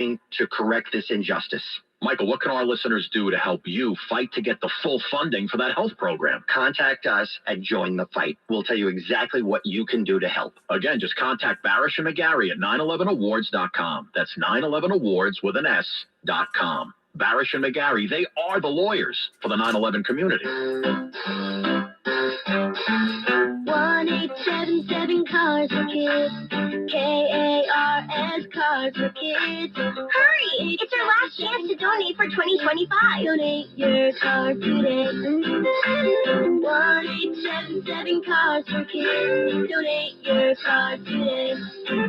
to correct this injustice. Michael, what can our listeners do to help you fight to get the full funding for that health program? Contact us and join the fight. We'll tell you exactly what you can do to help. Again, just contact Barish and McGarry at 911awards.com. That's 911awards with an S.com. Barish and McGarry, they are the lawyers for the 9/11 community. 1-877 Cars for Kids. KARS Cars for Kids. Hurry! It's our last chance to donate for 2025. Donate your car today. 1-877 Cars for Kids. Donate your car today.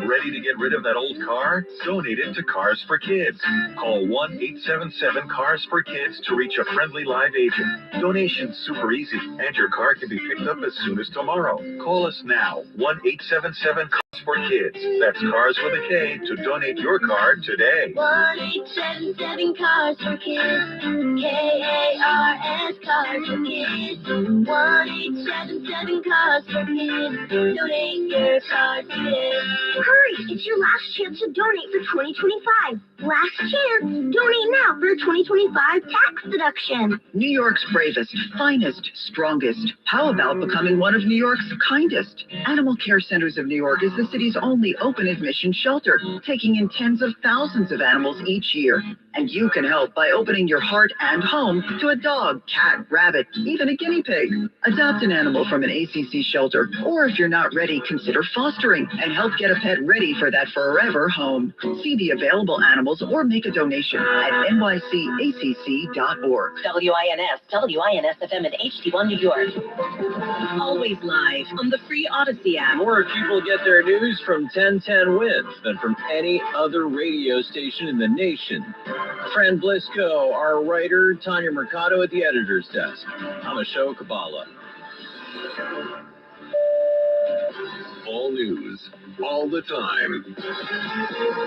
Ready to get rid of that old car? Donate it to Cars for Kids. Call 1-877 Cars for Kids to reach a friendly live agent. Donation's super easy, and your car can be picked up as soon as tomorrow. Call us now, 1-877 Cars for Kids. That's Cars with a K to donate your car today. 1-877 Cars for Kids. KARS Cars for Kids. 1-877 Cars for Kids. Donate your car today. Hurry! It's your last chance to donate for 2025. Last chance. Donate now for a 2025 tax deduction. New York's bravest, finest, strongest. How about becoming one of New York's kindest? Animal Care Centers of New York is the city's only open admission shelter, taking in tens of thousands of animals each year. And you can help by opening your heart and home to a dog, cat, rabbit, even a guinea pig. Adopt an animal from an ACC shelter, or if you're not ready, consider fostering and help get a pet ready for that forever home. See the available animals or make a donation at nycacc.org. WINS, WINS-FM and HD1 New York. Always live on the free Odyssey app. More people get their news from 1010 Wins than from any other radio station in the nation. Fran Blisco, our writer, Tanya Mercado at the editor's desk. I'm Asho Kabbalah. All news, all the time.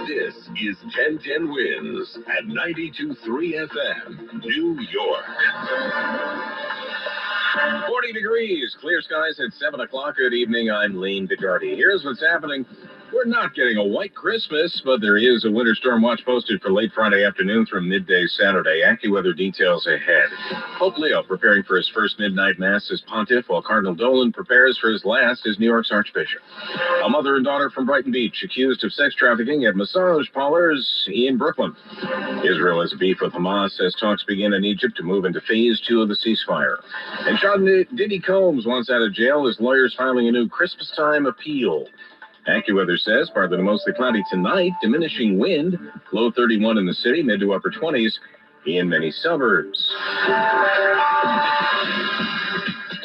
This is 1010 Wins at 92.3 FM, New York. 40 degrees, clear skies at 7 o'clock. Good evening, I'm Lane Bigardi. Here's what's happening. We're not getting a white Christmas, but there is a winter storm watch posted for late Friday afternoon through midday Saturday. AccuWeather details ahead. Pope Leo preparing for his first midnight mass as pontiff, while Cardinal Dolan prepares for his last as New York's archbishop. A mother and daughter from Brighton Beach accused of sex trafficking at massage parlors in Brooklyn. Israel has beef with Hamas as talks begin in Egypt to move into phase 2 of the ceasefire. And Sean Diddy Combs wants out of jail as lawyers filing a new Christmas time appeal. AccuWeather says partly to mostly cloudy tonight, diminishing wind, low 31 in the city, mid to upper 20s in many suburbs.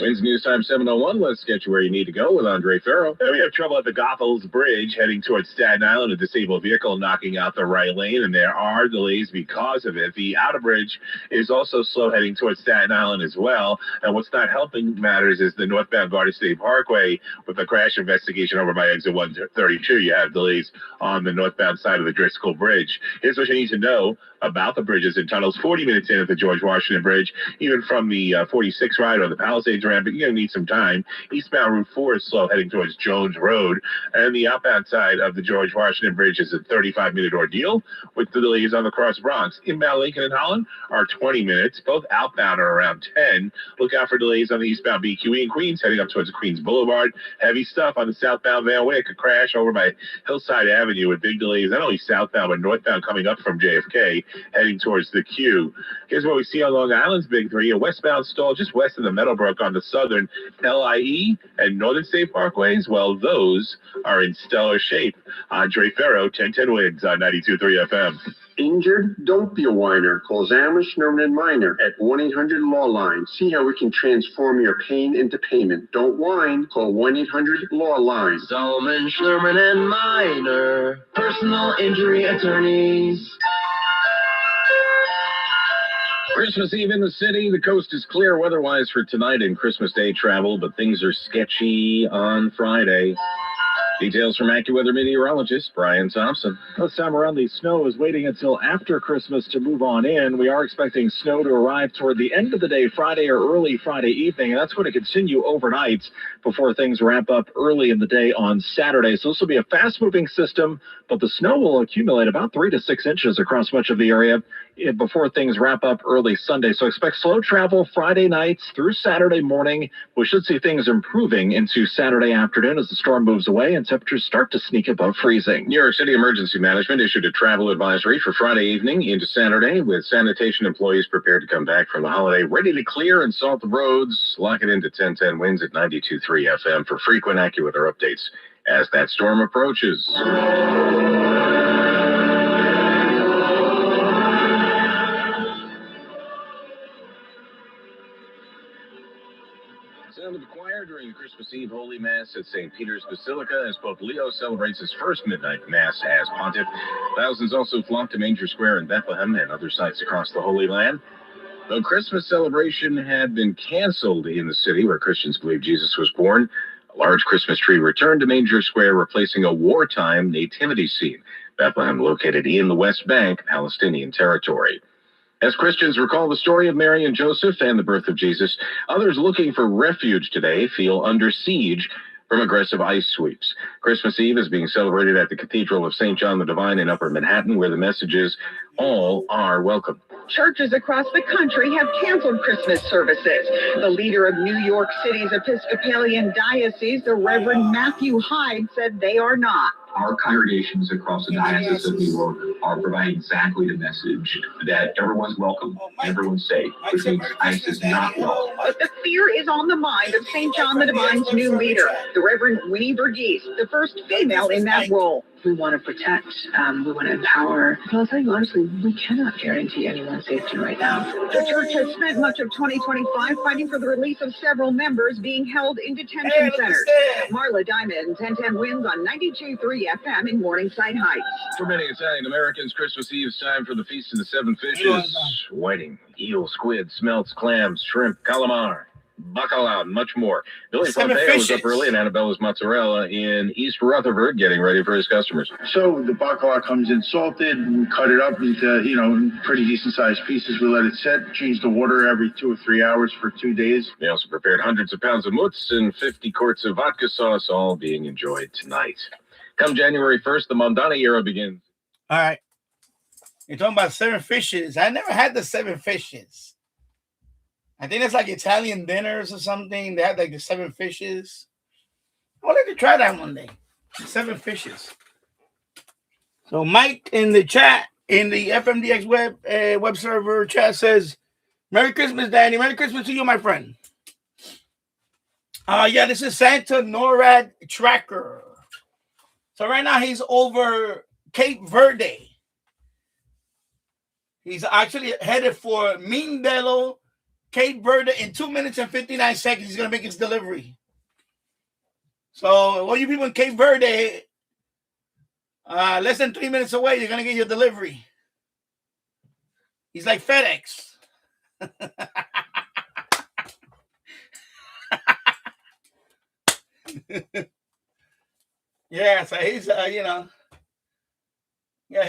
Winds News Time 7:01. Let's get you where you need to go with Andre Farrow. We have trouble at the Goethals Bridge heading towards Staten Island. A disabled vehicle knocking out the right lane, and there are delays because of it. The outer bridge is also slow heading towards Staten Island as well. And what's not helping matters is the northbound Garden State Parkway with the crash investigation over by exit 132. You have delays on the northbound side of the Driscoll Bridge. Here's what you need to know about the bridges and tunnels. 40 minutes in at the George Washington Bridge, even from the 46 ride or the Palisades ramp, but you're going to need some time. Eastbound Route 4 is slow heading towards Jones Road, and the outbound side of the George Washington Bridge is a 35-minute ordeal with the delays on the Cross Bronx. Inbound Lincoln and Holland are 20 minutes. Both outbound are around 10. Look out for delays on the eastbound BQE in Queens heading up towards Queens Boulevard. Heavy stuff on the southbound Van Wyck. A crash over by Hillside Avenue with big delays, not only southbound but northbound coming up from JFK heading towards the Q. Here's what we see on Long Island's Big Three. A westbound stall just west of the Meadowbrook on the southern LIE and Northern State Parkways. Well, those are in stellar shape. Andre Farrow, 1010 Wins on 92.3 FM. Injured? Don't be a whiner. Call Zamish, Nerman, and Minor at 1-800-LAW-LINE. See how we can transform your pain into payment. Don't whine. Call 1-800-LAW-LINE. Zalman, Schlerman, and Minor, personal injury attorneys. Christmas Eve in the city. The coast is clear weather-wise for tonight and Christmas Day travel, but things are sketchy on Friday. Details from AccuWeather meteorologist Brian Thompson. This time around, the snow is waiting until after Christmas to move on in. We are expecting snow to arrive toward the end of the day, Friday or early Friday evening, and that's going to continue overnight before things ramp up early in the day on Saturday. So this will be a fast-moving system but the snow will accumulate about 3 to 6 inches across much of the area before things wrap up early Sunday. So expect slow travel Friday nights through Saturday morning. We should see things improving into Saturday afternoon as the storm moves away and temperatures start to sneak above freezing. New York City Emergency Management issued a travel advisory for Friday evening into Saturday, with sanitation employees prepared to come back from the holiday ready to clear and salt the roads. Lock it into 1010 winds at 92.3 FM for frequent, accurate updates as that storm approaches. Sound of the choir during the Christmas Eve Holy Mass at St. Peter's Basilica as Pope Leo celebrates his first midnight Mass as pontiff. Thousands also flocked to Manger Square in Bethlehem and other sites across the Holy Land. The Christmas celebration had been canceled in the city where Christians believe Jesus was born. A large Christmas tree returned to Manger Square, replacing a wartime nativity scene. Bethlehem, located in the West Bank, Palestinian territory. As Christians recall the story of Mary and Joseph and the birth of Jesus, others looking for refuge today feel under siege from aggressive ice sweeps. Christmas Eve is being celebrated at the Cathedral of St. John the Divine in Upper Manhattan, where the message is, all are welcome. Churches across the country have canceled Christmas services. The leader of New York City's Episcopalian Diocese, the Reverend Matthew Hyde, said they are not. Our congregations across the Diocese of New York are providing exactly the message that everyone's welcome, everyone's safe, which means ICE is not welcome. But the fear is on the mind of St. John the Divine's new leader, the Reverend Winnie Burgess, the first female in that role. We want to protect, we want to empower. But I'll tell you honestly, we cannot guarantee anyone's safety right now. The church has spent much of 2025 fighting for the release of several members being held in detention centers. Marla Diamond, 1010 wins on 92.3 FM in Morningside Heights. For many Italian Americans, Christmas Eve is time for the Feast of the Seven Fishes. Whiting, eel, squid, smelts, clams, shrimp, calamar, bacalao, and much more. Billy Pompeo was up early in Annabella's Mozzarella in East Rutherford getting ready for his customers. So the bacalao comes in salted, we cut it up into, pretty decent sized pieces. We let it set, change the water every 2 or 3 hours for 2 days. They also prepared hundreds of pounds of mutz and 50 quarts of vodka sauce, all being enjoyed tonight. Come January 1st, the Mondani era begins. All right. You're talking about seven fishes. I never had the seven fishes. I think it's like Italian dinners or something. They have like the seven fishes. I would like to try that one day. The seven fishes. So Mike in the chat, in the FMDX web server chat says, Merry Christmas, Danny. Merry Christmas to you, my friend. Yeah, this is Santa Norad Tracker. So right now he's over Cape Verde. He's actually headed for Mindelo, Cape Verde in 2 minutes and 59 seconds. He's going to make his delivery. So all you people in Cape Verde, less than 3 minutes away, you're going to get your delivery. He's like FedEx. Yeah, so he's, yeah,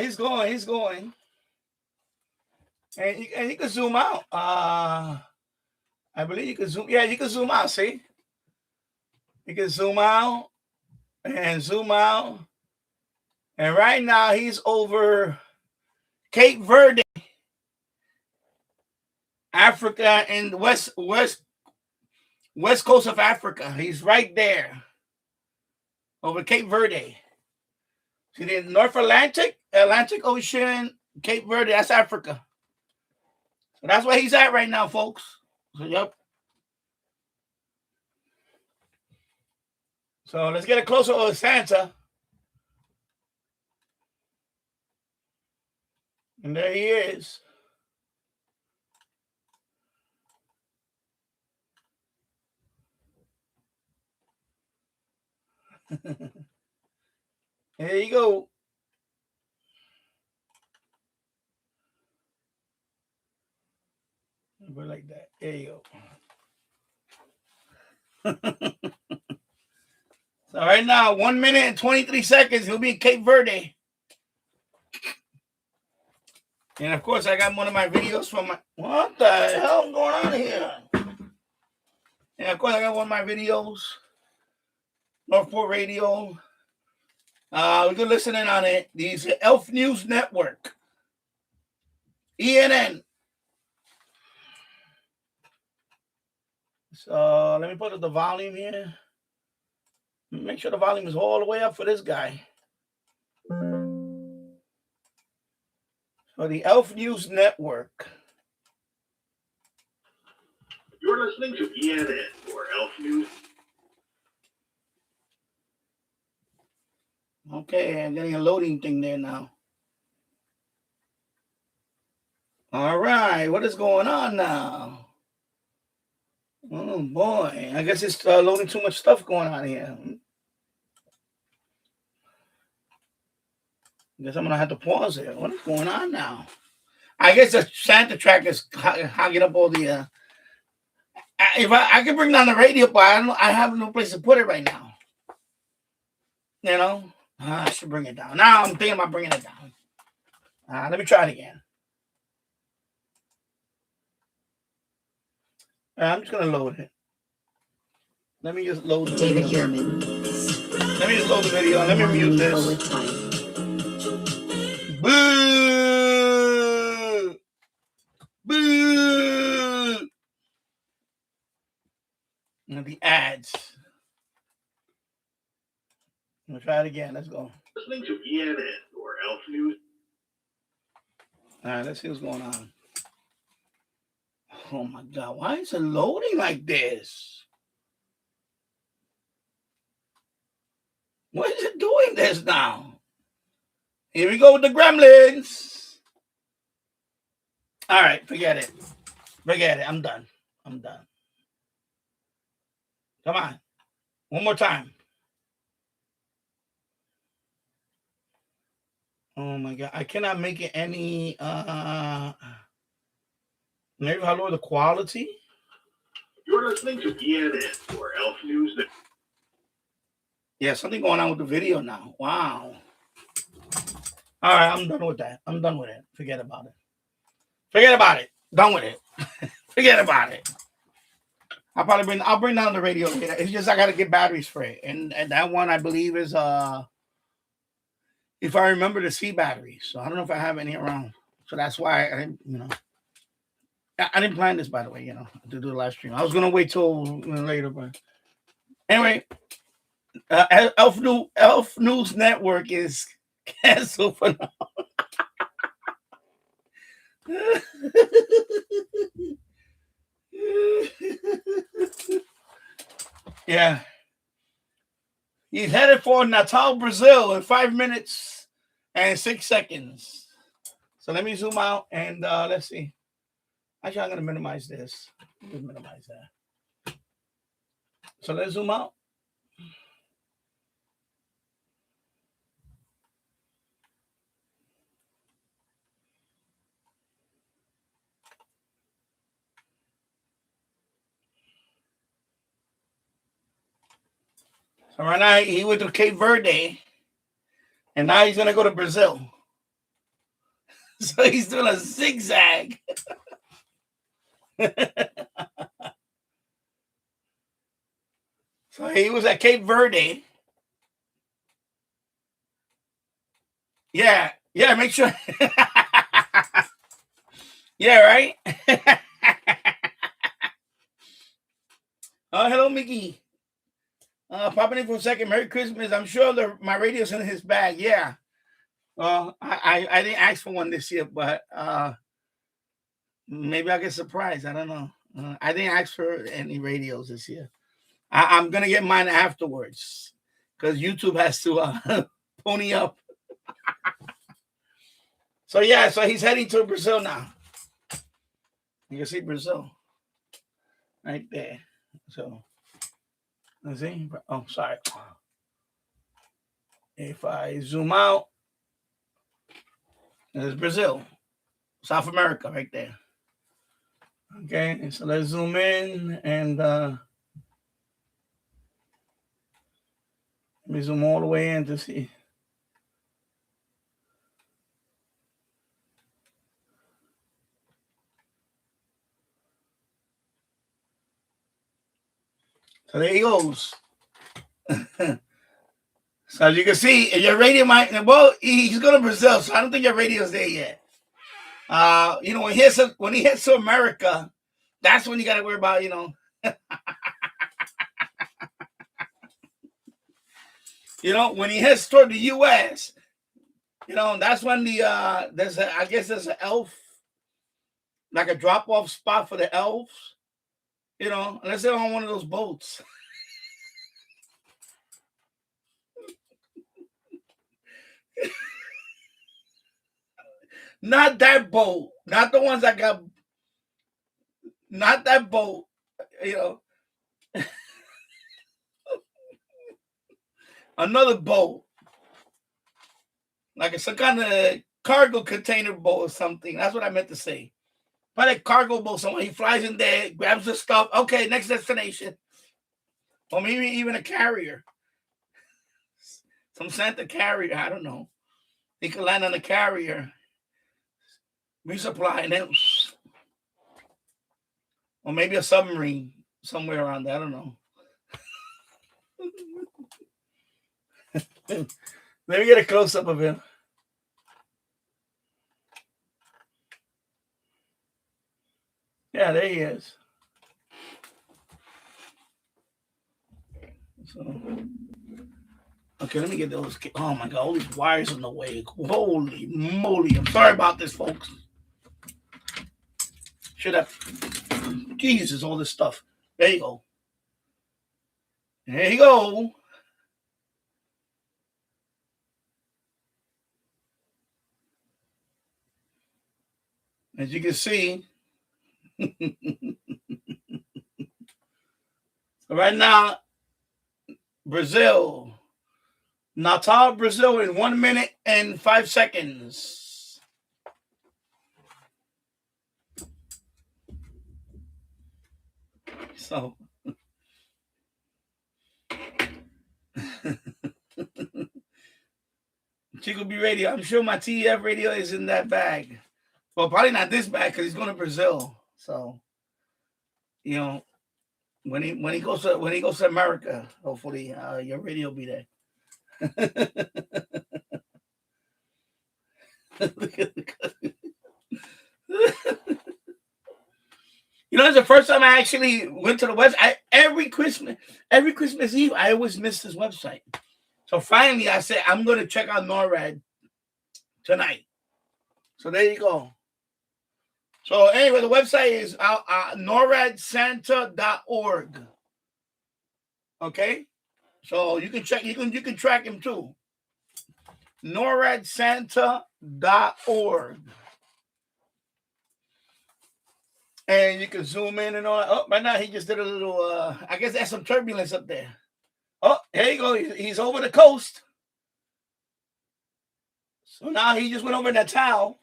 he's going. And you can zoom out. I believe you can zoom. Yeah, you can zoom out, see? You can zoom out and zoom out. And right now he's over Cape Verde, Africa, in the west coast of Africa. He's right there. Over Cape Verde. See the North Atlantic Ocean, Cape Verde, that's Africa. So that's where he's at right now, folks. So, yep. So let's get a closer look at Santa. And there he is. There you go. Go like that. There you go. So right now, 1 minute and 23 seconds, he'll be in Cape Verde. And of course, I got one of my videos from my. What the hell is going on here? And of course, I got one of my videos. Northport Radio. We can listen in on it. These Elf News Network, ENN. So let me put up the volume here. Make sure the volume is all the way up for this guy. So the Elf News Network. You're listening to ENN or Elf News. Okay, I'm getting a loading thing there now. All right, what is going on now? Oh boy, I guess it's loading too much stuff going on here. I guess I'm gonna have to pause it. What is going on now? I guess the Santa track is hogging up all the. If I could bring down the radio, but I have no place to put it right now. You know, I should bring it down. Now I'm thinking about bringing it down. Let me try it again. I'm just gonna load it. Let me just load the David video. Yearman. Let me just load the video. Let me mute this. Boo! Boo! And the ads. I'm gonna try it again. Let's go. Listening to ENN or Elf News. All right, let's see what's going on. Oh my God, why is it loading like this? Why is it doing this now? Here we go with the gremlins. All right, forget it. Forget it. I'm done. I'm done. Come on. One more time. Oh my God. I cannot make it any maybe I'll lower the quality. You're listening to ENN or Elf News. Yeah, something going on with the video now. Wow. All right, I'm done with that. I'm done with it. Forget about it. Forget about it. Done with it. Forget about it. I'll bring down the radio later. It's just I gotta get batteries for it. And that one I believe is if I remember the C batteries. So I don't know if I have any around. So that's why I didn't, I didn't plan this, by the way, to do the live stream. I was gonna wait till later, but anyway, Elf News Network is canceled for now. Yeah. He's headed for Natal, Brazil in 5 minutes and 6 seconds. So let me zoom out and let's see. Actually, I'm going to minimize this. Let's minimize that. So let's zoom out. So right now, he went to Cape Verde, and now he's going to go to Brazil. So he's doing a zigzag. So he was at Cape Verde. Yeah, make sure. Yeah, right? Oh, hello, Mickey. Popping in for a second. Merry Christmas. I'm sure my radio's in his bag. Yeah. Well, I didn't ask for one this year, but maybe I'll get surprised. I don't know. I didn't ask for any radios this year. I'm going to get mine afterwards because YouTube has to pony up. So, yeah, so he's heading to Brazil now. You can see Brazil right there. So, let's see. Oh, sorry. If I zoom out, there's Brazil, South America right there. Okay, so let's zoom in and let me zoom all the way in to see. So there he goes. So as you can see, your radio might, well, he's going to Brazil, so I don't think your radio's there yet. You know, when he hits to America, that's when you got to worry about, you know. You know, when he heads toward the U.S., you know, that's when I guess there's an elf, like a drop-off spot for the elves. You know, unless they're on one of those boats. Not that boat. Not the ones that got. Not that boat. You know. Another boat. Like some kind of cargo container boat or something. That's what I meant to say. But a cargo boat, someone he flies in there, grabs the stuff. Okay, next destination. Or maybe even a carrier. Some Santa carrier. I don't know. He could land on a carrier. Resupply and then, or maybe a submarine somewhere around there. I don't know. Let me get a close up of him. Yeah, there he is. So, okay, let me get those. Oh my God, all these wires in the way. Holy moly! I'm sorry about this, folks. Should have. Jesus, all this stuff. There you go. There you go. As you can see, right now, Brazil, Natal, Brazil, in 1 minute and 5 seconds. So, Chico B Radio. I'm sure my TEF radio is in that bag. Well, probably not this bag because he's going to Brazil. So, you know, when he goes to America, hopefully your radio will be there. You know, it's the first time I actually went to the website. Every Christmas Eve, I always miss this website. So finally, I said, I'm going to check out Norad tonight. So there you go. So anyway, the website is noradsanta.org. Okay? So you can check, you can track him too. noradsanta.org. And you can zoom in and all. Oh, right now he just did a little I guess there's some turbulence up there. Oh, here you go. He's over the coast. So now he just went over Natal.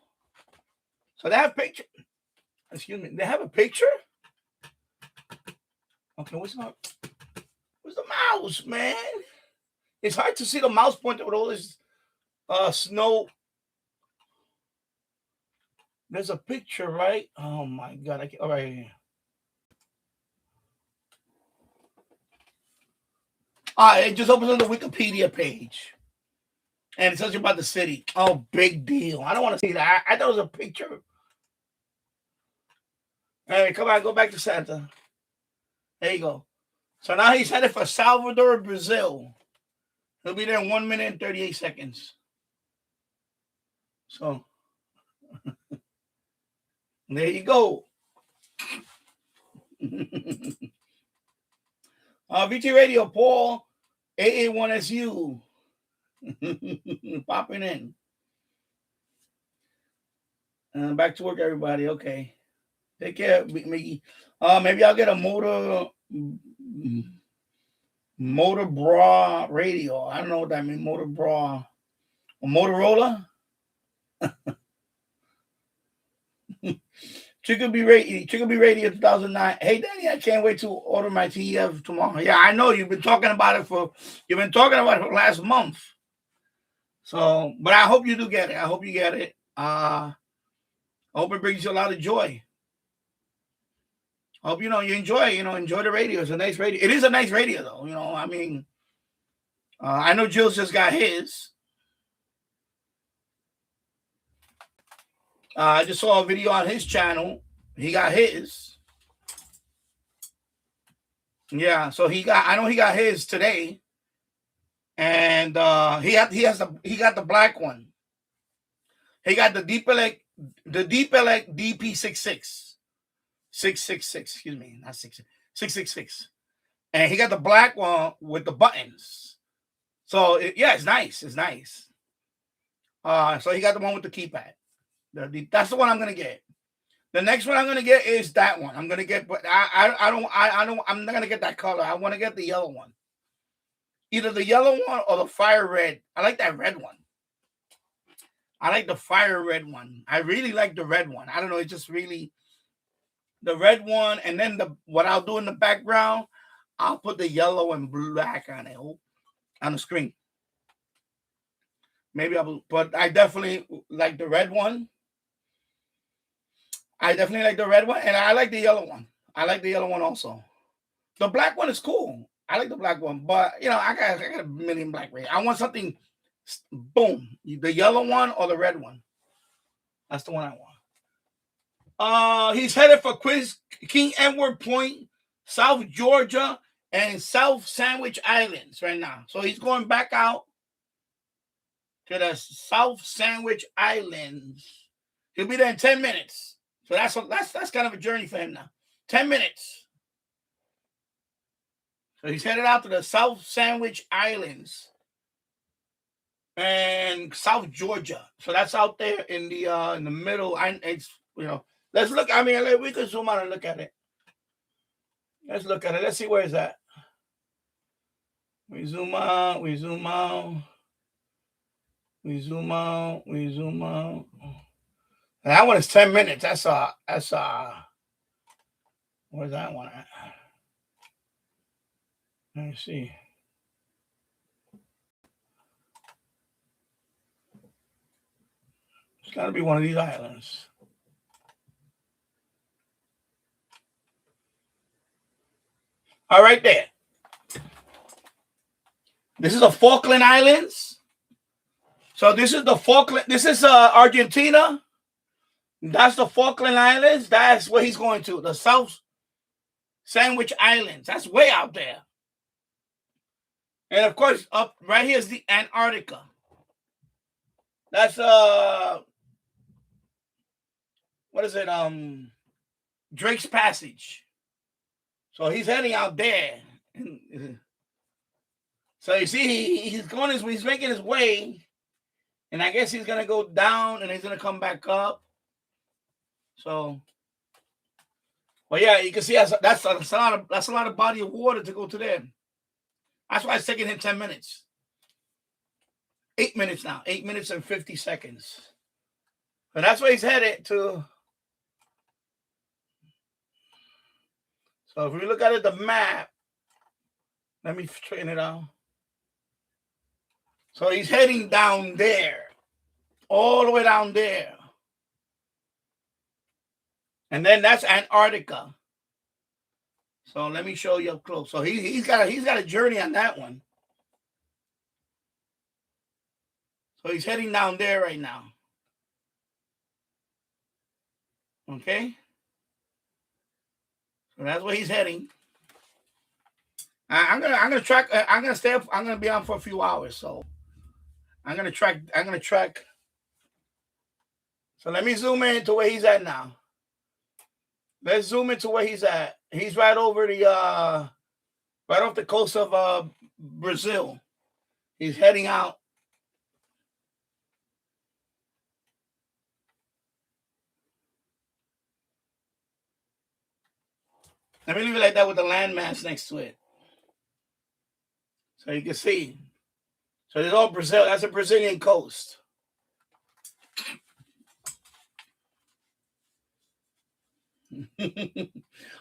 So they have a picture. Excuse me. They have a picture? Okay, where's the mouse, man? It's hard to see the mouse pointer with all this snow. There's a picture, right? Oh my God. All right. It just opens on the Wikipedia page. And it tells you about the city. Oh, big deal. I don't want to see that. I thought it was a picture. All right, come on, go back to Santa. There you go. So now he's headed for Salvador, Brazil. He'll be there in 1 minute and 38 seconds. So there you go. VT Radio, Paul, 881SU. Popping in. Back to work, everybody. Okay. Take care, Mickey. Maybe I'll get a motor bra radio. I don't know what that means. Motor bra. A Motorola? Chicken B Radio 2009. Hey, Danny, I can't wait to order my TEF tomorrow. Yeah, I know you've been talking about it for last month. So, but I hope you do get it. I hope you get it. I hope it brings you a lot of joy. I hope you enjoy the radio. It's a nice radio. It is a nice radio, though. I mean, I know Jill's just got his. I just saw a video on his channel. He got his. Yeah, so I know he got his today. And he got the black one. He got the Deep Elect DP66. 666, excuse me, not 666. And he got the black one with the buttons. So it's nice. It's nice. So he got the one with the keypad. That's the one I'm gonna get. The next one I'm gonna get is that one. I'm gonna get, but I'm not gonna get that color. I want to get the yellow one. Either the yellow one or the fire red. I like that red one. I like the fire red one. I really like the red one. I don't know. It's just really the red one. And then what I'll do in the background, I'll put the yellow and black on it on the screen. Maybe but I definitely like the red one. I definitely like the red one, and I like the yellow one. I like the yellow one also. The black one is cool. I like the black one, but I got a million black red. I want something, boom, the yellow one or the red one. That's the one I want. He's headed for King Edward Point, South Georgia, and South Sandwich Islands right now. So he's going back out to the South Sandwich Islands. He'll be there in 10 minutes. So that's kind of a journey for him now. 10 minutes. So he's headed out to the South Sandwich Islands and South Georgia. So that's out there in the middle. Let's look. I mean, we can zoom out and look at it. Let's look at it. Let's see where it's at. We zoom out. We zoom out. We zoom out. We zoom out. And that one is 10 minutes. That's where's that one at? Let me see. It's got to be one of these islands. All right, there. This is the Falkland Islands. So this is the Falkland. This is Argentina. That's the Falkland Islands. That's where he's going to. The South Sandwich Islands. That's way out there. And of course, up right here is the Antarctica. That's what is it? Drake's Passage. So he's heading out there. So you see, he's making his way, and I guess he's gonna go down and he's gonna come back up. So, well, yeah, you can see that's a lot of body of water to go to there. That's why it's taking him 10 minutes. 8 minutes now. 8 minutes and 50 seconds. And that's where he's headed to. So if we look at the map, let me straighten it out. So he's heading down there. All the way down there. And then that's Antarctica. So let me show you up close. So he's got a journey on that one. So he's heading down there right now. Okay. So that's where he's heading. I'm gonna track. I'm gonna stay up. I'm gonna be on for a few hours. So I'm gonna track. So let me zoom in to where he's at now. Let's zoom into where he's at. He's right over right off the coast of Brazil. He's heading out. Let me leave it like that with the landmass next to it. So you can see. So there's all Brazil. That's a Brazilian coast.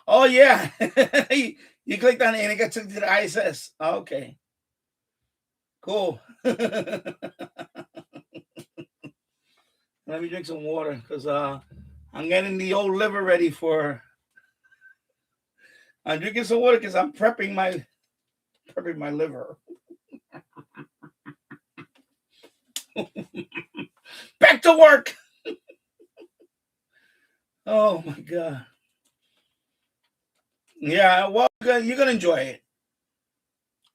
Oh, yeah. You clicked on it and it got took to the ISS. Okay. Cool. Let me drink some water because I'm getting the old liver ready for. I'm drinking some water because I'm prepping my liver. Back to work. Oh my God. Yeah, well, you're gonna enjoy it.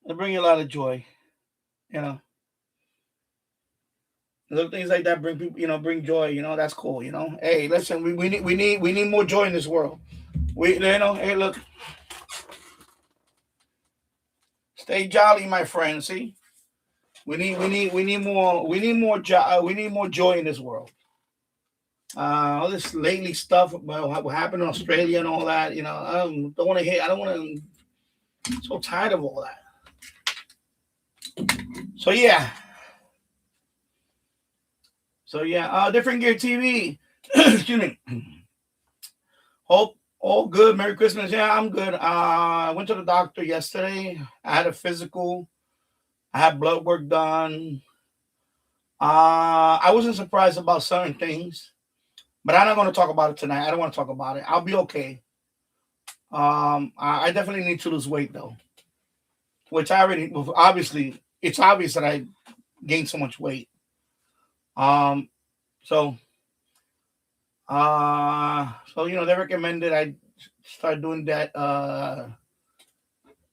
It'll bring you a lot of joy. You know, little things like that bring people, bring joy. That's cool. Hey, listen, we need more joy in this world. Hey, look, stay jolly, my friend. See, we need more joy in this world. All this lately stuff about what happened in Australia and all that. I don't want to hear. I don't want to. I'm so tired of all that. So yeah. Different Gear TV. Excuse me. Hope all good. Merry Christmas. Yeah, I'm good. I went to the doctor yesterday. I had a physical. I had blood work done. I wasn't surprised about certain things, but I'm not going to talk about it tonight. I don't want to talk about it. I'll be okay. I definitely need to lose weight though, which I already obviously it's obvious that I gained so much weight. Um, so they recommended I start doing that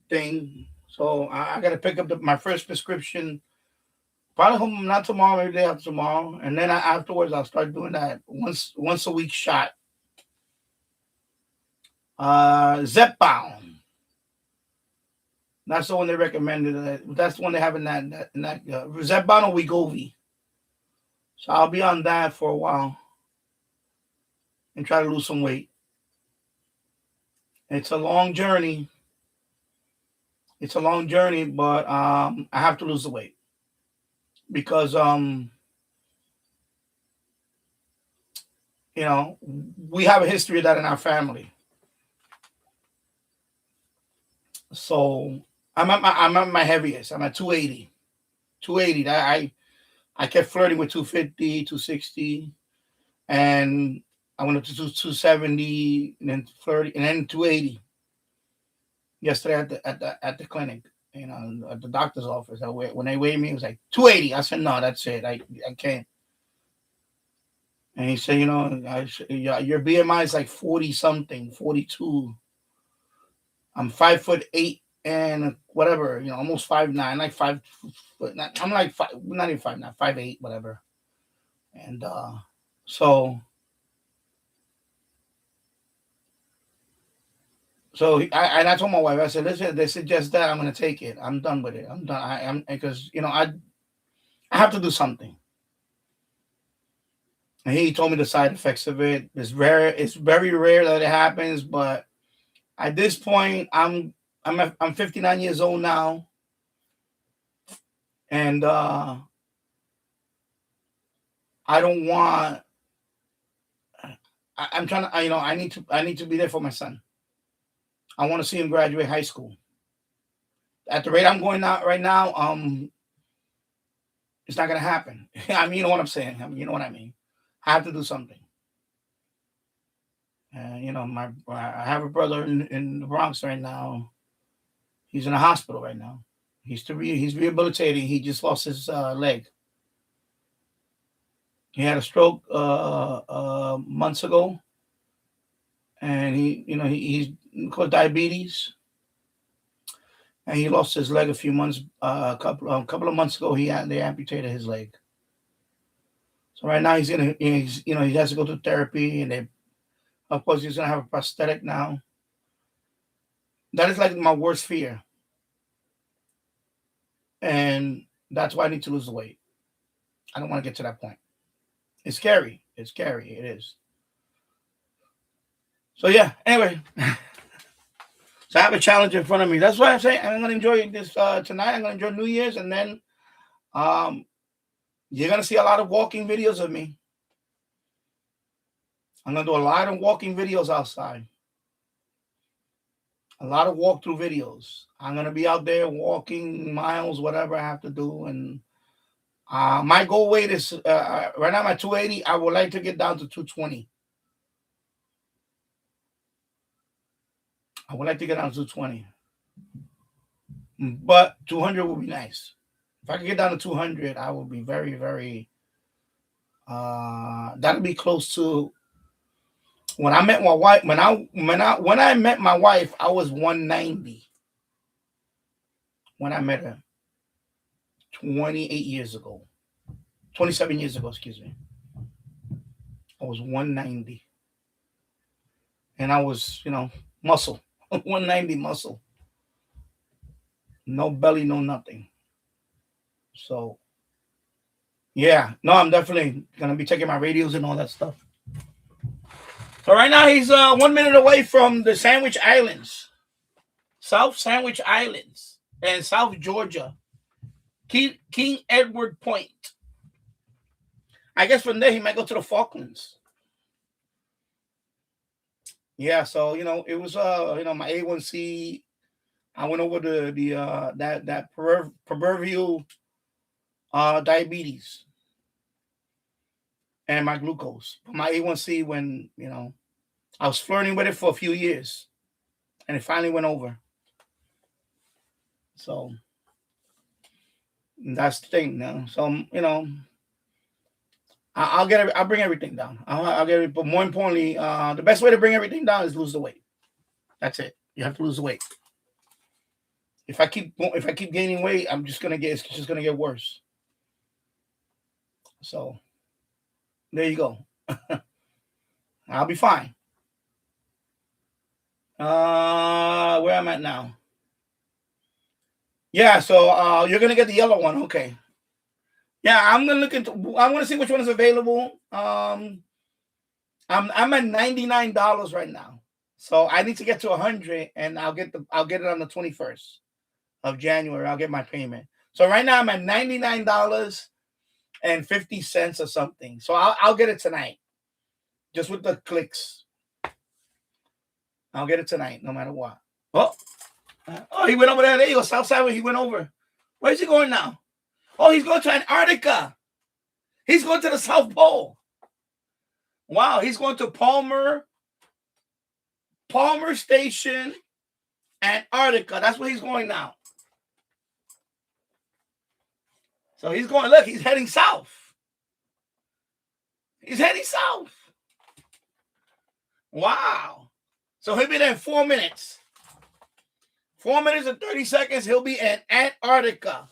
thing. So I got to pick up my first prescription. Probably home not tomorrow, maybe day after tomorrow, and then afterwards I'll start doing that once a week shot. Zepbound. That's the one they recommended. That's the one they have in that Zepbound or Wegovy. So I'll be on that for a while and try to lose some weight. It's a long journey. But I have to lose the weight because we have a history of that in our family. So I'm at my heaviest. I'm at 280. 280. I kept flirting with 250, 260, and I went up to 270, and then 30, and then 280. Yesterday at the clinic, at the doctor's office. When they weighed me, it was like 280. I said, no, that's it. I can't. And he said, your BMI is like 40 something, 42. I'm 5'8" and whatever, almost 5'9", like 5 foot. I'm like five, not even 5'9", 5'8", whatever. And so I told my wife, I said, listen, they suggest that, I'm going to take it. I'm done with it. I'm done. I'm because I have to do something. And he told me the side effects of it. It's rare. It's very rare that it happens, but at this point, I'm 59 years old now, and I don't want. I'm trying to. I need to be there for my son. I want to see him graduate high school. At the rate I'm going out right now, it's not gonna happen. I mean, you know what I'm saying. You know what I mean. I have to do something. I have a brother in the Bronx right now. He's in a hospital right now. He's rehabilitating. He just lost his leg. He had a stroke months ago, and he's got diabetes, and he lost his leg a couple of months ago. They amputated his leg. So right now he has to go to therapy, and of course he's gonna have a prosthetic now. That is like my worst fear, and that's why I need to lose the weight. I don't want to get to that point. It's scary. It's scary. It is. So yeah. Anyway, so I have a challenge in front of me. That's why I'm saying I'm gonna enjoy this tonight. I'm gonna enjoy New Year's, and then you're gonna see a lot of walking videos of me. I'm gonna do a lot of walking videos outside. A lot of walkthrough videos. I'm gonna be out there walking miles, whatever I have to do, and my goal weight is right now I'm at 280. I would like to get down to 220. I would like to get down to 220, but 200 would be nice. If I could get down to 200, I would be very, very. That'd be close to when I met my wife. When I met my wife, I was 190. When I met her, 28 years ago, 27 years ago, excuse me, I was 190, and I was, muscle, 190 muscle, no belly, no nothing. So, yeah, no, I'm definitely gonna be taking my radios and all that stuff. So right now he's 1 minute away from the Sandwich Islands, South Sandwich Islands, and South Georgia, King Edward Point. I guess from there he might go to the Falklands. Yeah, so it was my A1C. I went over that proverbial diabetes and my glucose. But my A1C, when I was flirting with it for a few years, and it finally went over. So that's the thing now. So I'll bring everything down. I'll get it. But more importantly, the best way to bring everything down is lose the weight. That's it. You have to lose the weight. If I keep gaining weight, it's just gonna get worse. So there you go. I'll be fine. Where I'm at now. Yeah, so you're gonna get the yellow one, okay? Yeah, I'm gonna look into. I want to see which one is available. I'm at $99 right now, so I need to get to 100, and I'll get it on the 21st of January. I'll get my payment. So right now I'm at $99.50 or something. So I'll get it tonight, just with the clicks. I'll get it tonight, no matter what. Oh, he went over there. There you go, Southside. He went over. Where's he going now? Oh, he's going to Antarctica. He's going to the South Pole. Wow, he's going to Palmer Station, Antarctica. That's where he's going now. So he's going, look, he's heading south. He's heading south. Wow. So he'll be there in 4 minutes. 4 minutes and 30 seconds, he'll be in Antarctica.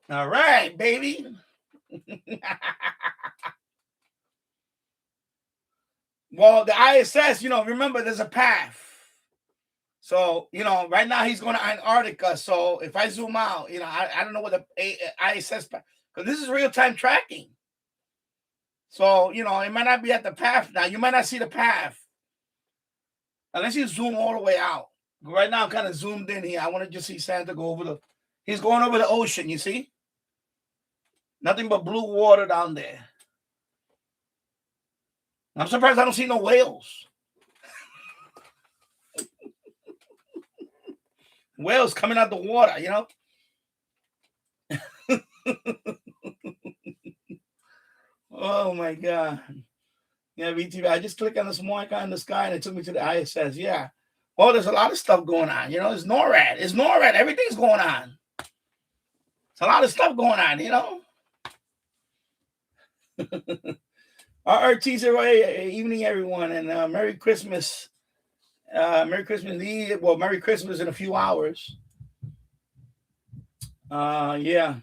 All right, baby. Well, the ISS, remember there's a path. So, right now he's going to Antarctica. So if I zoom out, I don't know what the ISS, because this is real-time tracking. So, it might not be at the path now. You might not see the path unless you zoom all the way out. Right now I'm kind of zoomed in here. I want to just see Santa go over he's going over the ocean, you see? Nothing but blue water down there. I'm surprised I don't see no whales. Whales coming out the water, Oh my God. Yeah, VTV. I just clicked on the small icon in the sky and it took me to the ISS. Yeah. Oh, there's a lot of stuff going on. It's NORAD. It's NORAD. Everything's going on. It's a lot of stuff going on, RRT evening, everyone, and Merry Christmas. Merry Christmas Eve. Well, Merry Christmas in a few hours. Yeah.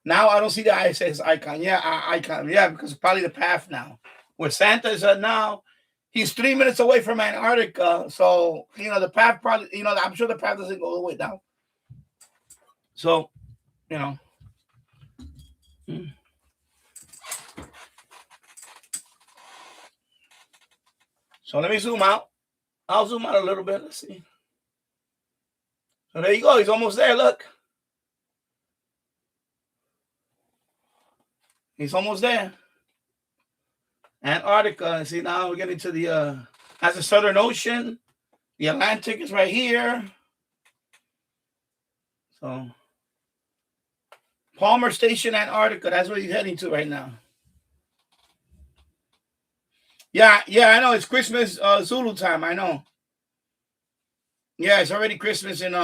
Now I don't see the ISS icon. Yeah, icon. Yeah, because it's probably the path now. Where Santa is at now, he's 3 minutes away from Antarctica. So, the path probably, I'm sure the path doesn't go all the way down. So, So let me zoom out. I'll zoom out a little bit. Let's see. So there you go. He's almost there. Look. He's almost there. Antarctica. See, now we're getting to that's the Southern Ocean. The Atlantic is right here. So Palmer Station, Antarctica. That's where he's heading to right now. Yeah, I know. It's Christmas Zulu time. I know. Yeah, it's already Christmas in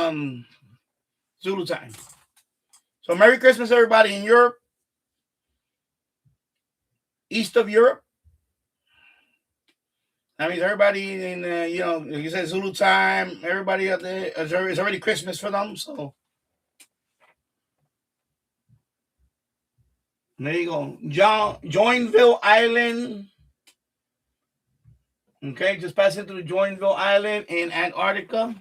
Zulu time. So Merry Christmas, everybody in Europe, east of Europe. That means everybody in, like you said, Zulu time. Everybody out there, it's already Christmas for them. So there you go. Joinville Island. Okay, just passing through Joinville Island in Antarctica.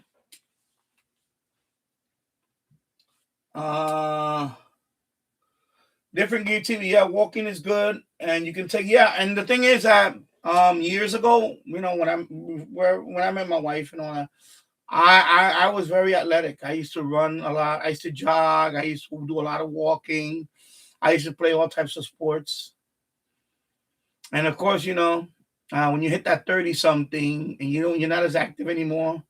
Different gear TV. Yeah, walking is good, and you can take. Yeah, and the thing is that years ago, when I met my wife and all that, I was very athletic. I used to run a lot. I used to jog. I used to do a lot of walking. I used to play all types of sports. And of course, when you hit that 30-something and you're not as active anymore.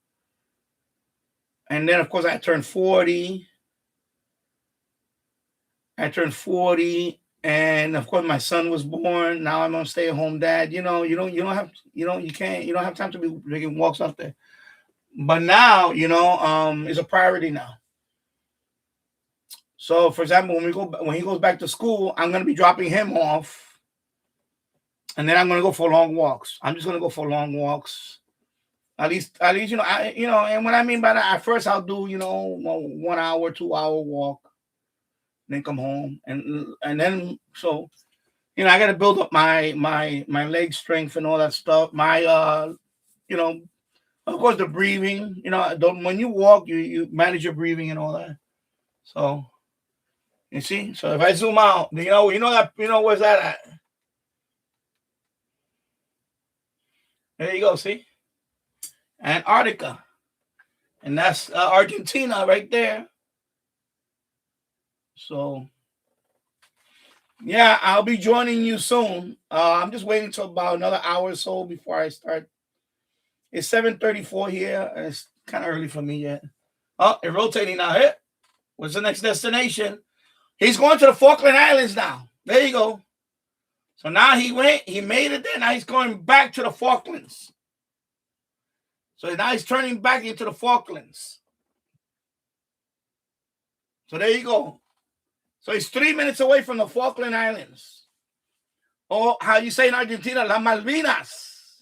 And then, of course, I turned 40. And of course, my son was born. Now I'm a stay-at-home dad. You don't have time to be taking walks out there. But now, it's a priority now. So, for example, when he goes back to school, I'm going to be dropping him off, and then I'm going to go for long walks. I'm just going to go for long walks. At least, and what I mean by that, at first I'll do, 1 hour, 2-hour walk, then come home, and then so, I got to build up my leg strength and all that stuff. My, of course, the breathing. When you walk, you manage your breathing and all that. So. You see, so if I zoom out, where's that at? There you go. See, Antarctica, and that's Argentina right there. So, yeah, I'll be joining you soon. I'm just waiting till about another hour or so before I start. It's 7:34 here. And it's kind of early for me yet. Oh, it's rotating now. Hey, what's the next destination? He's going to the Falkland Islands now. There you go. So now he made it there. Now he's going back to the Falklands. So now he's turning back into the Falklands. So there you go. So he's 3 minutes away from the Falkland Islands. Or how you say in Argentina, Las Malvinas.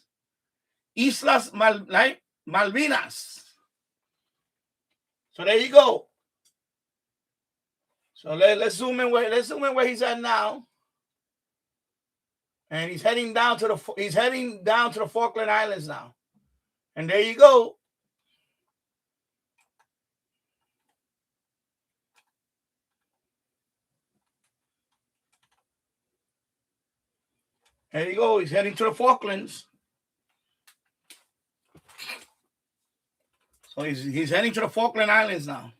Islas Malvinas. So there you go. So let's zoom in where he's at now. And he's heading down to the Falkland Islands now. And there you go. There you go. He's heading to the Falklands. So he's heading to the Falkland Islands now.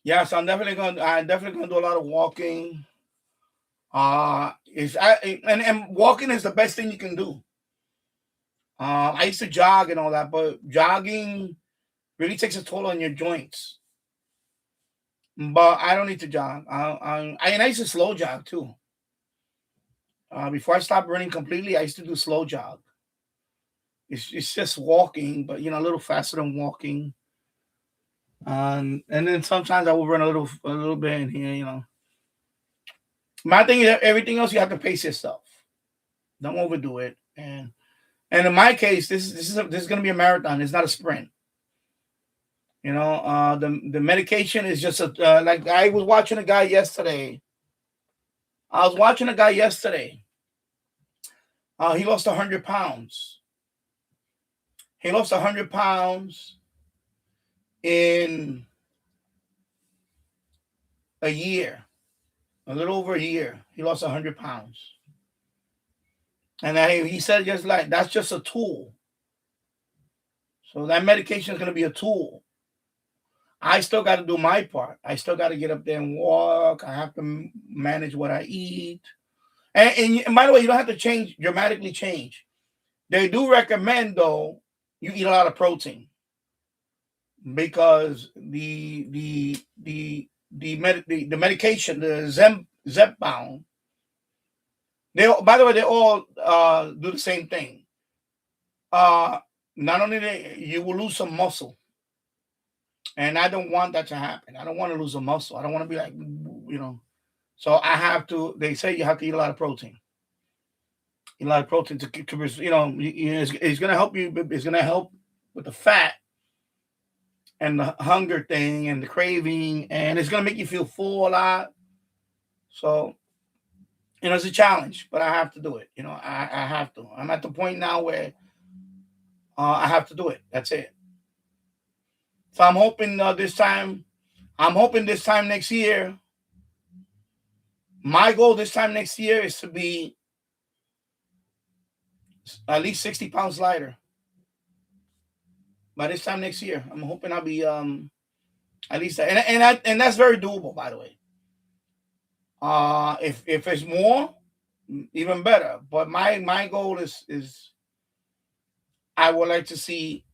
Yeah, so I'm definitely gonna do a lot of walking. And walking is the best thing you can do. I used to jog and all that, but jogging really takes a toll on your joints. But I don't need to jog. I used to slow jog too. Before I stopped running completely, I used to do slow jog. It's just walking, but a little faster than walking. And then sometimes I will run a little bit in here, My thing is everything else you have to pace yourself. Don't overdo it. And in my case, this is going to be a marathon. It's not a sprint. The medication is just like I was watching a guy yesterday. He lost 100 pounds. He lost 100 pounds in a year, a little over a year. He lost 100 pounds. And he said just like, that's just a tool. So that medication is going to be a tool. I still got to do my part. I still got to get up there and walk. I have to manage what I eat. And by the way, you don't have to dramatically change. They do recommend, though, you eat a lot of protein because the medication, the Zepbound, they all do the same thing. not only that, you will lose some muscle. And I don't want that to happen. I don't want to lose a muscle. I don't want to be like, So I have to, they say you have to eat a lot of protein. Eat a lot of protein to it's going to help you. It's going to help with the fat and the hunger thing and the craving. And it's going to make you feel full a lot. So, it's a challenge, but I have to do it. I have to. I'm at the point now where I have to do it. That's it. So I'm hoping this time next year. My goal this time next year is to be at least 60 pounds lighter. By this time next year, I'm hoping I'll be at least that. And that's very doable, by the way. If it's more, even better. But my goal is I would like to see.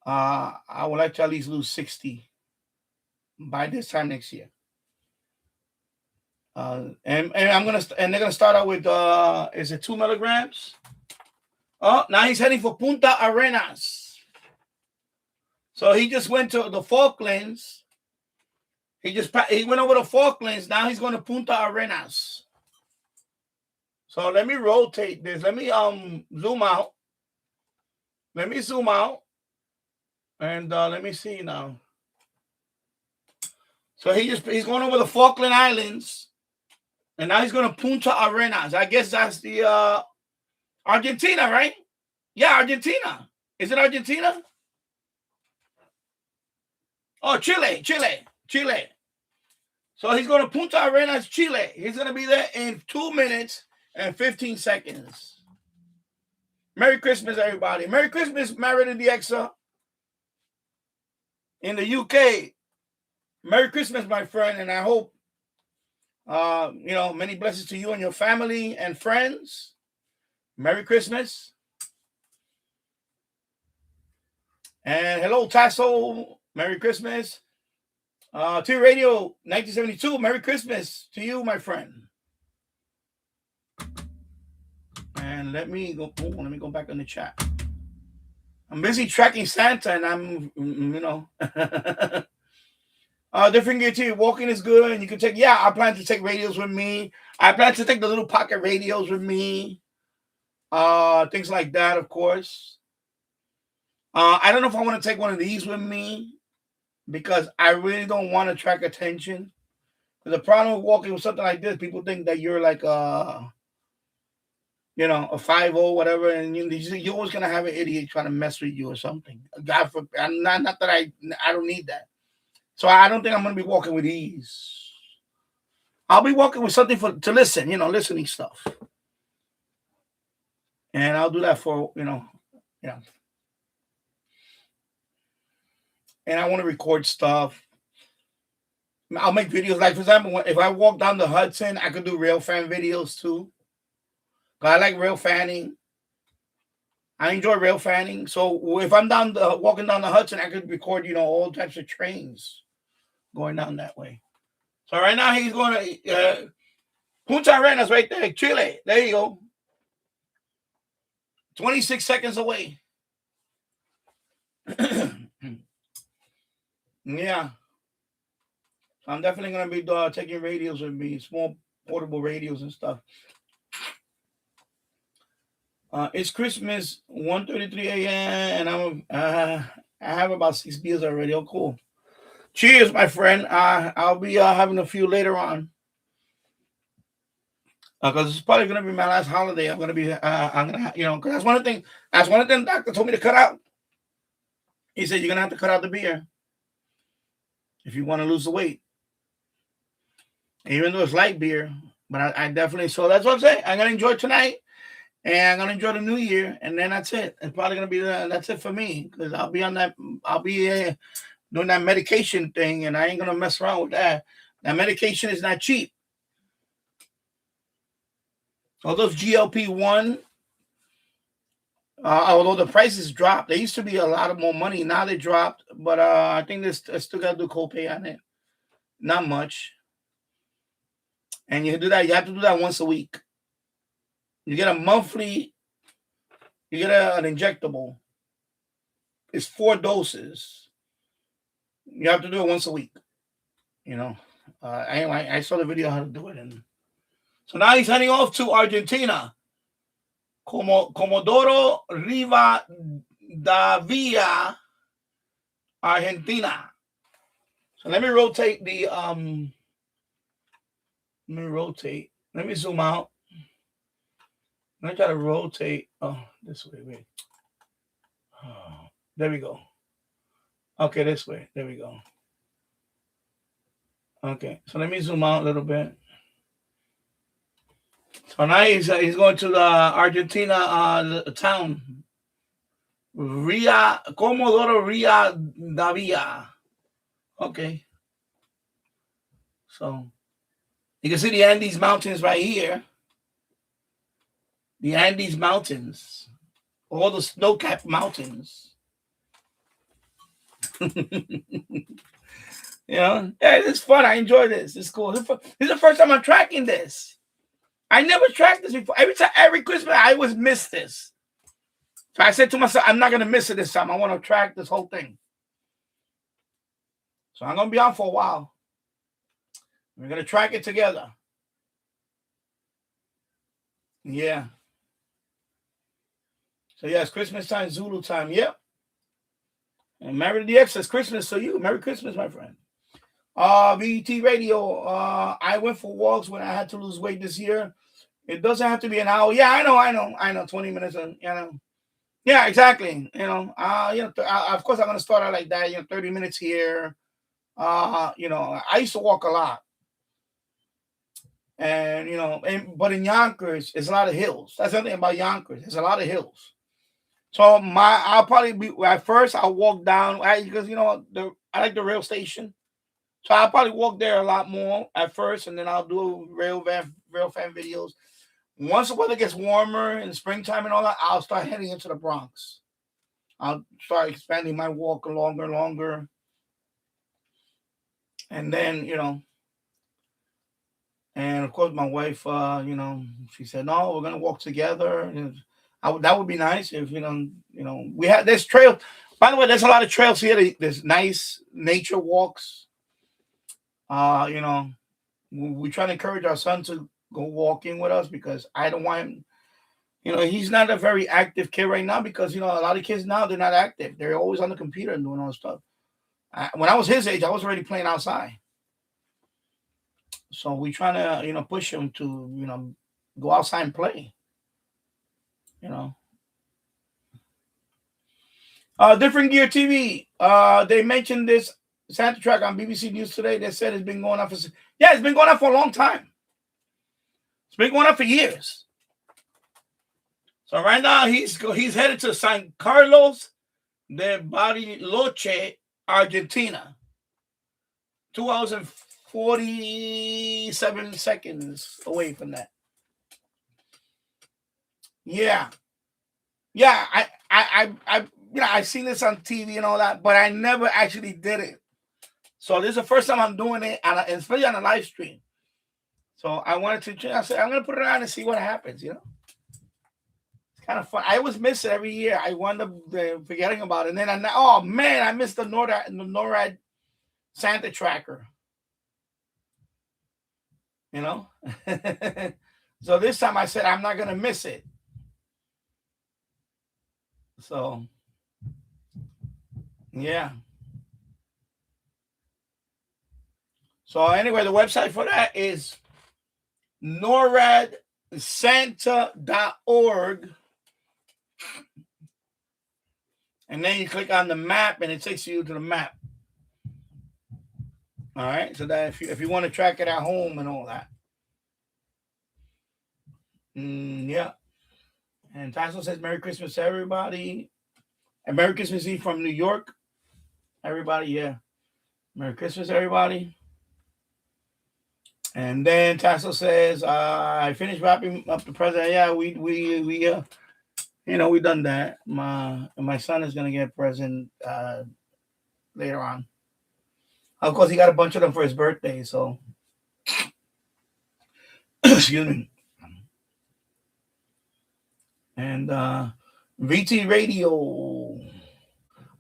I would like to at least lose 60 by this time next year. And they're gonna start out with is it 2 milligrams? Oh, now he's heading for Punta Arenas. So he just went to the Falklands. He went over the Falklands. Now he's going to Punta Arenas. So let me rotate this. Let me zoom out. Let me zoom out. And let me see now. So he's going over the Falkland Islands. And now he's going to Punta Arenas. I guess that's the Argentina, right? Yeah, Argentina. Is it Argentina? Oh, Chile. So he's going to Punta Arenas, Chile. He's going to be there in 2 minutes and 15 seconds. Merry Christmas, everybody. Merry Christmas, Married in the Exa. In the UK. Merry Christmas, my friend. And I hope, many blessings to you and your family and friends. Merry Christmas. And hello, Tasso. Merry Christmas. T Radio 1972. Merry Christmas to you, my friend. And let me go back on the chat. I'm busy tracking Santa, and I'm, different gear too. Walking is good, and you can take. Yeah, I plan to take radios with me. I plan to take the little pocket radios with me. Things like that, of course. I don't know if I want to take one of these with me because I really don't want to attract attention. The problem with walking with something like this, people think that you're like a 5-0, whatever, and you're always gonna have an idiot trying to mess with you or something. God forbid. Not that I don't need that. So I don't think I'm gonna be walking with these. I'll be walking with something to listen, listening stuff. And I'll do that for, And I want to record stuff. I'll make videos. Like, for example, if I walk down the Hudson, I could do rail fan videos too. I like rail fanning. I enjoy rail fanning. So if I'm walking down the Hudson, I could record, all types of trains going down that way. So right now he's going to Punta Arenas right there, Chile. There you go. 26 seconds away. Yeah. I'm definitely going to be taking radios with me, small portable radios and stuff. It's Christmas, 1:33 a.m. and I have about 6 beers already. Oh, cool. Cheers, my friend. I'll be having a few later on. Because it's probably going to be my last holiday. I'm going to be, because that's one of the things doctor told me to cut out. He said, you're going to have to cut out the beer if you want to lose the weight. Even though it's light beer, but I definitely, so that's what I'm saying. I'm going to enjoy tonight. And I'm gonna enjoy the new year, and then that's it. It's probably gonna be that's it for me because I'll be doing that medication thing, and I ain't gonna mess around with that. That medication is not cheap. All those GLP-1, although the prices dropped, they used to be a lot of more money. Now they dropped, but I think they still gotta do copay on it. Not much. And you do that. You have to do that once a week. You get a monthly You get an injectable. It's 4 doses. You have to do it once a week. You know. Anyway, I saw the video how to do it, and so now he's heading off to Argentina. Comodoro Rivadavia, Argentina. So let me rotate the Let me zoom out. Let me try to rotate. Oh, this way. Wait. Oh, there we go. Okay, this way. There we go. Okay, so let me zoom out a little bit. So now he's going to the Argentina the town. Comodoro Rivadavia. Okay. So you can see the Andes Mountains right here. The Andes Mountains. All the snow-capped mountains. You know, yeah, it's fun. I enjoy this. It's cool. This is the first time I'm tracking this. I never tracked this before. Every Christmas, I always miss this. So I said to myself, I'm not going to miss it this time. I want to track this whole thing. So I'm going to be on for a while. We're going to track it together. Yeah. So, yeah, it's Christmas time, Zulu time. Yep. And Mary DX says Christmas to you. Merry Christmas, my friend. VT Radio. I went for walks when I had to lose weight this year. It doesn't have to be an hour. Yeah, I know. 20 minutes. Yeah, exactly. Of course I'm gonna start out like that. 30 minutes here. I used to walk a lot, and but in Yonkers, it's a lot of hills. That's something about Yonkers. There's a lot of hills. So I'll probably be at first. I'll walk down because I like the rail station. So I'll probably walk there a lot more at first, and then I'll do rail fan videos. Once the weather gets warmer in the springtime and all that, I'll start heading into the Bronx. I'll start expanding my walk longer and longer. And then, and of course my wife, she said, no, we're going to walk together. That would be nice if, we have this trail. By the way, there's a lot of trails here. There's nice nature walks. We try to encourage our son to go walking with us because I don't want him, he's not a very active kid right now because, a lot of kids now, they're not active. They're always on the computer and doing all this stuff. When I was his age, I was already playing outside. So we try to, push him to, go outside and play, Different Gear TV. They mentioned this Santa track on BBC News today. They said it's been going on it's been going on for a long time. It's been going on for years. So right now he's headed to San Carlos de Bariloche, Argentina. 2 hours and 47 seconds away from that. Yeah. I've seen this on TV and all that, but I never actually did it. So this is the first time I'm doing it, especially on a live stream. So I wanted to. I said I'm gonna put it on and see what happens. It's kind of fun. I always miss it every year. I wind up forgetting about it, and then I missed the Norad Santa tracker. So this time I said I'm not gonna miss it. So yeah. So anyway, the website for that is noradsanta.org. And then you click on the map and it takes you to the map. All right. So that if you want to track it at home and all that. Yeah. And Tasso says Merry Christmas to everybody. And Merry Christmas Eve from New York. Everybody, yeah. Merry Christmas, everybody. And then Tasso says, I finished wrapping up the present. Yeah, we done that. My son is gonna get a present later on. Of course, he got a bunch of them for his birthday, so excuse me. And VT Radio.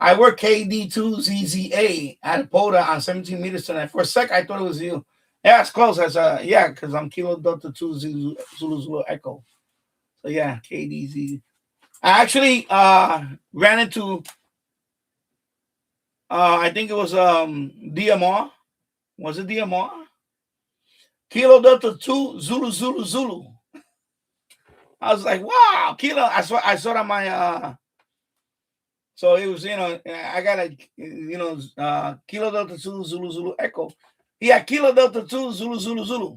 I work KD2ZZA at Poda on 17 meters tonight. For a sec, I thought it was you. Yeah, it's close. Yeah, because I'm Kilo Delta 2 Zulu Echo. So yeah, KDZ. I actually ran into I think it was DMR. Was it DMR? Kilo Delta 2 Zulu. I was like, wow, Kilo. I saw it on my so it was, I got a Kilo Delta 2 Zulu Echo. Yeah, Kilo Delta 2 Zulu.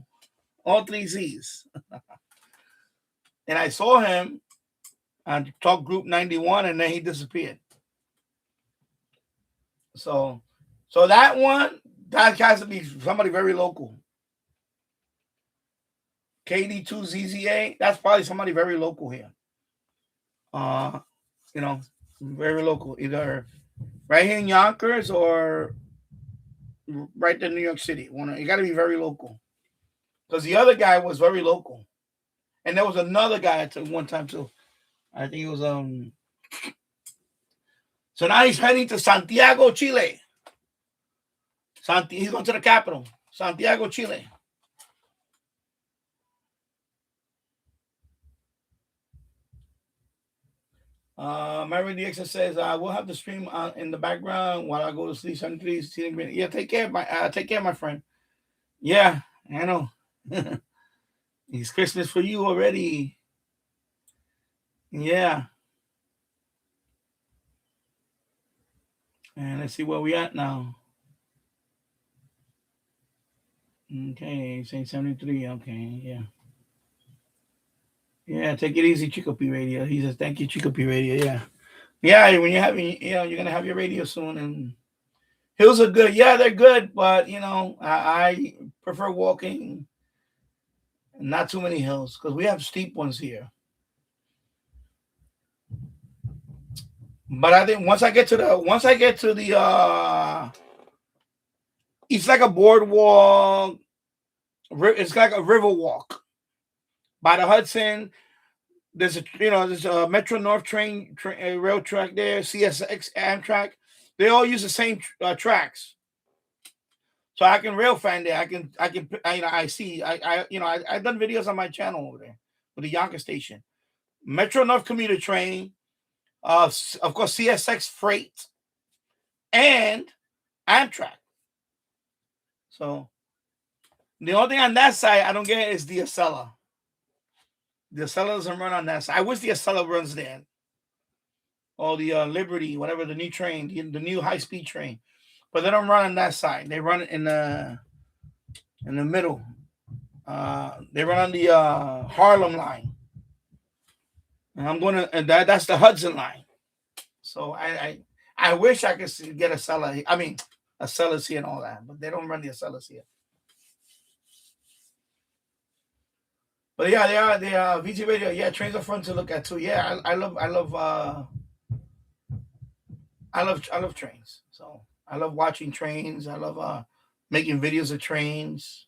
All three Z's. And I saw him on Talk Group 91, and then he disappeared. So that one, that has to be somebody very local. KD2ZZA, that's probably somebody very local here. Very local, either right here in Yonkers or right in New York City. You got to be very local, because the other guy was very local, and there was another guy at one time too. I think it was So now he's heading to Santiago, Chile. He's going to the capital, Santiago, Chile. Mary DX says, we'll have the stream in the background while I go to sleep. 73. Yeah, take care, my friend. Yeah, I know. It's Christmas for you already. Yeah. And let's see where we at now. Okay, saying 73. Okay, yeah. Yeah, take it easy, Chico P Radio. He says, thank you, Chico P Radio. Yeah. Yeah, when you're having, you're gonna have your radio soon, and hills are good. Yeah, they're good, but I prefer walking, not too many hills, because we have steep ones here. But I think once I get to the it's like a boardwalk. It's like a river walk by the Hudson. There's a Metro North train rail track there, CSX, Amtrak. They all use the same tracks, so I can rail fan there. I've done videos on my channel over there with the Yonker station, Metro North commuter train, of course CSX freight, and Amtrak. So the only thing on that side I don't get is the Acela. The Acela doesn't run on that side. I wish the Acela runs there. Or the Liberty, whatever, the new train, the new high-speed train. But they don't run on that side. They run it in the middle. They run on the Harlem line. And that's the Hudson line. So I wish I could get Acela. I mean, Acela's here and all that, but they don't run the Acelas here. But yeah, they are VT Radio. Yeah, trains are fun to look at too. Yeah, I love trains. So I love watching trains. I love making videos of trains.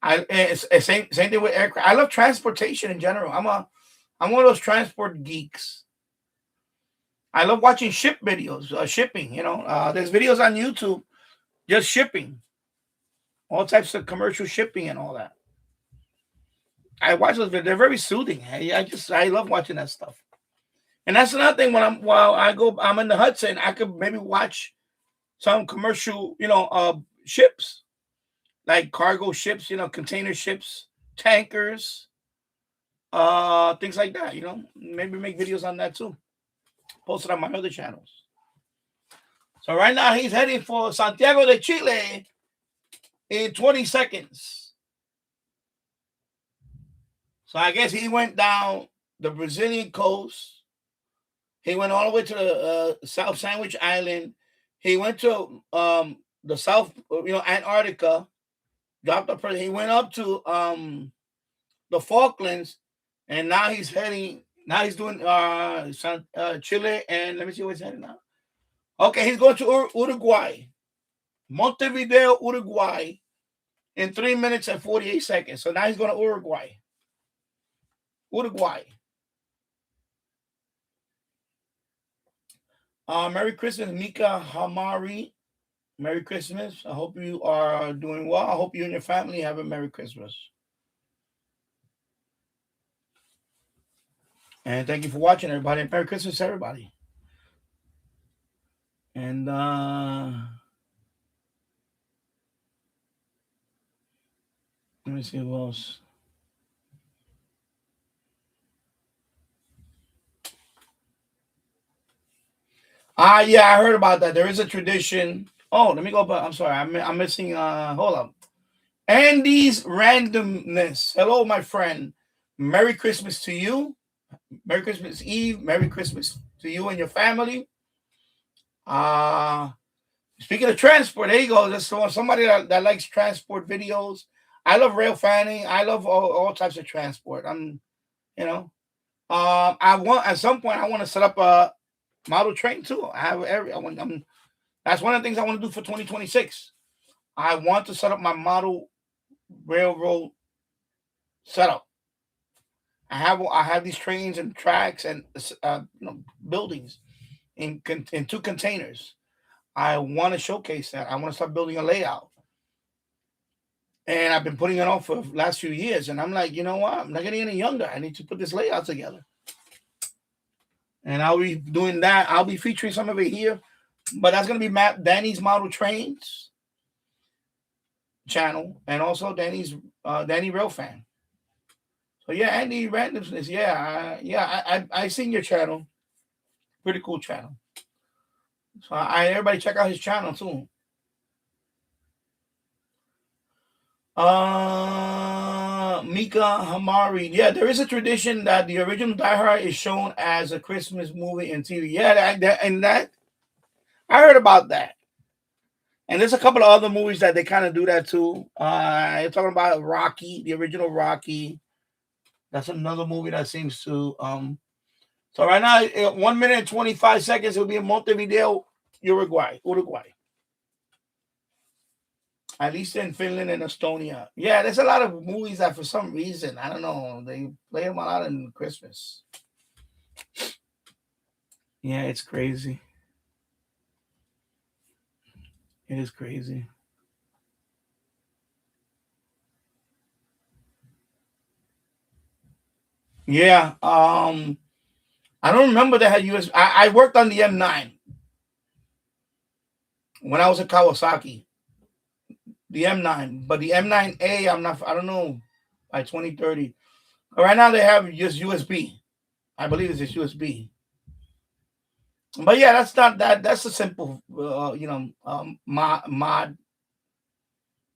It's same thing with aircraft. I love transportation in general. I'm one of those transport geeks. I love watching ship videos, shipping. There's videos on YouTube just shipping, all types of commercial shipping and all that. I watch those videos. They're very soothing. I love watching that stuff. And that's another thing. I'm in the Hudson, I could maybe watch some commercial, ships, like cargo ships, container ships, tankers, things like that. Maybe make videos on that too. Post it on my other channels. So right now he's heading for Santiago de Chile in 20 seconds. So I guess he went down the Brazilian coast. He went all the way to the South Sandwich Island. He went to the South, Antarctica. He went up to the Falklands, and now he's heading. Now he's doing Chile, and let me see where he's heading now. Okay, he's going to Uruguay, Montevideo, Uruguay, in 3 minutes and 48 seconds. So now he's going to Uruguay. Merry Christmas, Mika Hamari. Merry Christmas. I hope you are doing well. I hope you and your family have a Merry Christmas. And thank you for watching, everybody. Merry Christmas, everybody. And let me see who else. Yeah, I heard about that. There is a tradition. Oh, let me go back. I'm sorry. I'm missing. Hold up. Andy's randomness. Hello, my friend. Merry Christmas to you. Merry Christmas Eve. Merry Christmas to you and your family. Speaking of transport, there you go. There's somebody that likes transport videos. I love rail fanning. I love all types of transport. I want at some point I want to set up a model train too. That's one of the things I want to do for 2026. I want to set up my model railroad setup. I have these trains and tracks and buildings in 2 containers. I want to showcase that. I want to start building a layout. And I've been putting it off for the last few years. And I'm like, you know what? I'm not getting any younger. I need to put this layout together. And I'll be doing that. I'll be featuring some of it here. But that's going to be Danny's Model Trains channel. And also Danny Railfan. So yeah, Andy Randomness. Yeah, I seen your channel. Pretty cool channel. So everybody check out his channel too. Mika Hamari. Yeah, there is a tradition that the original Die Hard is shown as a Christmas movie in TV. Yeah, that I heard about that. And there's a couple of other movies that they kind of do that too. You're talking about Rocky, the original Rocky. That's another movie that seems to so right now, 1 minute and 25 seconds, it'll be in Montevideo, Uruguay. At least in Finland and Estonia. Yeah, there's a lot of movies that for some reason, I don't know, they play them a lot in Christmas. Yeah, it's crazy. It is crazy. Yeah, I don't remember they had US. I worked on the M9 when I was at Kawasaki. The M9, but the M9A, I don't know, by 2030. Right now they have just USB. I believe it's just USB. But yeah, that's not that. That's a simple, mod.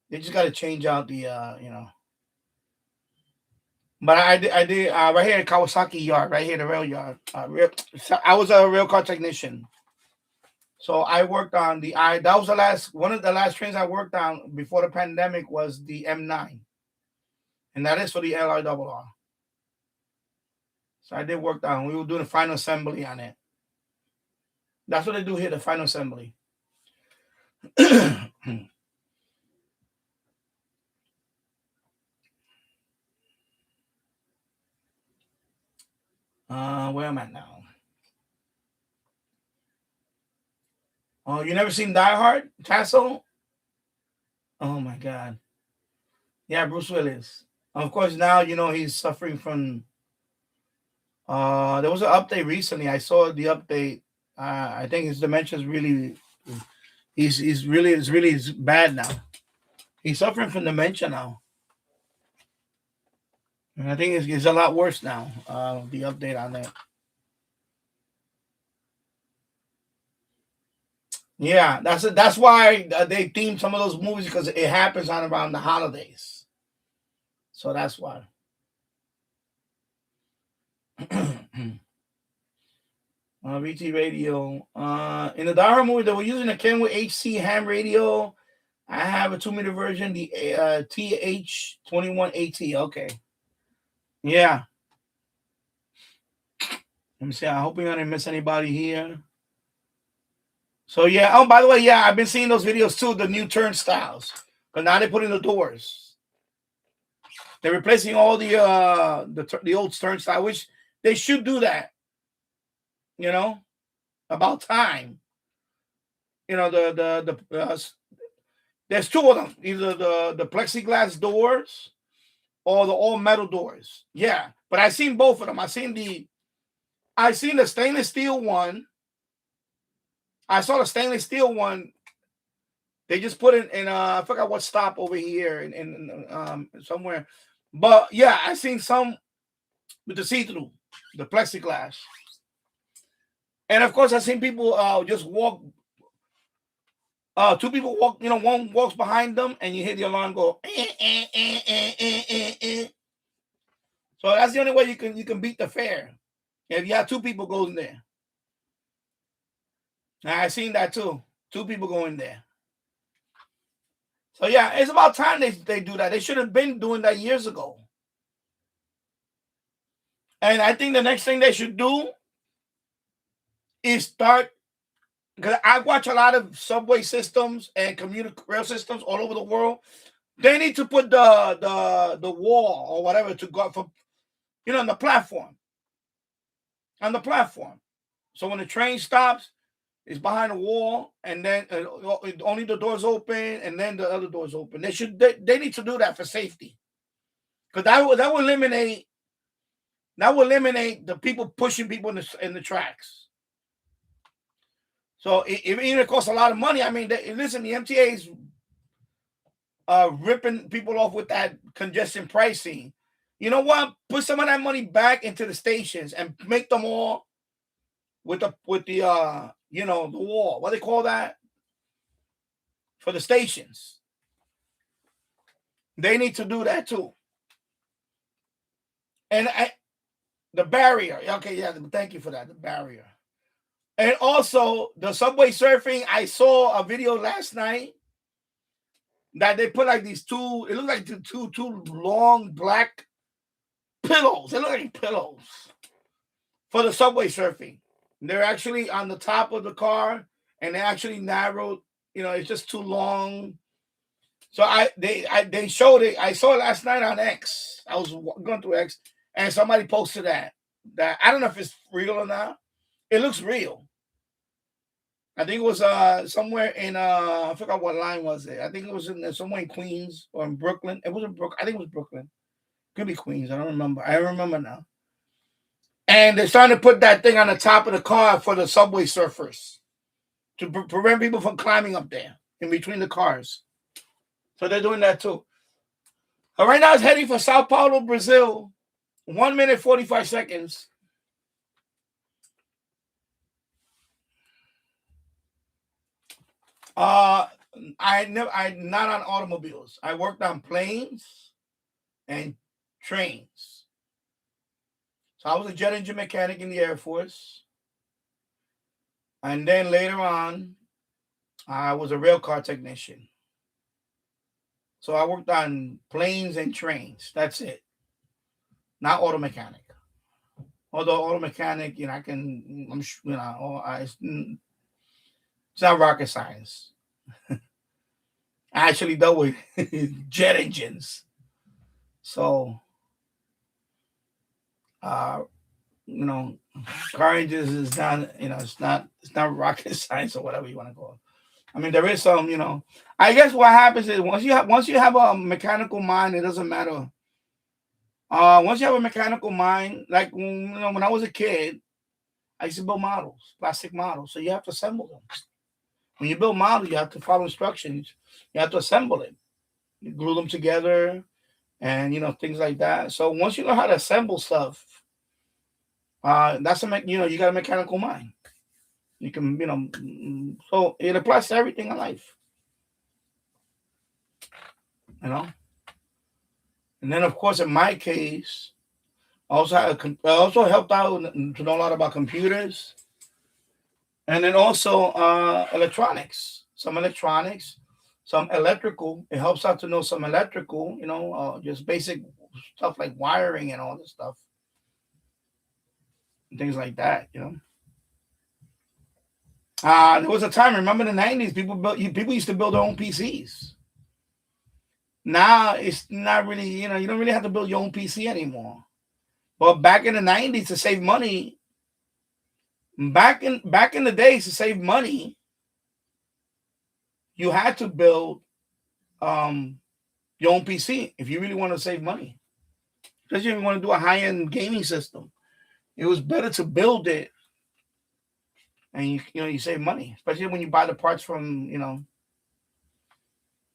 They just got to change out the, But I did right here in Kawasaki yard, right here the rail yard. I was a rail car technician, so I worked on that was one of the last trains I worked on before the pandemic was the M9, and that is for the LRRR. So I did work on. We were doing the final assembly on it. That's what they do here, the final assembly. Where am I now? Oh, you never seen Die Hard? Tassel? Oh my God. Yeah, Bruce Willis. Of course, now he's suffering from. There was an update recently. I saw the update. I think his dementia is really. It's really bad now. He's suffering from dementia now. And I think it's a lot worse now. The update on that. Yeah, that's why they themed some of those movies because it happens around the holidays. So that's why. VT radio. In the Die Hard movie, they were using a Kenwood HC ham radio. I have a 2-meter version, the TH21AT. Okay. Yeah. Let me see. I hope we didn't miss anybody here. So yeah. Oh, by the way, yeah, I've been seeing those videos too. The new turnstiles, but now they put in the doors. They're replacing all the old turnstile, which they should do that. About time. You know, there's two of them, either the plexiglass doors or the all metal doors. Yeah, but I seen both of them. I seen the stainless steel one. I saw the stainless steel one. They just put it in I forgot what stop over here in somewhere. But yeah, I seen some with the see-through, the plexiglass. And of course I seen people just walk. Two people walk, one walks behind them and you hear the alarm go. So that's the only way you can beat the fare. If you have two people go in there. Now, I seen that too. Two people go in there. So yeah, it's about time they do that. They should have been doing that years ago. And I think the next thing they should do is start, because I watch a lot of subway systems and commuter rail systems all over the world. They need to put the wall or whatever to go for, on the platform. On the platform. So when the train stops, it's behind a wall, and then only the doors open, and then the other doors open. They need to do that for safety, because that will eliminate the people pushing people in the tracks. So even it costs a lot of money. I mean, listen, the MTA is ripping people off with that congestion pricing. You know what? Put some of that money back into the stations and make them all with the the wall. What do they call that? For the stations. They need to do that too. And the barrier. Okay, yeah, thank you for that. The barrier. And also the subway surfing. I saw a video last night that they put like these two, it looked like two long black pillows. They look like pillows for the subway surfing. They're actually on the top of the car, and they actually narrowed. It's just too long. So they showed it. I saw it last night on X. I was going through X, and somebody posted that I don't know if it's real or not. It looks real. I think it was somewhere in I forgot what line was it. I think it was in somewhere in Queens or in Brooklyn. It wasn't Brooklyn. I think it was Brooklyn. Could be Queens. I don't remember. I remember now. And they're trying to put that thing on the top of the car for the subway surfers to prevent people from climbing up there in between the cars. So they're doing that too. Right now it's heading for Sao Paulo, Brazil. 1 minute, 45 seconds. I'm not on automobiles. I worked on planes and trains. So I was a jet engine mechanic in the Air Force. And then later on, I was a rail car technician. So I worked on planes and trains. That's it. Not auto mechanic. Although auto mechanic, it's not rocket science. I actually dealt with jet engines. So, car engines is not, it's not rocket science or whatever you want to call it. I mean, there is some, I guess what happens is once you have a mechanical mind, it doesn't matter. Once you have a mechanical mind, like when I was a kid, I used to build models, plastic models. So you have to assemble them. When you build models, you have to follow instructions. You have to assemble it. You glue them together, and things like that. So once you know how to assemble stuff, that's you got a mechanical mind. You can, so it applies to everything in life. And then of course in my case, I also helped out to know a lot about computers, and then also electronics, some electrical. It helps out to know some electrical, just basic stuff like wiring and all this stuff, and things like that. There was a time, remember the 90s, people used to build their own PCs. Now it's not really, you don't really have to build your own PC anymore. But back in the 90s, to save money, Back in the days, to save money, you had to build your own PC if you really want to save money. Especially if you want to do a high-end gaming system. It was better to build it, and you save money, especially when you buy the parts from.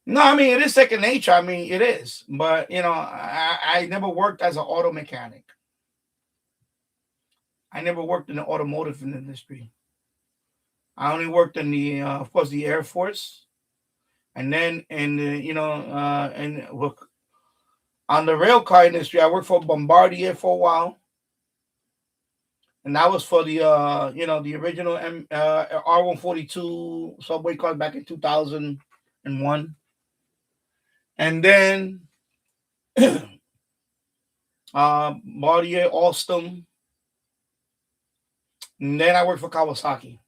No, I mean, it is second nature. I mean, it is. But, I never worked as an auto mechanic. I never worked in the automotive industry. I only worked in of course, the Air Force. And then, on the rail car industry, I worked for Bombardier for a while. And that was for the, the original R142 subway cars back in 2001. And then Bombardier, Alstom. And then I worked for Kawasaki.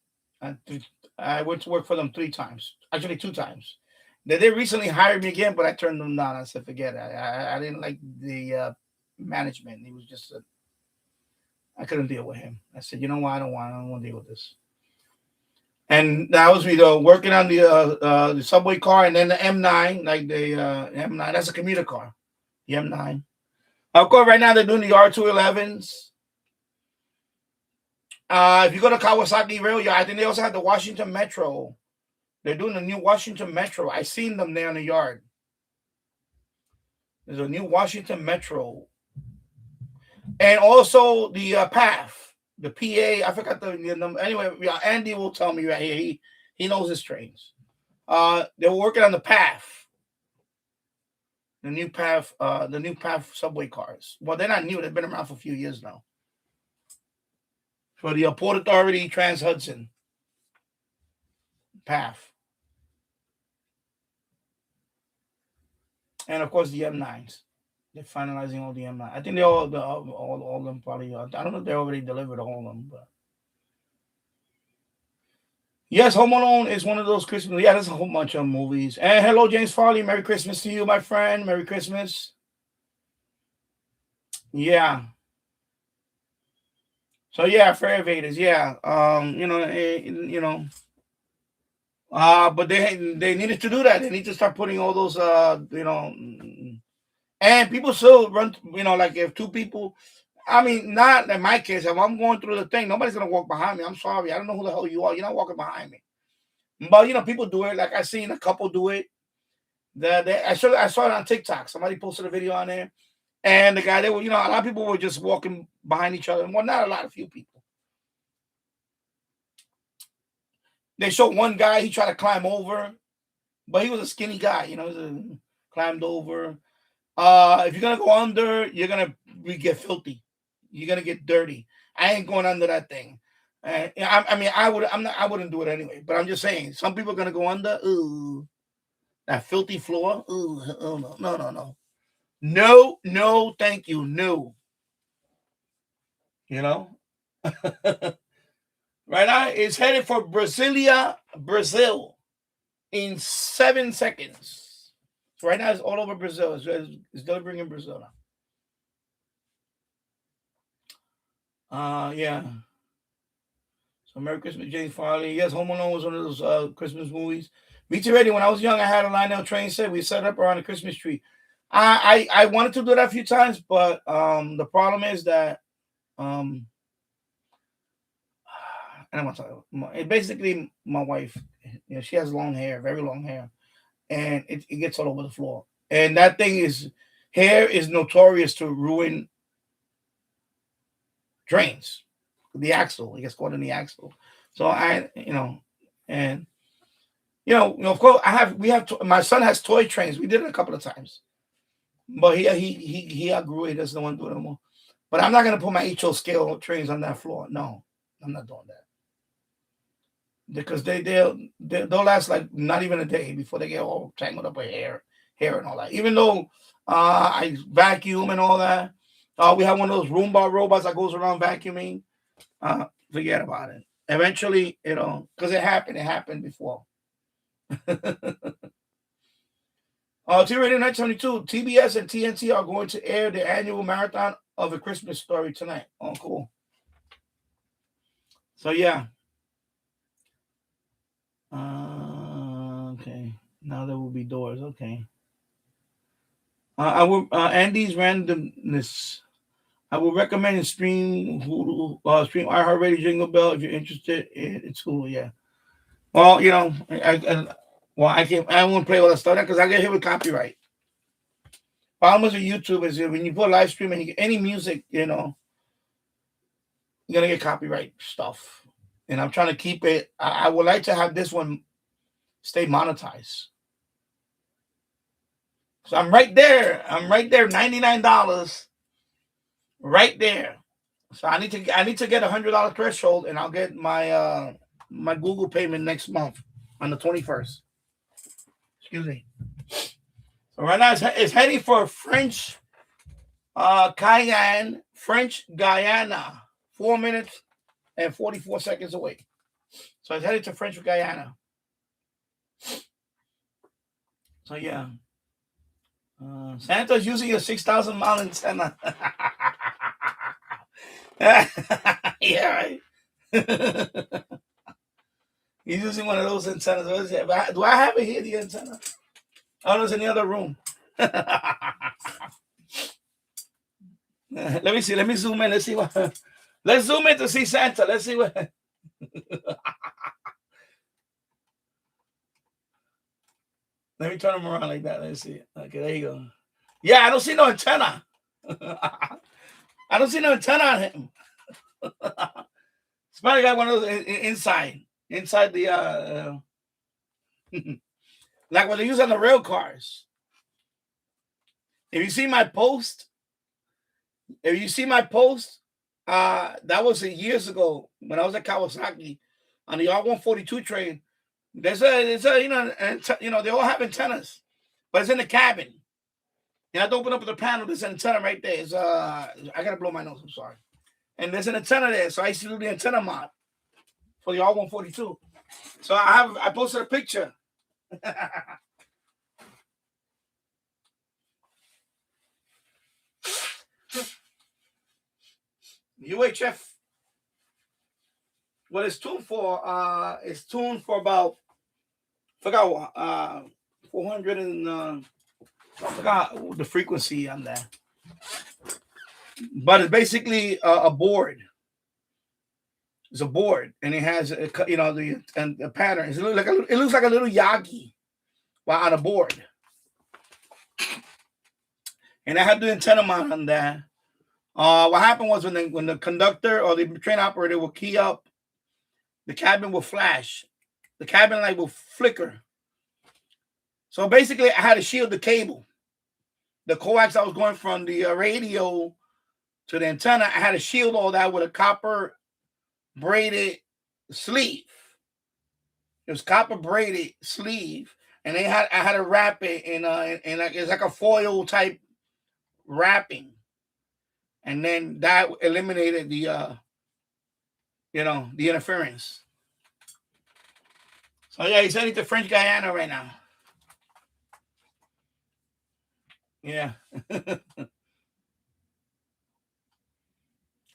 I went to work for them 3 times. Actually, 2 times. They recently hired me again, but I turned them down. I said, forget it. I didn't like the management. He was just, I couldn't deal with him. I said, you know what? I don't want to deal with this. And that was working on the subway car, and then the M9, like the M9. That's a commuter car, the M9. Of course, right now they're doing the R211s. If you go to Kawasaki Rail Yard, I think they also have the Washington Metro. They're doing the new Washington Metro. I seen them there in the yard. There's a new Washington Metro. And also the PAF, the PA. I forgot the number. Anyway, Andy will tell me right here. He knows his trains. They were working on the PAF. The new PAF subway cars. Well, they're not new. They've been around for a few years now. For the Port Authority Trans Hudson PAF. And of course the M9s. They're finalizing all the M9. I think all of them probably. I don't know if they already delivered all of them, but yes, Home Alone is one of those Christmas. Yeah, there's a whole bunch of movies. And hello, James Farley. Merry Christmas to you, my friend. Merry Christmas. Yeah. So yeah, Fair Evaders. Yeah. But they needed to do that. They need to start putting all those and people still run, like if 2 people, I mean, not in my case, if I'm going through the thing, nobody's gonna walk behind me. I'm sorry. I don't know who the hell you are. You're not walking behind me. But people do it. Like I seen a couple do it. I saw it on TikTok. Somebody posted a video on there. And the guy, they were, a lot of people were just walking behind each other. Well, not a lot, a few people. They showed one guy, he tried to climb over, but he was a skinny guy, climbed over. If you're gonna go under, you're gonna get filthy. You're gonna get dirty. I ain't going under that thing. I wouldn't do it anyway. But I'm just saying, some people are gonna go under. Ooh, that filthy floor. Ooh, oh, no, thank you, no. Right now, it's headed for Brasilia, Brazil, in 7 seconds. So right now, it's all over Brazil. It's delivering in Brazil now. Yeah. So Merry Christmas, James Farley. Yes, Home Alone was one of those Christmas movies. Me too, ready. When I was young, I had a Lionel train set. We set up around the Christmas tree. I wanted to do that a few times, but the problem is that I don't want to talk about it. Basically, my wife, she has long hair, very long hair, and it gets all over the floor. And that thing hair is notorious to ruin trains. The axle, it gets caught in the axle. So of course, my son has toy trains. We did it a couple of times, but he outgrew it. He doesn't want to do it anymore. But I'm not gonna put my HO scale trains on that floor. No, I'm not doing that. Because they'll last like not even a day before they get all tangled up with hair and all that. Even though I vacuum and all that, we have one of those Roomba robots that goes around vacuuming. Forget about it. Eventually, because it happened before. T-Radio 972, TBS and TNT are going to air the annual marathon of A Christmas Story tonight. Oh, cool. So yeah. Okay. Now there will be doors. Okay. I will Andy's randomness. I would recommend stream Hulu, stream iHeartRadio Jingle Bell if you're interested. It's Hulu, yeah. Well, you know, I won't play all that stuff because I get hit with copyright. Problem with YouTube is when you put live stream and you get any music, you know, you're gonna get copyright stuff. And I'm trying to keep it. I would like to have this one stay monetized. So I'm right there. $99, right there. So I need to get $100 threshold, and I'll get my my Google payment next month on the 21st. Excuse me. So right now it's heading for French Cayenne, French Guyana, 4 minutes and 44 seconds away. So it's headed to French Guyana. So yeah. Santa's using a 6,000 mile antenna. Yeah, right. He's using one of those antennas. What is it? Do I have it here, the antenna? Oh, no, it's in the other room. Let me see. Let me zoom in. Let's see what. Let's zoom in to see Santa. Let's see what. Let me turn him around like that. Let's see. Okay, there you go. Yeah, I don't see no antenna. I don't see no antenna on him. It's probably got one of those inside the like what they use on the rail cars. If you see my post, that was years ago when I was at Kawasaki on the R142 train. There's a you know they all have antennas, but it's in the cabin. You have to open up the panel. There's an antenna right there. It's I gotta blow my nose. I'm sorry. And there's an antenna there, so I used to do the antenna mod for the R142. So I posted a picture. UHF. What it's tuned for? It's tuned for about 400 and I forgot the frequency on that. But it's basically a board. It's a board, and it has the pattern. It looks like a little Yagi while on a board. And I had the antenna mount on that. What happened was when the conductor or the train operator will key up, the cabin will flash. The cabin light will flicker. So basically, I had to shield the cable. The coax I was going from the radio to the antenna, I had to shield all that with a copper braided sleeve. It was copper braided sleeve, and I had to wrap it in it's like a foil type wrapping, and then that eliminated the the interference. So yeah, he's heading to French Guyana right now. Yeah.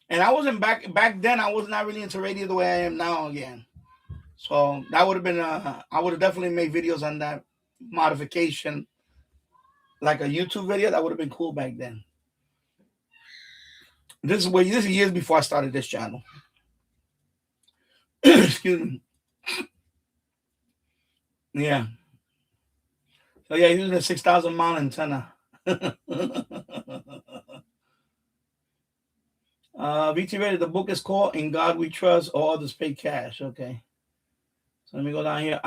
And I wasn't back then. I was not really into radio the way I am now again. So that would have been I would have definitely made videos on that modification, like a YouTube video. That would have been cool back then. This is years before I started this channel. Excuse me. Yeah. So yeah, using a 6,000 mile antenna. VT rated. The book is called "In God We Trust, All Others Pay Cash." Okay. So let me go down here.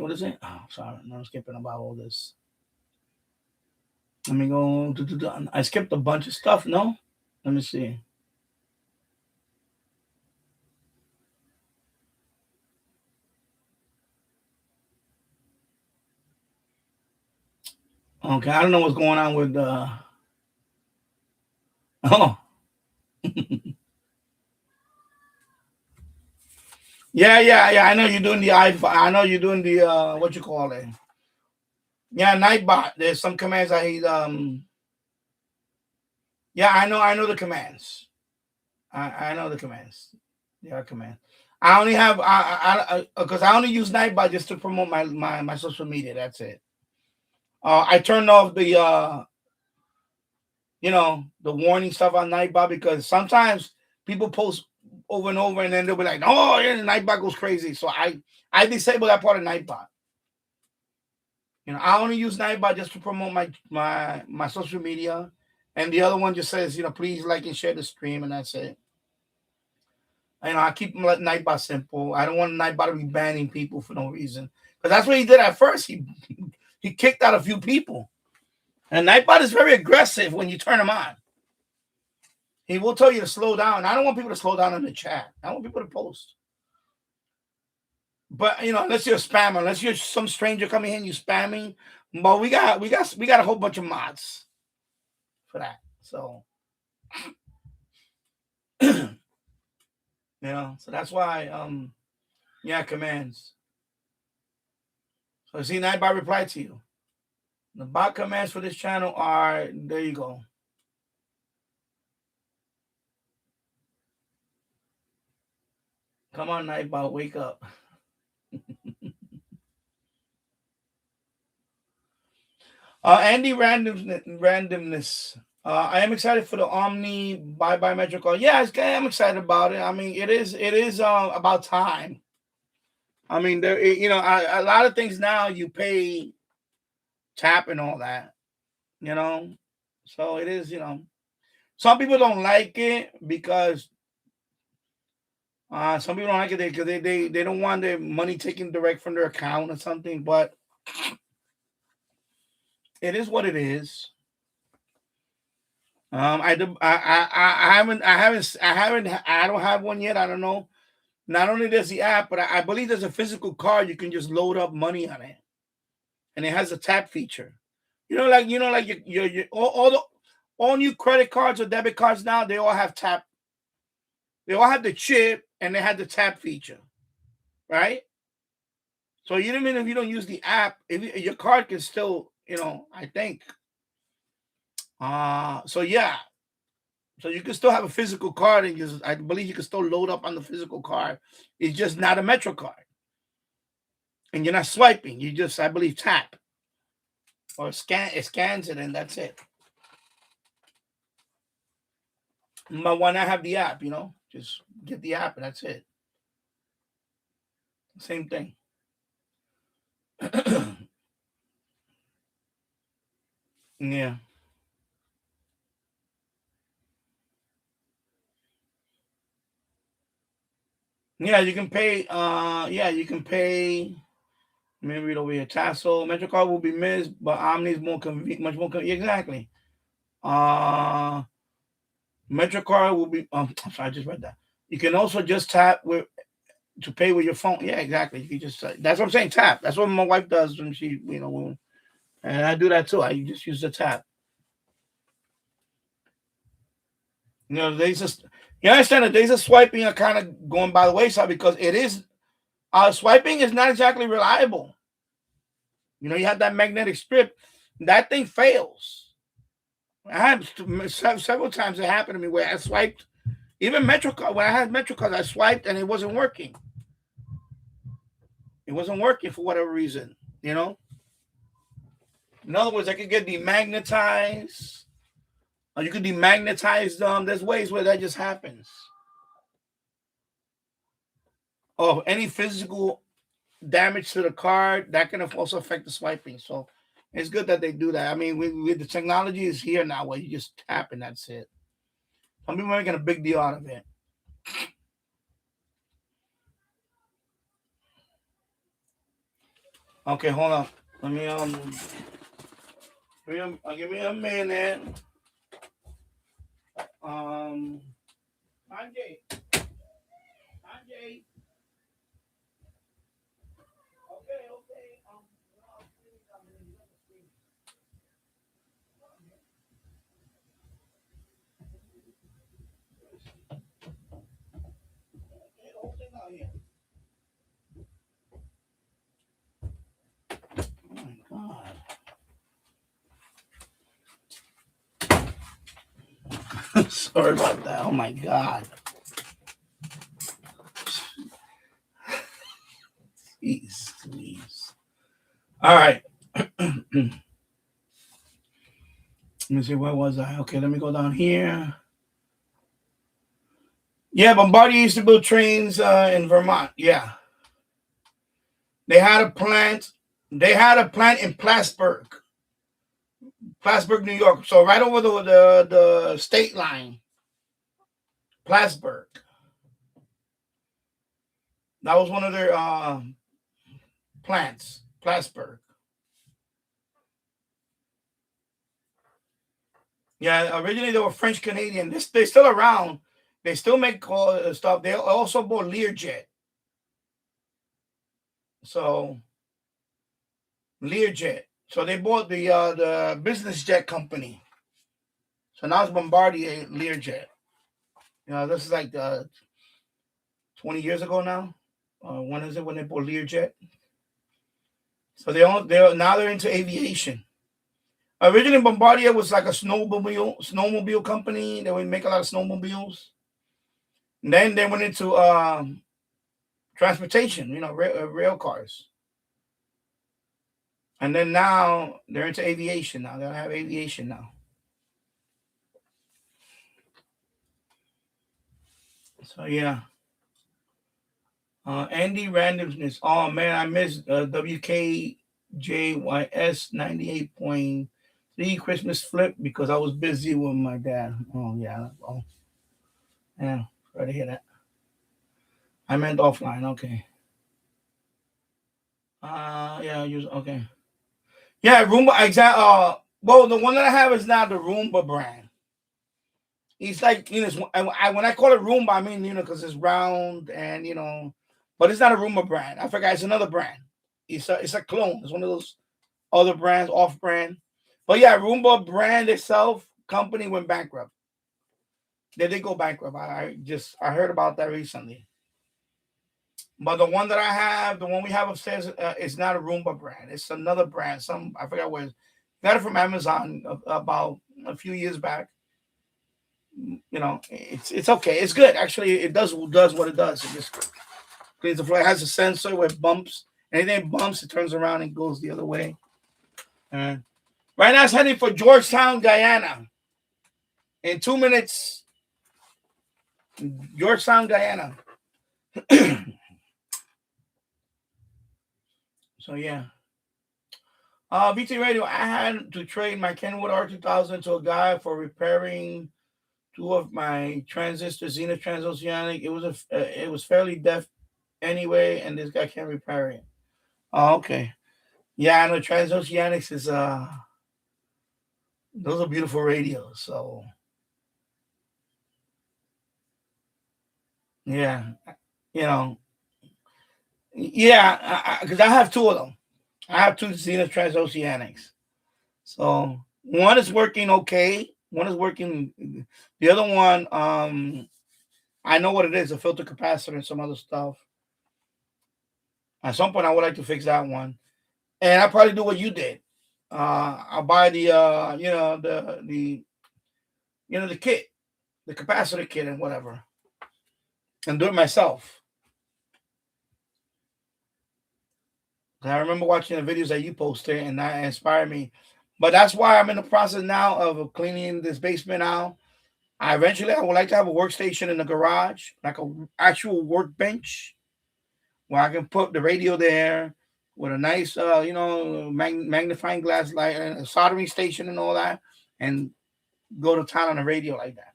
What is it? Oh, sorry. No, I'm skipping about all this. Let me go. I skipped a bunch of stuff. No? Let me see. Okay, I don't know what's going on with oh. Yeah. I know you're doing the iPhone. I know you're doing the what you call it. Yeah, Nightbot. There's some commands I hate. Yeah, I know the commands. I know the commands. There are commands. I only have because I only use Nightbot just to promote my social media. That's it. I turned off the the warning stuff on Nightbot because sometimes people post over and over, and then they'll be like, "Oh, yeah, Nightbot goes crazy." So I disable that part of Nightbot. I only use Nightbot just to promote my social media, and the other one just says, please like and share the stream, and that's it. I keep Nightbot simple. I don't want Nightbot to be banning people for no reason, because that's what he did at first. He kicked out a few people, and Nightbot is very aggressive when you turn him on. He will tell you to slow down. I don't want people to slow down in the chat. I want people to post. But unless you're a spammer, unless you're some stranger coming in, you spamming. But we got a whole bunch of mods for that. So so that's why commands. So see, Nightbot replied to you. The bot commands for this channel are there you go. Come on, Nightbot, wake up. Andy randomness. I am excited for the Omni biometric card. Yeah, I am excited about it. I mean, it is about time. I mean, there a lot of things now you pay tap and all that. So it is. Some people don't like it because some people don't like it because they don't want their money taken direct from their account or something. But it is what it is. I don't have one yet. I don't know. Not only does the app, but I believe there's a physical card you can just load up money on it, and it has a tap feature. Like your all new credit cards or debit cards now, they all have tap. They all have the chip and they have the tap feature, right? So even if you don't use the app, your card can still, I think. So yeah. So you can still have a physical card, and I believe you can still load up on the physical card. It's just not a Metro card, and you're not swiping. You just, I believe, tap or scan. It scans it, and that's it. But why not have the app? Just get the app, and that's it. Same thing. Yeah. Yeah, you can pay. You can pay. Let me read over here. Tassel MetroCard will be missed, but Omni is more convenient, much more convenient. Exactly. MetroCard will be. I'm sorry, I just read that. You can also just tap to pay with your phone. Yeah, exactly. You can just. That's what I'm saying. Tap. That's what my wife does when she, and I do that too. I just use the tap. They just. You understand that days of swiping are kind of going by the wayside because it is. Swiping is not exactly reliable. You have that magnetic strip. That thing fails. I had several times it happened to me where I swiped. Even MetroCard, when I had MetroCard, I swiped and it wasn't working. It wasn't working for whatever reason, In other words, I could get demagnetized. Or you could demagnetize them. There's ways where that just happens. Or any physical damage to the card, that can also affect the swiping. So it's good that they do that. I mean, with the technology is here now where you just tap and that's it. Some people are making a big deal out of it. Okay, hold on. Let me give me a minute. Sanjay. Okay. Oh my God. Sorry about that. Oh my God. All right. Let me see, where was I? Okay, let me go down here. Yeah, Bombardier used to build trains in Vermont. Yeah. They had a plant. They had a plant in Plattsburgh, New York. So right over the state line, Plattsburgh. That was one of their plants, Plattsburgh. Yeah, originally they were French Canadian. They're still around. They still make stuff. They also bought Learjet. So Learjet. So they bought the business jet company. So now it's Bombardier Learjet. This is like 20 years ago now. When is it when they bought Learjet? So they're into aviation. Originally, Bombardier was like a snowmobile company. They would make a lot of snowmobiles. And then they went into transportation, rail cars. And then now they're into aviation now. They have aviation now. So yeah. Andy Randomness. Oh man, I missed WKJYS 98.3 Christmas flip because I was busy with my dad. Oh yeah. Oh yeah. Sorry to hear that. I meant offline. Okay. Yeah. Okay. Yeah, Roomba. Exactly. Well, the one that I have is not the Roomba brand. It's like when I call it Roomba, I mean because it's round and but it's not a Roomba brand. I forgot it's another brand. It's a clone. It's one of those other brands, off brand. But yeah, Roomba brand itself, company went bankrupt. They did go bankrupt. I heard about that recently. But the one that I have, the one we have upstairs, is not a Roomba brand. It's another brand. I forgot where. Got it from Amazon about a few years back. It's okay. It's good actually. It does what it does. It just cleans the floor. It has a sensor where it bumps. Anything bumps, it turns around and goes the other way. Right now, it's heading for Georgetown, Guyana. In 2 minutes, Georgetown, Guyana. So yeah. BT Radio. I had to trade my Kenwood R2000 to a guy for repairing 2 of my transistors, Zenith Transoceanic. It was fairly deaf anyway, and this guy can't repair it. Oh, okay. Yeah, I know Transoceanics is those are beautiful radios. So yeah, yeah, because I have 2 of them. I have 2 Zenith Transoceanics. So one is working okay. One is working. The other one, I know what it is, a filter capacitor and some other stuff. At some point, I would like to fix that one. And I'll probably do what you did. I'll buy the the kit, the capacitor kit and whatever, and do it myself. I remember watching the videos that you posted, and that inspired me. But that's why I'm in the process now of cleaning this basement out. I would like to have a workstation in the garage, like an actual workbench, where I can put the radio there with a nice, magnifying glass light and a soldering station and all that, and go to town on the radio like that.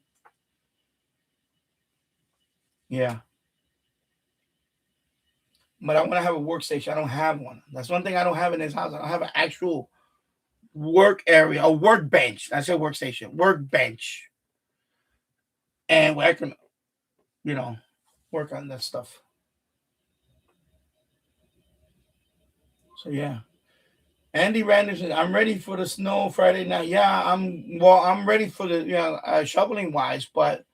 Yeah. But I want to have a workstation. I don't have one. That's one thing I don't have in this house. I don't have an actual work area, a workbench. That's a workstation, workbench. And where I can, work on that stuff. So yeah. Andy Randerson, I'm ready for the snow Friday night. Yeah, I'm ready for the shoveling wise, but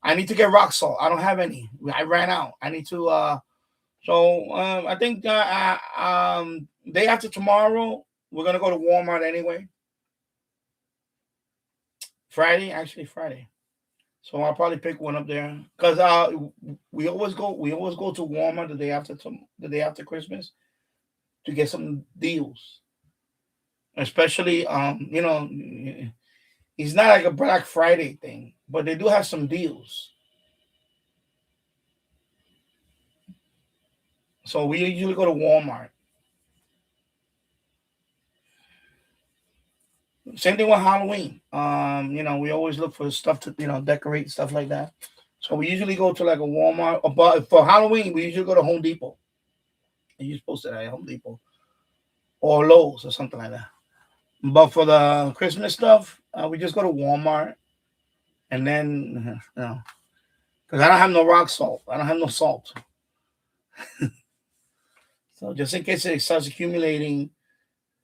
I need to get rock salt. I don't have any. I ran out. I need to I think day after tomorrow, we're gonna go to Walmart anyway. Friday. So I'll probably pick one up there because we always go to Walmart the day after Christmas. to get some deals. Especially, it's not like a Black Friday thing, but they do have some deals. So we usually go to Walmart. Same thing with Halloween. We always look for stuff to, decorate, stuff like that. So we usually go to like a Walmart. But for Halloween, we usually go to Home Depot. And you're supposed to at Home Depot or Lowe's or something like that. But for the Christmas stuff, we just go to Walmart. And then, because I don't have no rock salt. I don't have no salt. So just in case it starts accumulating,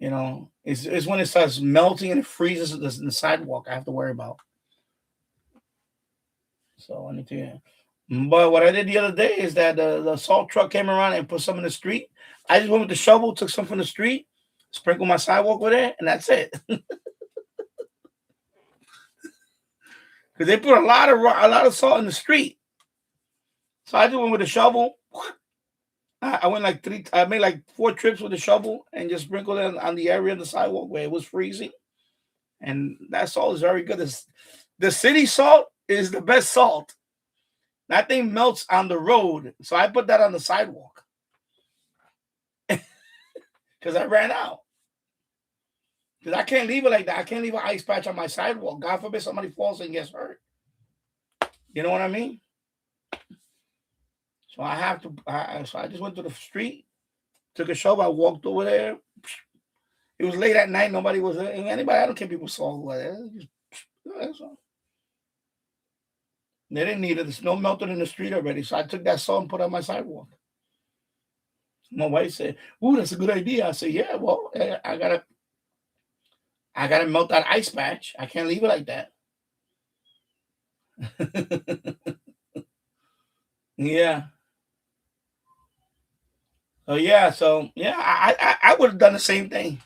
it's when it starts melting and it freezes the sidewalk I have to worry about. So I need to. But what I did the other day is that the salt truck came around and put some in the street. I just went with the shovel, took some from the street, sprinkled my sidewalk with it, and that's it. Because they put a lot of salt in the street. So I just went with a shovel. I went I made like 4 trips with the shovel and just sprinkled it on the area of the sidewalk where it was freezing. And that salt is very good. The city salt is the best salt. That thing melts on the road. So I put that on the sidewalk. Because I ran out. Because I can't leave it like that. I can't leave an ice patch on my sidewalk. God forbid somebody falls and gets hurt. You know what I mean? So I have to. So I just went to the street, took a shovel. I walked over there. It was late at night. Nobody was there. Anybody. I don't care. People saw over there. That's all. They didn't need it. The snow melted in the street already. So I took that salt and put it on my sidewalk. My wife said, "Ooh, that's a good idea." I said, "Yeah, well, I gotta melt that ice patch. I can't leave it like that." Yeah. So I would have done the same thing.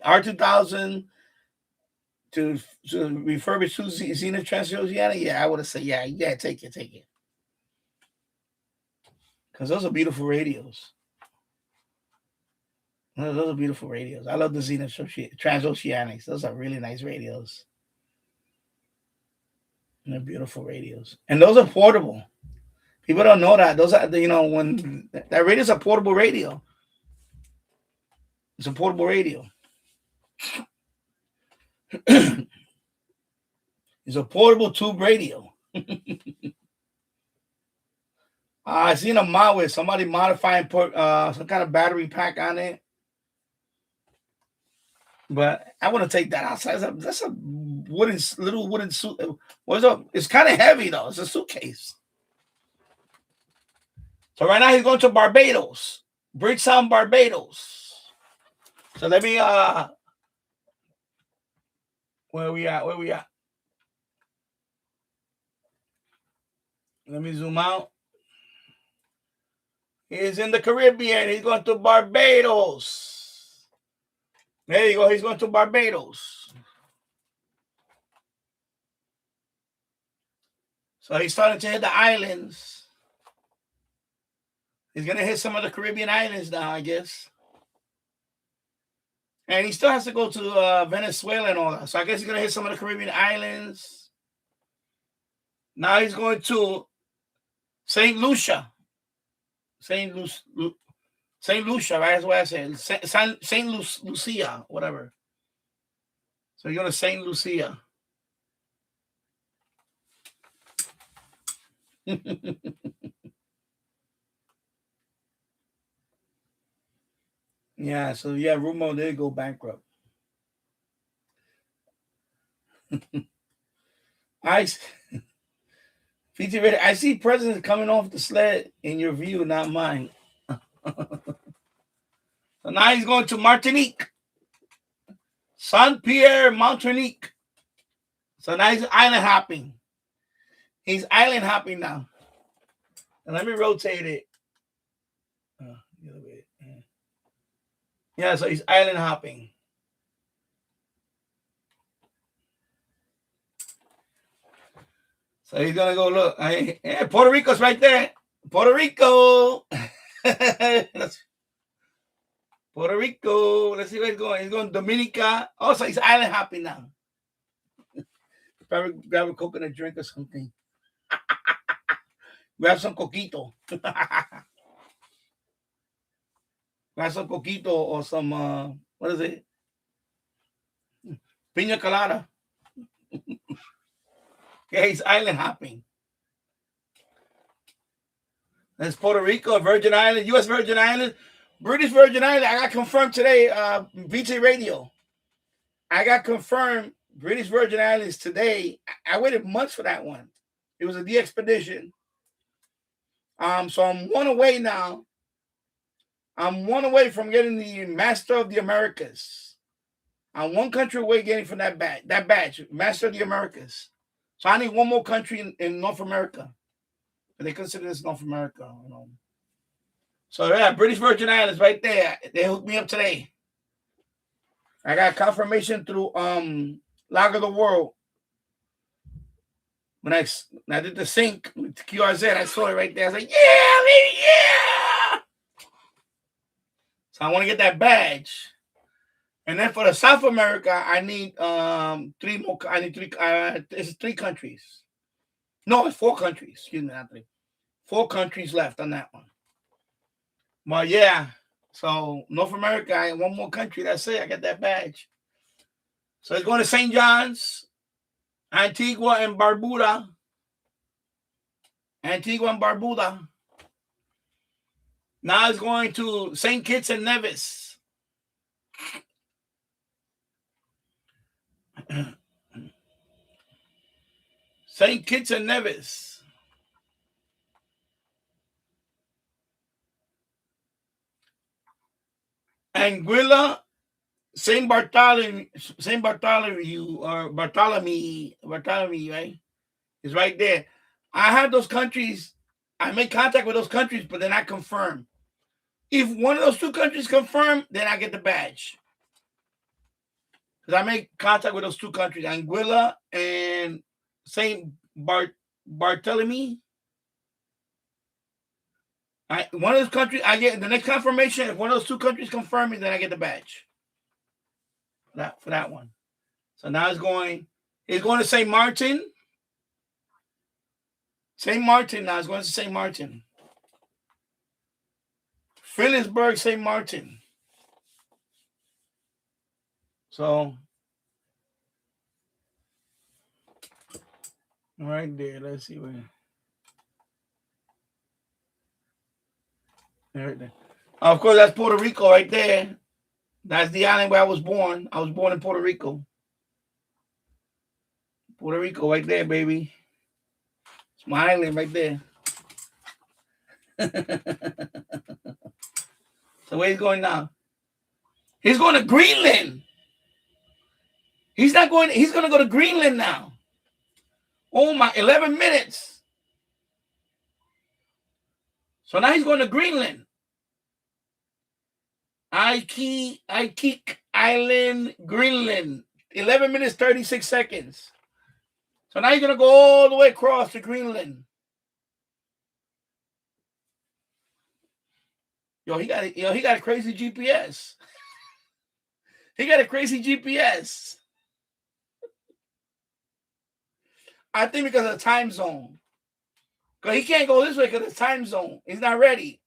R2000 to refurbish 2 Zenith Transoceanic. Yeah, I would have said, yeah, take it. Because those are beautiful radios. Those are beautiful radios. I love the Zenith Transoceanics. Those are really nice radios. And they're beautiful radios. And those are portable. People don't know that. Those are, when that radio is a portable radio. It's a portable radio. It's a portable tube radio. I seen a mod with somebody modifying, put some kind of battery pack on it. But I want to take that outside. That's a little wooden suit. What's up? It's kind of heavy though. It's a suitcase. So right now he's going to Barbados, Bridgetown, Barbados. So let me where we at? Let me zoom out. He's in the Caribbean. He's going to Barbados. There you go. He's going to Barbados. So he's starting to hit the islands. He's going to hit some of the Caribbean islands now, I guess. And he still has to go to Venezuela and all that. So I guess he's going to hit some of the Caribbean islands. Now he's going to St. Lucia. St. Lucia, right? That's what I said. St. Lucia, whatever. So you're going to St. Lucia. Yeah, so Rumo did go bankrupt. I see presidents coming off the sled in your view, not mine. So now he's going to Martinique. Saint-Pierre, Martinique. So now he's island hopping. He's island hopping now. And let me rotate it. Yeah, so he's island hopping. So he's gonna go look. Yeah, Puerto Rico's right there. Puerto Rico. Puerto Rico. Let's see where he's going. He's going Dominica. Also, he's island hopping now. Probably grab a coconut drink or something. Grab some coquito. Grab some coquito or some, what is it? Pina colada. Yeah, he's island hopping. That's Puerto Rico, Virgin Islands, U.S. Virgin Islands, British Virgin Islands. I got confirmed today, VT Radio. I got confirmed British Virgin Islands today. I waited months for that one. It was a de-expedition. So I'm one away now. I'm one away from getting the Master of the Americas. I'm one country away getting from that badge, Master of the Americas. So I need one more country in North America. They consider this North America, you know. So yeah, British Virgin Islands right there. They hooked me up today. I got confirmation through Log of the World. When I did the sync with QRZ, I saw it right there. I was like, yeah, baby, yeah. So I want to get that badge. And then for the South America, I need three more. I need three. It's 3 countries. No, it's 4 countries. Excuse me, not 3. 4 countries left on that one. But yeah, so North America, I one more country. That's it. I got that badge. So it's going to St. John's, Antigua and Barbuda. Antigua and Barbuda. Now it's going to St. Kitts and Nevis. St. Kitts and Nevis. Anguilla, St. Bartholomew, or Bartholomew, right? Is right there. I have those countries. I make contact with those countries, but then I confirm. If one of those 2 countries confirm, then I get the badge. Because I make contact with those 2 countries, Anguilla and St. Bartholomew. One of those countries, I get the next confirmation. If one of those 2 countries confirm me, then I get the badge. For that one. So now it's going to St. Martin. St. Martin now. It's going to St. Martin. Phillipsburg, St. Martin. So, right there. Let's see where. Right there. Of course, that's Puerto Rico right there. That's the island where I was born. I was born in Puerto Rico. Puerto Rico right there, baby. It's my island right there. So where he's going now? He's going to Greenland. He's going to go to Greenland now. Oh my, 11 minutes. So now he's going to Greenland. Iquik Island, Greenland. 11 minutes, 36 seconds. So now he's going to go all the way across to Greenland. He got a crazy GPS. He got a crazy GPS. I think because of the time zone. Because he can't go this way because of the time zone. He's not ready.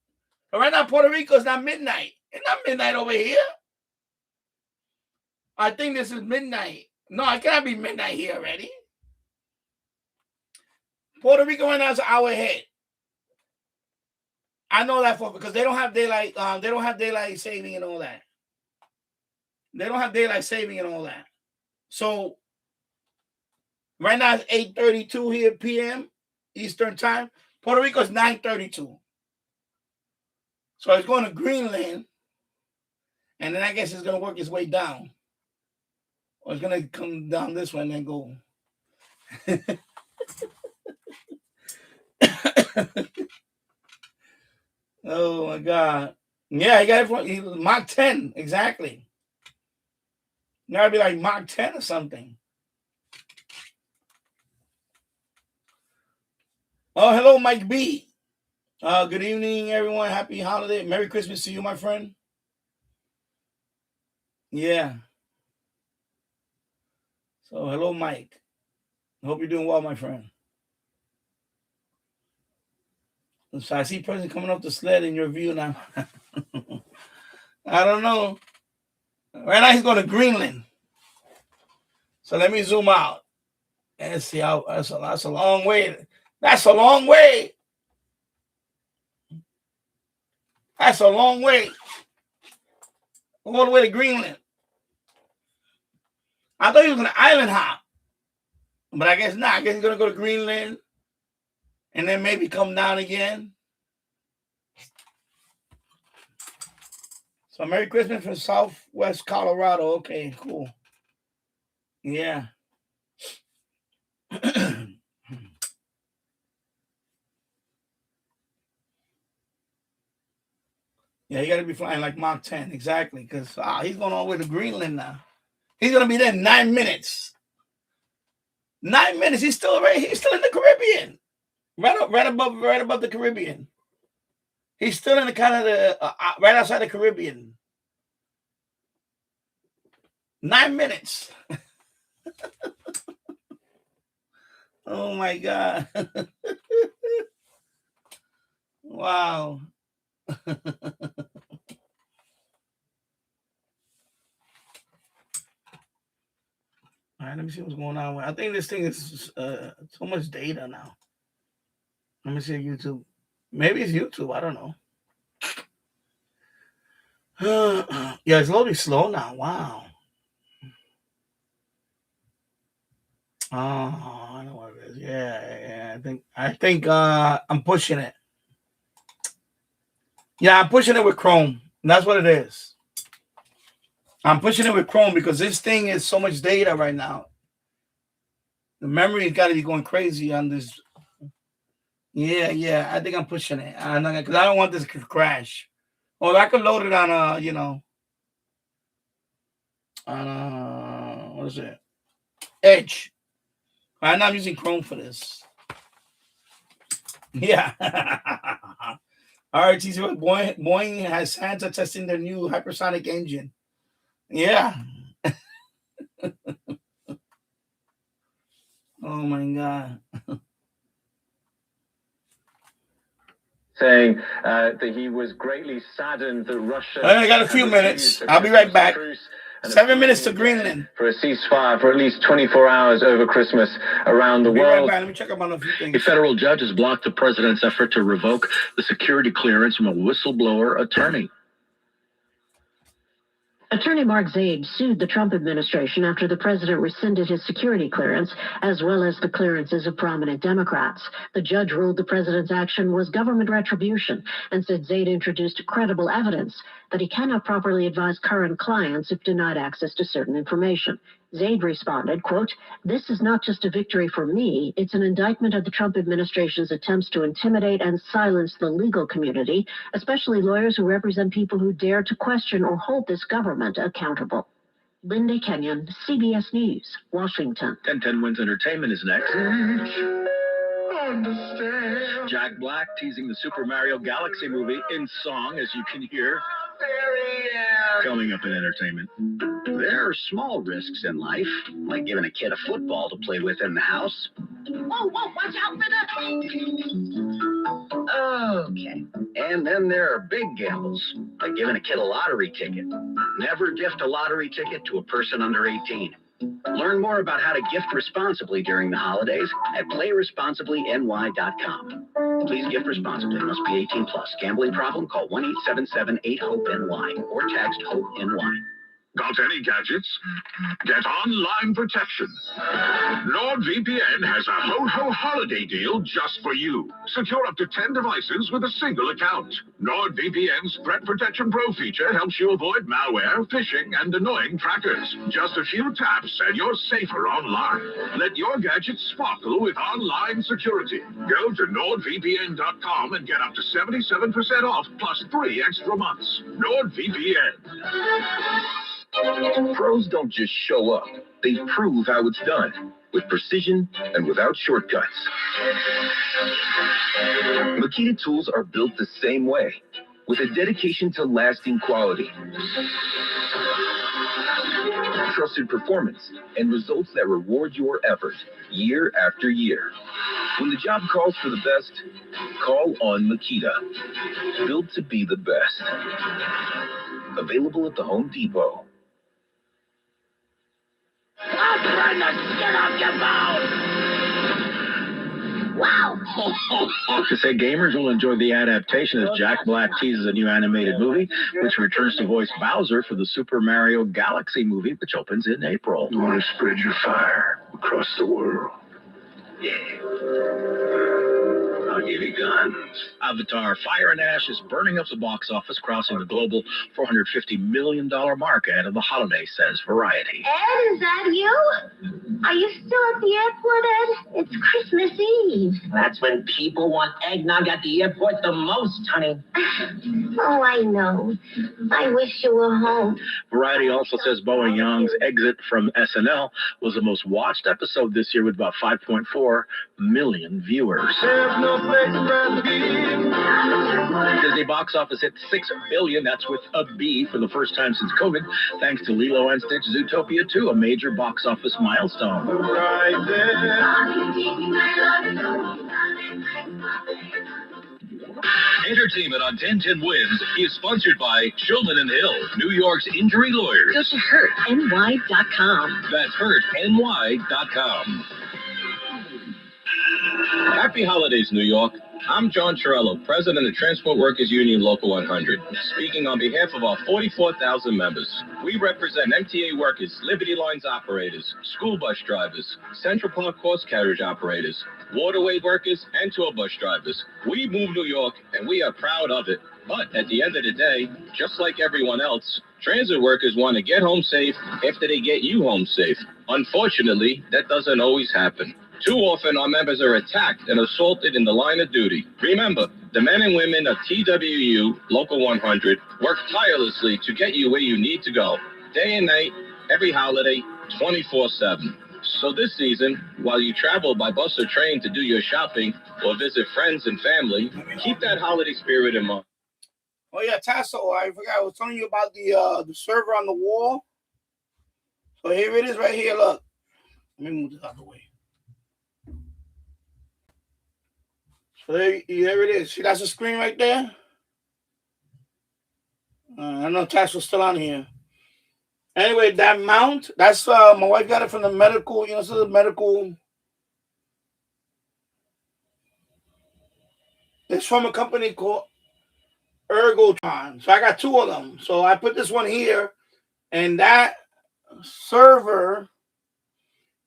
But right now, Puerto Rico is not midnight. It's not midnight over here. I think this is midnight. No, it cannot be midnight here already. Puerto Rico right now is an hour ahead. I know that because they don't have daylight. They don't have daylight saving and all that. They don't have daylight saving and all that. So right now it's 8:32 here p.m. Eastern time. Puerto Rico is 9:32. So it's going to Greenland, and then I guess it's going to work its way down, or it's going to come down this way and then go. Oh my God! Yeah, he got it from Mach 10 exactly. You gotta be like Mach 10 or something. Oh, hello, Mike B. Good evening, everyone. Happy holiday. Merry Christmas to you, my friend. Yeah. So, hello, Mike. Hope you're doing well, my friend. So I see person coming up the sled in your view now. I don't know. Right now he's going to Greenland. So let me zoom out and see how that's a long way. That's a long way. That's a long way. All the way to Greenland. I thought he was going to island hop. But I guess not. I guess he's going to go to Greenland and then maybe come down again. So Merry Christmas from Southwest Colorado. Okay, cool. Yeah. Yeah, you got to be flying like Mach 10. Exactly. Because he's going all the way to Greenland now. He's going to be there in 9 minutes. 9 minutes. He's still in the Caribbean. Right above the Caribbean. He's still in the kind of the right outside the Caribbean. 9 minutes. Oh my God. Wow. All right, let me see what's going on. I think this thing is so much data now. Let me see YouTube. Maybe it's YouTube. I don't know. Yeah, it's loading slow now. Wow. Oh, I know what it is. Yeah. I think I'm pushing it. Yeah, I'm pushing it with Chrome. That's what it is. I'm pushing it with Chrome because this thing is so much data right now. The memory's got to be going crazy on this. Yeah. I think I'm pushing it. Because I don't want this to crash. Well, I could load it on what is it? Edge. Right now I'm using Chrome for this. Yeah. All right, Boeing has Santa testing their new hypersonic engine. Yeah. Oh my God. Saying that he was greatly saddened that Russia. I got a few minutes. I'll be right back. 7 minutes to Greenland. For a ceasefire for at least 24 hours over Christmas around the world. Right, let me check up on a few things. A federal judge has blocked the president's effort to revoke the security clearance from a whistleblower attorney. Attorney Mark Zaid sued the Trump administration after the president rescinded his security clearance, as well as the clearances of prominent Democrats. The judge ruled the president's action was government retribution and said Zaid introduced credible evidence that he cannot properly advise current clients if denied access to certain information. Zaid responded, quote, "This is not just a victory for me. It's an indictment of the Trump administration's attempts to intimidate and silence the legal community, especially lawyers who represent people who dare to question or hold this government accountable." Linda Kenyon, CBS News, Washington. 1010 Wins Entertainment is next. Understand. Jack Black teasing the Super Mario Galaxy movie in song, as you can hear. Coming up in entertainment. There are small risks in life, like giving a kid a football to play with in the house. Whoa, watch out for the... Okay. And then there are big gambles, like giving a kid a lottery ticket. Never gift a lottery ticket to a person under 18. Learn more about how to gift responsibly during the holidays at playresponsiblyny.com. Please gift responsibly. Must be 18 plus. Gambling problem? Call 1-877-8-HOPE-NY or text HOPE-NY. Got any gadgets? Get online protection. NordVPN has a ho-ho holiday deal just for you. Secure up to 10 devices with a single account. NordVPN's Threat Protection Pro feature helps you avoid malware, phishing, and annoying trackers. Just a few taps and you're safer online. Let your gadgets sparkle with online security. Go to NordVPN.com and get up to 77% off plus 3 extra months. NordVPN. Pros don't just show up. They prove how it's done, with precision and without shortcuts. Makita tools are built the same way, with a dedication to lasting quality. trusted performance, and results that reward your effort year after year. When the job calls for the best, call on Makita. Built to be the best. Available at the Home Depot. I'm trying to get off your bones! Wow! To say gamers will enjoy the adaptation as Jack Black teases a new animated movie, which returns to voice Bowser for the Super Mario Galaxy movie, which opens in April. You want to spread your fire across the world? Yeah. I'll give you guns. Avatar Fire and Ash is burning up the box office, crossing the global $450 million mark ahead of the holiday, says Variety. Ed, is that you? Are you still at the airport, Ed? It's Christmas Eve. That's when people want eggnog at the airport the most, honey. Oh, I know. I wish you were home. Variety also says Boa Young's exit from SNL was the most watched episode this year with about 5.4 million viewers. Disney box office hit $6 billion. That's with a B for the first time since COVID, thanks to Lilo and Stitch Zootopia 2, a major box office milestone. Entertainment on 1010 Wins is sponsored by Shulman and Hill, New York's injury lawyers. Go to hurtny.com. That's hurtny.com. Happy holidays, New York. I'm John Chiarello, President of Transport Workers Union Local 100, speaking on behalf of our 44,000 members. We represent MTA workers, Liberty Lines operators, school bus drivers, Central Park horse carriage operators, waterway workers, and tour bus drivers. We move New York, and we are proud of it. But at the end of the day, just like everyone else, transit workers want to get home safe after they get you home safe. Unfortunately, that doesn't always happen. Too often, our members are attacked and assaulted in the line of duty. Remember, the men and women of TWU Local 100 work tirelessly to get you where you need to go, day and night, every holiday, 24/7. So this season, while you travel by bus or train to do your shopping or visit friends and family, keep that holiday spirit in mind. Oh yeah, Tasso, I forgot I was telling you about the server on the wall. So here it is right here, look. Let me move this out of the way. So there it is. See, that's the screen right there. I don't know if Tasso's still on here. Anyway, that mount, that's my wife got it from the medical, so the medical. It's from a company called Ergotron. So I got two of them. So I put this one here, and that server,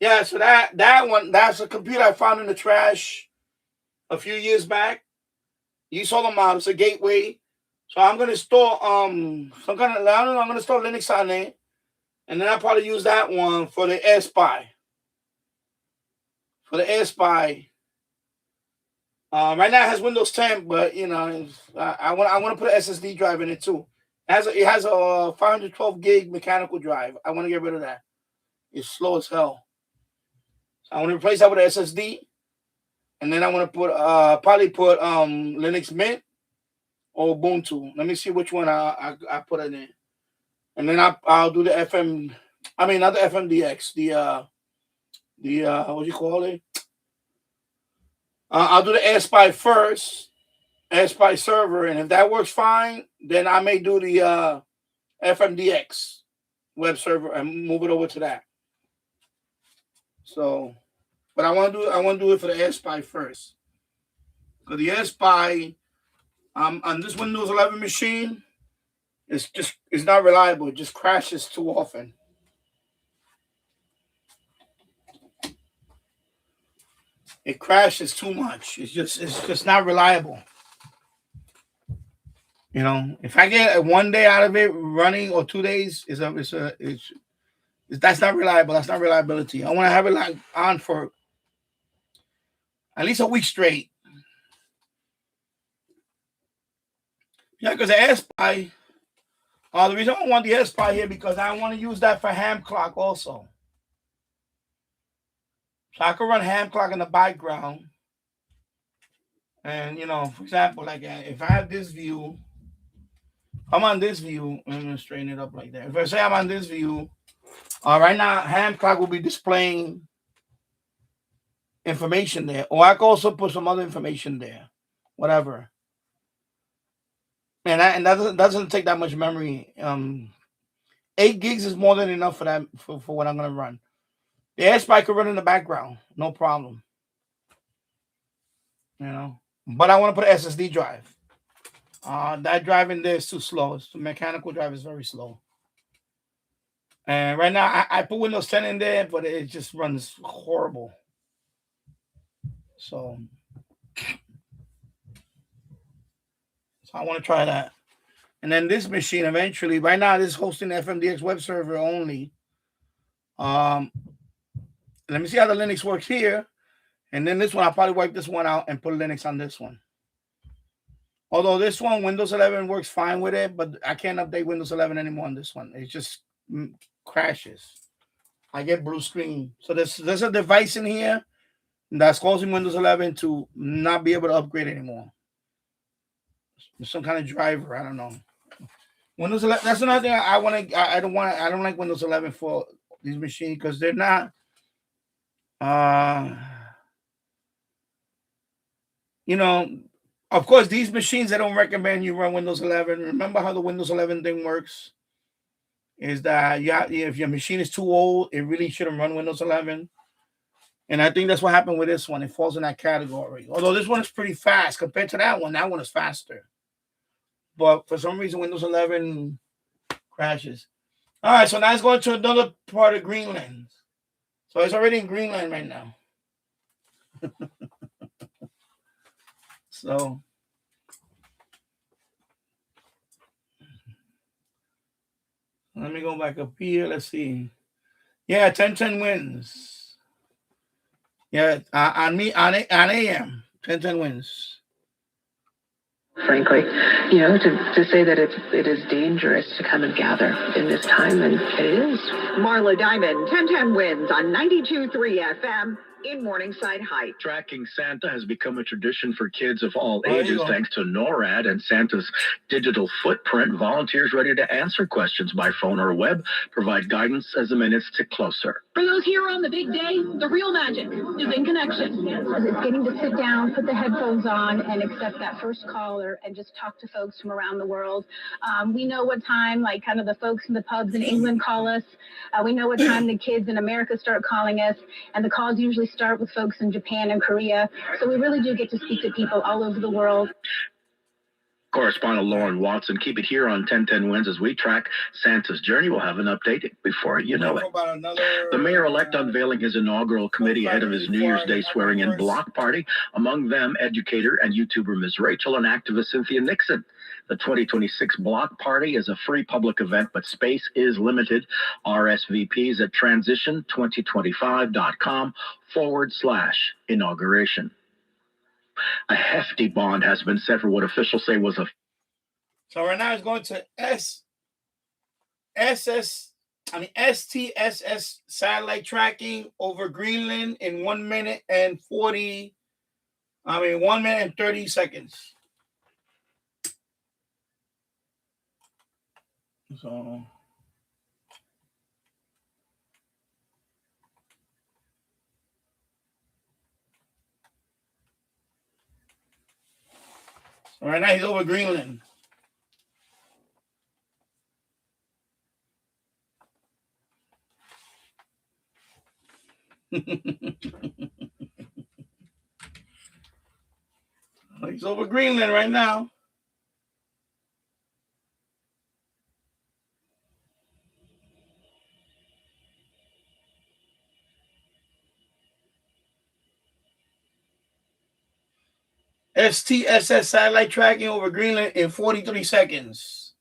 yeah, so that one, that's a computer I found in the trash a few years back. You saw the mount, it's a gateway. So I'm gonna install I'm gonna install Linux on it, and then I'll probably use that one for the AirSpy. For the AirSpy. Right now it has Windows 10, but I want to put an SSD drive in it too. It has a 512 gig mechanical drive. I want to get rid of that. It's slow as hell. So I want to replace that with an SSD, and then I want to put probably put Linux Mint or Ubuntu. Let me see which one I put it in, and then I'll do the FM. I mean, not the FMDX. The what do you call it? I'll do the AirSpy first, AirSpy server, and if that works fine, then I may do the FMDX web server and move it over to that. So, but I want to do it for the AirSpy first, because the AirSpy on this Windows 11 machine, it's not reliable. It just crashes too often. It crashes too much. It's just not reliable. If I get 1 day out of it running or 2 days, that's not reliable. That's not reliability. I want to have it on for at least a week straight. Yeah, because the AirSpy. The reason I want the AirSpy here because I want to use that for ham clock also. So I can run ham clock in the background. And, for example, like if I have this view, I'm on this view. I'm going to straighten it up like that. If I say I'm on this view, Right now, ham clock will be displaying information there, or I can also put some other information there, whatever. And that doesn't take that much memory. 8 gigs is more than enough for that for what I'm gonna run. The AirSpy could run in the background, no problem. You know, but I want to put an SSD drive. That drive in there is too slow. The mechanical drive is very slow. And right now, I put Windows 10 in there, but it just runs horrible. So I want to try that. And then this machine eventually, right now, this is hosting FMDX web server only. Let me see how the Linux works here. And then this one, I'll probably wipe this one out and put Linux on this one. Although this one, Windows 11 works fine with it, but I can't update Windows 11 anymore on this one. It just crashes. I get blue screen. So there's a device in here that's causing Windows 11 to not be able to upgrade anymore. Some kind of driver, I don't know. Windows 11. That's another thing I want to. I don't want. I don't like Windows 11 for these machines because they're not. You know, of course, these machines, they don't recommend you run Windows 11. Remember how the Windows 11 thing works? Is that if your machine is too old, it really shouldn't run Windows 11. And I think that's what happened with this one. It falls in that category. Although this one is pretty fast compared to that one is faster. But for some reason, Windows 11 crashes. All right, so now it's going to another part of Greenland. So it's already in Greenland right now. So let me go back up here. Let's see. Yeah, 10-10 wins. Yeah, on AM, 10-10 wins. Frankly, to say that it is dangerous to come and gather in this time, and it is. Marla Diamond, 10-10 wins on 92.3 FM in Morningside Heights. Tracking Santa has become a tradition for kids of all ages thanks to Norad and Santa's digital footprint. Volunteers ready to answer questions by phone or web provide guidance as the minutes tick closer. For those here on the big day, the real magic is in connection. It's getting to sit down, put the headphones on, and accept that first caller and just talk to folks from around the world. We know what time, like kind of the folks in the pubs in England call us. We know what time the kids in America start calling us, and the calls usually start with folks in Japan and Korea. So we really do get to speak to people all over the world. Correspondent Lauren Watson, keep it here on 10-10 Wins as we track Santa's journey. We'll have an update before you know it. The mayor-elect unveiling his inaugural committee ahead of his New Year's Day swearing-in block party. Among them, educator and YouTuber Ms. Rachel and activist Cynthia Nixon. The 2026 block party is a free public event, but space is limited. RSVPs at transition2025.com/inauguration. A hefty bond has been set for what officials say was a... So right now it's going to STSS satellite tracking over Greenland in 1 minute and 30 seconds. So right now he's over Greenland. He's over Greenland right now. STSS satellite tracking over Greenland in 43 seconds.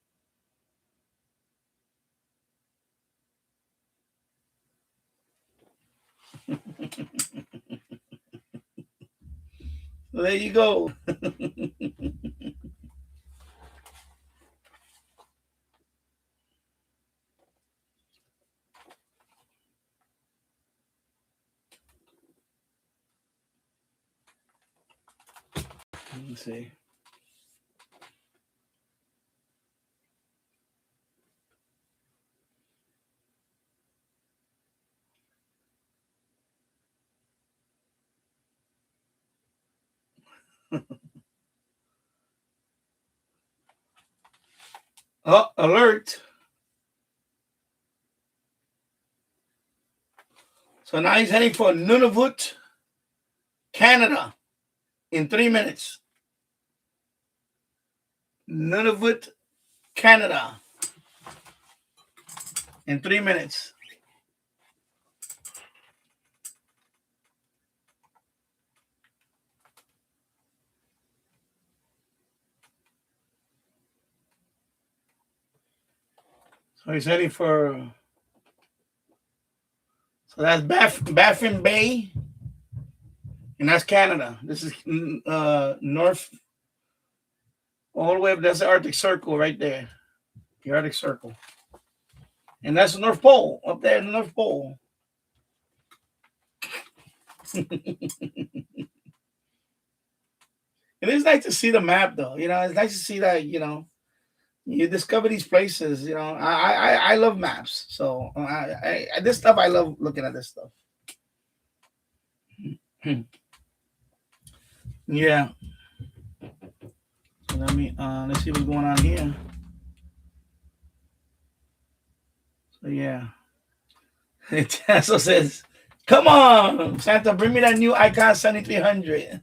So there you go. Let's see. Oh, alert. So now he's heading for Nunavut, Canada, in 3 minutes. Nunavut, Canada, in 3 minutes. So he's heading for. So that's Baffin Bay, and that's Canada. This is north, all the way up. That's the Arctic Circle right there. The Arctic Circle. And that's the North Pole, up there in the North Pole. It is nice to see the map, though. It's nice to see that, you discover these places. I love maps. So this stuff, I love looking at this stuff. Yeah. So let's see what's going on here. So yeah. It also says, "Come on, Santa, bring me that new Icon 7300."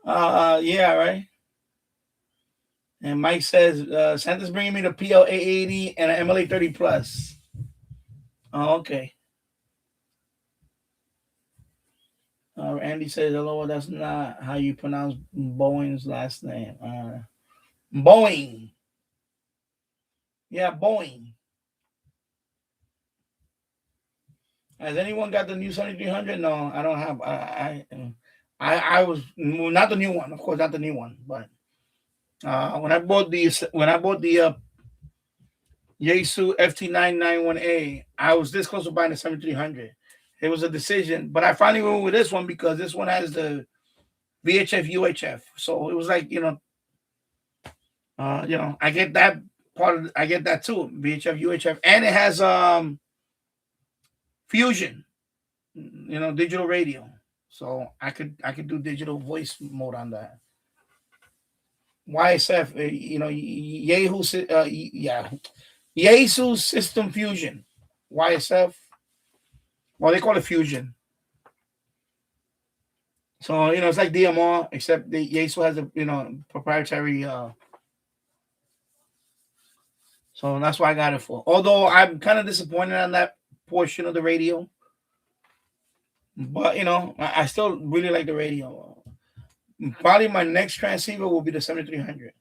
Yeah, right. And Mike says, Santa's bringing me the PL 880 and an MLA 30 Plus. Oh, okay. Andy says, hello, that's not how you pronounce Boeing's last name. Boeing. Yeah, Boeing. Has anyone got the new 7300? No, I don't have. I was not the new one, of course, not the new one, but when I bought the Yaesu FT991A, I was this close to buying the 7300. It was a decision, but I finally went with this one because this one has the VHF UHF. So it was like, I get that part I get that too, VHF UHF, and it has fusion, digital radio. So I could do digital voice mode on that. YSF, Yaesu System Fusion. YSF. Well, they call it fusion. So, it's like DMR, except the Yaesu has a, proprietary. So that's why I got it for. Although I'm kind of disappointed on that portion of the radio. But, I still really like the radio. Probably my next transceiver will be the 7300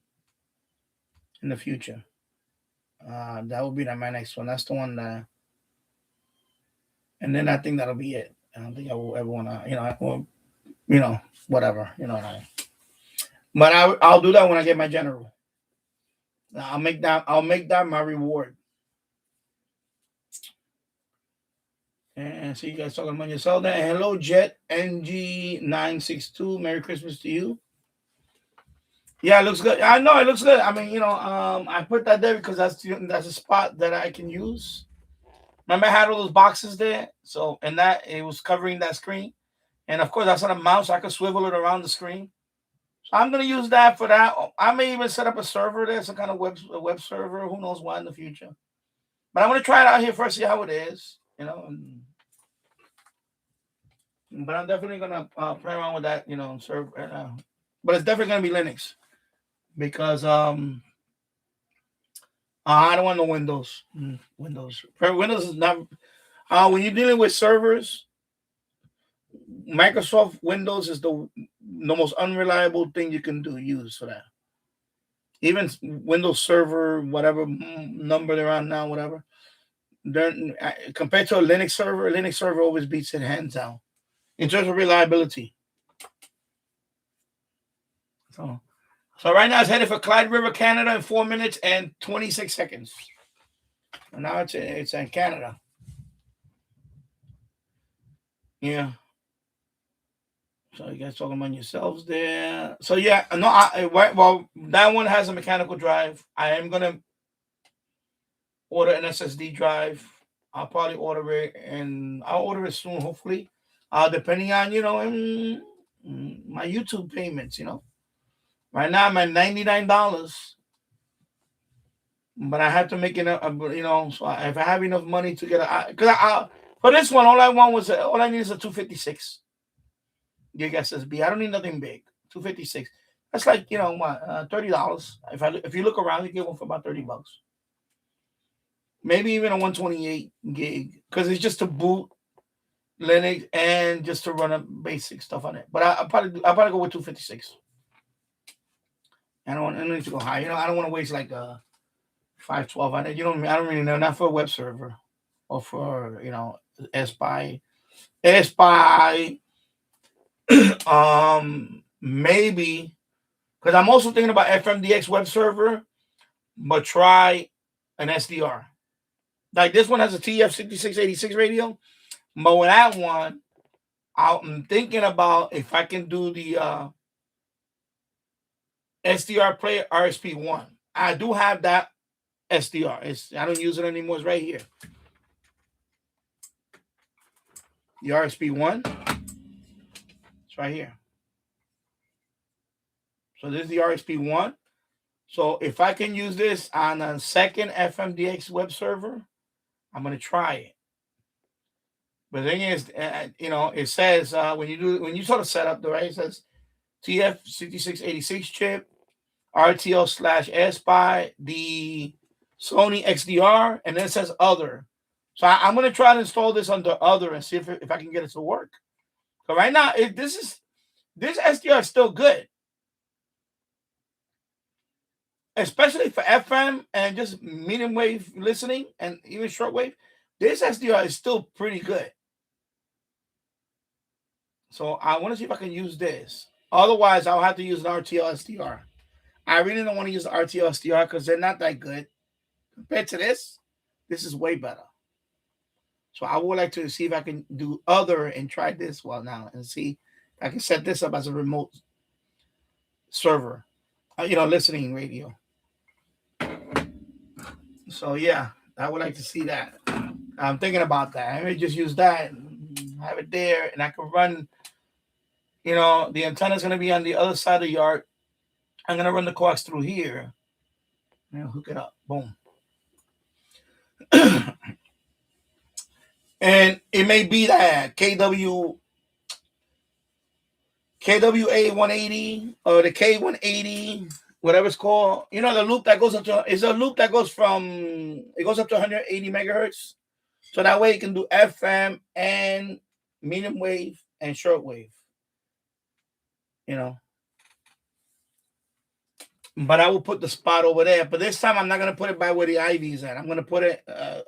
in the future. That will be my next one. That's the one that. And then I think that'll be it. I don't think I will ever want to, whatever, But I'll do that when I get my general. I'll make that my reward. And so you guys talking about yourself there. Hello, Jet NG962. Merry Christmas to you. Yeah, it looks good. I know it looks good. I mean, I put that there because that's a spot that I can use. Remember, I had all those boxes there, so and that it was covering that screen, and of course that's on a mouse. So I can swivel it around the screen. So I'm gonna use that for that. I may even set up a server there, some kind of web server. Who knows why in the future? But I'm gonna try it out here first, see how it is. But I'm definitely gonna play around with that, server. But it's definitely gonna be Linux because I don't want no Windows. Windows is not. When you're dealing with servers, Microsoft Windows is the most unreliable thing you can use for that. Even Windows Server, whatever number they're on now, whatever. Compared to a Linux server always beats it hands down in terms of reliability. So right now it's headed for Clyde River, Canada in 4 minutes and 26 seconds. And now it's in Canada. Yeah. So you guys talking about yourselves there. So yeah, no, well, that one has a mechanical drive. I am gonna order an SSD drive. I'll probably order it, and I'll order it soon, hopefully. Depending on my YouTube payments. Right now I'm at $99, but I have to make it. So if I have enough money to get because for this one, all I need is a 256 gig SSB. I don't need nothing big. 256. That's like what $30. If you look around, you get one for about $30. Maybe even a 128 gig because it's just to boot Linux and just to run a basic stuff on it. But I'll probably go with 256. I don't need to go high. I don't want to waste like 512 on it. I don't really know. Not for a web server or for SPY. SPY. Maybe because I'm also thinking about FMDX web server, but try an SDR. Like this one has a TF6686 radio, but with that one, I'm thinking about if I can do the SDR player RSP1. I do have that SDR. I don't use it anymore. It's right here. The RSP1. It's right here. So this is the RSP1. So if I can use this on a second FMDX web server, I'm going to try it. But the thing is, it says when you sort of set up the right, it says TF6686 chip, RTL/SPY, the Sony XDR, and then it says other. So I'm going to try to install this under other and see if I can get it to work. So right now, this SDR is still good, especially for FM and just medium wave listening and even short wave. This SDR is still pretty good. So I want to see if I can use this. Otherwise, I'll have to use an RTL SDR. I really don't want to use the RTL SDR because they're not that good. Compared to this is way better. So I would like to see if I can do other and try this now and see if I can set this up as a remote server, listening radio. So yeah, I would like to see that. I'm thinking about that. I may just use that and have it there, and I can run. The antenna is going to be on the other side of the yard. I'm going to run the coax through here and hook it up. Boom. And it may be that KWA 180 or the K180, whatever it's called. The loop that goes up to is a loop that goes up to 180 megahertz. So that way you can do FM and medium wave and short wave. But I will put the spot over there. But this time I'm not going to put it by where the ivy is at. I'm going to put it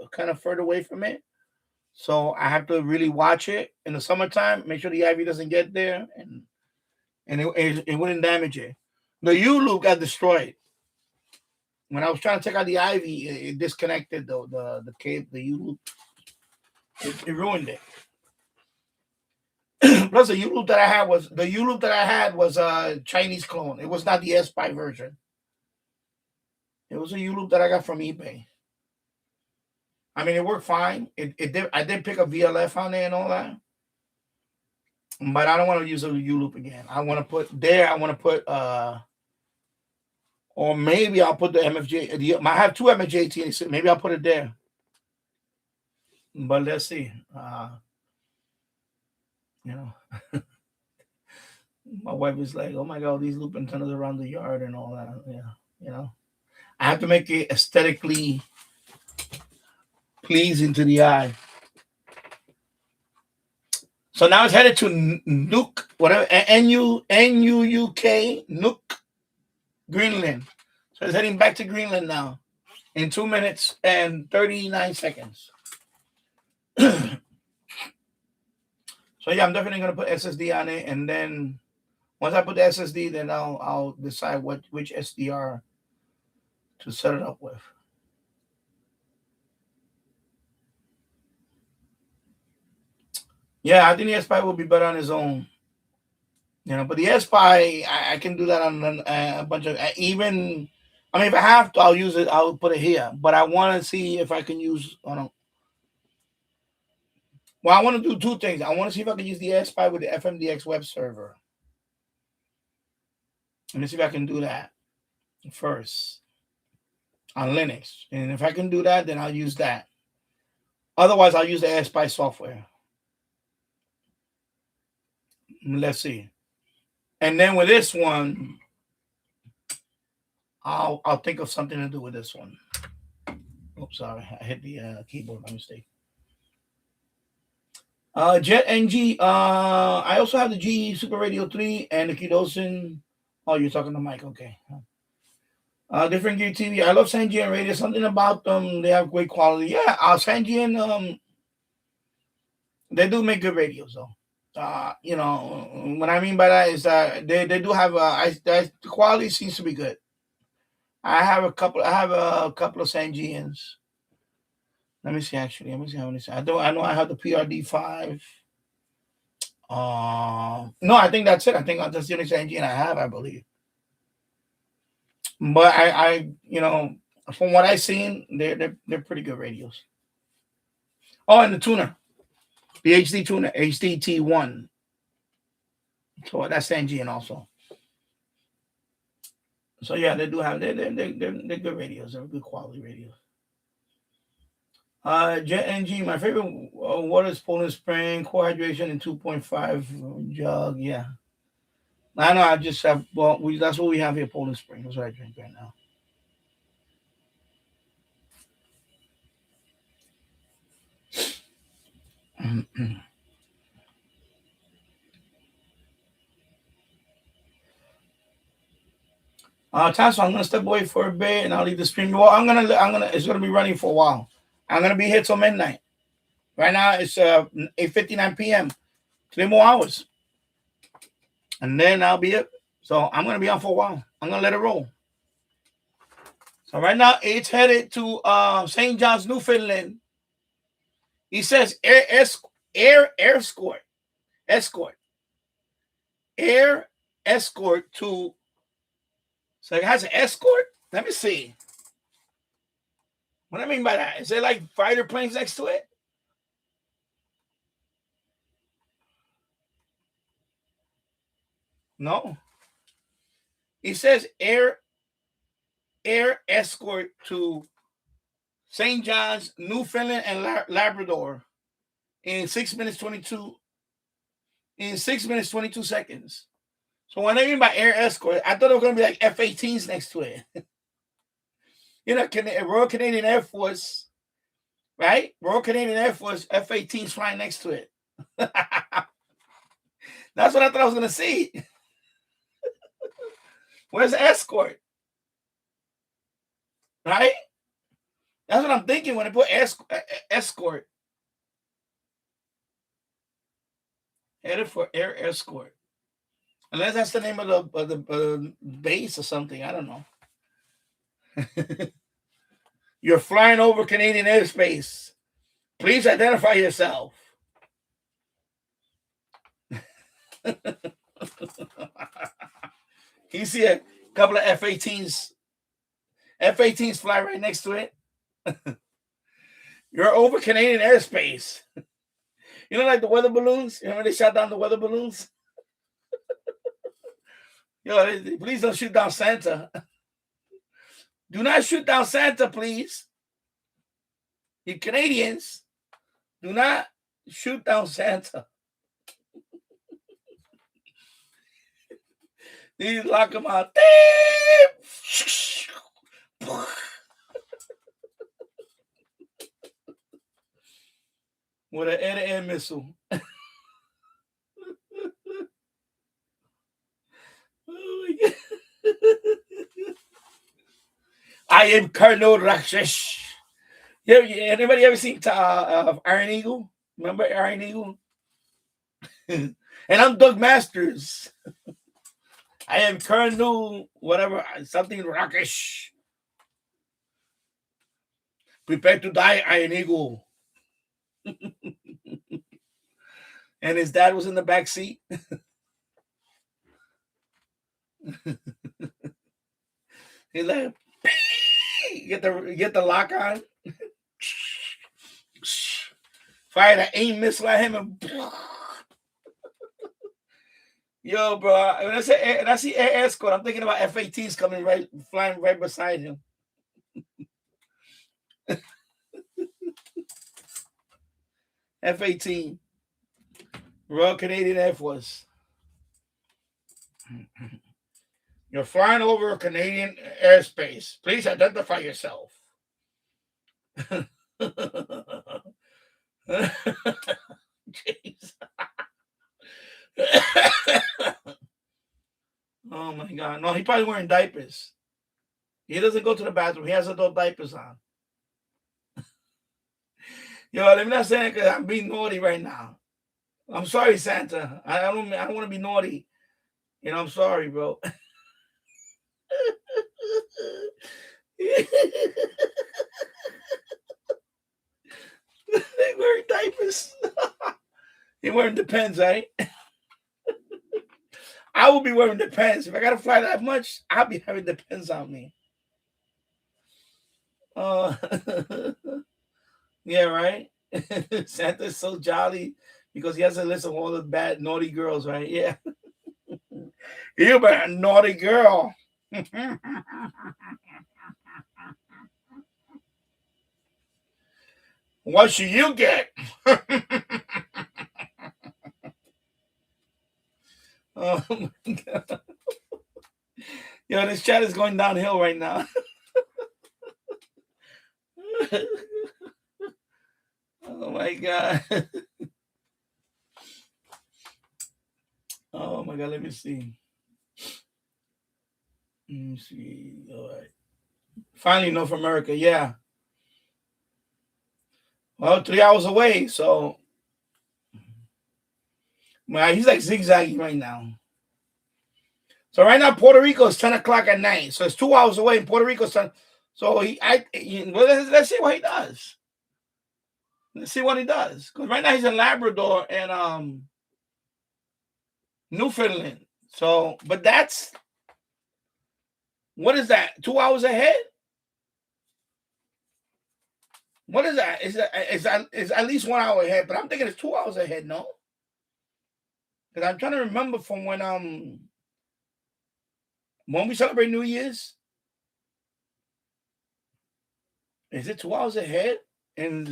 kind of further away from it. So I have to really watch it in the summertime. Make sure the ivy doesn't get there, and it wouldn't damage it. The U loop got destroyed. When I was trying to take out the ivy, it disconnected the cable, the U loop. It ruined it. Plus, the U loop that I had was a Chinese clone. It was not the SPY version. It was a U loop that I got from eBay. I mean, it worked fine. I did pick a VLF on there and all that, but I don't want to use a U loop again. I want to put, or maybe I'll put the MFJ. I have two MFJ TNC. Maybe I'll put it there. But let's see. My wife is like, "Oh my God, these loop antennas around the yard and all that." Yeah, I have to make it aesthetically pleasing to the eye. So now it's headed to Nuuk, whatever, NUUK, Nuuk, Greenland. So it's heading back to Greenland now in 2 minutes and 39 seconds. So yeah, I'm definitely gonna put SSD on it, and then once I put the SSD, then I'll decide which SDR to set it up with. Yeah, I think the SPY will be better on his own. But the SPY, I can do that on a bunch of even. I mean, if I have to, I'll use it. I'll put it here. But I want to see if I can use. Well, I want to do two things. I want to see if I can use the SPY with the FMDX web server. Let me see if I can do that first on Linux. And if I can do that, then I'll use that. Otherwise, I'll use the AirSpy software. Let's see. And then with this one, I'll think of something to do with this one. Oops, sorry. I hit the keyboard by mistake. Jet NG. I also have the GE Super Radio 3 and the Kidosin. Oh, you're talking to Mike. Okay. Different Gear TV. I love Sangean Radio. Something about them. They have great quality. Yeah, Sangean. They do make good radios, though. You know, what I mean by that is that they do have the quality seems to be good. I have a couple of Sangeans. Let me see. Actually, let me see how many. I know I have the PRD5. No, I think that's it. I think that's the only Sangean I have. I believe. But I you know, from what I've seen, they're pretty good radios. Oh, and the tuner, the HD tuner, HDT1. So that's Sangean also. So yeah, they do have they're good radios. They're good quality radios. Jet NG, my favorite water is Poland Spring, core hydration in 2.5 jug. Yeah, I know. I just have that's what we have here, Poland Spring. That's what I drink right now. So I'm gonna step away for a bit and I'll leave the stream. Well, it's gonna be running for a while. I'm gonna be here till midnight. Right now it's 8:59 p.m. 3 more hours, and then I'll be up. So I'm gonna be on for a while. I'm gonna let it roll. So right now it's headed to St. John's, Newfoundland. He says air escort to. So it has an escort. Let me see. What I mean by that, is there like fighter planes next to it? No. He says air escort to St. John's, Newfoundland, and Labrador in 6 minutes 22 seconds. So what I mean by air escort, I thought it was gonna be like F-18s next to it. You know, Royal Canadian Air Force, right? Royal Canadian Air Force F-18s flying next to it. That's what I thought I was gonna see. Where's the escort? Right? That's what I'm thinking when I put escort. Headed for air escort. Unless that's the name of the base or something. I don't know. You're flying over Canadian airspace. Please identify yourself. You see a couple of F-18s. F-18s fly right next to it. You're over Canadian airspace. You know, like the weather balloons? You know when they shot down the weather balloons? Yo, please don't shoot down Santa. Do not shoot down Santa, please. You Canadians, do not shoot down Santa. These lock them out. With an air-to-air missile. Oh my God. I am Colonel Rakshesh. Anybody ever seen Iron Eagle? Remember Iron Eagle? And I'm Doug Masters. I am Colonel whatever, something Rakesh. Prepare to die, Iron Eagle. And his dad was in the back seat. He's like, get the lock on. Fired an aim missile at him and Yo, bro, when I see Air Escort, I'm thinking about F-18s flying right beside him. F-18, Royal Canadian Air Force. You're flying over Canadian airspace. Please identify yourself. Jeez. Oh my God! No, he's probably wearing diapers. He doesn't go to the bathroom. He has adult diapers on. Yo, let me not say it because I'm being naughty right now. I'm sorry, Santa. I don't want to be naughty. You know, I'm sorry, bro. They wearing diapers. He wearing Depends, right? I will be wearing Depends. If I gotta fly that much, I'll be having Depends on me. Yeah, right. Santa's so jolly because he has a list of all the bad, naughty girls, right? Yeah. You a naughty girl. What should you get? Oh my God. Yo, this chat is going downhill right now. Oh my God. Oh my God, let me see. Let me see. All right. Finally, North America, yeah. Well, 3 hours away, so man, he's like zigzagging right now. So right now, Puerto Rico is 10 o'clock at night. So it's 2 hours away. In Puerto Rico, so let's see what he does. Let's see what he does. Because right now he's in Labrador and Newfoundland. So, but that's what is that? 2 hours ahead? What is that? Is at least 1 hour ahead? But I'm thinking it's 2 hours ahead, no? Because I'm trying to remember from when we celebrate New Year's. Is it 2 hours ahead? And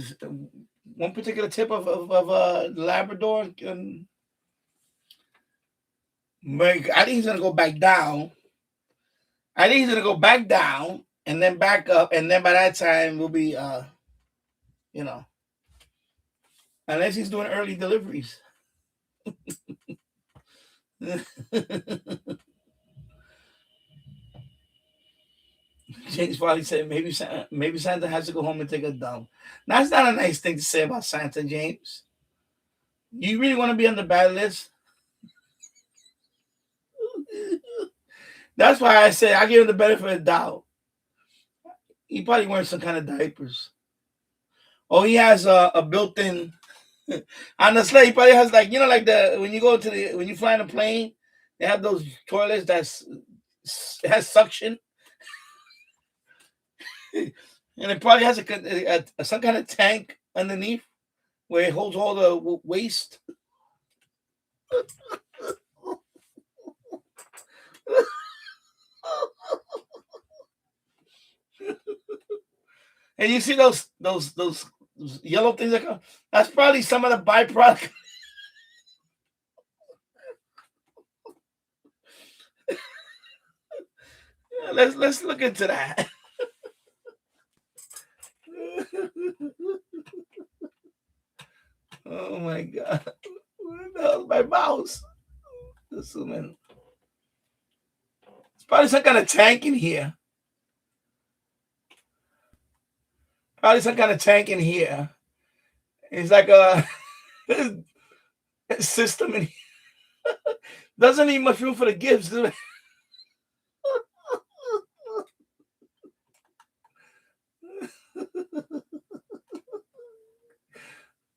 one particular tip of Labrador. I think he's gonna go back down. I think he's gonna go back down and then back up, and then by that time we'll be, unless he's doing early deliveries. James Farley said maybe Santa has to go home and take a dump. That's not a nice thing to say about Santa, James. You really want to be on the bad list? That's why I say I give him the benefit of the doubt. He probably wearing some kind of diapers. Oh, he has a built-in on the sled. He probably has like when you fly in a plane, they have those toilets has suction, and it probably has some kind of tank underneath where it holds all the waste. And you see those yellow things that's probably some of the byproduct. Let's look into that. Oh my God. Where the hell is my mouse? Assuming it's probably some kind of tank in here. Probably some kind of tank in here. It's like a system in here. Doesn't need much room for the gifts, do it?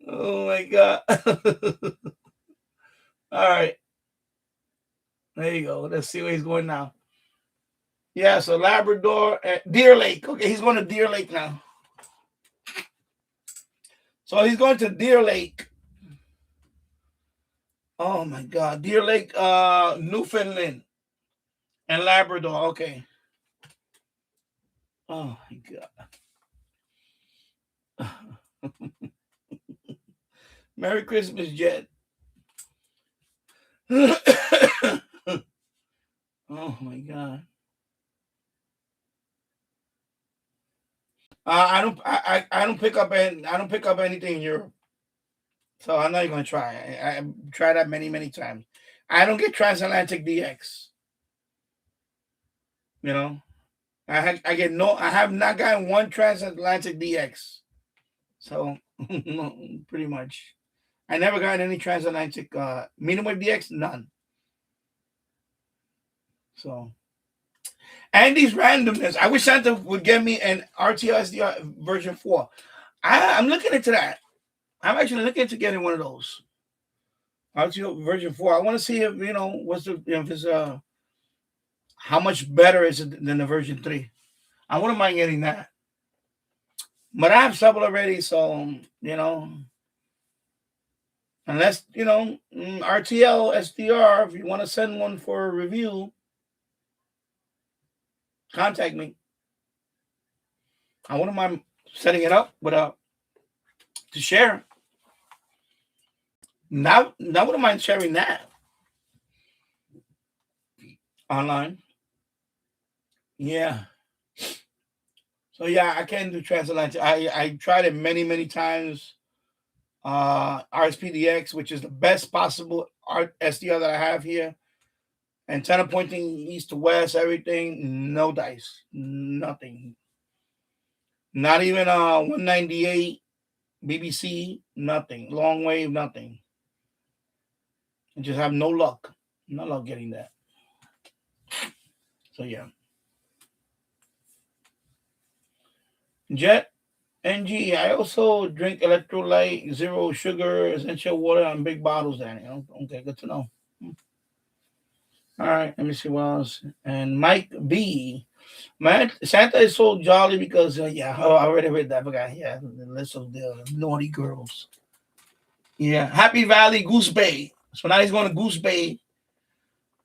Oh my God. All right. There you go. Let's see where he's going now. Yeah, so Labrador, Deer Lake. Okay, he's going to Deer Lake now. So he's going to Deer Lake. Oh my God, Deer Lake, Newfoundland and Labrador. Okay. Oh my God. Merry Christmas, Jet. Oh my God. I don't pick up anything in Europe, so I'm not even gonna try. I tried that many times. I don't get transatlantic DX. You know, I have not gotten one transatlantic DX. So pretty much, I never got any transatlantic medium wave DX. None. So. And these randomness. I wish Santa would get me an RTL SDR version 4. I'm looking into that. I'm actually looking into getting one of those. RTL version 4. I want to see if what's the if it's how much better is it than the version 3. I wouldn't mind getting that. But I have several already, so unless RTL SDR, if you want to send one for a review, contact me. I wouldn't mind setting it up to share. Now, I wouldn't mind sharing that online. Yeah. So yeah, I can do transatlantic. I tried it many times. RSPDX, which is the best possible SDR that I have here. Antenna pointing east to west, everything. No dice, nothing. Not even 198 BBC, nothing. Long wave, nothing. I just have no luck. No luck getting that. So yeah. Jet NG. I also drink electrolyte, zero sugar, essential water, and big bottles. Danny. Okay, good to know. All right, let me see what else. And Mike B. Man, Santa is so jolly because I already read that. I forgot. Yeah, the list of the naughty girls. Yeah, Happy Valley, Goose Bay. So now he's going to Goose Bay,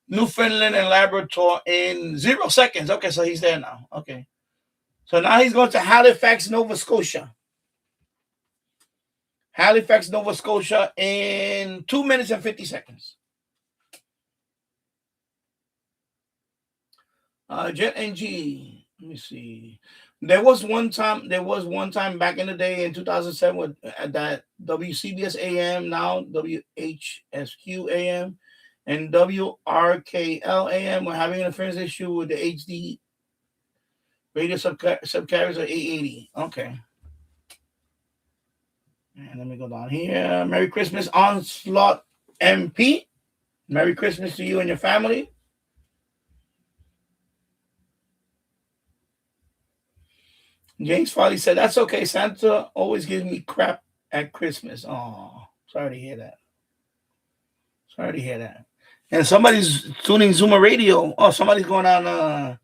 Newfoundland and Labrador in 0 seconds. Okay, so he's there now. Okay, so now he's going to Halifax, Nova Scotia. Halifax, Nova Scotia in 2 minutes and 50 seconds. Jet NG. Let me see. There was one time back in the day in 2007 with that WCBS AM, now WHSQ AM, and WRKL AM were having an interference issue with the HD radio subcarriers at 880. Okay. And let me go down here. Merry Christmas, Onslaught MP. Merry Christmas to you and your family. James Farley said, "That's okay. Santa always gives me crap at Christmas." Oh, sorry to hear that. Sorry to hear that. And somebody's tuning Zoomer Radio. Oh, somebody's going on.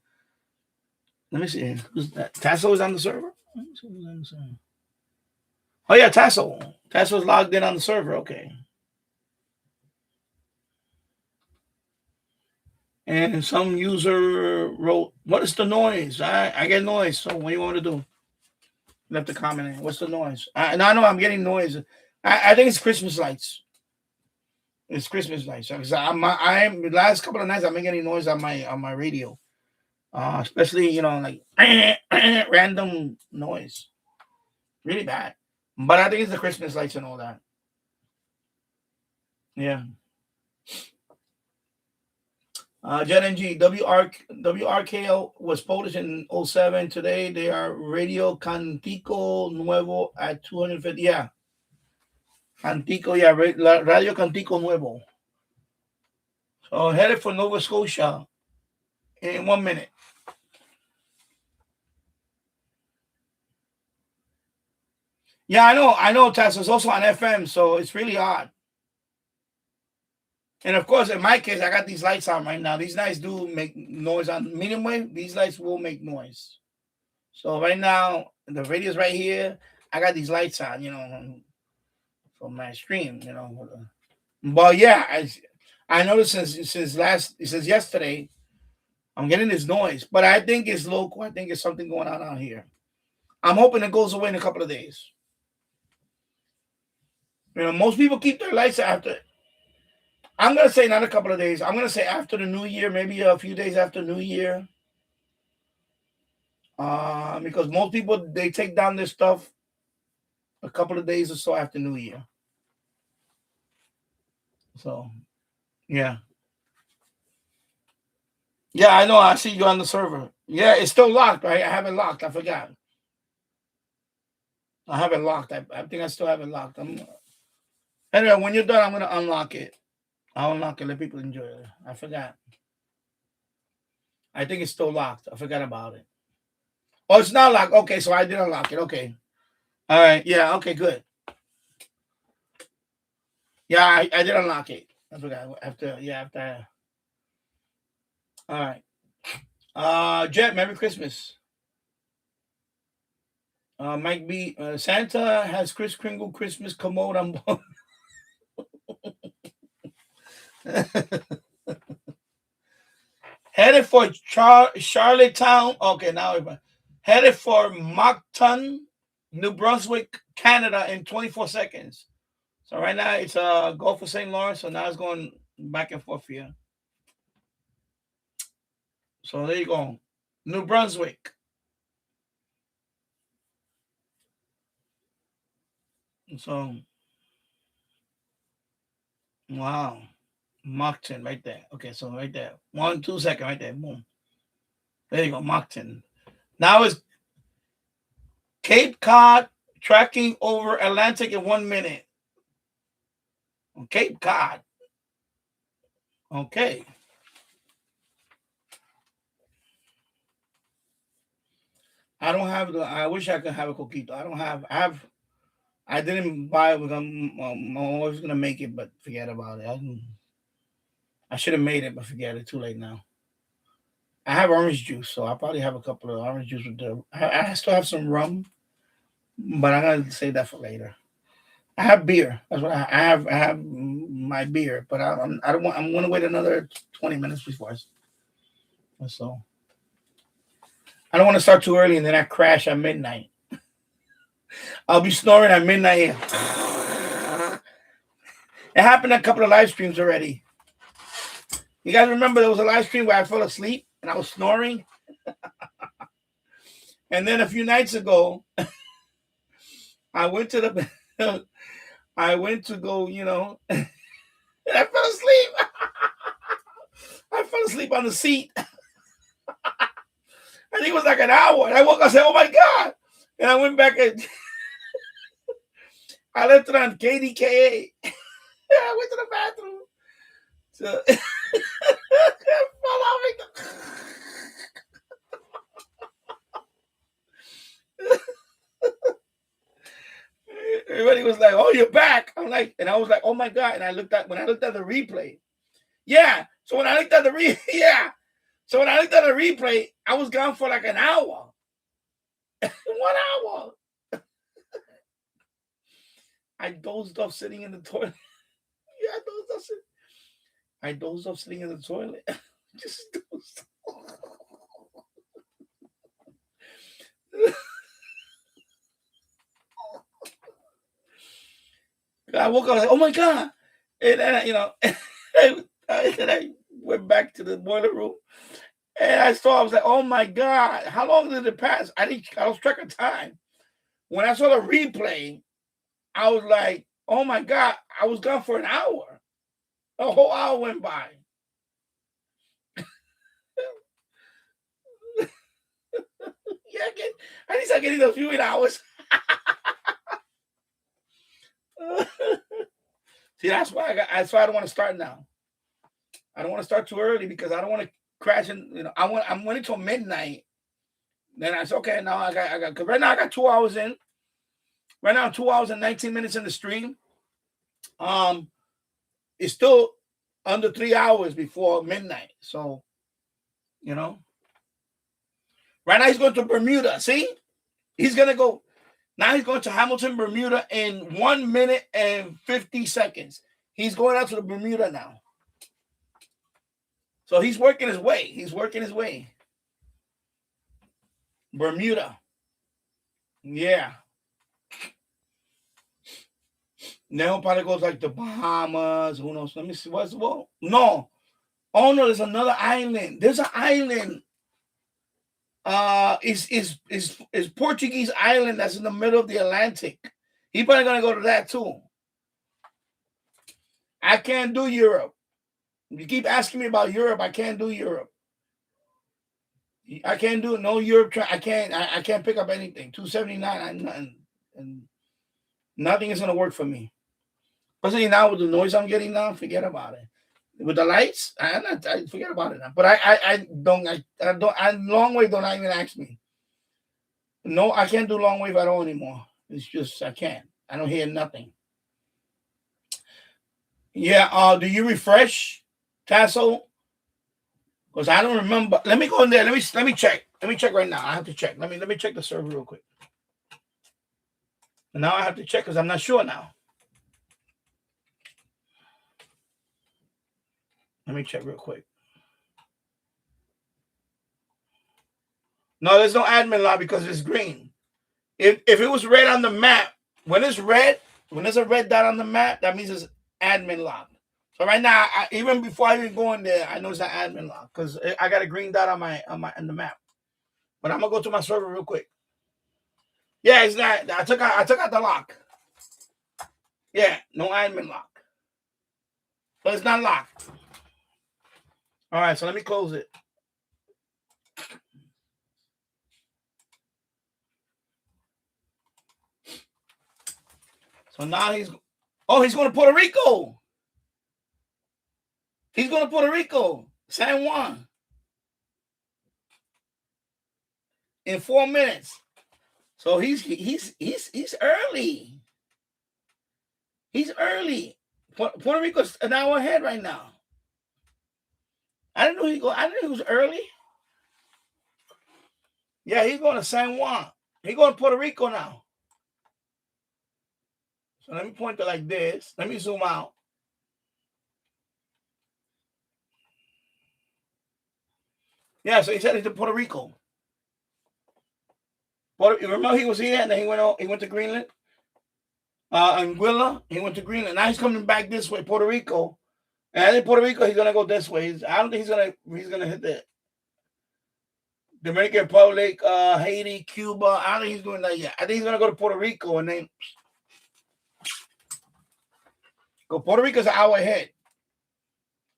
Let me see. Who's that? Tasso is on the server. Oh yeah, Tasso. Tasso's logged in on the server. Okay. And some user wrote, "What is the noise? I get noise. So what do you want to do?" Left a comment in. What's the noise? I know I'm getting noise. I think it's Christmas lights. It's Christmas lights. Because I'm the last couple of nights I've been getting noise on my radio. Especially like random noise. Really bad. But I think it's the Christmas lights and all that. Yeah. Jet NG, WRKL was published in 07. Today they are Radio Cantico Nuevo at 250. Yeah. Cantico, yeah, Radio Cantico Nuevo. So headed for Nova Scotia in 1 minute. Yeah, I know, Tesla is also on FM, so it's really odd. And of course, in my case, I got these lights on right now. These lights do make noise on medium wave. These lights will make noise. So right now, the radio's right here. I got these lights on, for my stream, But yeah, I noticed since yesterday, I'm getting this noise. But I think it's local. I think it's something going on out here. I'm hoping it goes away in a couple of days. You know, most people keep their lights after. I'm gonna say not a couple of days. I'm gonna say after the New Year, maybe a few days after New Year. Because most people they take down their stuff a couple of days or so after New Year. So, yeah. Yeah, I know. I see you on the server. Yeah, it's still locked, right? I have it locked. I forgot. I have it locked. I think I still have it locked. Anyway, when you're done, I'm gonna unlock it. I'll unlock it. Let people enjoy it. I forgot. I think it's still locked. I forgot about it. Oh, it's not locked. Okay, so I did unlock it. Okay. All right. Yeah. Okay. Good. Yeah, I did unlock it. I forgot. After. All right. Jet, Merry Christmas. Mike B. Santa has Kris Kringle Christmas commode on board. Headed for Charlottetown. Okay, now headed for Moncton, New Brunswick, Canada in 24 seconds. So right now it's Gulf of St. Lawrence. So now it's going back and forth here. So there you go. New Brunswick. So wow. Moncton right there. Okay, so right there. 1, 2 seconds right there. Boom. There you go, Moncton. Now it's Cape Cod tracking over Atlantic in 1 minute. Cape Cod. Okay. I don't have I wish I could have a coquito. I didn't buy it because I'm always gonna make it, but forget about it. I should have made it, but forget it. Too late now. I have orange juice, so I'll probably have a couple of orange juice with the. I still have some rum, but I'm gonna save that for later. I have beer. That's what I have. I have my beer, but I don't want. I'm gonna wait another 20 minutes before. So I don't want to start too early and then I crash at midnight. I'll be snoring at midnight. It happened a couple of live streams already. You guys remember there was a live stream where I fell asleep and I was snoring? And then a few nights ago, I went to the I went to go, and I fell asleep. I fell asleep on the seat. I think it was like an hour. And I woke up and said, oh my God. And I went back and I left it on KDKA. I went to the bathroom. So everybody was like, oh, you're back. I'm like, and I was like, oh my God. And when I looked at the replay. Yeah. So when I looked at the replay, I was gone for like an hour. 1 hour. I dozed off sitting in the toilet. Yeah, I dozed off sitting in the toilet. Just dozed off. I woke up, I was like, oh my God. And then, I went back to the boiler room. And I was like, oh my God, how long did it pass? I lost track of time. When I saw the replay, I was like, oh my God, I was gone for an hour. A whole hour went by. Yeah, at least I'm getting those viewing hours. See, that's why I don't want to start now. I don't want to start too early because I don't want to crash and I'm waiting till midnight. Then I said, okay, now I got because right now I got 2 hours in. Right now, 2 hours and 19 minutes in the stream. It's still under 3 hours before midnight. So, right now he's going to Bermuda. See, he's gonna go. Now he's going to Hamilton, Bermuda in 1 minute and 50 seconds. He's going out to the Bermuda now. So he's working his way. He's working his way. Bermuda. Yeah. Now probably goes like the Bahamas. Who knows? Let me see. What's the wall? No. Oh no, there's another island. There's an island. Is Portuguese island that's in the middle of the Atlantic. He probably gonna go to that too. I can't do Europe. You keep asking me about Europe. I can't do Europe. I can't do no Europe. I can't pick up anything. 279. And nothing is gonna work for me. Especially now with the noise I'm getting now. Forget about it. With the lights, I forget about it now. But I don't long wave don't even ask me. No, I can't do long wave at all anymore. It's just I can't. I don't hear nothing. Yeah. Do you refresh, Tasso? Because I don't remember. Let me go in there. Let me check. Let me check right now. I have to check. Let me check the server real quick. And now I have to check because I'm not sure now. Let me check real quick. No, there's no admin log because it's green. If it was red on the map, when it's red, when there's a red dot on the map, that means it's admin log. So right now, even before I even go in there, I know it's not admin log because I got a green dot on the map. But I'm gonna go to my server real quick. Yeah, it's not. I took out the lock. Yeah, no admin lock. But it's not locked. All right, so let me close it. So now he's going to Puerto Rico. He's going to Puerto Rico, San Juan. In 4 minutes. So he's early. He's early. Puerto Rico's an hour ahead right now. I didn't know he was early. Yeah, he's going to San Juan. He's going to Puerto Rico now. So let me point it like this. Let me zoom out. Yeah, so he said he's to Puerto Rico. Remember he was here and then he went to Greenland? Anguilla, he went to Greenland. Now he's coming back this way, Puerto Rico. And I think Puerto Rico, he's gonna go this way. I don't think he's gonna hit the Dominican Republic, Haiti, Cuba. I don't think he's doing that yet. I think he's gonna go to Puerto Rico and then go. Puerto Rico's an hour ahead.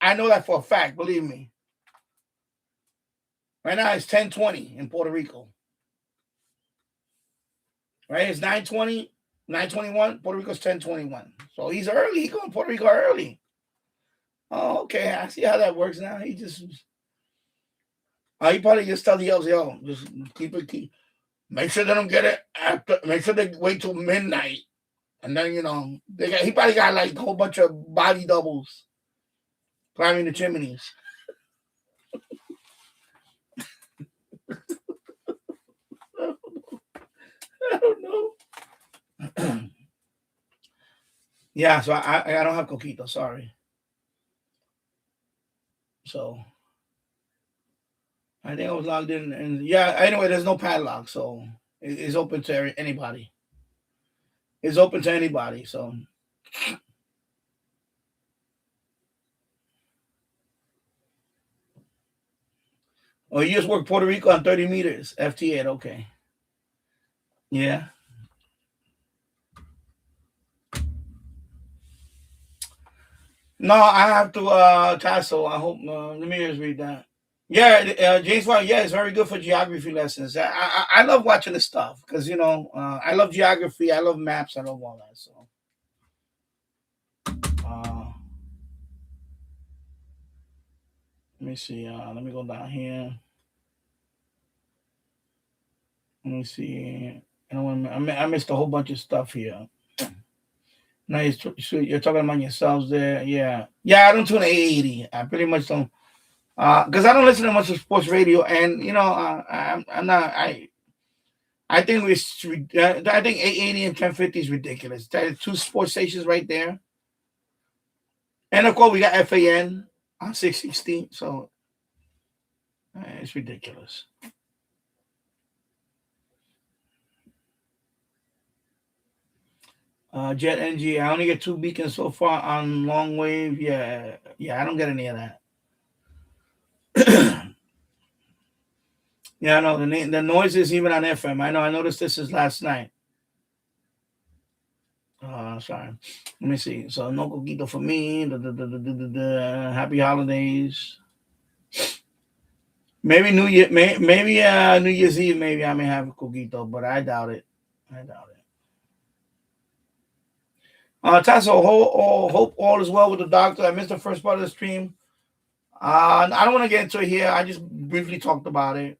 I know that for a fact, believe me. Right now it's 10:20 in Puerto Rico. Right? It's 9:20, 9:21. Puerto Rico's 10:21. So he's early. He's going to Puerto Rico early. Oh, okay. I see how that works now. He probably just tell the elves, yo, just keep. Make sure they don't get it make sure they wait till midnight. And then, he probably got like a whole bunch of body doubles climbing the chimneys. I don't know. Yeah, so I don't have Coquito, sorry. So I think I was logged in, and yeah, anyway, there's no padlock, so it's open to anybody. It's open to anybody, so. Oh, you just work Puerto Rico on 30 meters, FT8, okay. Yeah. No, I have to tassel. I hope. Let me just read that. Yeah, James White. Yeah, it's very good for geography lessons. I love watching this stuff because I love geography. I love maps. I love all that. So, let me see. Let me go down here. Let me see. I missed a whole bunch of stuff here. No, you're talking about yourselves there. Yeah. I don't tune 880. I pretty much don't. Because I don't listen to much of sports radio, and I'm not. I think 880 and 1050 is ridiculous. That is two sports stations right there. And of course, we got FAN on 660. So it's ridiculous. Jet NG, I only get 2 beacons so far on long wave. Yeah, I don't get any of that. Yeah, I know the noise is even on FM. I know. I noticed this is last night. Sorry. Let me see. So no coquito for me. Happy holidays. Maybe New Year. Maybe New Year's Eve. Maybe I may have a coquito, but I doubt it. Tasso, hope all is well with the doctor. I missed the first part of the stream. I don't want to get into it here. I just briefly talked about it.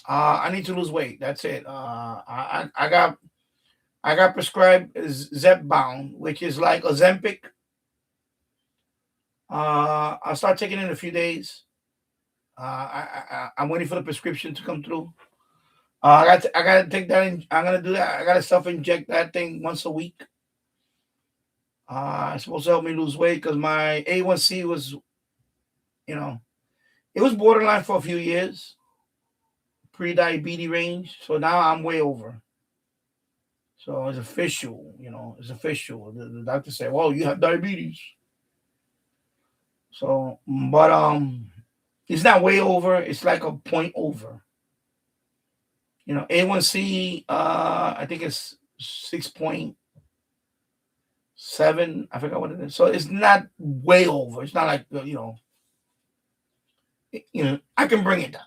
I need to lose weight. That's it. I got prescribed Zepbound, which is like Ozempic. I'll start taking it in a few days. I'm waiting for the prescription to come through. I got to take that. I'm gonna do that. I gotta self inject that thing once a week. It's supposed to help me lose weight because my A1C was, it was borderline for a few years, pre-diabetes range. So now I'm way over. So it's official, it's official. The doctor said, "Well, you have diabetes." So, but it's not way over. It's like a point over. A1C, I think it's 6.7. I forgot what it is. So it's not way over. It's not like I can bring it down.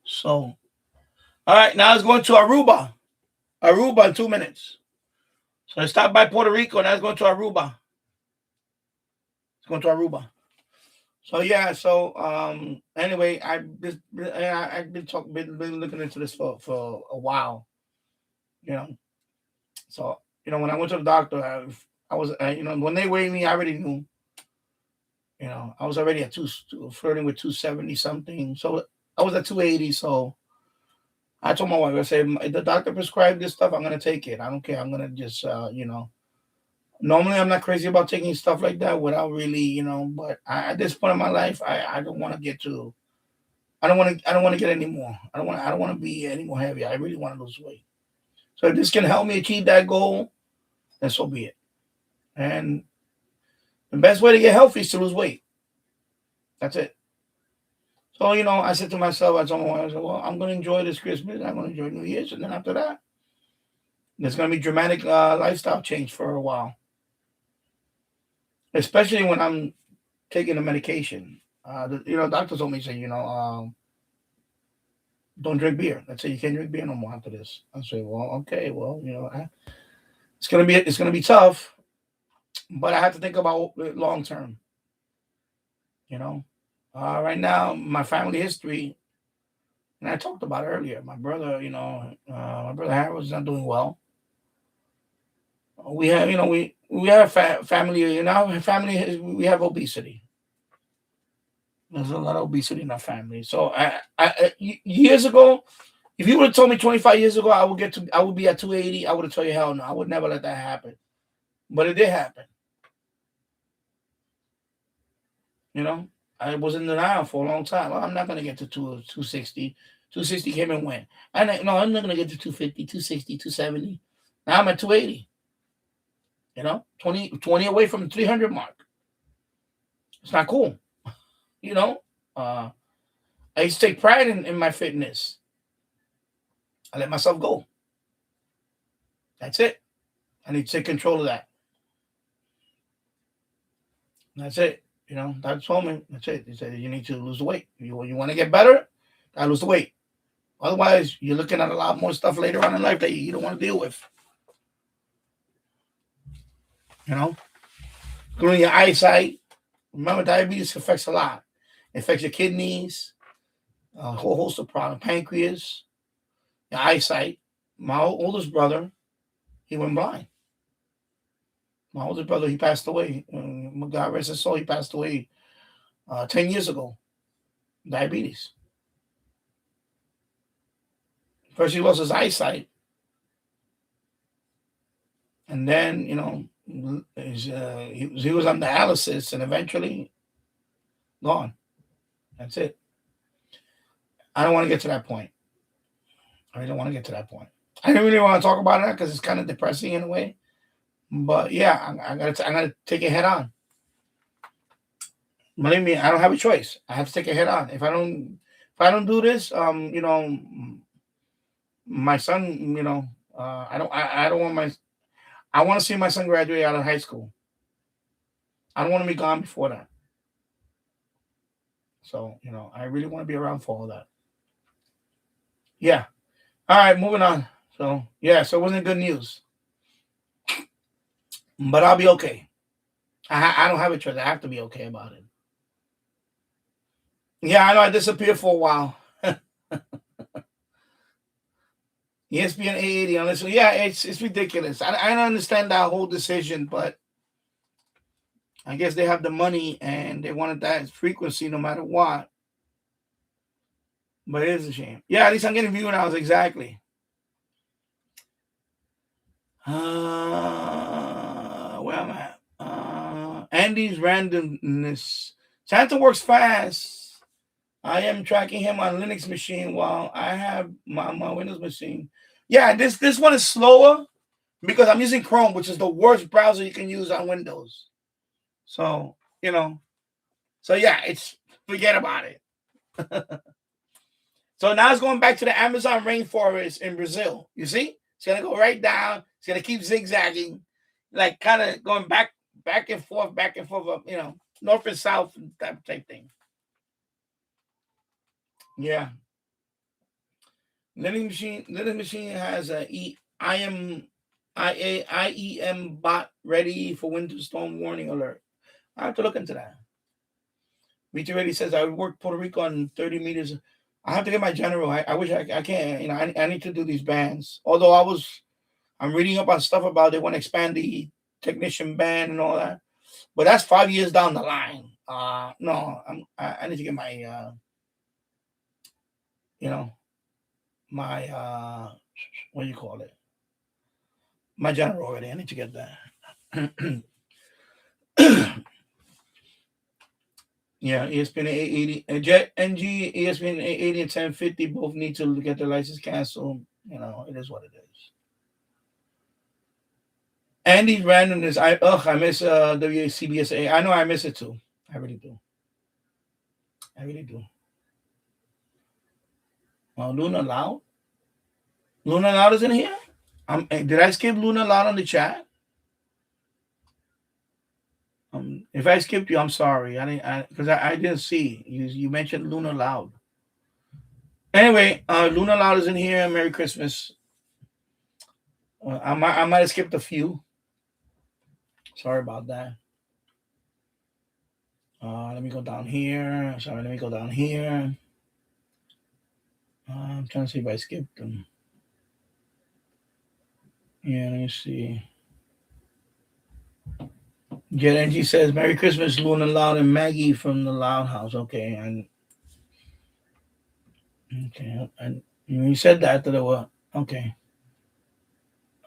So all right, now it's going to Aruba. Aruba in 2 minutes. So I stopped by Puerto Rico, and I was going to Aruba. It's going to Aruba. So yeah, anyway, I've been looking into this for a while. So when I went to the doctor, I was when they weighed me, I already knew. I was already at flirting with 270 something. So I was at 280. So I told my wife, I said, if the doctor prescribed this stuff, I'm gonna take it. I don't care. I'm gonna just Normally, I'm not crazy about taking stuff like that without really, but at this point in my life, I don't want to get to. I don't want to get any more. I don't want to be any more heavy. I really want to lose weight. So if this can help me achieve that goal, then so be it. And the best way to get healthy is to lose weight. That's it. So, I said to myself, I told my wife, I said, well, I'm going to enjoy this Christmas. I'm going to enjoy New Year's. And then after that, there's going to be dramatic lifestyle change for a while. Especially when I'm taking the medication. Doctors told me, say, don't drink beer. That's it. You can't drink beer no more after this. I say, well, okay, well, it's gonna be tough, but I have to think about it long term. Right now, my family history, and I talked about it earlier. My brother, my brother Harold is not doing well. We have, we have family. Family. We have obesity. There's a lot of obesity in our family. So years ago, if you would have told me 25 years ago I would be at 280, I would have told you hell no. I would never let that happen. But it did happen. I was in denial for a long time. Well, I'm not going to get to 260. 260 came and went. I'm not going to get to 250, 260, 270. Now I'm at 280. 20 away from the 300 mark. It's not cool. I used to take pride in my fitness. I let myself go. That's it. I need to take control of that. That's it. Dad told me. That's it. He said you need to lose the weight. You want to get better, gotta lose the weight. Otherwise, you're looking at a lot more stuff later on in life that you don't want to deal with. Including your eyesight. Remember, diabetes affects a lot. It affects your kidneys, a whole host of problems, pancreas, your eyesight. My oldest brother, he went blind. My oldest brother, he passed away. God rest his soul, he passed away 10 years ago. Diabetes. First, he lost his eyesight. And then, he was on dialysis and eventually gone. That's it. I don't want to get to that point. I really don't want to get to that point. I don't really want to talk about it because it's kind of depressing in a way. But yeah, I gotta take it head on. Believe me, I don't have a choice. I have to take it head on. If I don't do this, my son, I don't want I want to see my son graduate out of high school. I don't want to be gone before that. So, I really want to be around for all that. Yeah. All right, moving on. So, yeah, so it wasn't good news. But I'll be okay. I don't have a choice. I have to be okay about it. Yeah, I know I disappeared for a while. ESPN 880 honestly. Yeah, it's ridiculous. I don't understand that whole decision, but I guess they have the money and they wanted that frequency no matter what. But it is a shame. Yeah, at least I'm getting viewing hours exactly. Where am I at? Andy's randomness. Santa works fast. I am tracking him on Linux machine while I have my Windows machine. Yeah, this one is slower because I'm using Chrome, which is the worst browser you can use on Windows. So, so yeah, forget about it. So now it's going back to the Amazon rainforest in Brazil. You see? It's going to go right down. It's going to keep zigzagging, like kind of going back and forth, north and south type thing. Yeah. Linux machine has a IEM bot ready for winter storm warning alert. I have to look into that. Meet Ready says I worked Puerto Rico on 30 meters. I have to get my general. I wish I can't. I need to do these bands. Although I'm reading up on stuff about they want to expand the technician band and all that. But that's 5 years down the line. No, I need to get my my what do you call it? My general already. I need to get that. Yeah, ESPN 880, Jet NG, ESPN 880 and 1050 both need to get their license canceled. It is what it is. Andy's randomness. I miss WCBSA. I know I miss it too. I really do. Luna Loud. Luna Loud is in here. Did I skip Luna Loud on the chat? If I skipped you, I'm sorry. I didn't see you mentioned Luna Loud. Anyway, Luna Loud is in here. Merry Christmas. I might have skipped a few. Sorry about that. Let me go down here. Sorry, let me go down here. I'm trying to see if I skipped them. Yeah, let me see. Jet NG says, Merry Christmas, Luna Loud and Maggie from the Loud House. Okay, and you said that there were okay.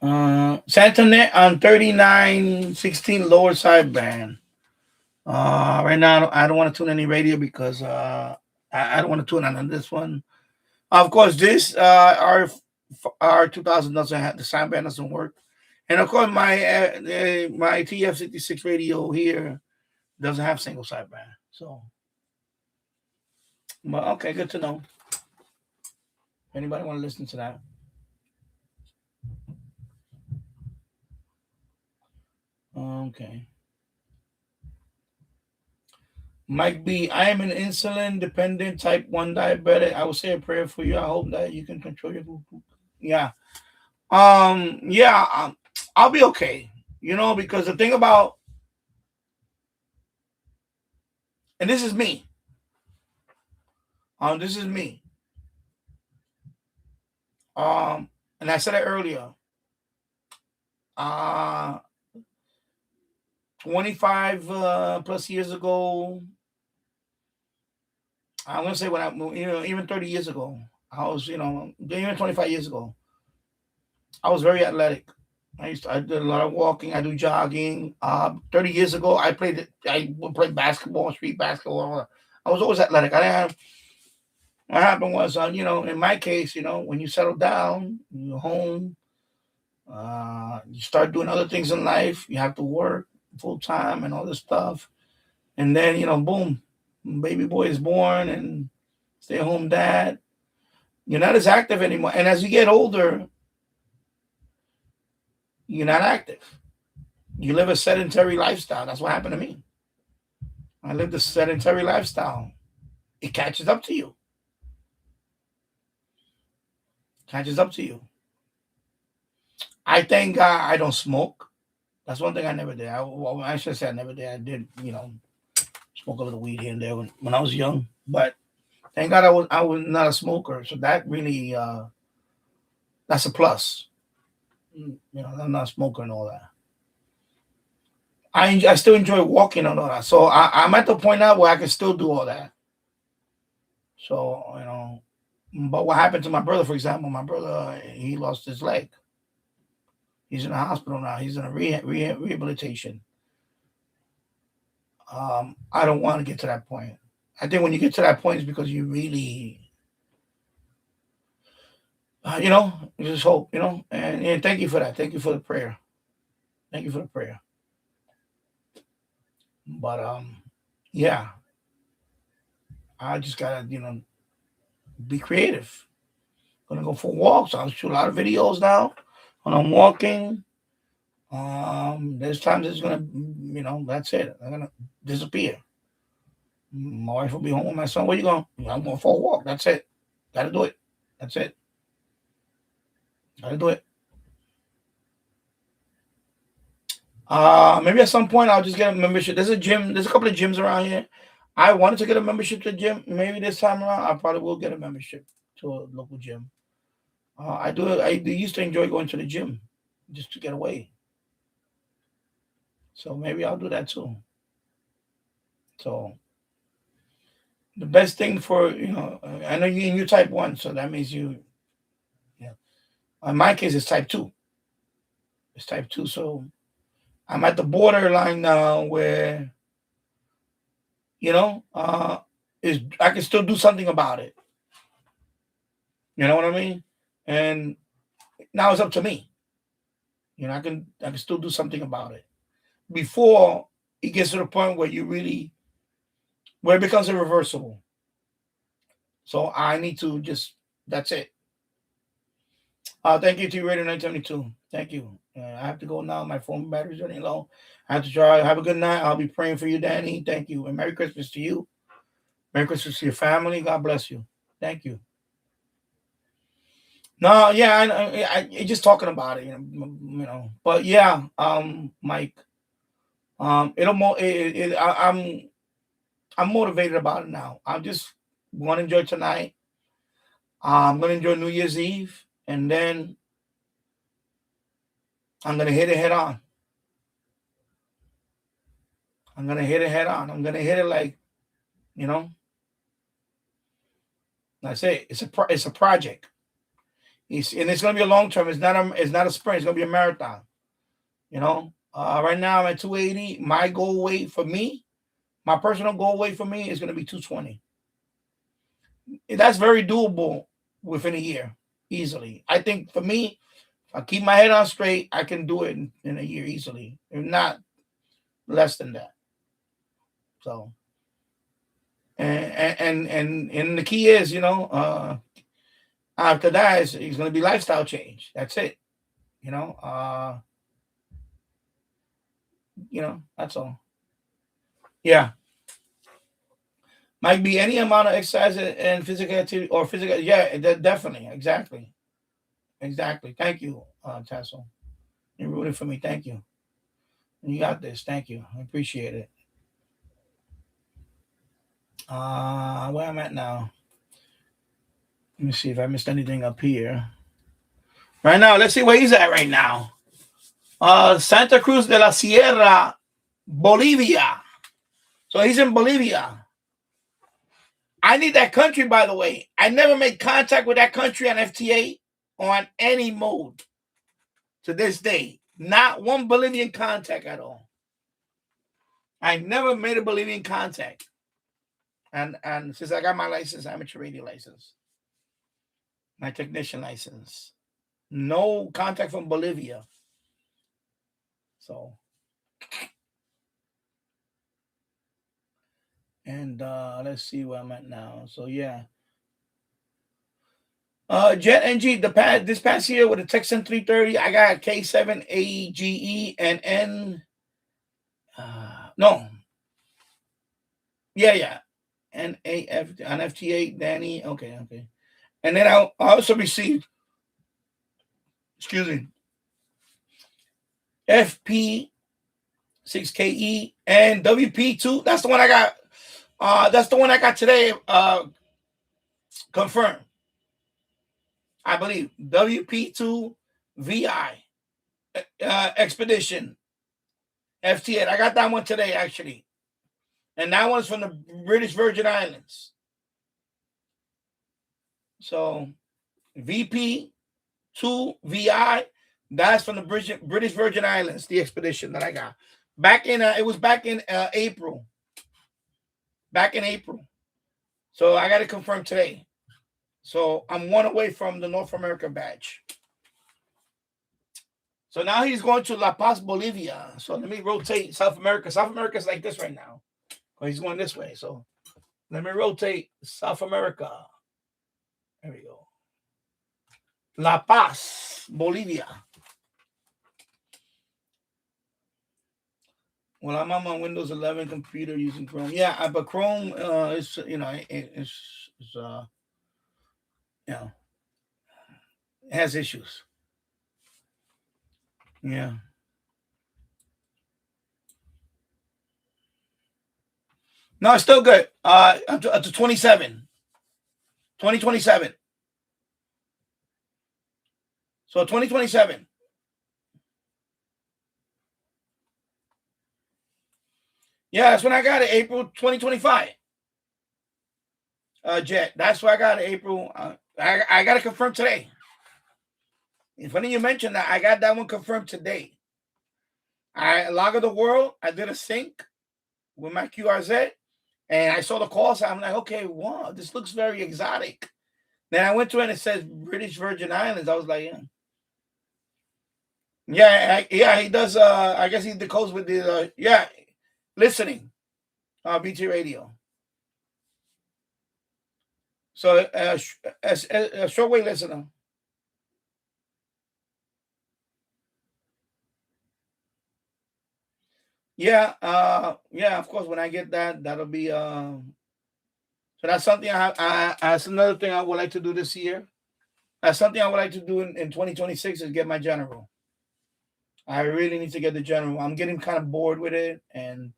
Santanet on 3916 lower sideband. Right now I don't want to tune any radio because I don't want to tune on this one. Of course, this our 2000 doesn't have the sideband doesn't work, and of course my TF66 radio here doesn't have single sideband. So, but okay, good to know. Anybody want to listen to that? Okay. Mike B, I am an insulin dependent type 1 diabetic. I will say a prayer for you. I hope that you can control your glucose. Yeah. I'll be okay. Because the thing about, and this is me. This is me. And I said it earlier. 25 plus years ago, I'm gonna say even 30 years ago, I was, even 25 years ago, I was very athletic. I did a lot of walking. I do jogging. 30 years ago, I would play basketball, street basketball. I was always athletic. I didn't have, what happened was, in my case, when you settle down, you're home, you start doing other things in life. You have to work full time and all this stuff. And then, boom, baby boy is born and stay home dad. You're not as active anymore. And as you get older, you're not active. You live a sedentary lifestyle. That's what happened to me. I lived a sedentary lifestyle. It catches up to you. Catches up to you. I thank God I don't smoke. That's one thing I never did. I should say I never did. I did, smoke a little weed here and there when I was young. But thank God I was not a smoker. So that really that's a plus. I'm not a smoker and all that. I still enjoy walking and all that. So I'm at the point now where I can still do all that. So, but what happened to my brother, for example, my brother, he lost his leg. He's in the hospital now. He's in a rehabilitation. I don't want to get to that point. I think when you get to that point, it's because you really, you just hope, and thank you for that. Thank you for the prayer. Thank you for the prayer. But yeah, I just gotta, be creative. Gonna go for walks. I'll shoot a lot of videos now when I'm walking. There's times it's gonna, that's it. I'm gonna disappear. My wife will be home with my son. Where you going? I'm going for a walk. That's it. Gotta do it. That's it. Gotta do it. Maybe at some point I'll just get a membership. There's a gym. There's a couple of gyms around here. I wanted to get a membership to the gym. Maybe this time around I probably will get a membership to a local gym. I used to enjoy going to the gym just to get away. So maybe I'll do that too. So the best thing for I know you type 1, so that means you. Yeah. In my case, it's type 2. It's type 2. So I'm at the borderline now where is I can still do something about it. You know what I mean? And now it's up to me. I can still do something about it. Before it gets to the point where where it becomes irreversible. So I need to that's it. Thank you to Radio 972. Thank you. I have to go now. My phone battery's running low. I have to try. Have a good night. I'll be praying for you, Danny. Thank you. And Merry Christmas to you. Merry Christmas to your family. God bless you. Thank you. No, yeah, I just talking about it, But yeah, Mike, I'm motivated about it now. I just want to enjoy tonight. I'm gonna enjoy New Year's Eve, and then I'm gonna hit it head on. I'm gonna hit it head on. I'm gonna hit it like, I say it's a project. And it's gonna be a long term. It's not a sprint. It's gonna be a marathon. Right now I'm at 280. My goal weight for me, my personal goal weight for me is gonna be 220. That's very doable within a year, easily. I think for me, if I keep my head on straight, I can do it in a year easily, if not less than that. So, and the key is, after that, it's going to be lifestyle change. That's it. That's all. Yeah. Might be any amount of exercise and physical activity or physical. Yeah, definitely. Exactly. Thank you, Tassel. You're rooting for me. Thank you. You got this. Thank you. I appreciate it. Where I'm at now. Let me see if I missed anything up here. Right now, let's see where he's at right now. Santa Cruz de la Sierra, Bolivia. So he's in Bolivia. I need that country, by the way. I never made contact with that country on FTA or on any mode to this day. Not one Bolivian contact at all. I never made a Bolivian contact. And since I got my license, amateur radio license, my technician license, no contact from Bolivia. So, and let's see where I'm at now. So yeah. Jet NG, this past year with the Texan 330, I got K7 AGE and N. No. Yeah. NAF on FT8, Danny. Okay. And then I also received, excuse me, FP 6KE and WP2. That's the one I got. That's the one I got today. Confirmed. I believe WP2 VI Expedition FT8. I got that one today actually, and that one's from the British Virgin Islands. So VP2 VI. That's from the British Virgin Islands. The expedition that I got back in. It was back in April. Back in April. So I got to confirm today. So I'm one away from the North America badge. So now he's going to La Paz, Bolivia. So let me rotate South America. South America is like this right now. Oh, he's going this way. So let me rotate South America. There we go. La Paz, Bolivia. Well, I'm on my Windows 11 computer using Chrome. Yeah, but Chrome is, it has issues. Yeah. No, it's still good. Up to 27. 2027. So 2027. Yeah, that's when I got it, April 2025. Jet. That's why I got it, April. I got to confirm today. It's funny you mentioned that. I got that one confirmed today. I logged the world. I did a sync with my QRZ, and I saw the call. So I'm like, okay, wow, this looks very exotic. Then I went to it and it says British Virgin Islands. I was like, yeah, he does. I guess he decodes with the listening, BT radio. So a shortwave listener. Yeah, of course. When I get that, that'll be so that's something that's another thing I would like to do this year. That's something I would like to do in 2026 is get my general. I really need to get the general. I'm getting kind of bored with it, and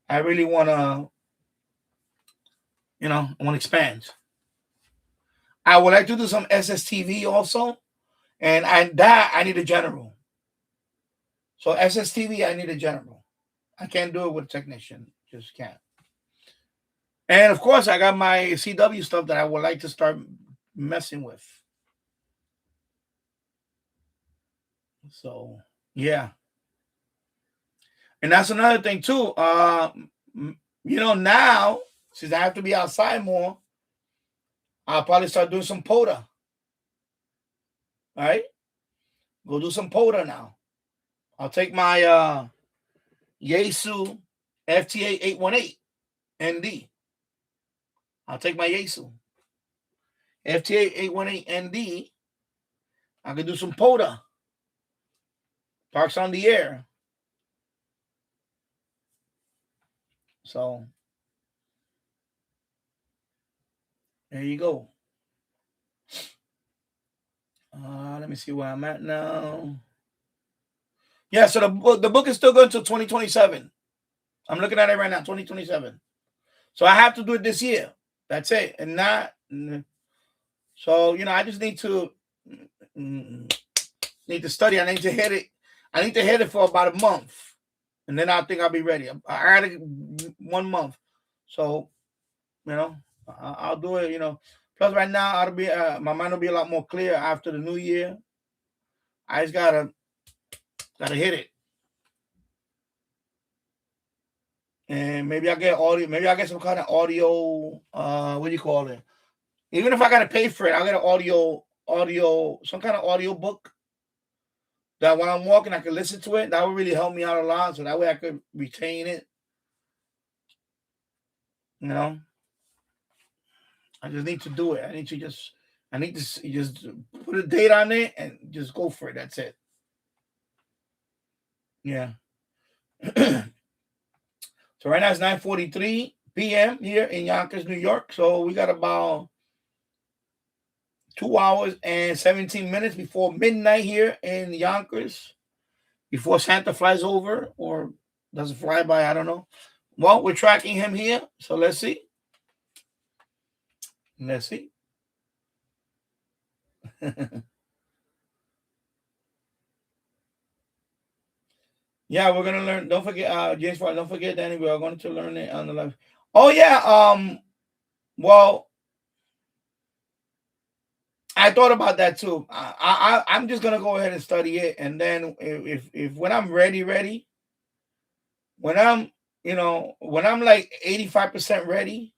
I really want to, I want to expand. I would like to do some SSTV also, and I need a general. So SSTV, I need a general. I can't do it with a technician. Just can't. And of course, I got my CW stuff that I would like to start messing with. So, yeah. And that's another thing, too. Now, since I have to be outside more, I'll probably start doing some POTA. All right? Go do some POTA now. I'll take my Yaesu FTA 818 ND. I'll take my Yaesu FTA 818 ND. I can do some POTA. Parks on the air. So there you go. Let me see where I'm at now. Yeah, so the book is still going until 2027. I'm looking at it right now, 2027. So I have to do it this year. That's it. And not so, I just need to study. I need to hit it for about a month. And then I think I'll be ready. I got 1 month. So, I'll do it, Plus right now I'll be my mind will be a lot more clear after the new year. I just gotta Gotta hit it. And maybe I get audio. Maybe I get some kind of audio. What do you call it? Even if I gotta pay for it, I'll get an audio, some kind of audio book that when I'm walking, I can listen to it. That would really help me out a lot. So that way I could retain it. You know, I just need to do it. I need to just put a date on it and just go for it. That's it. Yeah. So right now it's 9:43 p.m. here in Yonkers, New York. So we got about 2 hours and 17 minutes before midnight here in Yonkers, before Santa flies over or doesn't fly by. I don't know. Well, we're tracking him here. So let's see. Let's see. Yeah, we're gonna learn. Don't forget, James. Don't forget, Danny. We are going to learn it on the live. Oh yeah. Well, I thought about that too. I'm just gonna go ahead and study it, and then if when I'm ready, when I'm when I'm like 85% ready,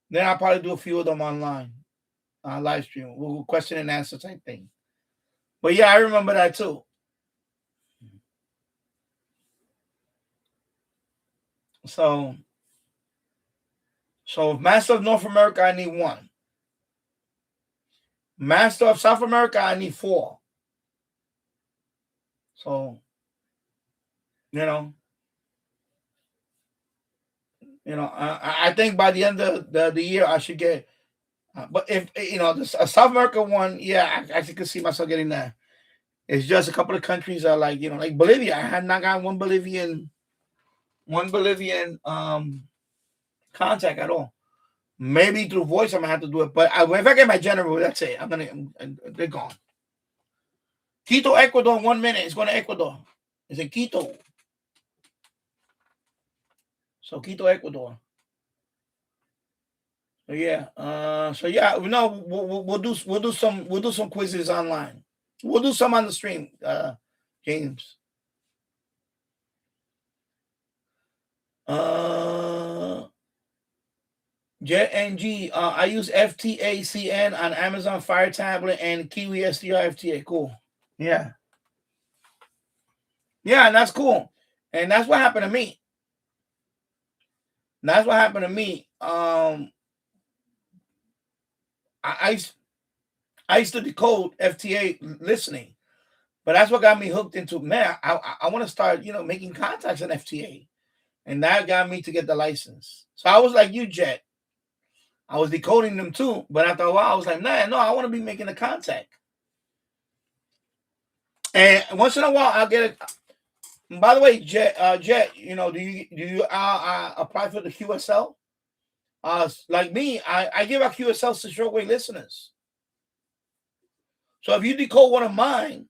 then I'll probably do a few of them online, live stream, we'll question and answer type thing. But yeah, I remember that too. So Master of North America, I need 1. Master of South America, I need 4. So, I think by the end of the year I should get. But if the South America one, yeah, I actually could see myself getting that. It's just a couple of countries are like like Bolivia. I had not got one Bolivian contact at all. Maybe through voice I'm gonna have to do it. But if I get my general, that's it. They're gone. Quito, Ecuador, 1 minute. It's going to Ecuador. It's in Quito. So Quito, Ecuador. So yeah. We'll do some quizzes online. We'll do some on the stream, James. Jet NG. I use FTACN on Amazon Fire Tablet and Kiwi SDR FTA. Cool. Yeah. Yeah, and that's cool. And that's what happened to me. I used to decode FTA listening, but that's what got me hooked into. Man, I want to start, making contacts in FTA, and that got me to get the license. So I was like you, Jet. I was decoding them too, but after a while, I was like, no, I want to be making a contact. And once in a while, I'll get it. By the way, Jet, do you apply for the QSL? Like me, I give out QSLs to shortwave listeners. So if you decode one of mine,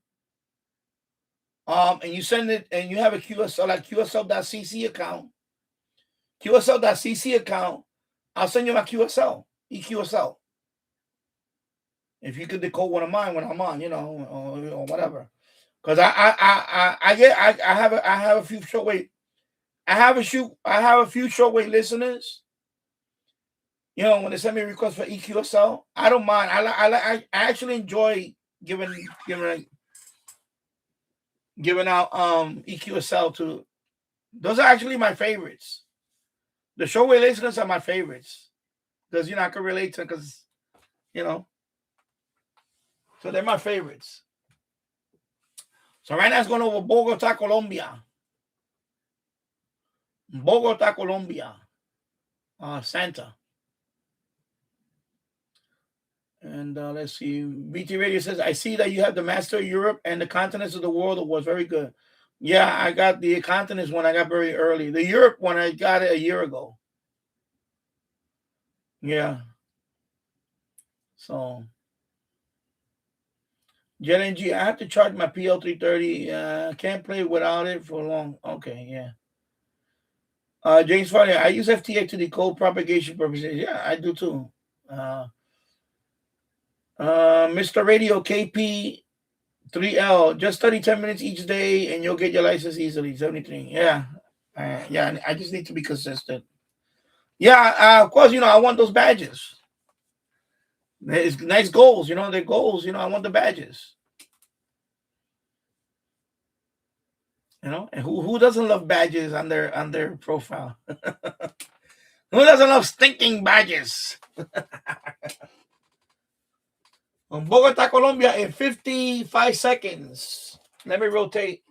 and you send it, and you have a QSL, like QSL.cc account, I'll send you my QSL, EQSL. If you could decode one of mine when I'm on, or whatever. Because I have a few shortwave. I have a few shortwave listeners. When they send me a request for EQSL, I don't mind. I actually enjoy giving out EQSL to. Those are actually my favorites. The shortwave listeners are my favorites because I can relate to because so they're my favorites. So right now it's going over Bogota, Colombia. Santa. And let's see. BT Radio says, I see that you have the Master of Europe and the continents of the world. It was very good. Yeah, I got the continents one. I got very early. The Europe one, I got it a year ago. Yeah. So, Jet NG, I have to charge my PL330. Can't play without it for long. Okay, yeah. James Farley, I use FTA to decode propagation purposes. Yeah, I do too. Mr. Radio KP 3L, just study 10 minutes each day and you'll get your license easily. 73. Yeah. Yeah, I just need to be consistent. Yeah, of course, I want those badges. It's nice goals, they're goals, I want the badges. And who doesn't love badges on their profile? Who doesn't love stinking badges? Bogota, Colombia in 55 seconds. Let me rotate.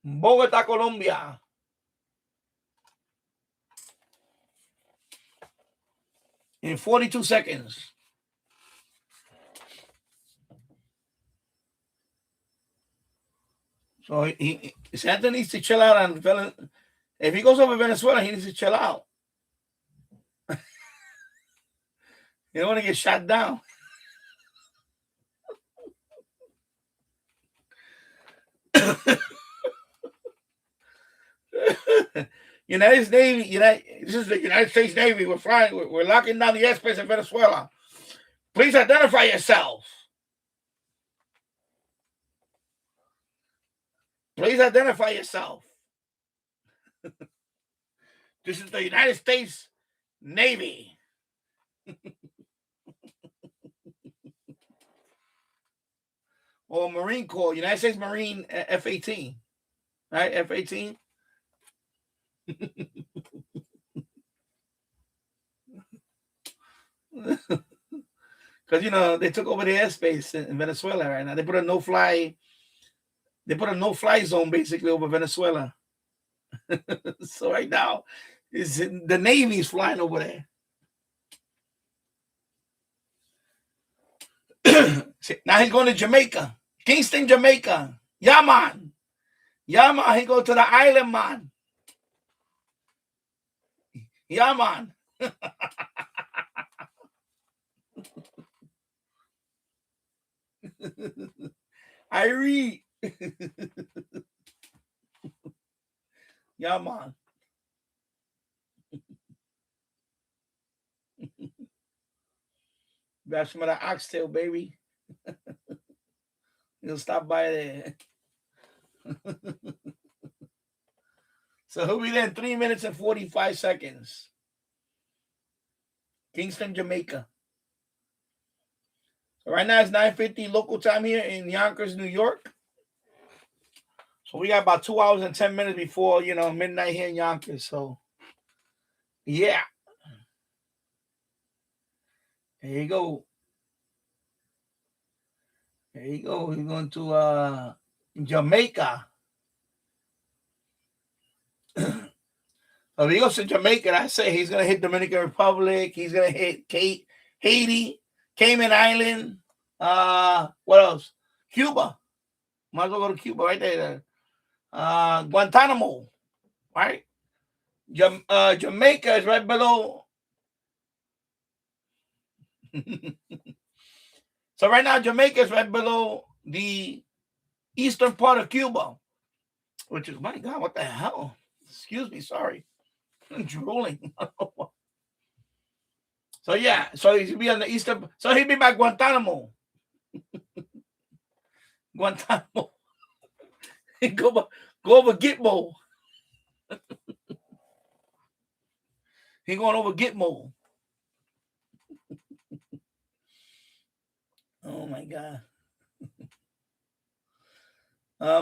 Bogota, Colombia. In 42 seconds. So Santa needs to chill out on. If he goes over Venezuela, he needs to chill out. You don't want to get shot down. United States Navy, this is the United States Navy. We're flying. We're locking down the airspace in Venezuela. Please identify yourself. Please identify yourself. This is the United States Navy. Or Marine Corps, United States Marine F-18. Right? F-18. Because they took over the airspace in Venezuela right now. They put a no-fly zone basically over Venezuela. So right now, the Navy is flying over there. Now he's going to Jamaica, Kingston, Jamaica. Yeah, man. Yeah, man. He go to the island, man. Yeah, man. I read. Yeah, man. Grab some of that oxtail, baby. You'll stop by there. So he'll be there in 3 minutes and 45 seconds. Kingston, Jamaica. So right now it's 9:50 local time here in Yonkers, New York. So we got about 2 hours and 10 minutes before, midnight here in Yonkers. So, yeah. There you go. There you go. We're going to Jamaica. So if he goes to Jamaica, I say he's going to hit Dominican Republic. He's going to hit Haiti, Cayman Island. What else? Cuba. Might as well go to Cuba right there. Guantanamo. Right? Jamaica is right below. So right now, Jamaica is right below the eastern part of Cuba, which is, my God, what the hell? Excuse me, sorry. I'm drooling. So yeah, so he'll be on the eastern. So he'll be by Guantanamo. Guantanamo. go over Gitmo. He going over Gitmo. Oh my God.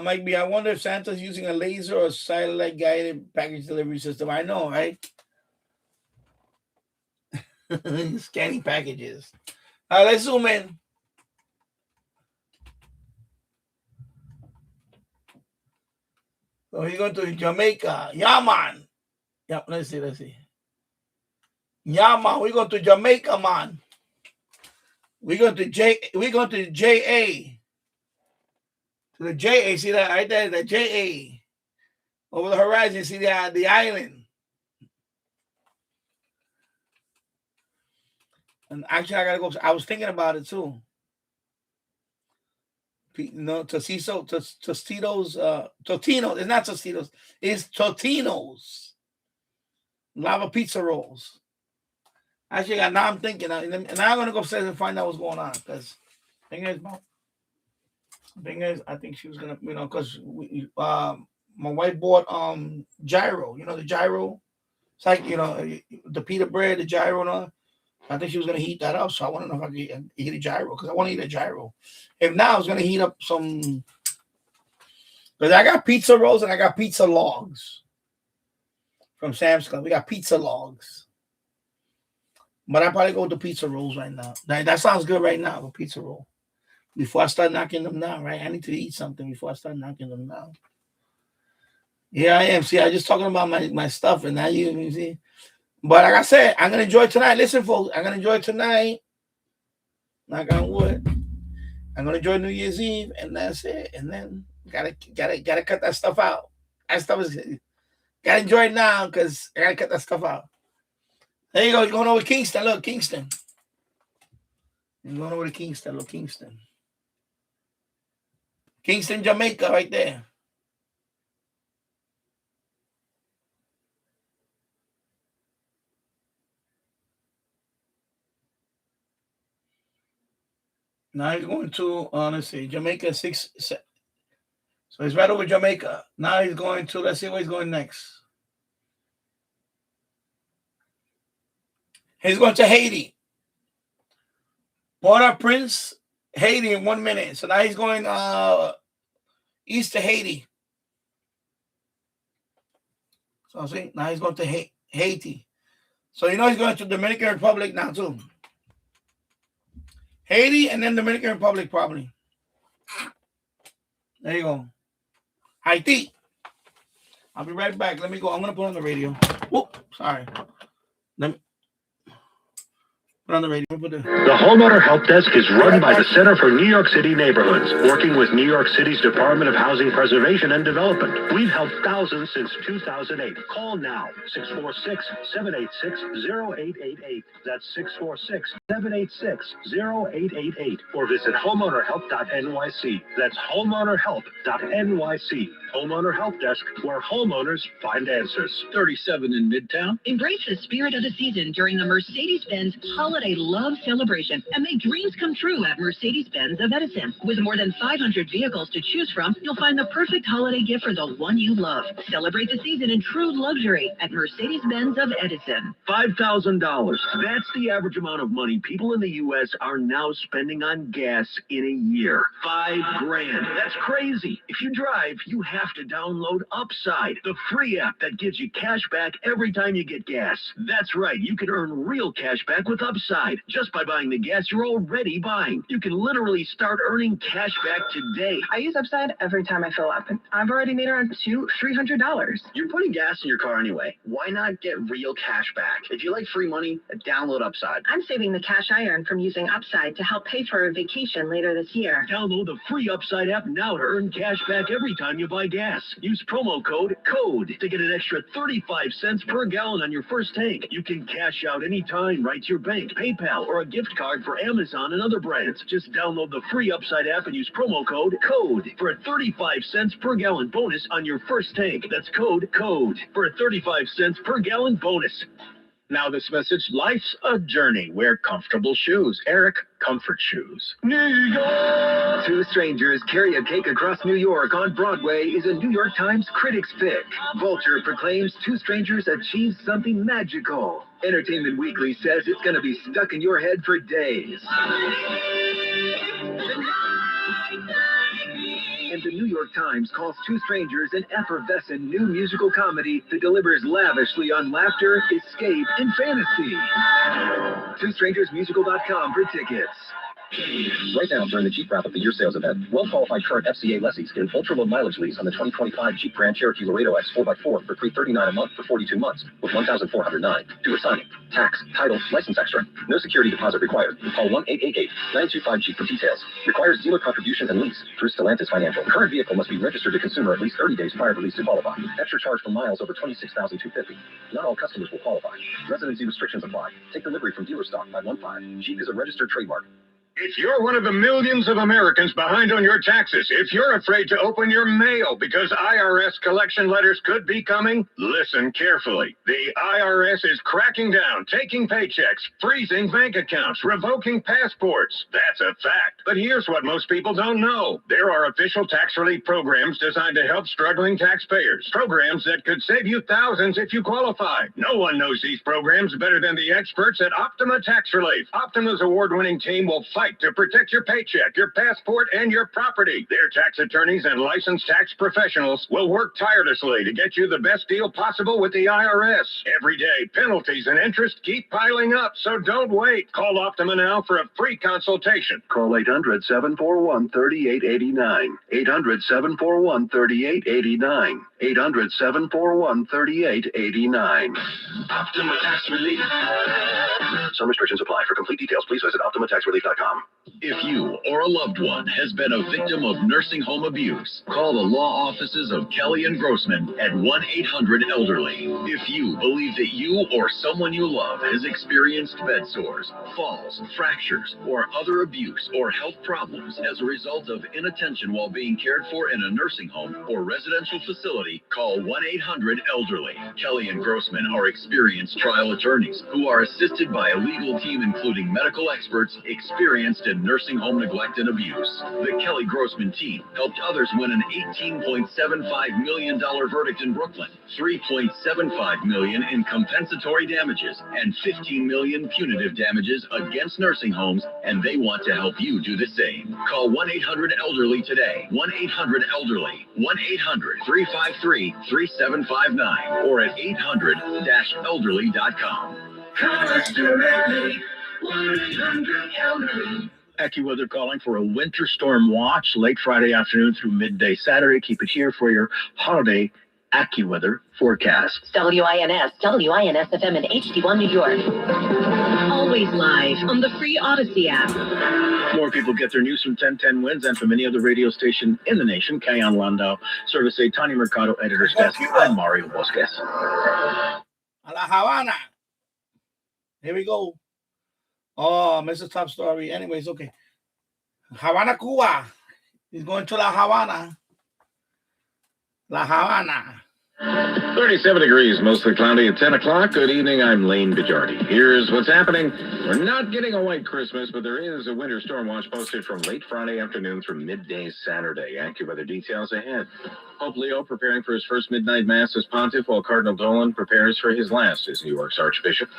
Mike B, I wonder if Santa's using a laser or satellite guided package delivery system. I know, right? Scanning packages. All right, let's zoom in. So he's going to Jamaica. Yeah, man. Yeah, let's see. Yeah, man. We're going to Jamaica, man. We're going to JA. To the JA. See that right there? The JA. Over the horizon, see the island. And actually, I gotta go. I was thinking about it too. Tostitos. Totino's. It's not Tostitos. It's Totino's. Lava pizza rolls. Actually, now I'm thinking, and now I'm gonna go upstairs and find out what's going on. Because thing is, I think she was gonna, because my wife bought gyro. You know the gyro. It's like the pita bread, the gyro, and all. I think she was gonna heat that up. So I want to know if I can eat a gyro because I want to eat a gyro. If not, I was gonna heat up some. Because I got pizza rolls and I got pizza logs from Sam's Club. We got pizza logs. But I probably go with the pizza rolls right now. That sounds good right now, the pizza roll. Before I start knocking them down, right? I need to eat something before I start knocking them down. Yeah, I am. See, I just talking about my stuff, and now you see. But like I said, I'm gonna enjoy tonight. Listen, folks, I'm gonna enjoy tonight. Knock on wood. I'm gonna enjoy New Year's Eve, and that's it. And then gotta cut that stuff out. That stuff is gotta enjoy it now because I gotta cut that stuff out. There you go. You're going over to Kingston. Look, Kingston. You're going over to Kingston. Look, Kingston. Kingston, Jamaica, right there. Now he's going to, let's see, Jamaica 6. So he's right over Jamaica. Now he's going to, let's see where he's going next. He's going to Haiti. Port-au-Prince, Haiti in 1 minute. So now he's going east to Haiti. So see, now he's going to Haiti. So he's going to Dominican Republic now too. Haiti and then Dominican Republic probably. There you go. Haiti. I'll be right back. Let me go. I'm going to put on the radio. Whoop. Sorry. Let me put on the radio. The Homeowner Help Desk is run by the Center for New York City Neighborhoods, working with New York City's Department of Housing Preservation and Development. We've helped thousands since 2008. Call now, 646-786-0888. That's 646-786-0888. Or visit homeownerhelp.nyc. That's homeownerhelp.nyc. Homeowner Help Desk, where homeowners find answers. 37 in Midtown. Embrace the spirit of the season during the Mercedes-Benz Holiday Love Celebration and make dreams come true at Mercedes-Benz of Edison. With more than 500 vehicles to choose from, you'll find the perfect holiday gift for the one you love. Celebrate the season in true luxury at Mercedes-Benz of Edison. $5,000. That's the average amount of money people in the U.S. are now spending on gas in a year. $5,000. That's crazy. If you drive, you have to download Upside, the free app that gives you cash back every time you get gas. That's right. You can earn real cash back with Upside just by buying the gas you're already buying. You can literally start earning cash back today. I use Upside every time I fill up, and I've already made around $300. You're putting gas in your car anyway. Why not get real cash back? If you like free money, download Upside. I'm saving the cash I earn from using Upside to help pay for a vacation later this year. Download the free Upside app now to earn cash back every time you buy gas. Use promo code CODE to get an extra 35 cents per gallon on your first tank. You can cash out anytime right to your bank, PayPal, or a gift card for Amazon and other brands. Just download the free Upside app and use promo code CODE for a 35 cents per gallon bonus on your first tank. That's code CODE for a 35 cents per gallon bonus. Now this message, life's a journey. Wear comfortable shoes. Eric, Comfort Shoes. New York! Two strangers carry a cake across New York on Broadway is a New York Times critics pick. Vulture proclaims two strangers achieved something magical. Entertainment Weekly says it's going to be stuck in your head for days. And the New York Times calls Two Strangers an effervescent new musical comedy that delivers lavishly on laughter, escape, and fantasy. TwoStrangersMusical.com for tickets. Right now, during the Jeep Wrap of the Year sales event, well-qualified current FCA lessees get an ultra-low mileage lease on the 2025 Jeep Grand Cherokee Laredo X 4x4 for $339 a month for 42 months with $1,409. Do a signing, tax, title, license extra. No security deposit required. Call 1-888-925-JEEP for details. Requires dealer contribution and lease through Stellantis Financial. Current vehicle must be registered to consumer at least 30 days prior to lease to qualify. Extra charge for miles over 26,250. Not all customers will qualify. Residency restrictions apply. Take delivery from dealer stock 515. Jeep is a registered trademark. If you're one of the millions of Americans behind on your taxes, if you're afraid to open your mail because IRS collection letters could be coming, listen carefully. The IRS is cracking down, taking paychecks, freezing bank accounts, revoking passports. That's a fact. But here's what most people don't know. There are official tax relief programs designed to help struggling taxpayers. Programs that could save you thousands if you qualify. No one knows these programs better than the experts at Optima Tax Relief. Optima's award-winning team will fight to protect your paycheck, your passport, and your property. Their tax attorneys and licensed tax professionals will work tirelessly to get you the best deal possible with the IRS. Every day, penalties and interest keep piling up, so don't wait. Call Optima now for a free consultation. Call 800-741-3889. 800-741-3889. 800-741-3889. Optima Tax Relief. Some restrictions apply. For complete details, please visit OptimaTaxRelief.com. If you or a loved one has been a victim of nursing home abuse, call the law offices of Kelly and Grossman at 1-800-ELDERLY. If you believe that you or someone you love has experienced bed sores, falls, fractures, or other abuse or health problems as a result of inattention while being cared for in a nursing home or residential facility, call 1-800-ELDERLY. Kelly and Grossman are experienced trial attorneys who are assisted by a legal team including medical experts experienced in nursing home neglect and abuse. The Kelly Grossman team helped others win an $18.75 million verdict in Brooklyn, $3.75 million in compensatory damages, and $15 million punitive damages against nursing homes, and they want to help you do the same. Call 1-800-ELDERLY today. 1-800-ELDERLY. 1-800-353-3759 or at 800-elderly.com. directly. 1-800-ELDERLY. AccuWeather calling for a winter storm watch late Friday afternoon through midday Saturday. Keep it here for your holiday AccuWeather forecast. WINS FM in HD1 New York. Always live on the free Odyssey app. More people get their news from 1010 Wins and from any other radio station in the nation. Kayan Landau, Service A, Tanya Mercado, Editor's Desk. I'm Mario Bosques. A La Habana. Here we go. Oh, I missed the top story. Anyways, okay. Havana, Cuba. He's going to La Habana. La Habana. 37 degrees, mostly cloudy at 10 o'clock. Good evening, I'm Lane Bijardi. Here's what's happening. We're not getting a white Christmas, but there is a winter storm watch posted from late Friday afternoon through midday Saturday. AccuWeather details ahead. Pope Leo preparing for his first midnight mass as pontiff, while Cardinal Dolan prepares for his last as New York's Archbishop.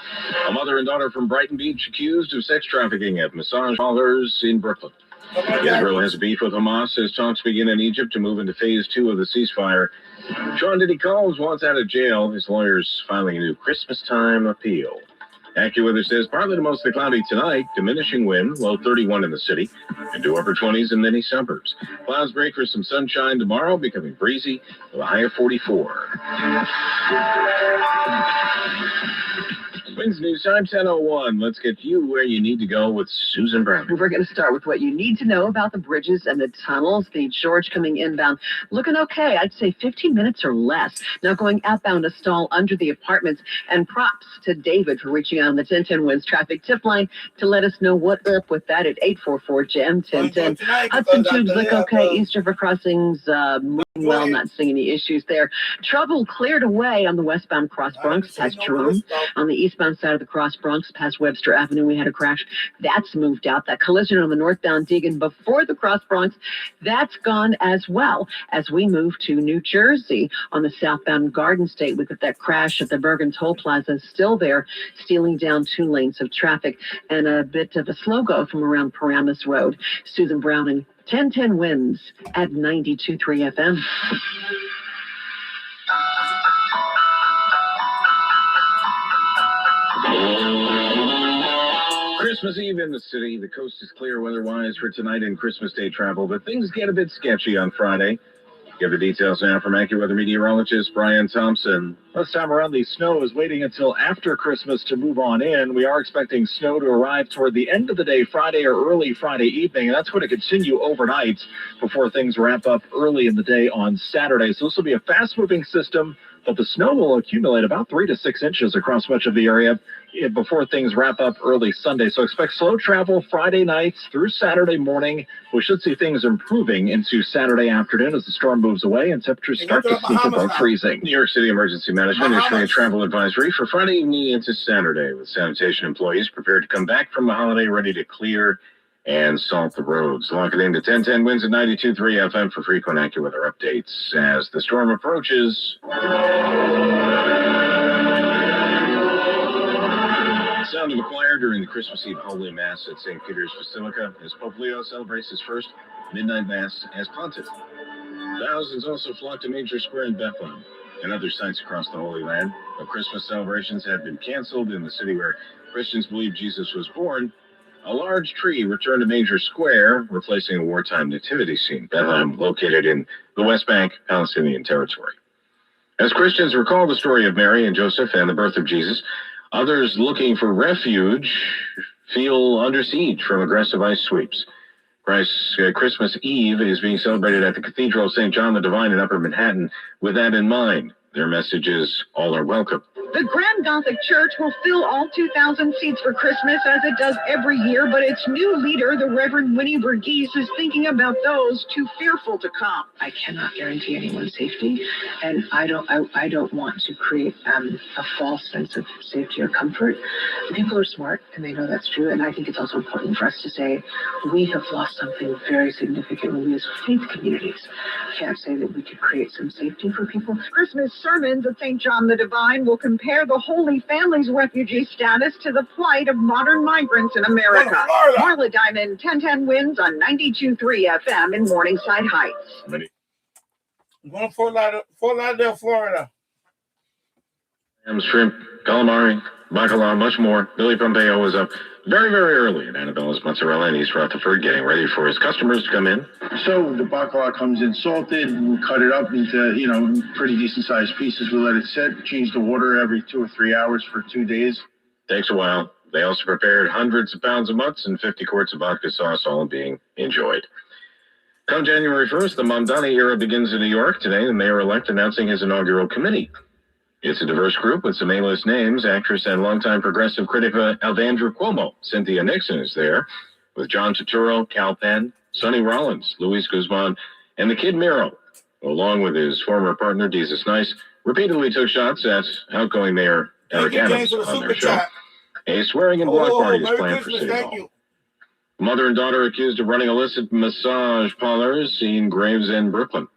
A mother and daughter from Brighton Beach accused of sex trafficking at massage parlors in Brooklyn. Israel has beef with Hamas as talks begin in Egypt to move into phase 2 of the ceasefire. Sean Diddy Combs wants out of jail. His lawyers filing a new Christmas time appeal. AccuWeather says partly to mostly cloudy tonight, diminishing wind, low 31 in the city, into upper 20s in many suburbs. Clouds break for some sunshine tomorrow, becoming breezy, with a high of 44. Wins News Time 10:01. Let's get you where you need to go with Susan Brown. We're going to start with what you need to know about the bridges and the tunnels. The George coming inbound, looking okay. I'd say 15 minutes or less. Now going outbound, a stall under the apartments. And props to David for reaching out on the 1010 Wins traffic tip line to let us know what up with that at 844-JAM-1010. Hudson Tubes look okay. East River Crossings moving well, not seeing any issues there. Trouble cleared away on the westbound Cross Bronx past Jerome. On the eastbound side of the Cross Bronx past Webster Avenue, we had a crash. That's moved out. That collision on the northbound Deegan before the Cross Bronx, that's gone as well. As we move to New Jersey on the southbound Garden State, we got that crash at the Bergen Toll Plaza still there, stealing down 2 lanes of traffic, and a bit of a slow go from around Paramus Road. Susan Browning, 1010 Wins at 92.3 FM. Christmas Eve in the city. The coast is clear weather-wise for tonight and Christmas Day travel, but things get a bit sketchy on Friday. Give the details now from AccuWeather meteorologist Brian Thompson. This time around, the snow is waiting until after Christmas to move on in. We are expecting snow to arrive toward the end of the day, Friday or early Friday evening, and that's going to continue overnight before things ramp up early in the day on Saturday. So this will be a fast-moving system. but the snow will accumulate about 3 to 6 inches across much of the area before things wrap up early Sunday. So expect slow travel Friday nights through Saturday morning. We should see things improving into Saturday afternoon as the storm moves away and temperatures start to sneak above freezing. New York City Emergency Management issuing a travel advisory for Friday evening into Saturday, with sanitation employees prepared to come back from the holiday ready to clear and salt the roads. Lock it into 1010 winds at 92.3 FM for frequent AccuWeather updates as the storm approaches. Sound of a choir during the Christmas Eve Holy Mass at St. Peter's Basilica as Pope Leo celebrates his first midnight Mass as pontiff. Thousands also flocked to Major Square in Bethlehem and other sites across the Holy Land. But Christmas celebrations had been canceled in the city where Christians believe Jesus was born. A large tree returned to Major Square, replacing a wartime nativity scene. Bethlehem, located in the West Bank, Palestinian territory. As Christians recall the story of Mary and Joseph and the birth of Jesus, others looking for refuge feel under siege from aggressive ice sweeps. Christ's Christmas Eve is being celebrated at the Cathedral of St. John the Divine in Upper Manhattan. With that in mind, their message is all are welcome. The Grand Gothic Church will fill all 2,000 seats for Christmas, as it does every year, but its new leader, the Reverend Winnie Verghese, is thinking about those too fearful to come. I cannot guarantee anyone's safety, and I don't want to create a false sense of safety or comfort. People are smart, and they know that's true, and I think it's also important for us to say we have lost something very significant when we as faith communities can't say that we could create some safety for people. Christmas sermons at St. John the Divine will compare the Holy Family's refugee status to the plight of modern migrants in America. Marla Diamond, 1010 wins on 92.3 FM in Morningside Heights. I'm going to Fort Lauderdale, Florida. Shrimp, calamari, bacalao, much more. Billy Pompeo was up very, very early at Annabella's Mozzarella in East Rutherford, getting ready for his customers to come in. So the bacalao comes in salted, we cut it up into, pretty decent sized pieces. We let it sit, change the water every 2 or 3 hours for 2 days. Takes a while. They also prepared hundreds of pounds of mutts and 50 quarts of vodka sauce, all being enjoyed. Come January 1st, the Mamdani era begins in New York. Today, the mayor-elect announcing his inaugural committee. It's a diverse group with some A-list names. Actress and longtime progressive critic Alvandra Cuomo. Cynthia Nixon is there, with John Turturro, Cal Penn, Sonny Rollins, Luis Guzman, and the Kid Miro, along with his former partner, Jesus Nice, repeatedly took shots at outgoing Mayor Eric Adams on their show. A swearing-in block party is planned for City Hall. Mother and daughter accused of running illicit massage parlors in Gravesend, Brooklyn.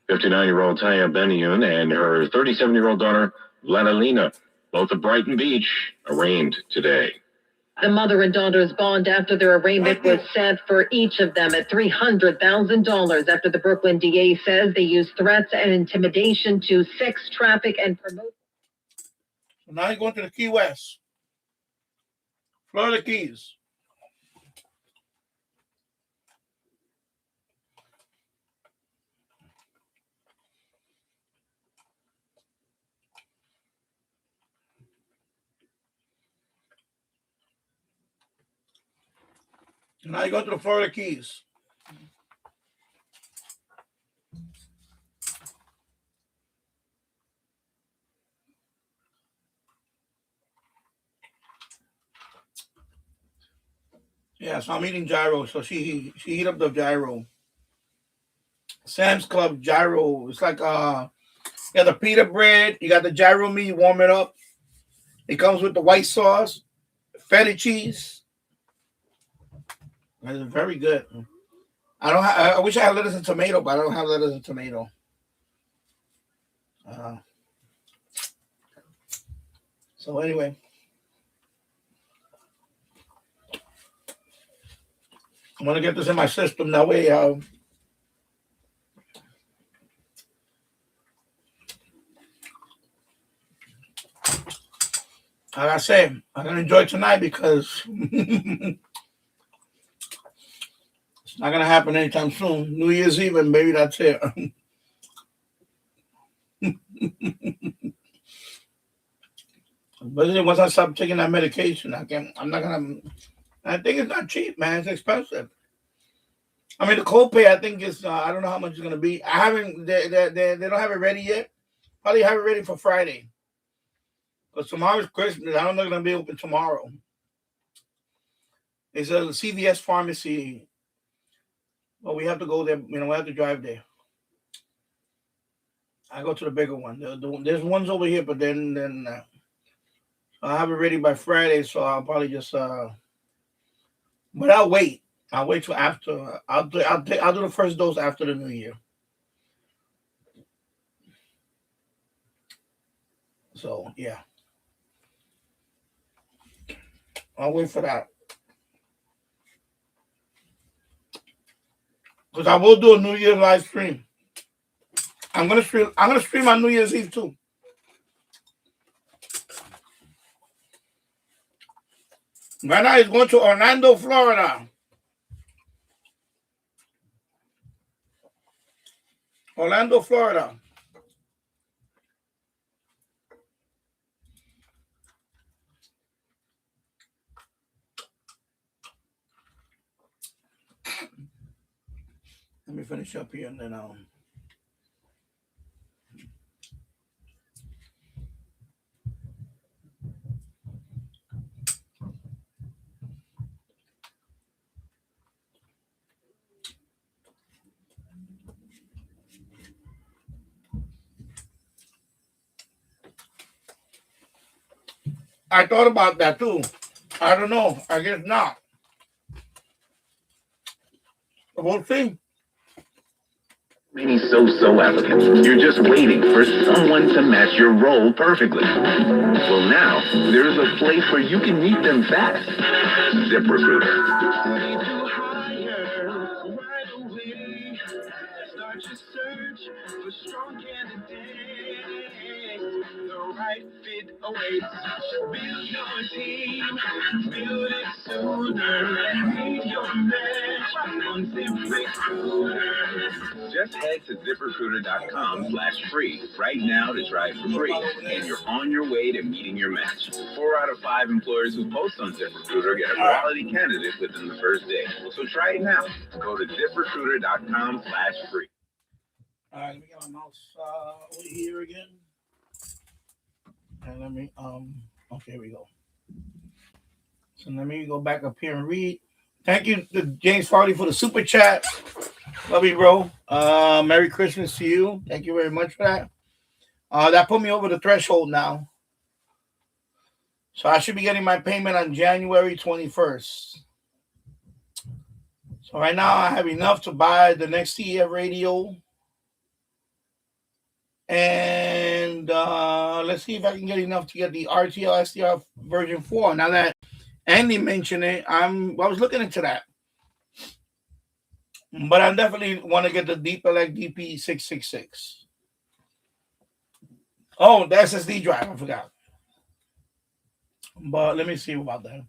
59-year-old Taya Benioun and her 37-year-old daughter, Vladilena, both of Brighton Beach, arraigned today. The mother and daughter's bond after their arraignment was set for each of them at $300,000 after the Brooklyn DA says they used threats and intimidation to sex traffic and promote. So now you're going to the Key West. Florida Keys. Now you go to the Florida Keys. Yeah, so I'm eating gyro. So she heat up the gyro. Sam's Club gyro. It's like you got the pita bread. You got the gyro meat. You warm it up. It comes with the white sauce, feta cheese. It's very good. I wish I had lettuce and tomato, but I don't have lettuce and tomato. So anyway, I'm gonna get this in my system. That way, like I said, I'm gonna enjoy tonight because it's not gonna happen anytime soon. New Year's Eve, and maybe that's it. But once I stop taking that medication, I'm not gonna. I think it's not cheap, man. It's expensive. I mean, the copay, I think is I don't know how much it's gonna be. I haven't. They don't have it ready yet. Probably have it ready for Friday. Because tomorrow's Christmas. I don't know if I'm going to be open tomorrow. It's a CVS pharmacy. But we have to go there. We have to drive there. I go to the bigger one. There's ones over here, but then I'll have it ready by Friday. So I'll probably just but I'll wait. I'll wait till after. I'll do the first dose after the New Year. So yeah, I'll wait for that. Because I will do a New Year's live stream. I'm gonna stream on New Year's Eve too. Right now he's going to Orlando, Florida. Orlando, Florida. Let me finish up here and then I thought about that too. I don't know. I guess not. We'll see. Many so-so applicants. You're just waiting for someone to match your role perfectly. Well, now, there's a place where you can meet them fast. ZipRecruiter. Start your search for strong candidates. The right fit awaits. Build your team. Build it sooner. Meet your match on ZipRecruiter. Just head to ZipRecruiter.com/free right now to try it for free, and you're on your way to meeting your match. 4 out of 5 employers who post on ZipRecruiter get a quality candidate within the first day. So try it now. Go to ZipRecruiter.com/free. All right, let me get my mouse over here again. And let me okay, here we go. So let me go back up here and read. Thank you to James Farley for the super chat. Love you, bro. Merry Christmas to you. Thank you very much for that. That put me over the threshold now. So I should be getting my payment on January 21st. So right now I have enough to buy the next CEF radio. And let's see if I can get enough to get the RTL SDR version 4. Now that Andy mentioned it, I was looking into that. But I definitely want to get the Deep Elect DP666. Oh, the SSD drive, I forgot. But let me see about that.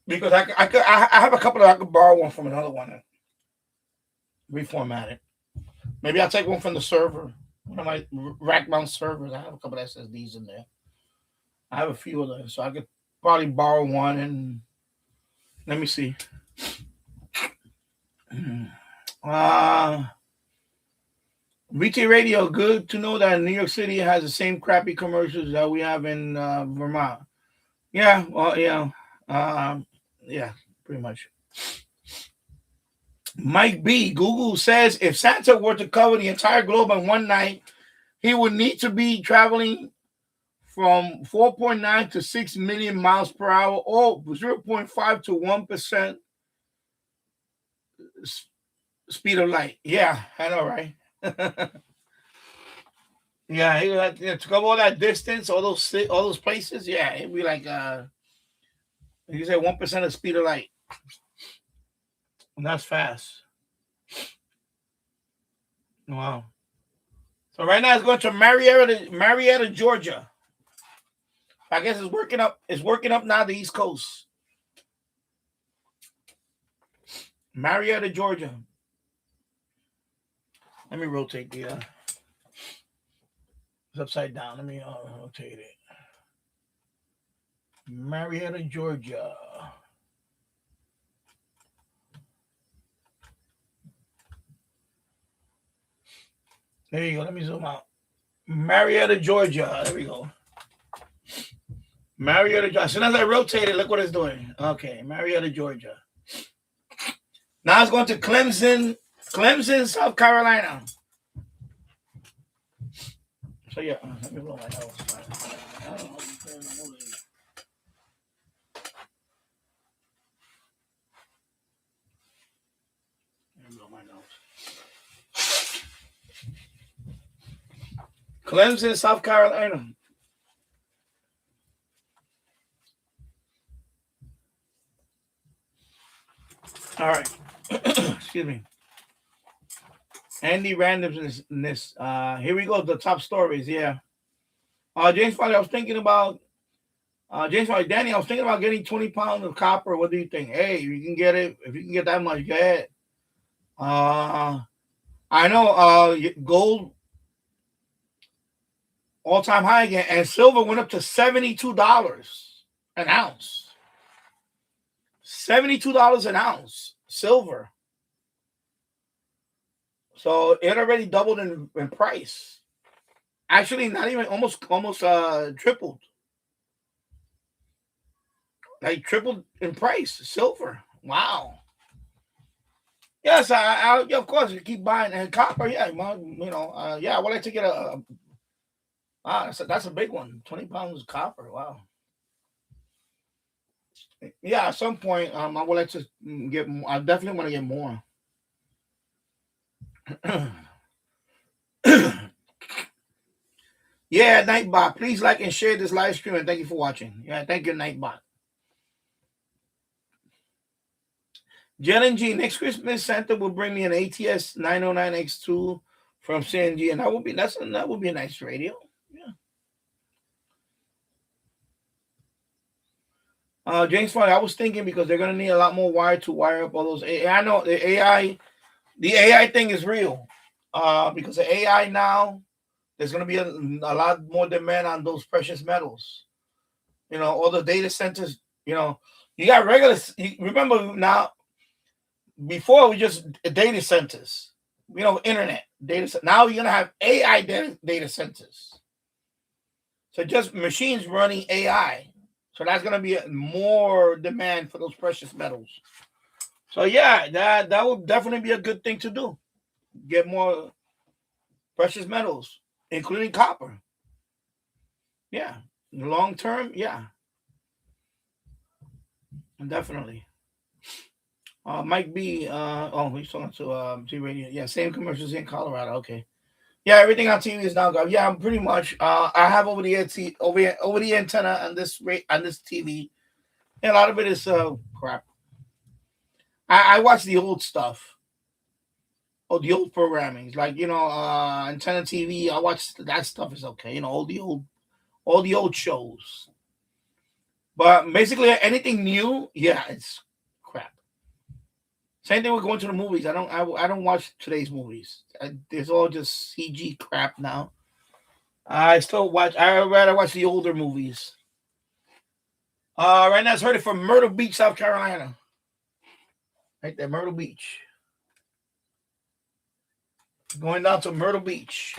Because I have a couple I could borrow one from another one and reformat it. Maybe I'll take one from the server. One of my rack mount servers. I have a couple of SSDs in there. I have a few of them. So I could probably borrow one and let me see. VT Radio, good to know that New York City has the same crappy commercials that we have in Vermont. Yeah, well, yeah. Yeah, pretty much. Mike B. Google says if Santa were to cover the entire globe in one night, he would need to be traveling from 4.9 to 6 million miles per hour, or 0.5 to 1% speed of light. Yeah, I know, right? Yeah, to cover all that distance, all those places. Yeah, it'd be like you say 1% of speed of light, and that's fast. Wow. So right now it's going to Marietta, Georgia. I guess it's working up. It's working up now the East Coast. Marietta, Georgia. Let me rotate the. It's upside down. Let me rotate it. Marietta, Georgia. There you go. Let me zoom out. Marietta, Georgia. There we go. Marietta, Georgia. As soon as I rotate it, look what it's doing. Okay, Marietta, Georgia. Now it's going to Clemson, South Carolina. So yeah, let me blow my nose. Clemson, South Carolina. All right. Excuse me. Andy randomness. Here we go. The top stories. Yeah. James Farley, I was thinking about James Farley, Danny, I was thinking about getting 20 pounds of copper. What do you think? Hey, you can get it. If you can get that much, go ahead. I know gold all-time high again, and silver went up to $72 an ounce. $72 an ounce, silver. So it already doubled in price. Actually, not even almost tripled. Like tripled in price. Silver. Wow. Yes, I of course you keep buying and copper. Yeah, yeah. I would like to get that's a big one. 20 pounds of copper. Wow. Yeah, at some point, I would like to get. I definitely want to get more. Yeah, Nightbot. Please like and share this live stream, and thank you for watching. Yeah, thank you, Nightbot. G, next Christmas Santa will bring me an ATS 909X2 from CNG, and that would be a nice radio. Yeah. James Farley, I was thinking because they're gonna need a lot more wire to wire up all those. I know the AI thing is real. Because the AI now, there's gonna be a lot more demand on those precious metals. All the data centers. You got regular. Remember now. Before we just data centers, internet data centers. Now you're gonna have AI data centers. So just machines running AI. So that's gonna be more demand for those precious metals. So yeah, that would definitely be a good thing to do. Get more precious metals, including copper. Yeah, long term, yeah, definitely. Mike B. He's talking to T Radio. Yeah, same commercials in Colorado. Okay. Yeah, everything on TV is now gone. Yeah, I'm pretty much. I have over the antenna on this TV. And a lot of it is crap. I watch the old stuff. Oh, the old programmings, like antenna TV. I watch that stuff is okay. All the old shows. But basically, anything new, yeah, it's crap. Same thing with going to the movies. I don't watch today's movies. It's all just CG crap now. I rather watch the older movies. Right now it's heard it from Myrtle Beach, South Carolina. Right there, Myrtle Beach. Going down to Myrtle Beach.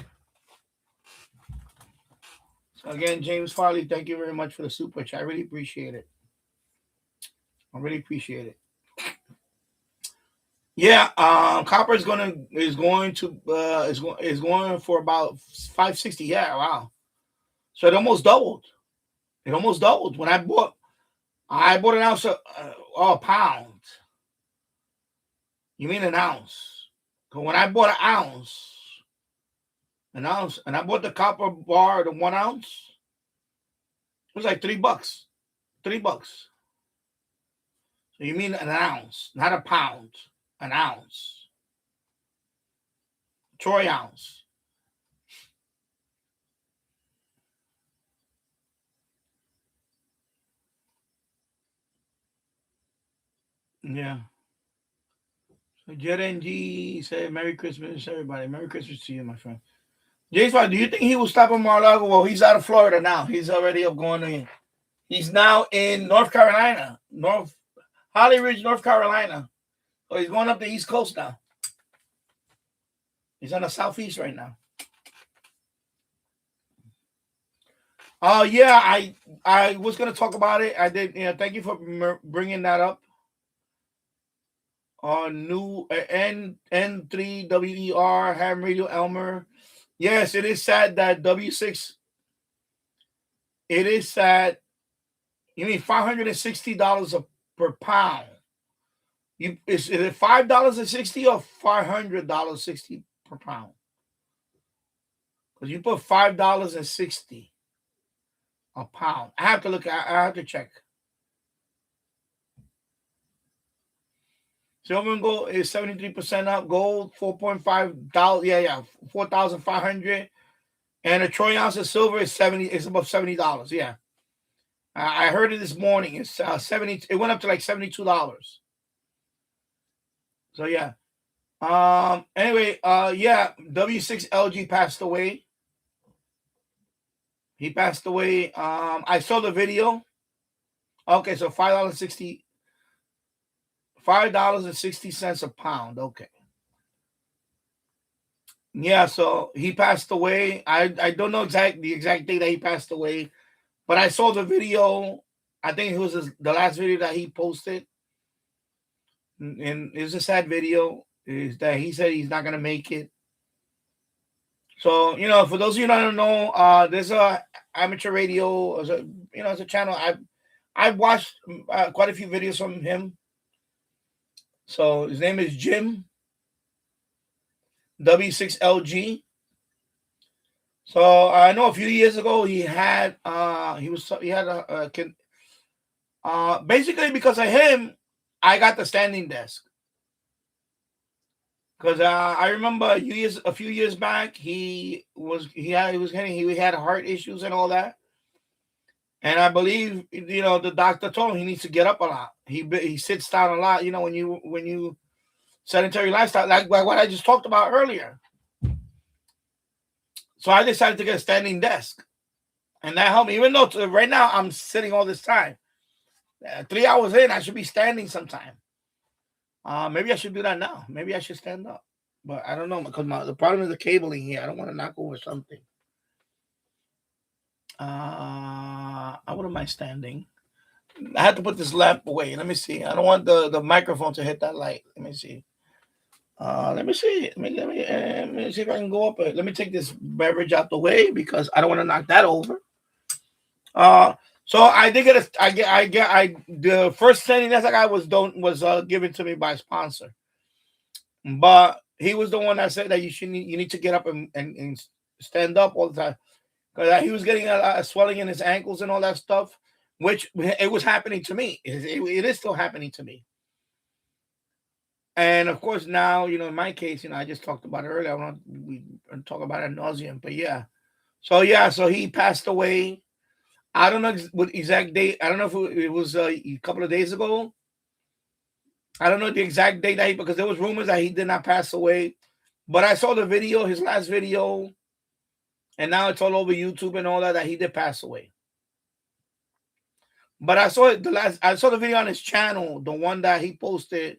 So again, James Farley, thank you very much for the super chat. I really appreciate it. Yeah, copper is going for about $5.60. Yeah, wow. So it almost doubled. When I bought an ounce of a pound. You mean an ounce? Because when I bought an ounce, and I bought the copper bar, the 1 ounce, it was like $3. $3. So you mean an ounce, not a pound, an ounce. Troy ounce. Yeah. So Jet NG said, Merry Christmas, everybody. Merry Christmas to you, my friend. James, do you think he will stop in Mar-a-Lago? Well, he's out of Florida now. He's already up going in. He's now in North Carolina, Holly Ridge, North Carolina. So he's going up the East Coast now. He's on the Southeast right now. Yeah, I was gonna talk about it. I did. Thank you for bringing that up. New N3WER Ham Radio Elmer. Yes, it is sad that W6. It is sad. You mean $560 per pound? Is it $5.60 or $500.60 per pound? Because you put $5.60 a pound. I have to look. I have to check. Silver and gold is 73% up. Gold $4.5. Yeah, 4,500. And a troy ounce of silver is above $70. Yeah, I heard it this morning. It's 70. It went up to like $72. So yeah. Anyway, yeah, W6LG passed away. He passed away. I saw the video. Okay, so $5.60 a pound. Okay. Yeah, so he passed away. I don't know the exact date that he passed away, but I saw the video. I think it was the last video that he posted, and it was a sad video. Is that he said he's not gonna make it. So for those of you that don't know, there's a amateur radio, as a channel. I've watched quite a few videos from him. So his name is Jim W6LG. So I know a few years ago he had basically because of him, I got the standing desk. Because I remember a few years back he had heart issues and all that, and I believe the doctor told him he needs to get up a lot. He sits down a lot. When you sedentary lifestyle, like what I just talked about earlier. So I decided to get a standing desk, and that helped me. Even though right now I'm sitting all this time, 3 hours in, I should be standing sometime. Maybe I should do that now. Maybe I should stand up, but I don't know because the problem is the cabling here. I don't want to knock over something. I wouldn't mind standing. I have to put this lamp away. Let me see. I don't want the microphone to hit that light. Let me see. Let me see. Let me see if I can go up. Let me take this beverage out the way because I don't want to knock that over. So I did get the first standing desk I got was given to me by a sponsor, but he was the one that said that you need to get up and stand up all the time because he was getting a swelling in his ankles and all that stuff, which it was happening to me. It is still happening to me. And of course, now, in my case, I just talked about it earlier. We talk about it ad nauseum, but yeah. So he passed away. I don't know what exact date. I don't know if it was a couple of days ago. I don't know the exact date because there was rumors that he did not pass away. But I saw the video, his last video, and now it's all over YouTube and all that he did pass away. But I saw the video on his channel, the one that he posted.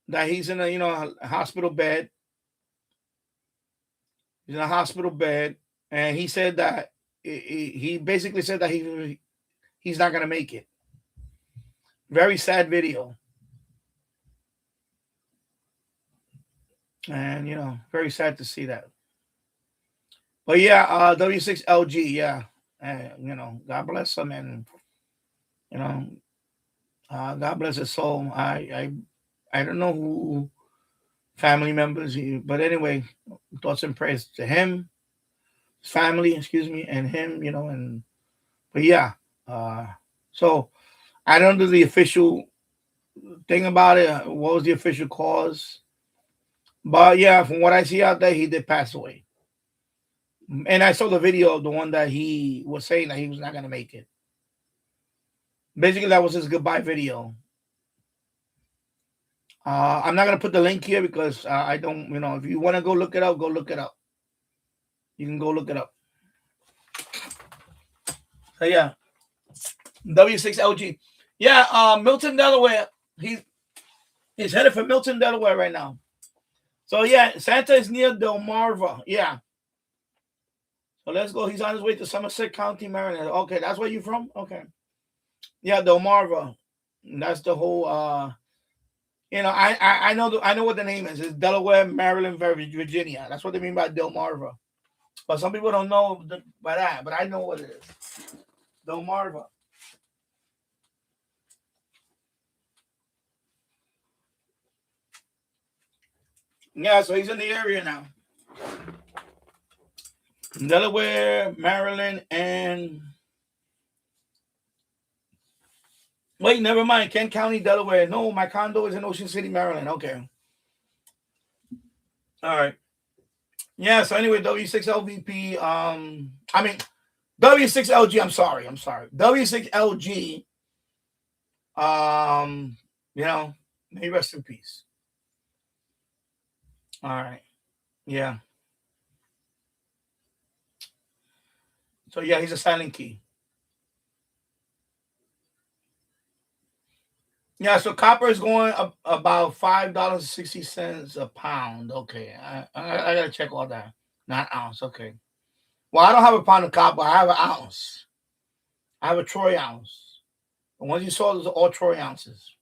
That he's in a hospital bed. He's in a hospital bed, and he said that he basically said that he's not gonna make it. Very sad video, and very sad to see that. But yeah, W6LG, yeah, God bless him, and God bless his soul. I don't know who family members, but anyway, thoughts and prayers to him, his family, and him, but yeah. So I don't do the official thing about it. What was the official cause? But yeah, from what I see out there, he did pass away. And I saw the video of the one that he was saying that he was not going to make it. Basically, that was his goodbye video. I'm not going to put the link here because I don't, if you want to go look it up, go look it up. You can go look it up. So yeah, W6LG. Yeah, Milton, Delaware. He's headed for Milton, Delaware right now. So yeah, Santa is near Delmarva. Yeah. So let's go. He's on his way to Somerset County, Maryland. Okay, that's where you're from? Okay. Yeah, Delmarva. That's the whole I know what the name is. It's Delaware, Maryland, Virginia. That's what they mean by Delmarva. But some people don't know by that, but I know what it is. Delmarva. Yeah, so he's in the area now. Delaware, Maryland, and wait, never mind. Kent County, Delaware. No, my condo is in Ocean City, Maryland. Okay. All right. Yeah, so anyway, W6LVP, W6LG, I'm sorry. W6LG, may rest in peace. All right. Yeah. So yeah, he's a silent key. Yeah, so copper is going up about $5.60 a pound. Okay, I gotta check all that. Not ounce. Okay. Well, I don't have a pound of copper. I have an ounce. I have a troy ounce. The ones you saw, those are all troy ounces.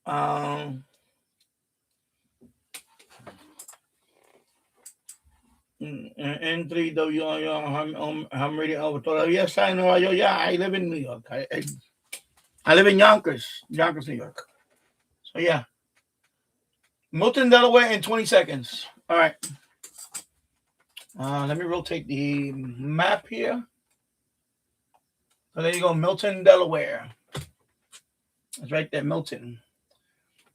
N3W, I'm reading over. Yes, I know. Yeah, I live in New York. I live in Yonkers, New York. So yeah, Milton, Delaware, in 20 seconds. All right. Let me rotate the map here. So there you go, Milton, Delaware. It's right there, Milton,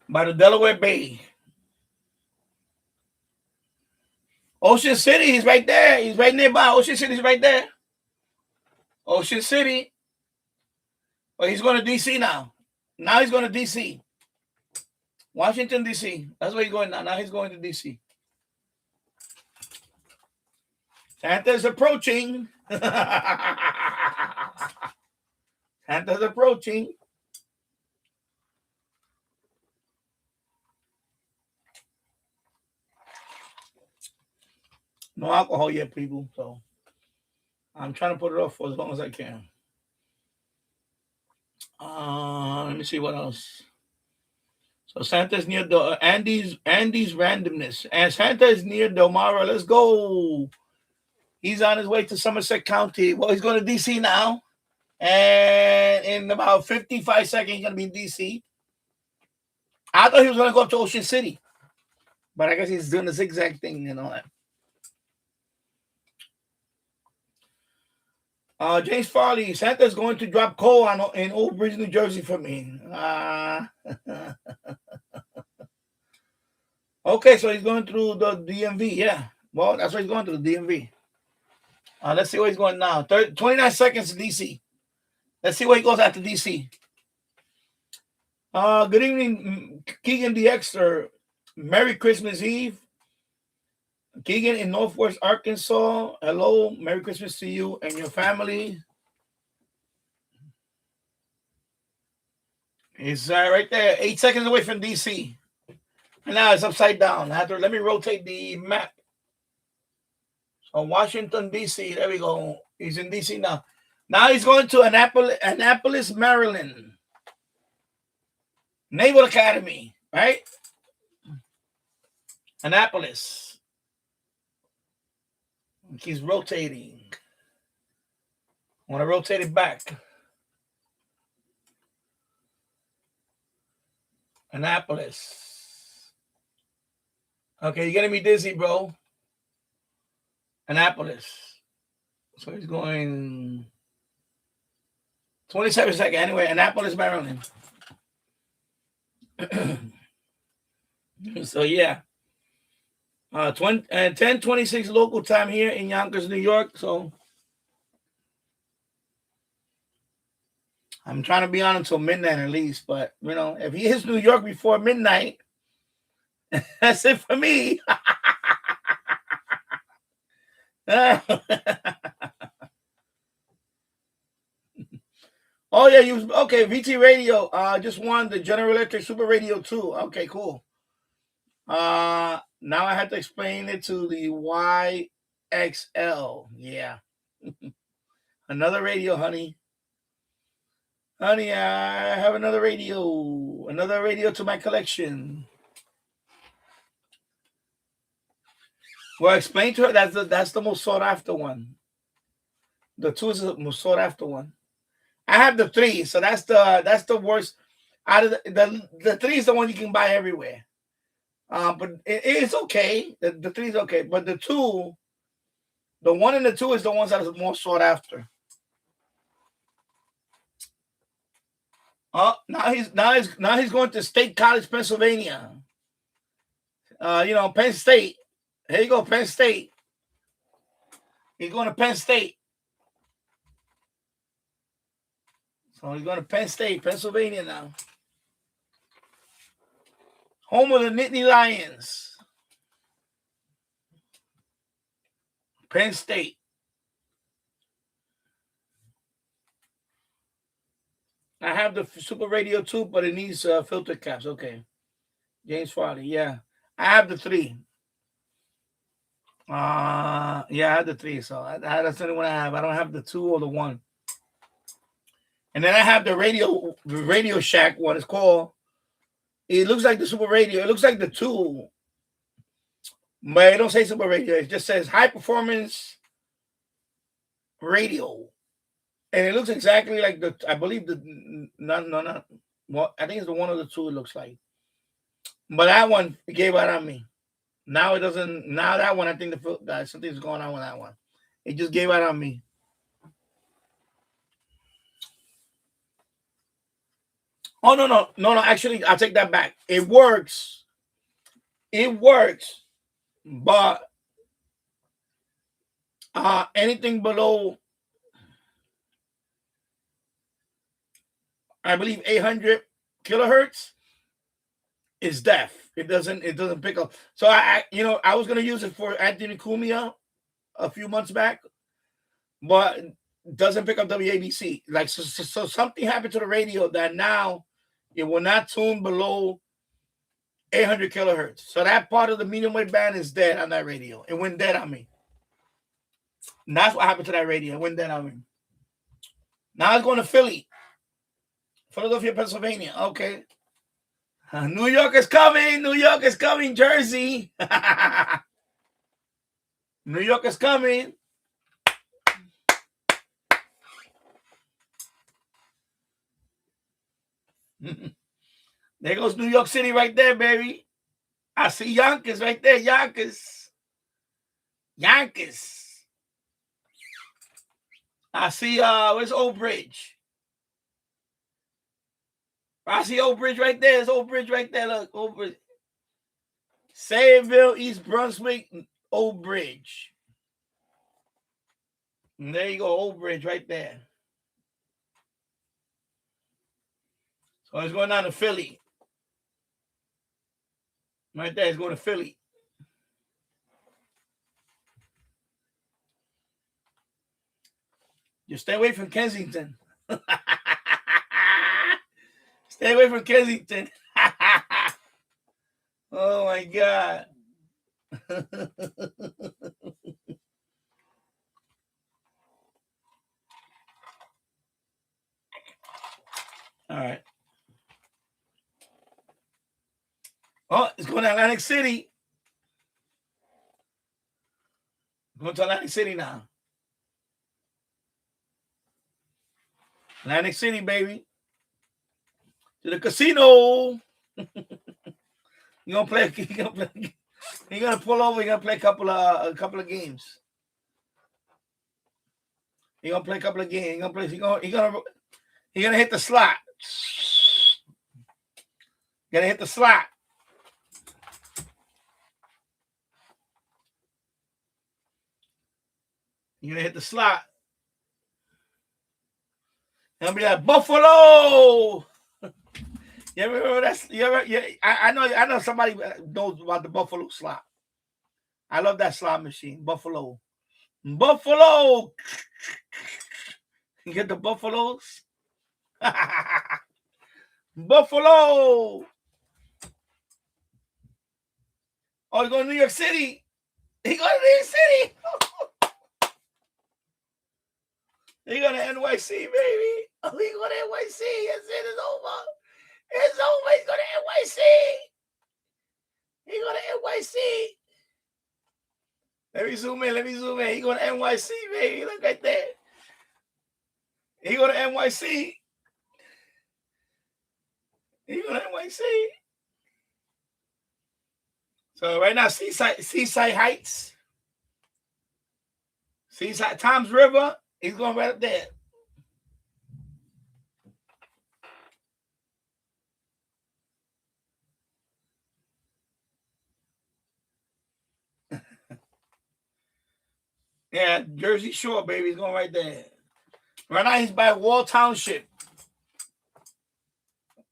by the Delaware Bay. Ocean City, he's right there. He's right nearby. Ocean City's right there. Ocean City. Well, he's going to D.C. now. Now he's going to D.C. Washington, D.C. That's where he's going now. Now he's going to D.C. Santa's approaching. Santa's approaching. No alcohol yet, people. So I'm trying to put it off for as long as I can. Let me see what else. So Santa's near the Andy's randomness. And Santa is near Delmarva. Let's go. He's on his way to Somerset County. Well, he's going to DC now. And in about 55 seconds, he's going to be in DC. I thought he was going to go up to Ocean City. But I guess he's doing the zigzag thing and all that. James Farley, Santa's going to drop coal in Old Bridge, New Jersey for me. Okay, so he's going through the DMV. Yeah. Well, that's what he's going through, the DMV. Let's see where he's going now. 29 seconds to DC. Let's see where he goes after DC. Good evening, Keegan DeExter. Merry Christmas Eve. Keegan in Northwest Arkansas. Hello. Merry Christmas to you and your family. He's right there, 8 seconds away from DC. And now it's upside down. Let me rotate the map. So Washington, D.C. There we go. He's in D.C. now. Now he's going to Annapolis, Maryland. Naval Academy, right? Annapolis. He's rotating. I want to rotate it back. Annapolis. Okay, you're getting me dizzy, bro. Annapolis. So he's going 27 seconds. Anyway, Annapolis, Maryland. So yeah. 10:26 local time here in Yonkers, New York. So I'm trying to be on until midnight at least. But if he hits New York before midnight, that's it for me. Oh yeah, okay. VT Radio just won the General Electric Super Radio 2. Okay, cool. Now I have to explain it to the XL. Yeah. Another radio, honey. Honey, I have another radio. Another radio to my collection. Well, explain to her that's the most sought after one. The 2 is the most sought after one. I have the 3, so that's the worst. Out of the 3 is the one you can buy everywhere. But it's okay. The 3 is okay, but the 2, the 1 and the 2 is the ones that are more sought after. Oh, now he's going to State College, Pennsylvania. Penn State. Here you go, Penn State. He's going to Penn State. So he's going to Penn State, Pennsylvania now. Home of the Nittany Lions. Penn State. I have the Super Radio too, but it needs filter caps. Okay. James Farley, yeah. I have the 3. Yeah, I have the 3. So that's the only one I have. I don't have the 2 or the 1. And then I have the Radio Shack one. It's called. It looks like the Super Radio. It looks like the 2, but it don't say Super Radio. It just says High Performance Radio, and it looks exactly like the. I believe not. Well, I think it's the 1 or the 2. It looks like, but that one gave out on me. Now it doesn't. Now that one, I think something's going on with that one. It just gave out on me. Oh no! Actually, I'll take that back. It works, but anything below, I believe 800 kilohertz is deaf. It doesn't pick up. So I was gonna use it for Anthony Cumia a few months back, but doesn't pick up WABC. Like so something happened to the radio that now it will not tune below 800 kilohertz. So that part of the medium wave band is dead on that radio. It went dead on me. And that's what happened to that radio. It went dead on me. Now it's going to Philly. Philadelphia, Pennsylvania. Okay. New York is coming. New York is coming. Jersey. New York is coming. There goes New York City right there, baby. I see Yonkers right there. Yonkers. I see where's Old Bridge? I see Old Bridge right there. There's Old Bridge right there. Look, Old Bridge. Sayreville, East Brunswick, Old Bridge. And there you go, Old Bridge right there. So it's going down to Philly. Right there, it's going to Philly. Just stay away from Kensington. Stay away from Kensington. Oh my God. All right. Oh, it's going to Atlantic City. Going to Atlantic City now. Atlantic City, baby. To the casino. You're gonna pull over, you're gonna play a couple of games. You're gonna play a couple of games. You're gonna hit the slot. You're gonna hit the slot. You're gonna hit the slot. You're gonna be like Buffalo. You ever remember that? I know somebody knows about the Buffalo slot. I love that slot machine. Buffalo. You get the Buffaloes? Buffalo. Oh, you go to New York City? He go to New York City? He going to NYC, baby. Oh, he going to NYC. Yes, it is over. It's over. He's going to NYC. He going to NYC. Let me zoom in. He going to NYC, baby. Look right there. He going to NYC. He going to NYC. So right now, Seaside Heights. Seaside, Tom's River. He's going right up there. Yeah, Jersey Shore, baby. He's going right there. Right now, he's by Wall Township.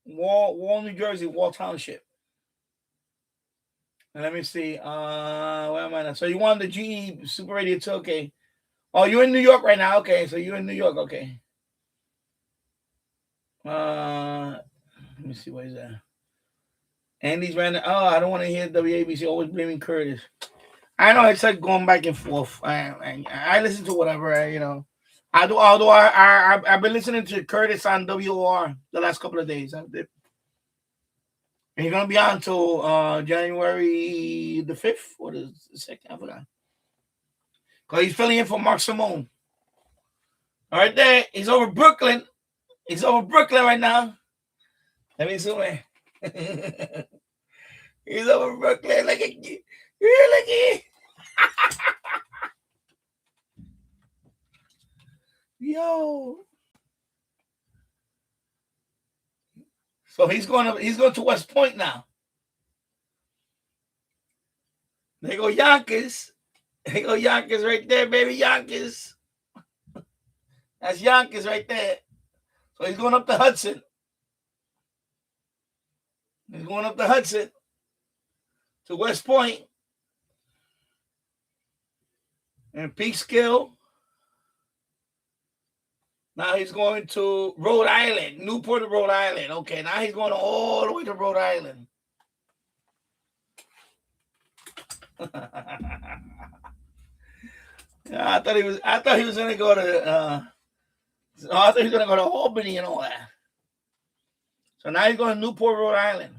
Wall, New Jersey, Wall Township. And let me see. Where am I now? So you want the GE Super Radio 2? Okay. Oh, you're in New York right now. Okay, so you're in New York. Okay. Let me see what is that. Andy's random. Oh, I don't want to hear WABC always blaming Curtis. I know it's like going back and forth. I listen to whatever, I do. Although I've been listening to Curtis on WOR the last couple of days. And he's gonna be on until January the 5th or the 2nd. I forgot. Because he's filling in for Mark Simone. All right there. He's over Brooklyn. He's over Brooklyn right now. Let me zoom in. He's over Brooklyn. Look at you. Look at Yo. So he's going to West Point now. They go Yonkers. They go Yonkers right there, baby. Yonkers. That's Yonkers right there. So he's going up the Hudson. He's going up the Hudson to West Point and Peekskill. Now he's going to Rhode Island, Newport, Rhode Island. Okay, now he's going all the way to Rhode Island. I thought he was going to go to. I thought he was going to go to Albany and all that. So now he's going to Newport, Rhode Island.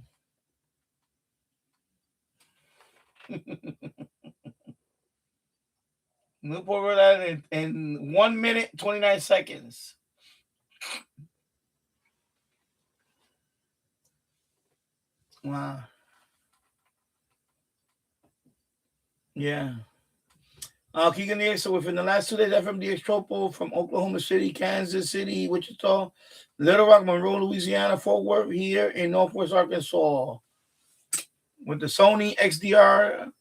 Newport, Rhode Island in 1 minute, 29 seconds. Wow. Yeah. Keegan here. So within the last 2 days, FMDX Tropo from Oklahoma City, Kansas City, Wichita, Little Rock, Monroe, Louisiana, Fort Worth, here in Northwest Arkansas. With the Sony XDR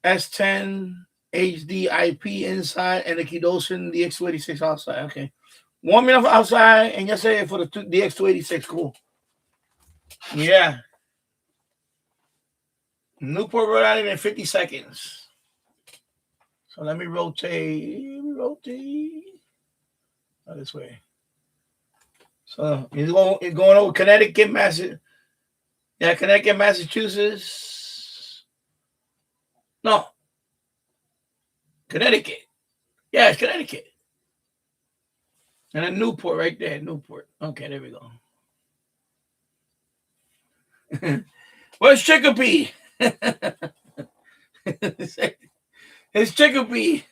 S10 HD IP inside and the Kidosin DX286 outside. Okay. Warm enough outside and yesterday for the DX286. Cool. Yeah. Newport, Rhode Island in 50 seconds. So let me rotate. Oh, this way. So he's going over Connecticut, Massachusetts. Yeah, Connecticut, Massachusetts. No. Connecticut. Yeah, it's Connecticut. And then Newport right there. Newport. Okay, there we go. Where's Chicopee? It's Chicopee.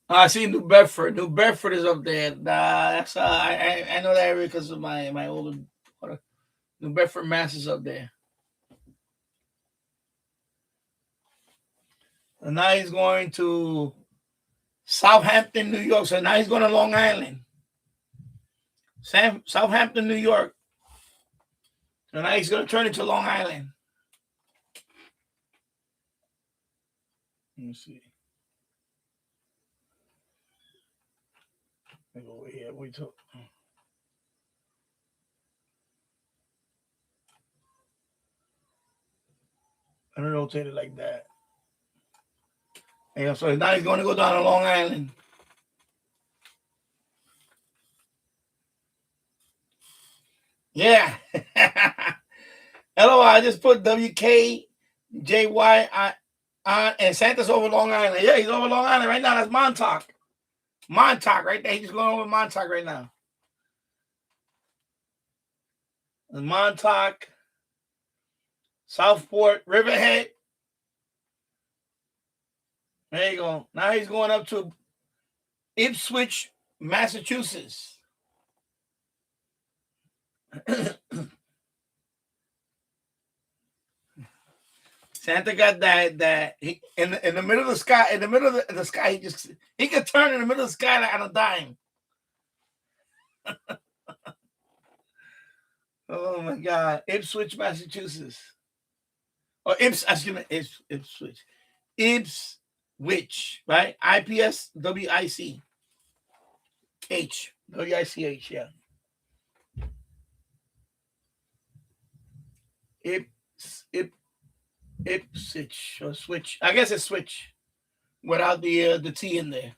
I see New Bedford. New Bedford is up there. That's I know that area because of my older daughter. New Bedford, Mass is up there. And now he's going to Southampton, New York. So now he's going to Long Island. Southampton, New York. So now he's going to turn into Long Island. Let me see. Let me go over here. We took. Let me rotate it like that. Yeah, so now he's going to go down to Long Island. Yeah. Hello, I just put WKJY And Santa's over Long Island. Yeah, he's over Long Island right now. That's Montauk. Montauk right there. He's just going over Montauk right now. Montauk, Southport, Riverhead. There you go. Now he's going up to Ipswich, Massachusetts. Santa got that he in the middle of the sky. In the middle of the sky, he could turn in the middle of the sky like on a dime. Oh my God, Ipswich, Massachusetts, or Ipswich, right? IPSWICH, WICH, yeah. Ipswich or switch. I guess it's switch without the T in there.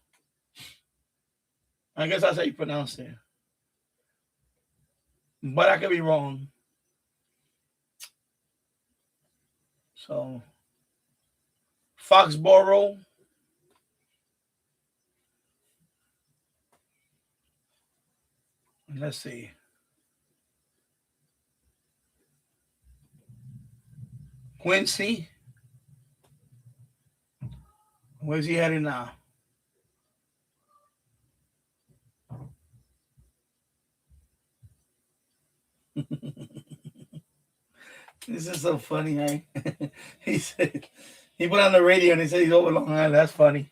I guess that's how you pronounce it. But I could be wrong. So Foxborough. Let's see. Quincy. Where's he headed now? This is so funny, eh? He said he put on the radio and he said he's over Long Island. That's funny.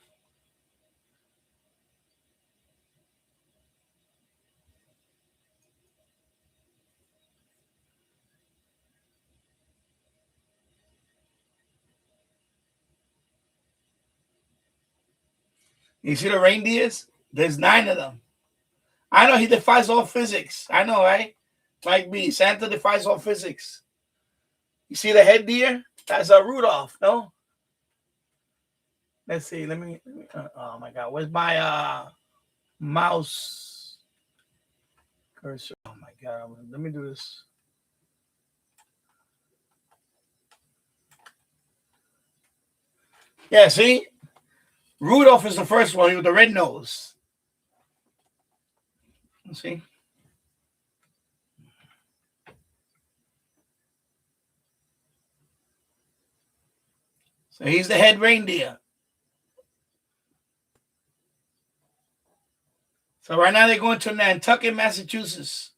You see the reindeers? There's 9 of them. I know he defies all physics. I know, right? Like me, Santa defies all physics. You see the head deer? That's a Rudolph, no? Let's see. Let me oh my God. Where's my mouse cursor? Oh my God. Let me do this. Yeah, see? Rudolph is the first one with the red nose. Let's see. So he's the head reindeer. So right now they're going to Nantucket, Massachusetts.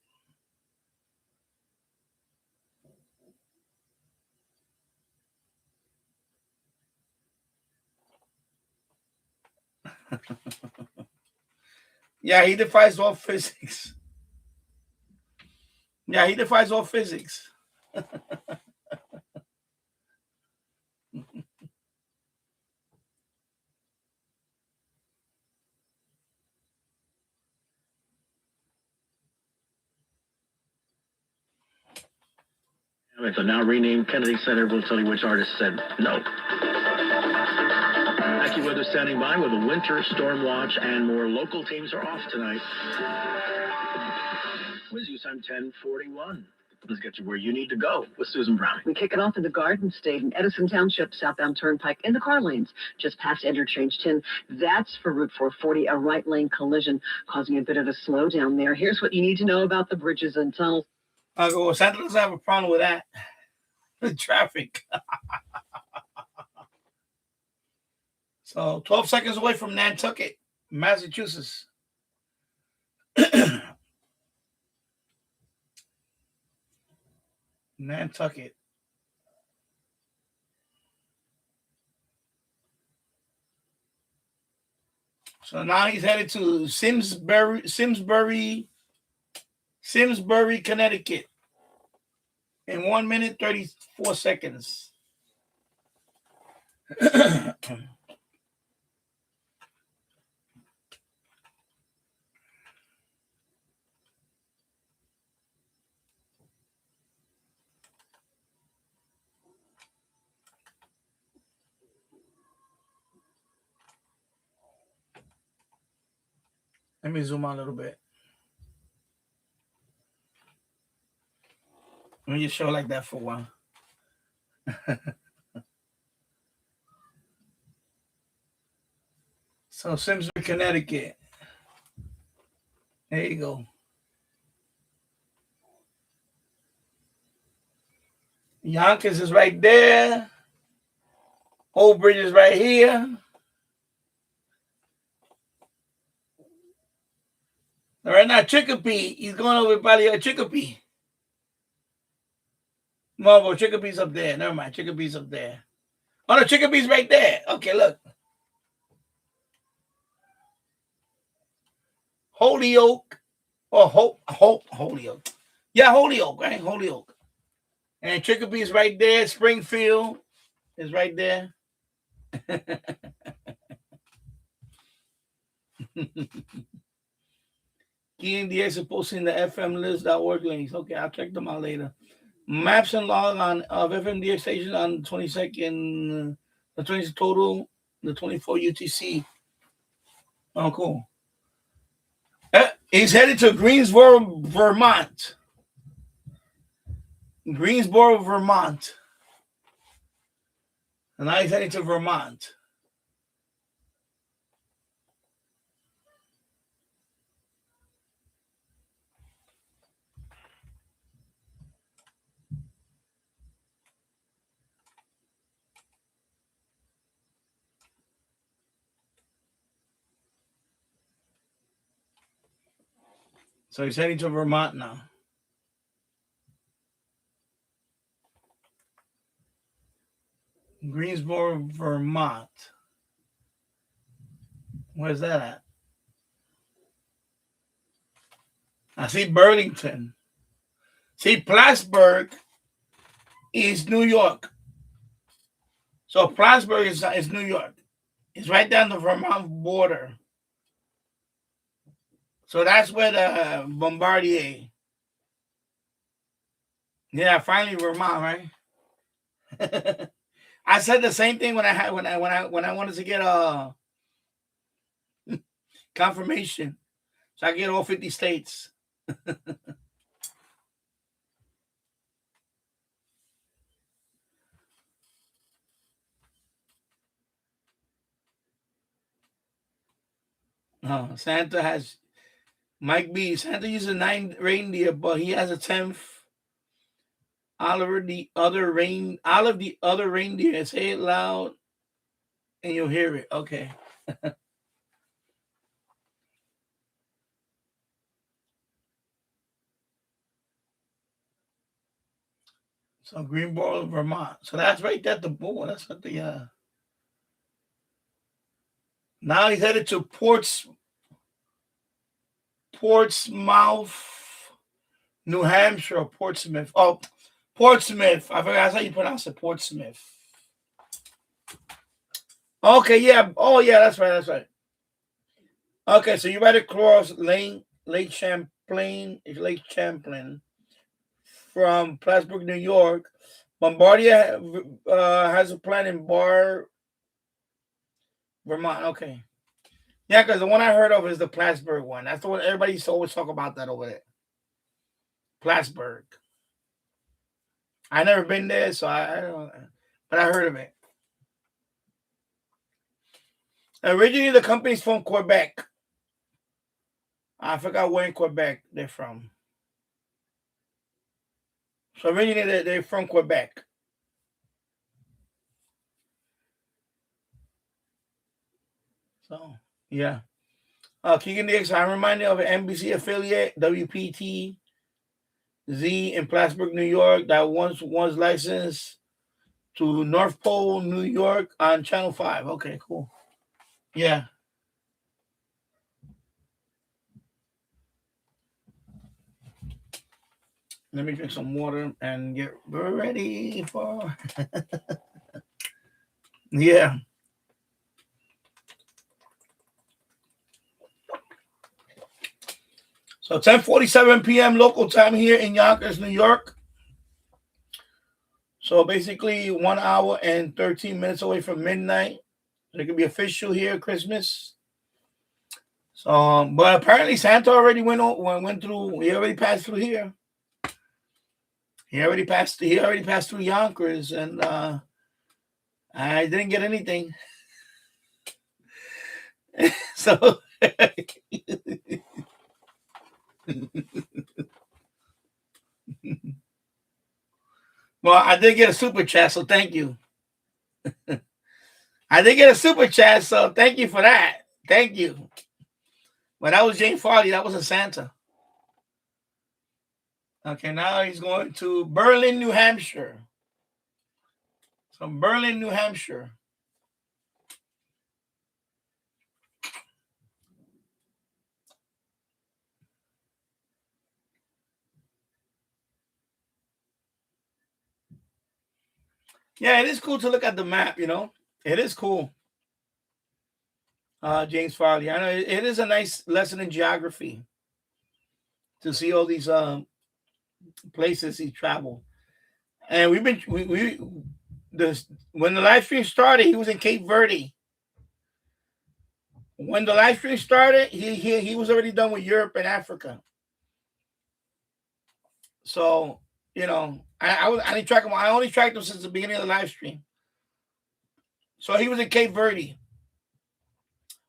Yeah, he defies all physics. Yeah, he defies all physics. The now renamed Kennedy Center will tell you which artist said no. AccuWeather standing by with a winter storm watch and more. Local teams are off tonight. With you time 10:41. Let's get you where you need to go with Susan Brown. We kick it off in the Garden State in Edison Township, southbound Turnpike, in the car lanes, just past Interchange 10. That's for Route 440, a right lane collision causing a bit of a slowdown there. Here's what you need to know about the bridges and tunnels. Well, Santa doesn't have a problem with that. The traffic. So 12 seconds away from Nantucket, Massachusetts. Nantucket. So now he's headed to Simsbury, Connecticut in 1 minute, 34 seconds. Let me zoom out a little bit. Let me just show like that for a while. So Simsbury, Connecticut. There you go. Yonkers is right there. Old Bridge is right here. Right now, Chicopee. He's going over by the Chicopee. Marvel, Chicopee's up there. Never mind. Chicopee's up there. Oh, no, Chicopee's right there. Okay, look. Holyoke. Oh, Holyoke. Yeah, Holyoke, right? Holyoke. And Chicopee's right there. Springfield is right there. Key and DX is posting the fmlist.org links. Okay, I'll check them out later. Maps and log on of FMDX station on the 22nd, the 20th total, the 24 UTC. Oh, cool. He's headed to Greensboro, Vermont. Greensboro, Vermont. And now he's heading to Vermont. So he's heading to Vermont now. Greensboro, Vermont. Where's that at? I see Burlington. See, Plattsburgh is New York. So Plattsburgh is New York. It's right down the Vermont border. So that's where the Bombardier. Yeah, finally Vermont, right? I said the same thing when I wanted to get a confirmation. So I get all 50 states. Santa has Mike B. Santa uses 9 reindeer, but he has a 10th. Oliver the other reindeer. Say it loud and you'll hear it. Okay. So Greenboro, Vermont. So that's right there at the border. That's at the now he's headed to Portsmouth, New Hampshire, or Portsmouth. Oh, Portsmouth. I forgot that's how you pronounce it. Portsmouth. Okay, yeah. Oh, yeah, that's right. That's right. Okay, so you right across Lake Champlain from Plattsburgh, New York. Bombardier has a plant in Vermont. Okay. Yeah, because the one I heard of is the Plattsburgh one. That's the one everybody used to always talk about that over there. Plattsburgh. I never been there, so I don't. But I heard of it. Originally, the company's from Quebec. I forgot where in Quebec they're from. So originally, they're from Quebec. So, yeah. Keegan Dix, I'm reminded of an NBC affiliate, WPTZ in Plattsburgh, New York, that once was licensed to North Pole, New York on Channel 5. Okay, cool. Yeah. Let me drink some water and get ready for... Yeah. So 10:47 p.m. local time here in Yonkers, New York. So basically 1 hour and 13 minutes away from midnight. So it could be official here, Christmas. So, but apparently Santa already went through. He already passed through here. He already passed through Yonkers, and I didn't get anything. So well, I did get a super chat, so thank you. I did get a super chat, so thank you for that. Thank you. But that was Jane Farley. That wasn't Santa. Okay, now he's going to Berlin, New Hampshire. So Berlin, New Hampshire. Yeah, it is cool to look at the map, you know. It is cool. James Farley. I know it is a nice lesson in geography to see all these places he traveled. And we've been when the live stream started, he was in Cape Verde. When the live stream started, he was already done with Europe and Africa. So, you know, I only tracked him since the beginning of the live stream. So he was in Cape Verde,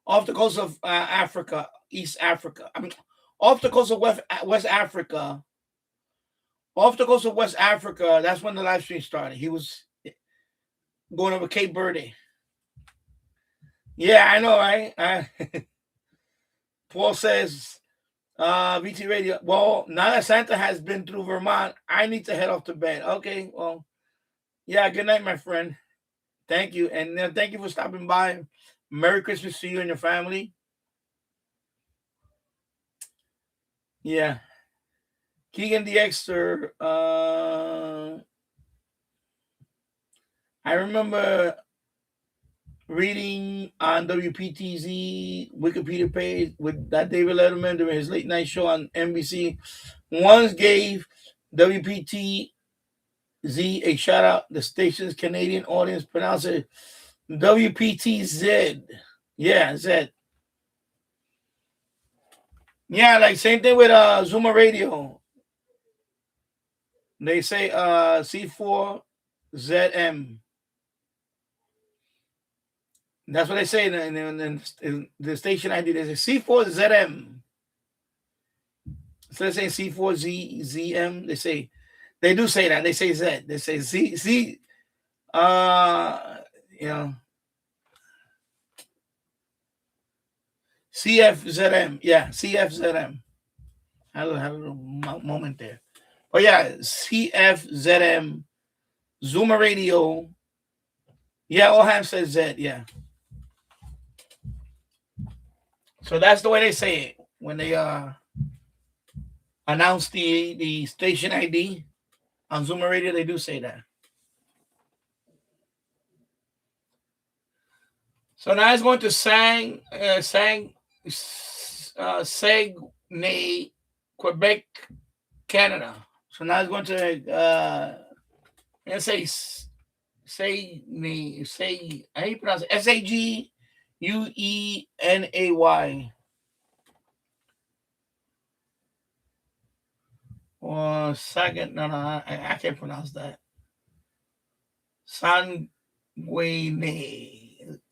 off the coast of Africa, East Africa. I mean, off the coast of West Africa. Off the coast of West Africa, that's when the live stream started. He was going over Cape Verde. Yeah, I know, right? Paul says, VT Radio. Well, now that Santa has been through Vermont, I need to head off to bed. Okay, well, yeah, good night, my friend. Thank you. And thank you for stopping by. Merry Christmas to you and your family. Yeah. Keegan the Exter. I remember reading on WPTZ Wikipedia page with that David Letterman during his late night show on NBC once gave WPTZ a shout out. The station's Canadian audience pronounced it WPTZ. Yeah, Z. Yeah, like same thing with Zuma Radio. They say C4ZM. That's what they say in the station ID. They say C4ZM. So they say C4ZM. They do say that. They say Z. They say Z. You know, CFZM. Yeah, CFZM. I have a little moment there. But yeah, CFZM, Zuma Radio. Yeah, Oham says Z. Yeah. So that's the way they say it when they announce the station ID on Zuma Radio. They do say that. So now it's going to Saguenay, Quebec, Canada. So now it's going to let's say how you pronounce it? SAGUENAY. Or second, no, I can't pronounce that. Sanguine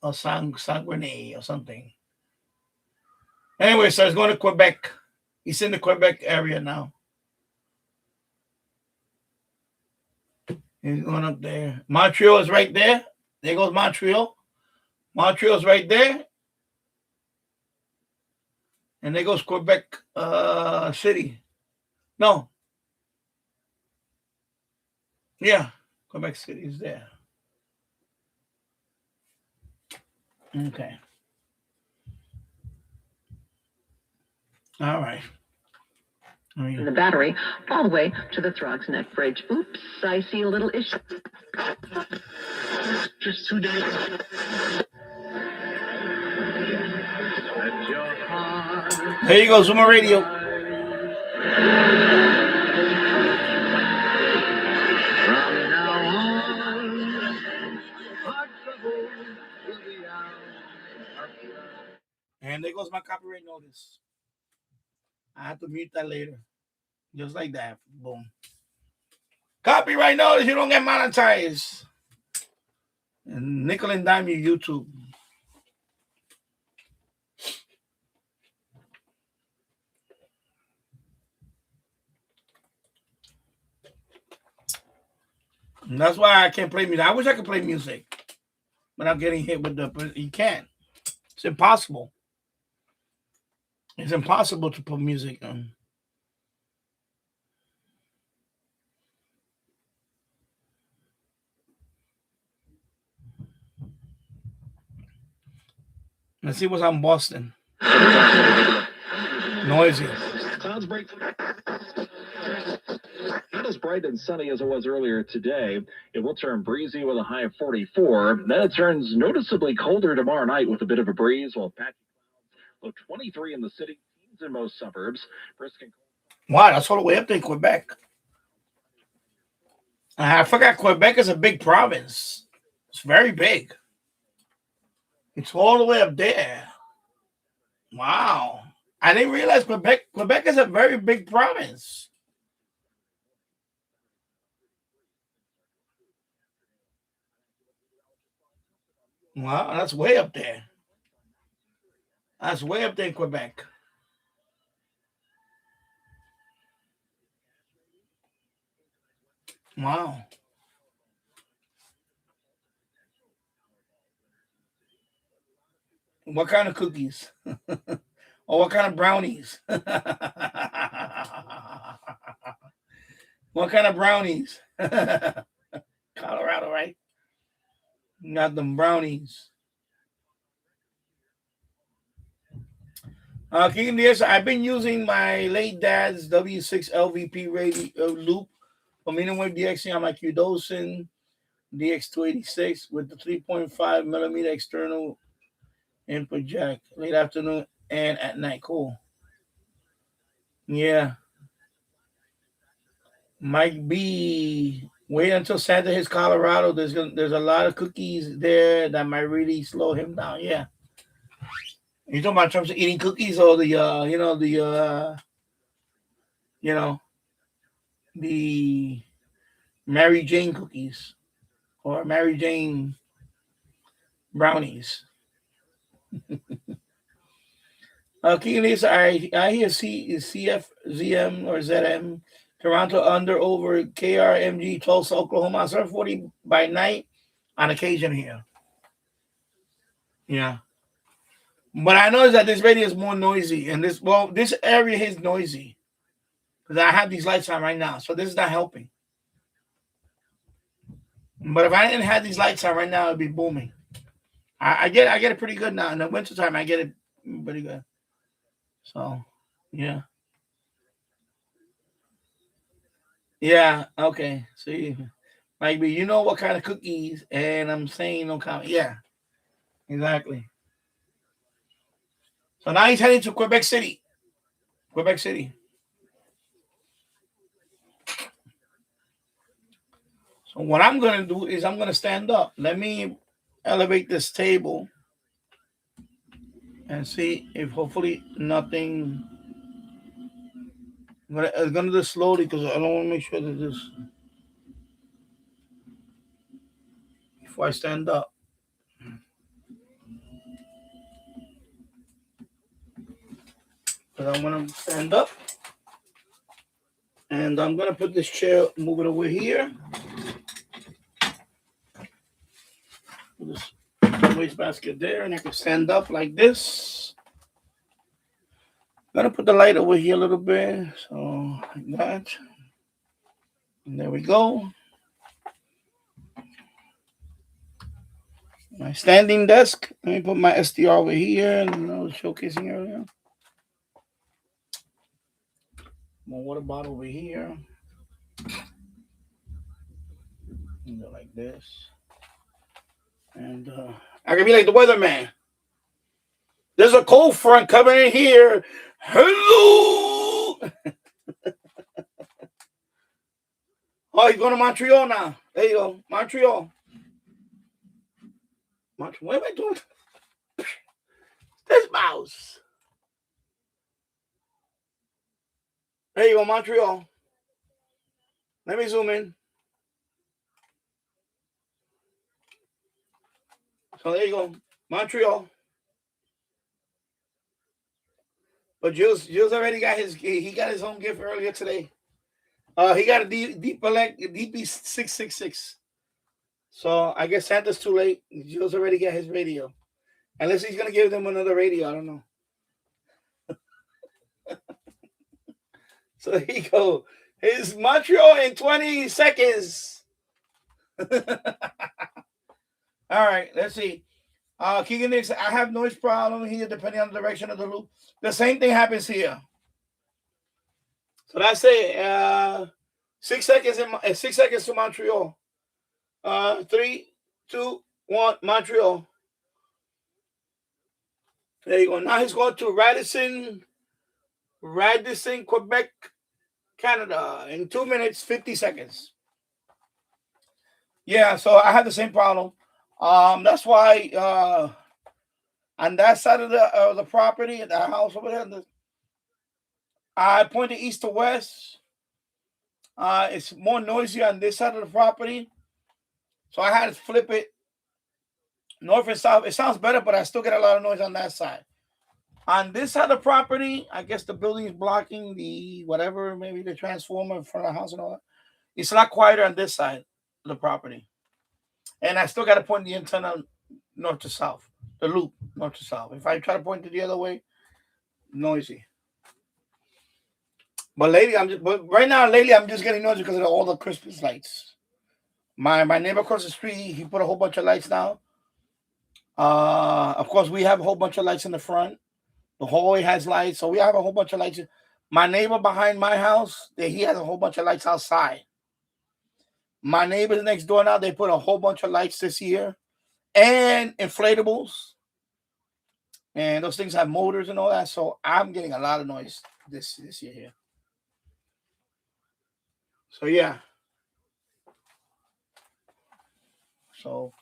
or Sanguine or something. Anyway, so it's going to Quebec. He's in the Quebec area now. He's going up there. Montreal is right there. There goes Montreal. Montreal's right there. And there goes Quebec City. No. Yeah, Quebec City is there. Okay. All right. The battery all the way to the Throgs Neck Bridge. Oops, I see a little issue. Just 2 days. There you go, Zuma Radio. And there goes my copyright notice. I have to mute that later. Just like that. Boom. Copyright notice, you don't get monetized. And nickel and dime your YouTube. And that's why I can't play music. I wish I could play music without getting hit with but you can't. It's impossible. It's impossible to put music on. Let's see what's on Boston. Noisy. Clouds break. Not as bright and sunny as it was earlier today. It will turn breezy with a high of 44. Then it turns noticeably colder tomorrow night with a bit of a breeze, while patchy clouds low 23 in the city, teens in most suburbs. Brisk and Wow, that's all the way up there in Quebec. I forgot Quebec is a big province. It's very big. It's all the way up there. Wow. I didn't realize Quebec is a very big province. Wow, that's way up there. That's way up there in Quebec. Wow. What kind of cookies? Or what kind of brownies? What kind of brownies? Colorado, right? Got them brownies. King Diaz, I've been using my late dad's W6 LVP radio loop for medium wave DXing on my Qdosin DX286 with the 3.5 millimeter external input jack late afternoon and at night. Cool. Yeah. Might be wait until Santa hits Colorado. There's a lot of cookies there that might really slow him down. Yeah. You talking about in terms of eating cookies or the the Mary Jane cookies or Mary Jane brownies. King Lisa, I hear CFZM or ZM Toronto under over KRMG Tulsa, Oklahoma 740 by night on occasion here. Yeah. But I noticed that this radio is more noisy and this area is noisy. Because I have these lights on right now. So this is not helping. But if I didn't have these lights on right now, it'd be booming. I get it pretty good now. In the wintertime, I get it pretty good. So, yeah. Yeah, okay. See, maybe you know what kind of cookies, and I'm saying no comment. Yeah, exactly. So now he's heading to Quebec City. Quebec City. So what I'm going to do is I'm going to stand up. Let me elevate this table and see if hopefully nothing. I'm gonna do this slowly because I don't want to make sure that this before I stand up. But I'm gonna stand up and I'm gonna put this chair, move it over here. Put this wastebasket there, and I can stand up like this. I'm gonna put the light over here a little bit, so like that. And there we go. My standing desk. Let me put my SDR over here, and I was showcasing earlier. My water bottle over here. And go like this. And I can be like the weatherman. There's a cold front coming in here. Hello. Oh, he's going to Montreal now. There you go. Montreal. What am I doing? This mouse. There you go, Montreal. Let me zoom in. So there you go, Montreal. But Jules already got he got his own gift earlier today. He got a DP666. So I guess Santa's too late. Joe's already got his radio. Unless he's gonna give them another radio, I don't know. So there you go. His Montreal in 20 seconds. All right, let's see. Keegan Nix, I have noise problem here depending on the direction of the loop. The same thing happens here. So that's it. 6 seconds 6 seconds to Montreal. 3, 2, 1, Montreal. There you go. Now he's going to Radisson, Quebec, Canada in 2 minutes, 50 seconds. Yeah, so I had the same problem. That's why on that side of the property, the house over there, I pointed east to west. It's more noisy on this side of the property, so I had to flip it north and south. It sounds better, but I still get a lot of noise on that side. On this side of the property, I guess the building is blocking the whatever, maybe the transformer in front of the house and all that. It's a lot quieter on this side of the property. And I still got to point the antenna north to south, the loop north to south. If I try to point it the other way, noisy. But right now, lately, I'm just getting noisy because of all the Christmas lights. My neighbor across the street, he put a whole bunch of lights down. Of course, we have a whole bunch of lights in the front. The hallway has lights, so we have a whole bunch of lights. My neighbor behind my house, he has a whole bunch of lights outside. My neighbors next door now, they put a whole bunch of lights this year and inflatables. And those things have motors and all that. So I'm getting a lot of noise this year here. So yeah. So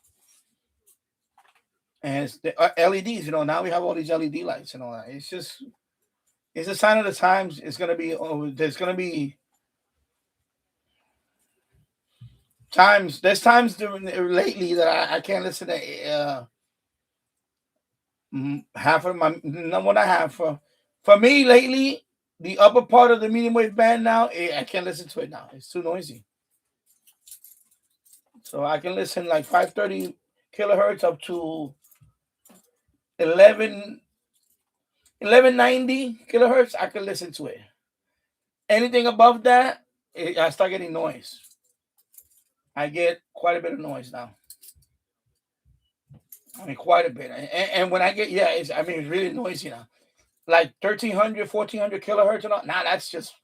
and it's the LEDs, now we have all these LED lights and all that. It's a sign of the times. It's gonna be there's gonna be times. There's times lately that I can't listen to half of my not half for me lately. The upper part of the medium wave band now, I can't listen to it now. It's too noisy. So I can listen like 530 kilohertz up to 1190 kilohertz. I can listen to it. Anything above that, I start getting noise. I get quite a bit of noise now. I mean, quite a bit. And when I get, it's really noisy now. Like 1300, 1400 kilohertz and all. Now that's just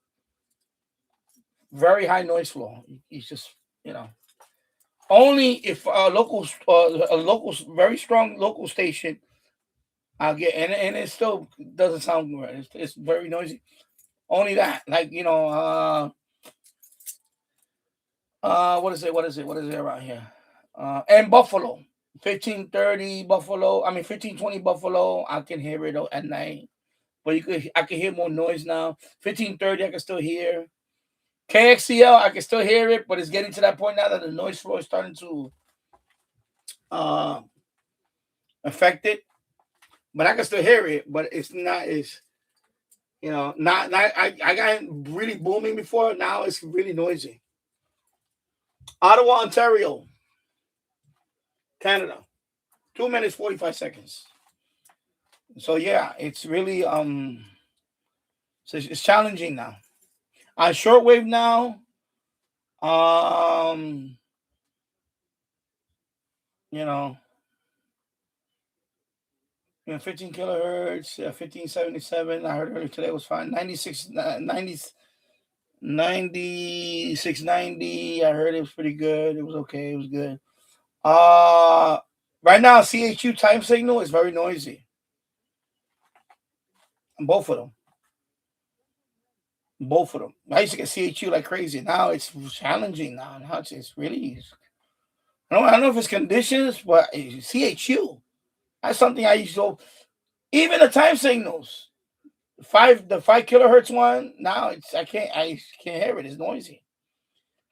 very high noise floor. It's just, only if a local, very strong local station, I'll get, and it still doesn't sound good. It's very noisy. Only that, like, what is it around here? And Buffalo, 1530 Buffalo. 1520 Buffalo. I can hear it at night, but I can hear more noise now. 1530, I can still hear. KXCL, I can still hear it, but it's getting to that point now that the noise floor is starting to affect it. But I can still hear it, but it's not as, not I got really booming before. Now it's really noisy. Ottawa, Ontario, Canada, 2 minutes 45 seconds. So yeah, it's really so it's challenging now. On shortwave now, 15 kilohertz, 1577. I heard earlier today was fine. 9690. I heard it was pretty good. It was okay. It was good. Right now, CHU time signal is very noisy. Both of them. I used to get CHU like crazy. Now it's challenging. Now it's really. I don't know if it's conditions, but CHU. That's something I used to. Even the time signals. The 5 kilohertz one. Now I can't hear it. It's noisy.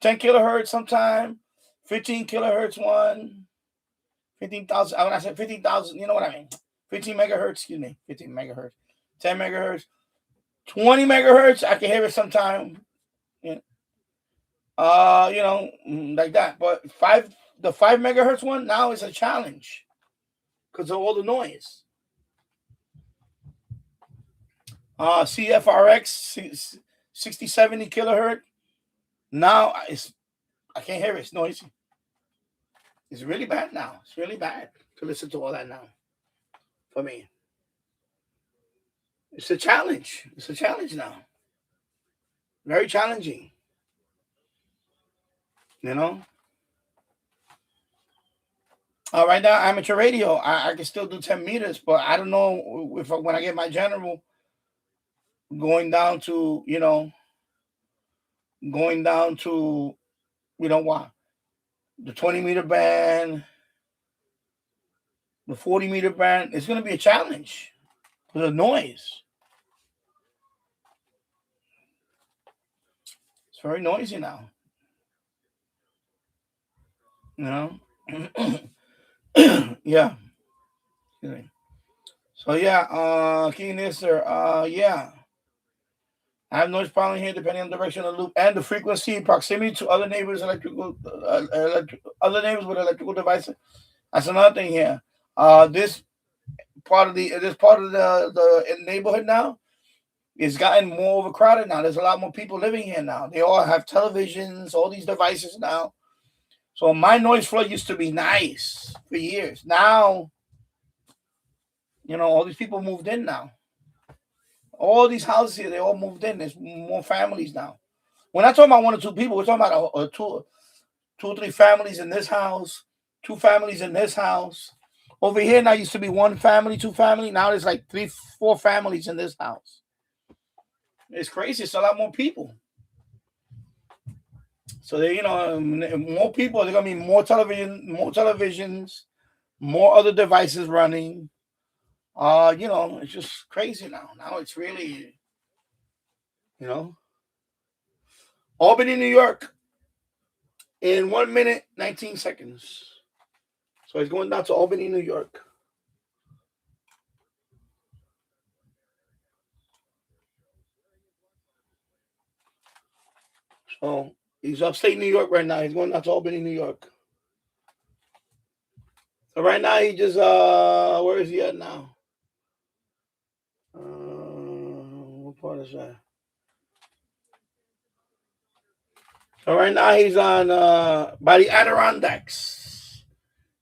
10 kilohertz sometime. 15 kilohertz one. 15,000. When I said 15,000, you know what I mean. 15 megahertz. Excuse me. 15 megahertz. 10 megahertz. 20 megahertz. I can hear it sometime. Like that. But the 5 megahertz one now is a challenge because of all the noise. CFRX 6070 kilohertz. Now I can't hear it. It's noisy. It's really bad now. It's really bad to listen to all that now. For me, it's a challenge. It's a challenge now. Very challenging. Right now, amateur radio, I can still do 10 meters, but I don't know if when I get my general going down to, what? The 20-meter band, the 40-meter band, it's going to be a challenge for the noise. It's very noisy now. Yeah. So yeah, King Nisser, yeah. I have noise problem here depending on the direction of the loop and the frequency, proximity to other neighbors, other neighbors with electrical devices. That's another thing here. This part of the neighborhood now is gotten more overcrowded now. There's a lot more people living here now. They all have televisions, all these devices now. So my noise floor used to be nice for years. Now, all these people moved in now. All these houses here, they all moved in. There's more families now. We're not talking about 1 or 2 people. We're talking about two or 3 families in this house, 2 families in this house. Over here now used to be 1 family, 2 family. Now there's like 3, 4 families in this house. It's crazy. It's a lot more people. So they, more people. There's gonna be more televisions, more other devices running. It's just crazy now. Now it's really, Albany, New York, in 1 minute, 19 seconds. So it's going down to Albany, New York. So he's upstate New York right now. He's going down to Albany, New York. So right now he just where is he at now? What part is that? So right now he's on by the Adirondacks.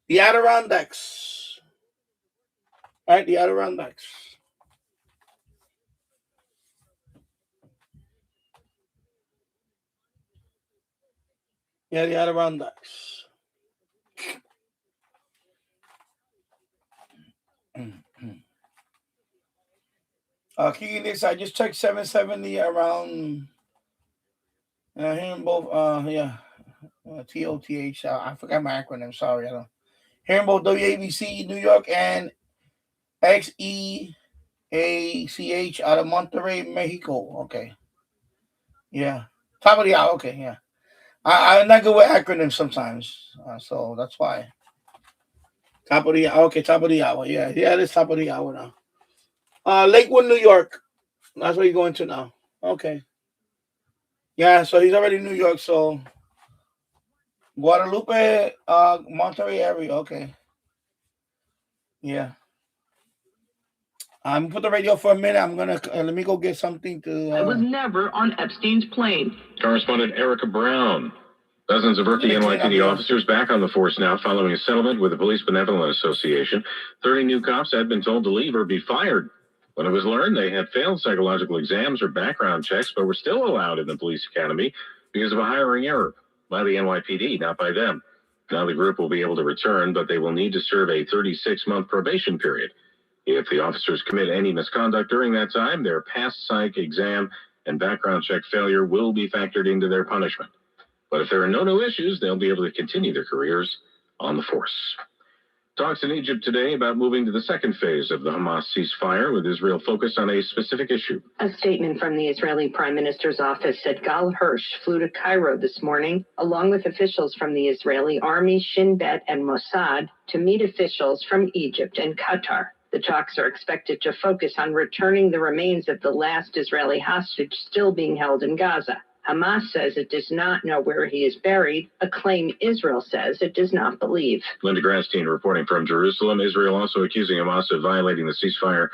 The Adirondacks. Right, the Adirondacks. Yeah, the Adirondacks. Kicking this, I just checked 770 around hearing both TOTH. I forgot my acronym, sorry. I don't hearing both WABC New York and XEACH out of Monterrey, Mexico. Okay. Yeah. Top of the hour, okay, yeah. I'm not good with acronyms sometimes. So that's why. Top of the hour, okay, top of the hour. Yeah, it is top of the hour now. Lakewood, New York. That's where you're going to now. Okay. Yeah, so he's already in New York, so Guadalupe, Monterey area. Okay. Yeah. I'm gonna put the radio for a minute. I'm gonna let me go get something to. I was never on Epstein's plane. Correspondent Erica Brown. Dozens of rookie NYPD officers back on the force now following a settlement with the Police Benevolent Association. 30 new cops had been told to leave or be fired. When it was learned they had failed psychological exams or background checks, but were still allowed in the police academy because of a hiring error by the NYPD, not by them. Now the group will be able to return, but they will need to serve a 36-month probation period. If the officers commit any misconduct during that time, their past psych exam and background check failure will be factored into their punishment. But if there are no new issues, they'll be able to continue their careers on the force. Talks in Egypt today about moving to the second phase of the Hamas ceasefire, with Israel focused on a specific issue. A statement from the Israeli Prime Minister's office said Gal Hirsch flew to Cairo this morning, along with officials from the Israeli Army, Shin Bet, and Mossad, to meet officials from Egypt and Qatar. The talks are expected to focus on returning the remains of the last Israeli hostage still being held in Gaza. Hamas says it does not know where he is buried, a claim Israel says it does not believe. Linda Grasstein reporting from Jerusalem. Israel also accusing Hamas of violating the ceasefire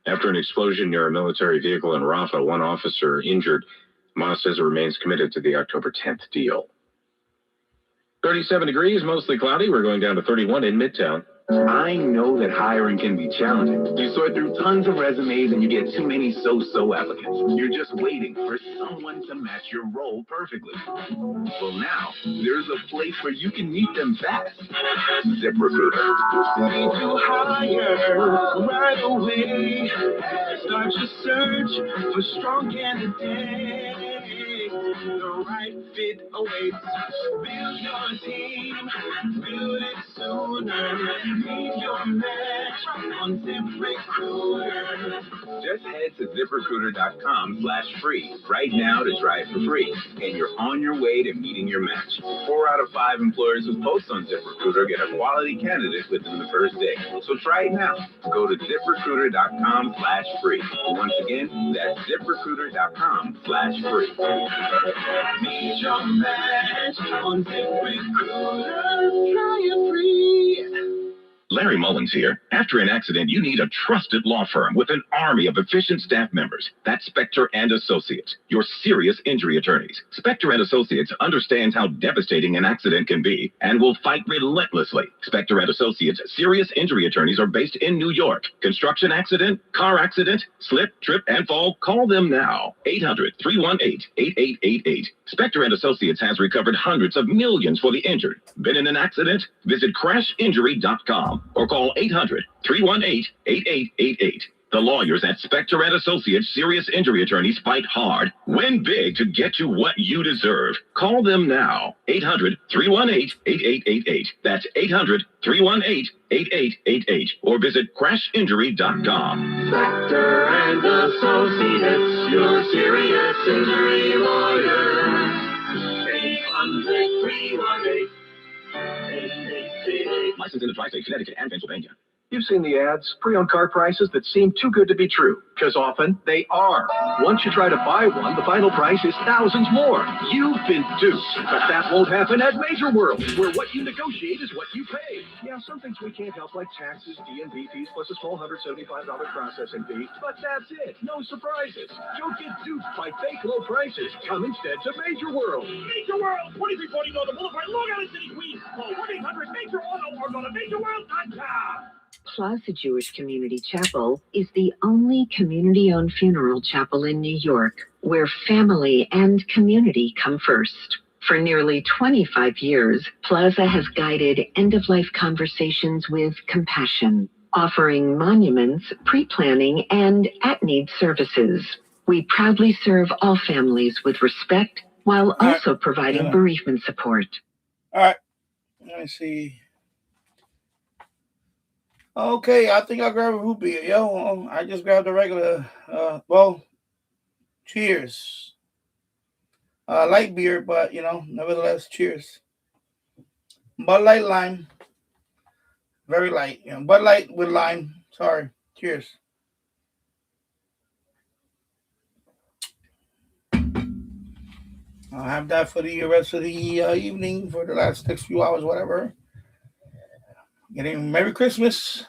after an explosion near a military vehicle in Rafah. One officer injured. Hamas says it remains committed to the October 10th deal. 37 degrees, mostly cloudy. We're going down to 31 in Midtown. I know that hiring can be challenging. You sort through tons of resumes and you get too many so-so applicants. You're just waiting for someone to match your role perfectly. Well, now, there's a place where you can meet them fast. ZipRecruiter. Need to hire right away. Start your search for strong candidates. The right fit awaits. Build your team. Build it sooner. Meet your match on ZipRecruiter. Just head to ZipRecruiter.com/free right now to try it for free. And you're on your way to meeting your match. 4 out of 5 employers who post on ZipRecruiter get a quality candidate within the first day. So try it now. Go to ZipRecruiter.com/free. Once again, that's ZipRecruiter.com/free. Meet your match on ZipRecruiter. Try it free. Larry Mullins here. After an accident, you need a trusted law firm with an army of efficient staff members. That's Spector and Associates, your serious injury attorneys. Spector and Associates understands how devastating an accident can be and will fight relentlessly. Spector and Associates serious injury attorneys are based in New York. Construction accident, car accident, slip, trip, and fall, call them now. 800-318-8888. Spector and Associates has recovered hundreds of millions for the injured. Been in an accident? Visit crashinjury.com or call 800-318-8888. The lawyers at Spector and Associates serious injury attorneys fight hard, win big to get you what you deserve. Call them now. 800-318-8888. That's 800-318-8888. Or visit crashinjury.com. Spector and Associates, your serious injury lawyers. 800-318-8888. Licensed in the Tri-State, Connecticut, and Pennsylvania. You've seen the ads, pre-owned car prices that seem too good to be true, because often they are. Once you try to buy one, the final price is thousands more. You've been duped, but that won't happen at Major World, where what you negotiate is what you pay. Yeah, some things we can't help, like taxes, D&B fees, plus a small $175 processing fee, but that's it. No surprises. Don't get duped by fake low prices. Come instead to Major World. Major World, 2340 Northern Boulevard, Long Island City, Queens. Call 1-800-MAJOR-AUTO or go to MajorWorld.com. Plaza Jewish Community Chapel is the only community-owned funeral chapel in New York where family and community come first. For nearly 25 years, Plaza has guided end-of-life conversations with compassion, offering monuments, pre-planning, and at-need services. We proudly serve all families with respect while also providing bereavement support. All right. Let me see. Okay, I think I'll grab a root beer. Yo, I just grabbed a regular, cheers. Light beer, but, nevertheless, cheers. Bud Light Lime. Very light. Bud Light with lime. Sorry. Cheers. I'll have that for the rest of the evening, for the next few hours, whatever. Getting Merry Christmas.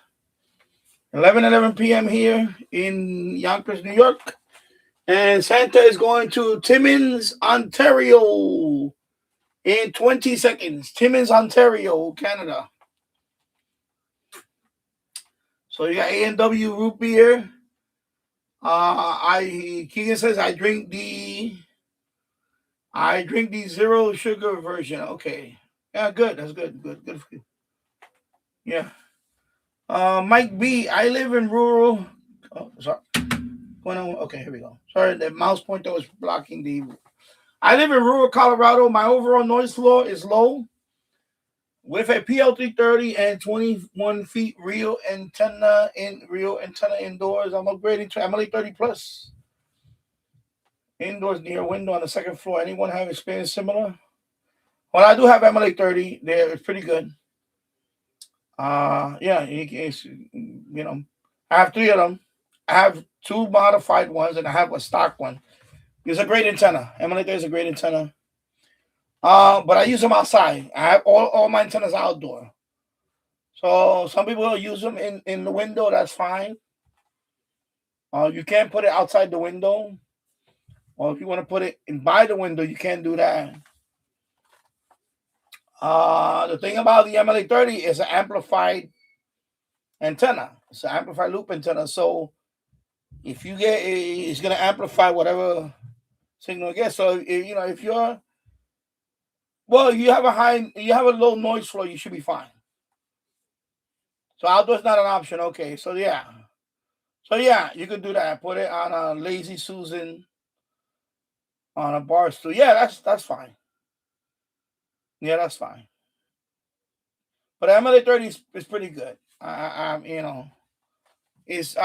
11 p.m. here in Yonkers, New York. And Santa is going to Timmins, Ontario in 20 seconds. Timmins, Ontario, Canada. So you got A&W root beer. Keegan says I drink the zero sugar version. Okay. Yeah, good. That's good. Good for you. Yeah. Mike B, I live in rural. Oh, sorry. Okay, here we go. Sorry, the mouse pointer was blocking the. I live in rural Colorado. My overall noise floor is low. With a PL330 and 21 feet real antenna indoors. I'm upgrading to AMOLED 30 plus. Indoors near a window on the second floor. Anyone have experience similar? Well, I do have AMOLED 30. It's pretty good. Yeah, I have 3 of them. I have 2 modified ones and I have a stock one. It's a great antenna. Emily, there's a great antenna. But I use them outside. I have all my antennas outdoor. So some people will use them in the window. That's fine. You can't put it outside the window. Or if you want to put it by the window, you can't do that. The thing about the MLA30 is an amplified antenna. It's an amplified loop antenna. So if you get, it's going to amplify whatever signal it gets. So if you're, well, you have a low noise floor, you should be fine. So outdoor's not an option. Okay, so yeah, you could do that. Put it on a Lazy Susan, on a bar stool. Yeah, that's fine. Yeah, that's fine. But MLA30 is pretty good. It's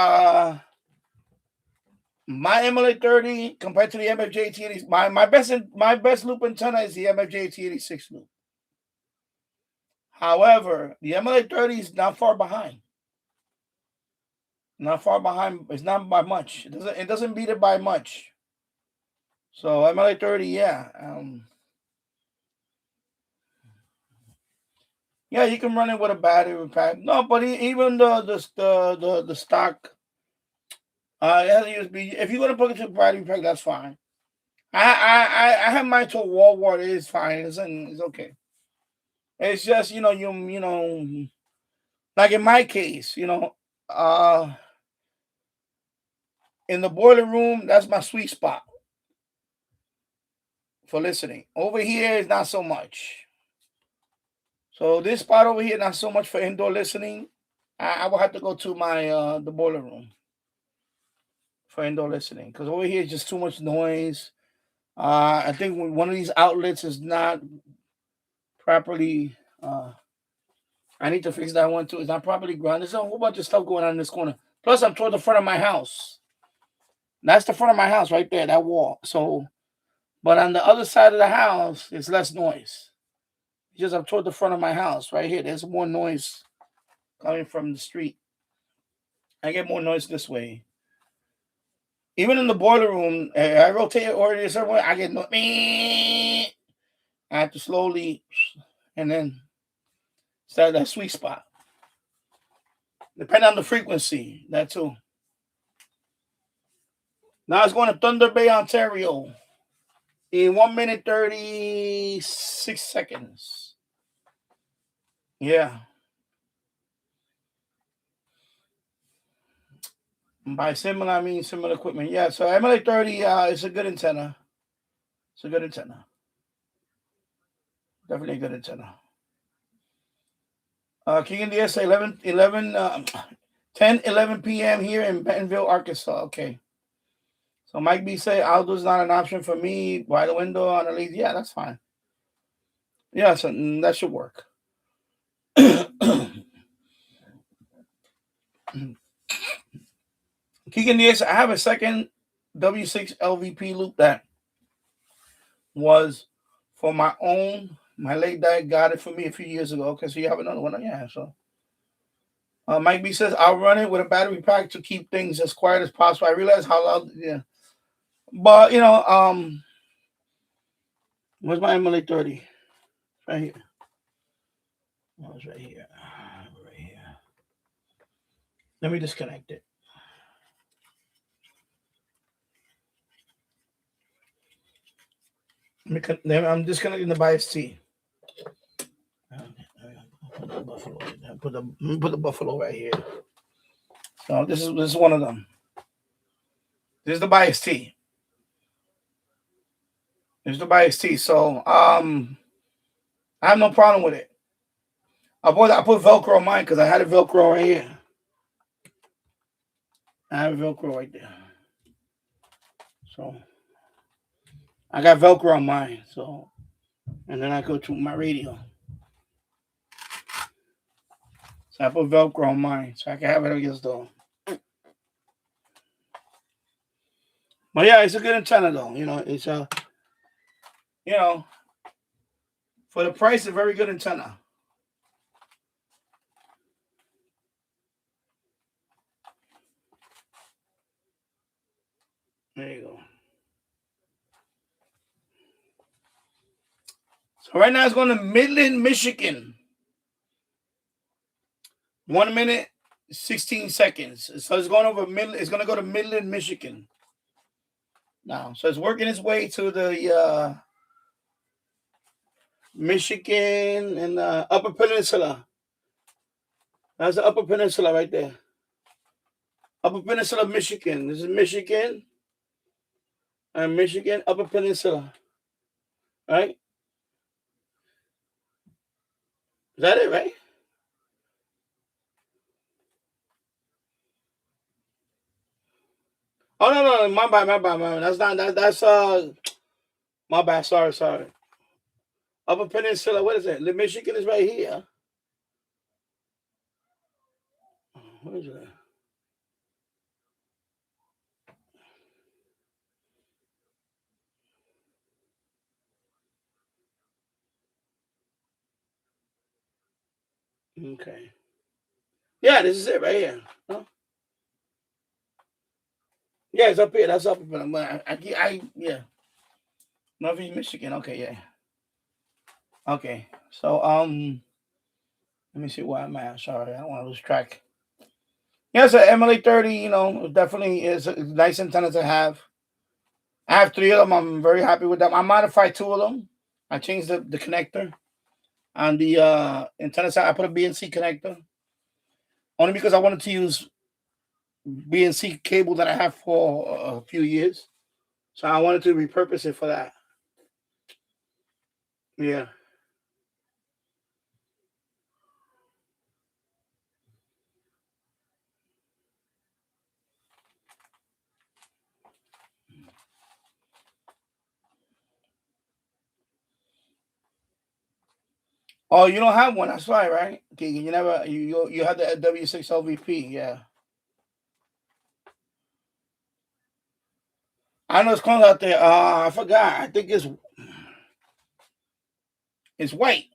my MLA30 compared to the MFJ-T80. My best loop antenna is the MFJ-T86 loop. However, the MLA30 is not far behind. Not far behind. It's not by much. It doesn't beat it by much. So MLA30, yeah. Yeah, you can run it with a battery pack. No, but even the stock, it has a USB. If you're gonna put it to a battery pack, that's fine. I have mine to a wall wart. It is fine. It's okay. It's just you like in my case, in the boiler room, that's my sweet spot for listening. Over here is not so much. So this spot over here, not so much for indoor listening. I will have to go to my the boiler room for indoor listening because over here is just too much noise. I think one of these outlets is not properly. I need to fix that one too. It's not properly grounded. There's a whole bunch of stuff going on in this corner. Plus, I'm toward the front of my house. That's the front of my house right there, that wall. So, but on the other side of the house, it's less noise. It's just I'm toward the front of my house right here. There's more noise coming from the street. I get more noise this way. Even in the boiler room, I rotate it over a certain way, I get no. I have to slowly, and then start that sweet spot. Depending on the frequency, that too. Now it's going to Thunder Bay, Ontario, in 1 minute 36 seconds. Yeah. By similar, I mean similar equipment. Yeah, so MLA30 is a good antenna. It's a good antenna. Definitely a good antenna. King in the S 10, 11 p.m. here in Bentonville, Arkansas. Okay. So Mike B say outdoor's not an option for me. By the window on the lead. Yeah, that's fine. Yeah, so that should work. Keegan Diaz, I have a second W6 LVP loop that was for my own. My late dad got it for me a few years ago. Okay, so you have another one. Yeah, so. Mike B says, I'll run it with a battery pack to keep things as quiet as possible. I realize how loud, yeah. But, where's my MLA30? Right here. Oh, it's right here. Right here. Let me disconnect it. I'm disconnecting the bias T. Put the buffalo. Put the buffalo right here. So this is one of them. This is the bias T. There's the bias T. So I have no problem with it. I put Velcro on mine because I had a Velcro right here. I have a Velcro right there. So I got Velcro on mine. So and then I go to my radio. So I put Velcro on mine so I can have it against the door. But yeah, it's a good antenna though. It's a for the price, a very good antenna. There you go. Right now, it's going to Midland, Michigan. 1 minute, 16 seconds. So it's going over Midland. It's going to go to Midland, Michigan. Now, so it's working its way to the Michigan and Upper Peninsula. That's the Upper Peninsula right there. Upper Peninsula of Michigan. This is Michigan. And Michigan, Upper Peninsula. Right? Is that it, right? Oh no, my bad. That's not that's my bad. Sorry. Upper Peninsula, what is it? The Michigan is right here. What is that? Okay. Yeah, this is it right here. Huh? Yeah, it's up here. That's up. Yeah. Northeast Michigan. Okay, yeah. Okay. So let me see where I'm at. Sorry, I don't want to lose track. Yeah, so MLA 30, definitely is a nice antenna to have. I have 3 of them. I'm very happy with them. I modified 2 of them. I changed the connector on the antenna side. I put a BNC connector only because I wanted to use BNC cable that I have for a few years. So I wanted to repurpose it for that. Yeah. Oh, you don't have one. That's why, right? Okay, you never you had the W6 LVP. Yeah. I know it's close out there. I forgot. I think it's white.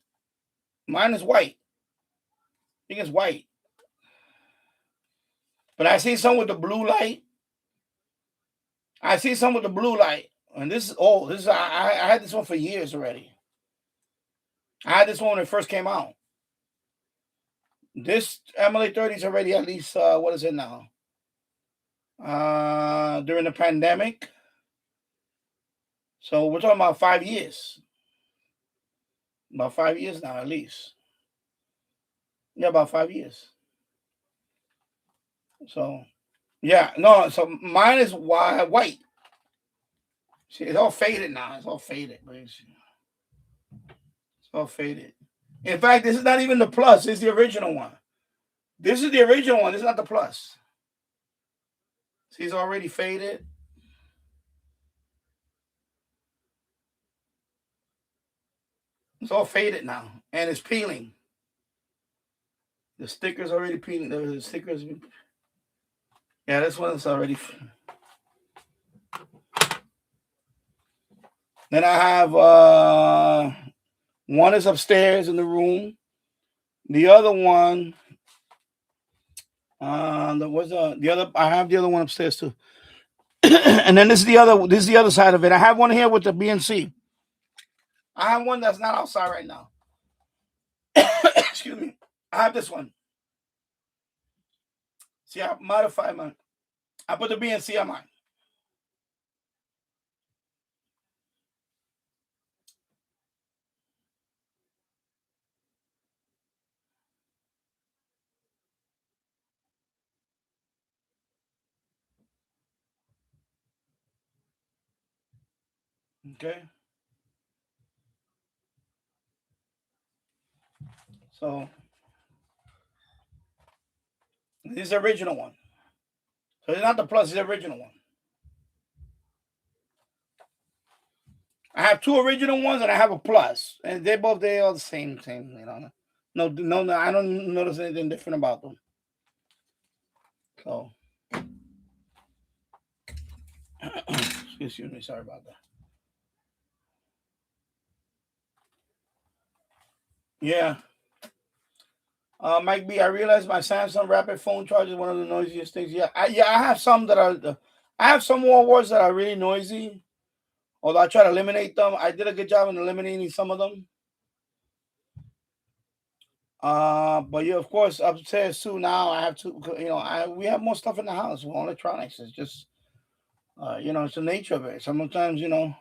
Mine is white. I think it's white. But I see some with the blue light. And this is old. I had this one for years already. I had this one when it first came out. This MLA 30 is already at least what is it now? During the pandemic. So we're talking about 5 years. About 5 years now, at least. Yeah, about 5 years. So, yeah, no. So mine is white. See, it's all faded now. It's all faded. It's all faded. In fact, this is not even the plus. This is the original one. This is the original one. This is not the plus. See, it's already faded. It's all faded now, and it's peeling. The sticker's already peeling. The stickers. Yeah, this one's already. Then I have one is upstairs in the room. The other one, the other. I have the other one upstairs too. And then this is the other side of it. I have one here with the BNC. I have one that's not outside right now. Excuse me. I have this one. See, I modified mine. I put the BNC on mine. Okay. So this is the original one. So it's not the plus, it's the original one. I have 2 original ones and I have a plus. And they all the same. No, I don't notice anything different about them. So excuse me, sorry about that. Yeah. Mike B, I realize my Samsung Rapid phone charge is one of the noisiest things. Yeah, I have some that are. I have some wallboards that are really noisy. Although I try to eliminate them, I did a good job in eliminating some of them. But yeah, of course, upstairs too. Now I have to, we have more stuff in the house. More electronics. It's just, it's the nature of it. Sometimes, yeah.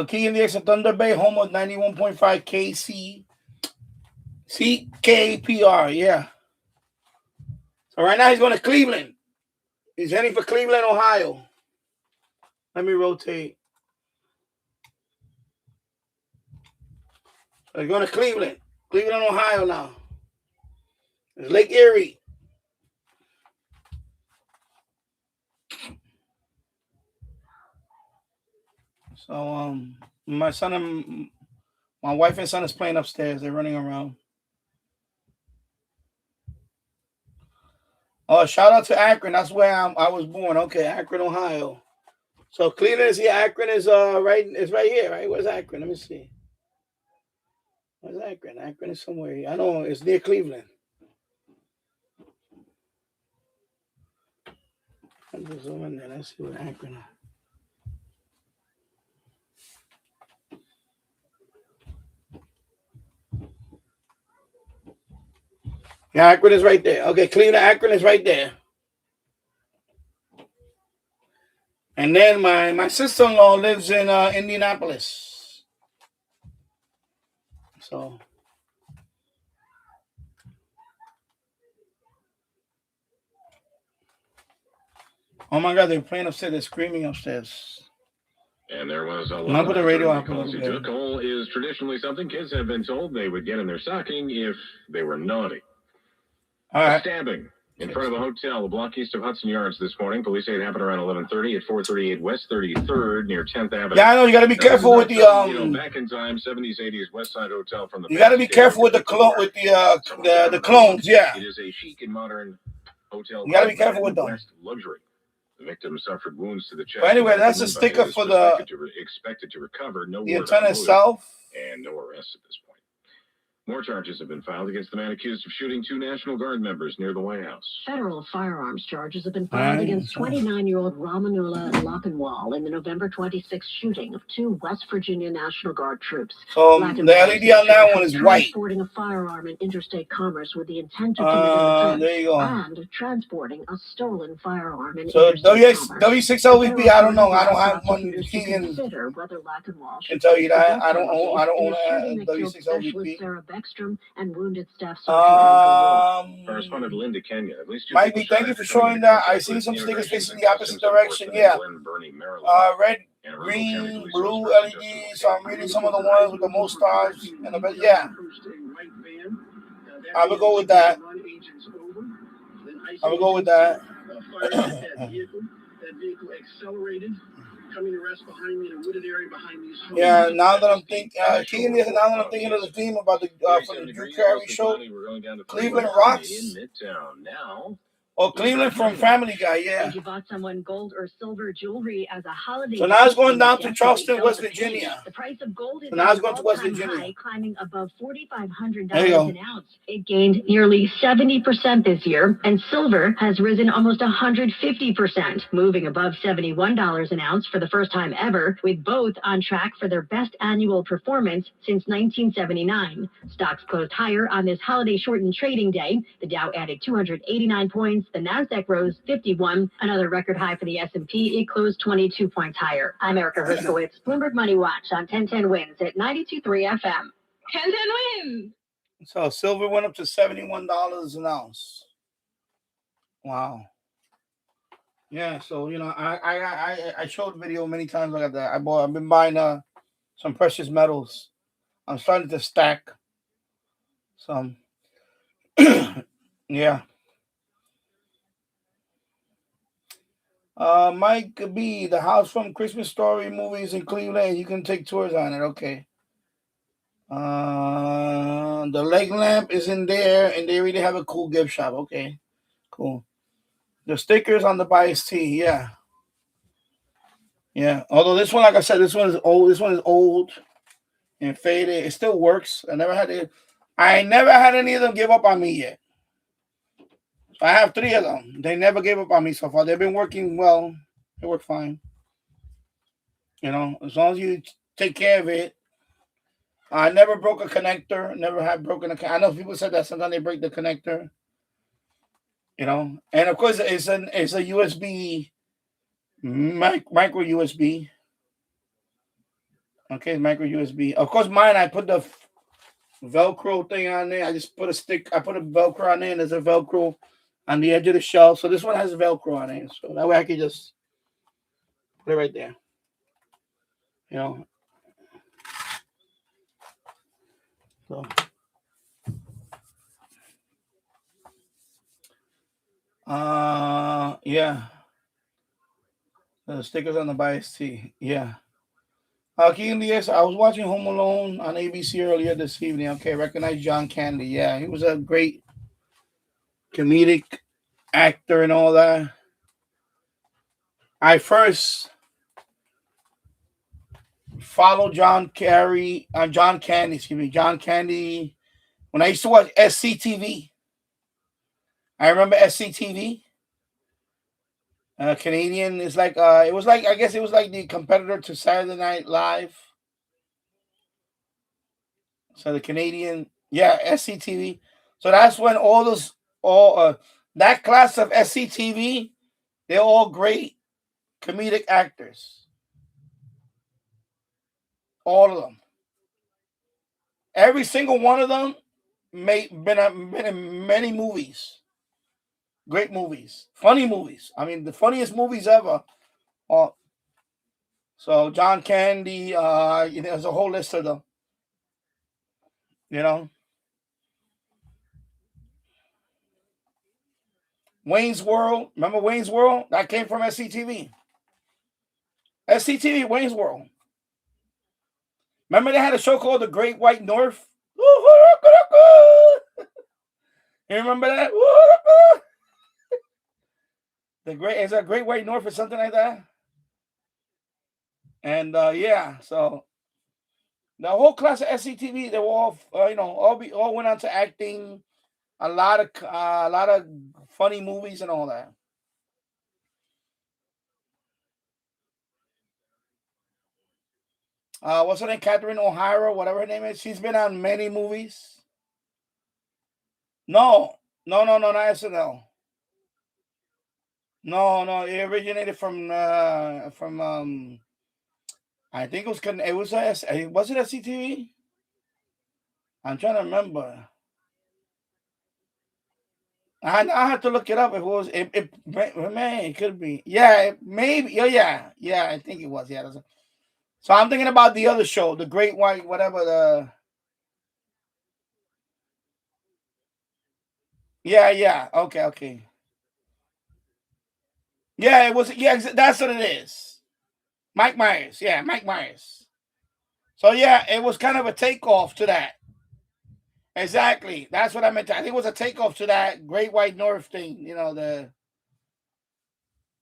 Key in the X of Thunder Bay, home of 91.5 CKPR. Yeah. So right now he's going to Cleveland. He's heading for Cleveland, Ohio. Let me rotate. So he's going to Cleveland, Ohio now. It's Lake Erie. So my son and my wife and son is playing upstairs. They're running around. Oh, shout out to Akron. That's where I was born. Okay, Akron, Ohio. So Cleveland is here. Akron is right. It's right here, right? Where's Akron? Let me see. Where's Akron? Akron is somewhere here. I know it's near Cleveland. I'm just zooming in. Let's see what Akron is. Yeah, Akron is right there. Okay, Cleveland, Akron is right there. And then my sister-in-law lives in Indianapolis. So, oh my God, they're playing upstairs. They're screaming upstairs. And there was a I'll lot put of the radio activity up a because little he bit. took. Coal is traditionally something kids have been told they would get in their stocking if they were naughty. All right. A stabbing in front of a hotel a block east of Hudson Yards this morning. Police say it happened around 11:30 at 438 West 33rd near 10th Avenue. Yeah, I know. You got to be careful with the back in time, 70s, 80s West Side Hotel from the. You got to be careful with the clones. Yeah. It is a chic and modern hotel. You got to be careful with them. West luxury. The victim suffered wounds to the chest. But anyway, that's a sticker for the expected to recover. No the word antenna on motive itself. and no arrests at this point. More charges have been filed against the man accused of shooting 2 National Guard members near the White House. Federal firearms charges have been filed against 29-year-old Ramanullah Lockenwall in the November 26th shooting of 2 West Virginia National Guard troops. So the LED on that one is white. Transporting a firearm in interstate commerce with the intent to commit an offense. There you go. And transporting a stolen firearm in So interstate commerce. W6LVP, I don't know. I don't have one key in. Can tell you that. I don't own a W6LVP. Beckstrom and wounded staff sergeant. Correspondent Linda Kenya. At least Mike, thank you for showing that. I see some stickers facing the opposite direction. Yeah. Red, green, blue LED. So I'm reading some of the ones with the most stars and the best. Yeah. I will go with that. I will go with that. That vehicle accelerated. Coming to rest behind me in a wooded area behind these homes. Yeah, now that I'm thinking, now that I'm thinking of the theme about the from the Drew Carey show, Cleveland Rocks. Oh, Cleveland from Family Guy, yeah. You bought someone gold or silver jewelry as a holiday. So now it's going down to Charleston, West Virginia. The price of gold is now it's going to West Virginia, high, climbing above $4,500 an ounce. It gained nearly 70% this year, and silver has risen almost 150%, moving above $71 an ounce for the first time ever, with both on track for their best annual performance since 1979. Stocks closed higher on this holiday-shortened trading day. The Dow added 289 points. The Nasdaq rose 51, another record high for the S&P. It closed 22 points higher. I'm Erica Herskowitz, Bloomberg Money Watch on 1010 Wins at 92.3 FM. 1010 Wins. So silver went up to $71 an ounce. Wow. Yeah. So I showed video many times like that. I've been buying some precious metals. I'm starting to stack some. Yeah. Mike B, the house from Christmas Story movies in Cleveland. You can take tours on it. Okay. The leg lamp is in there, and they really have a cool gift shop. Okay, cool. The stickers on the bias tee. Yeah. Yeah. Although this one, like I said, this one is old. This one is old and faded. It still works. I never had any of them give up on me yet. I have 3 of them. They never gave up on me so far. They've been working well. They work fine. You know, as long as you take care of it. I never broke a connector. Never had broken a. I know people said that sometimes they break the connector. You know, and of course it's a USB micro USB. Okay, micro USB. Of course, mine I put the Velcro thing on there. I just put a stick. I put a Velcro on there, and there's a Velcro on the edge of the shelf. So this one has Velcro on it, so that way I can just put it right there. You know. So. Yeah. The stickers on the bias tee. Yeah. King Diaz, I was watching Home Alone on ABC earlier this evening. Okay, recognize John Candy. Yeah, he was a great comedic actor and all that. I first followed John Candy, John Candy, when I used to watch SCTV. I remember SCTV. Canadian is like it was like I guess it was like the competitor to Saturday Night Live. So the Canadian, yeah, SCTV. So that's when all that class of SCTV, they're all great comedic actors. All of them. Every single one of them been in many movies. Great movies. Funny movies. I mean, the funniest movies ever. So John Candy, there's a whole list of them. You know. Wayne's World. Remember Wayne's World? That came from SCTV. SCTV, Wayne's World. Remember they had a show called The Great White North? You remember that? Is that Great White North or something like that? And yeah, so the whole class of SCTV, they were all all went on to acting, a lot of funny movies and all that. What's her name? Catherine O'Hara, whatever her name is. She's been on many movies. No, not SNL. No, it originated from I think was it SCTV? I'm trying to remember. I have to look it up. If it was, it could be. Yeah, maybe. Yeah. I think it was. Yeah. So I'm thinking about the other show, the Great White, whatever the. Yeah. Okay. Yeah, it was. Yeah, that's what it is. Mike Myers. Yeah, Mike Myers. So yeah, it was kind of a takeoff to that. Exactly. That's what I meant. I think it was a takeoff to that Great White North thing. You know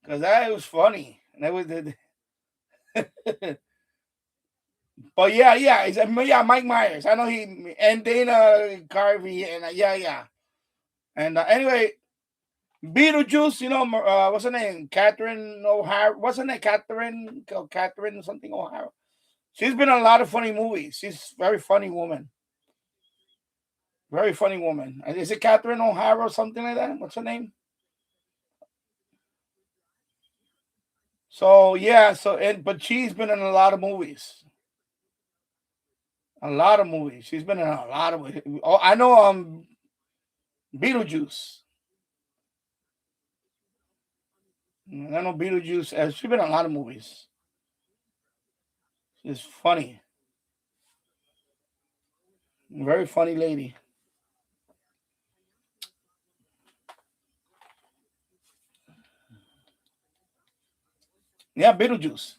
because that was funny. And that was the. But yeah, Mike Myers. I know he and Dana Carvey and yeah. And anyway, Beetlejuice. What's her name? Catherine O'Hara. What's her name? Catherine something O'Hara. She's been in a lot of funny movies. She's a very funny woman. Very funny woman. Is it Catherine O'Hara or something like that? What's her name? So yeah, but she's been in a lot of movies. A lot of movies. She's been in a lot of movies. Oh, I know Beetlejuice. I know Beetlejuice. She's been in a lot of movies. She's funny. Very funny lady. Yeah, Beetlejuice.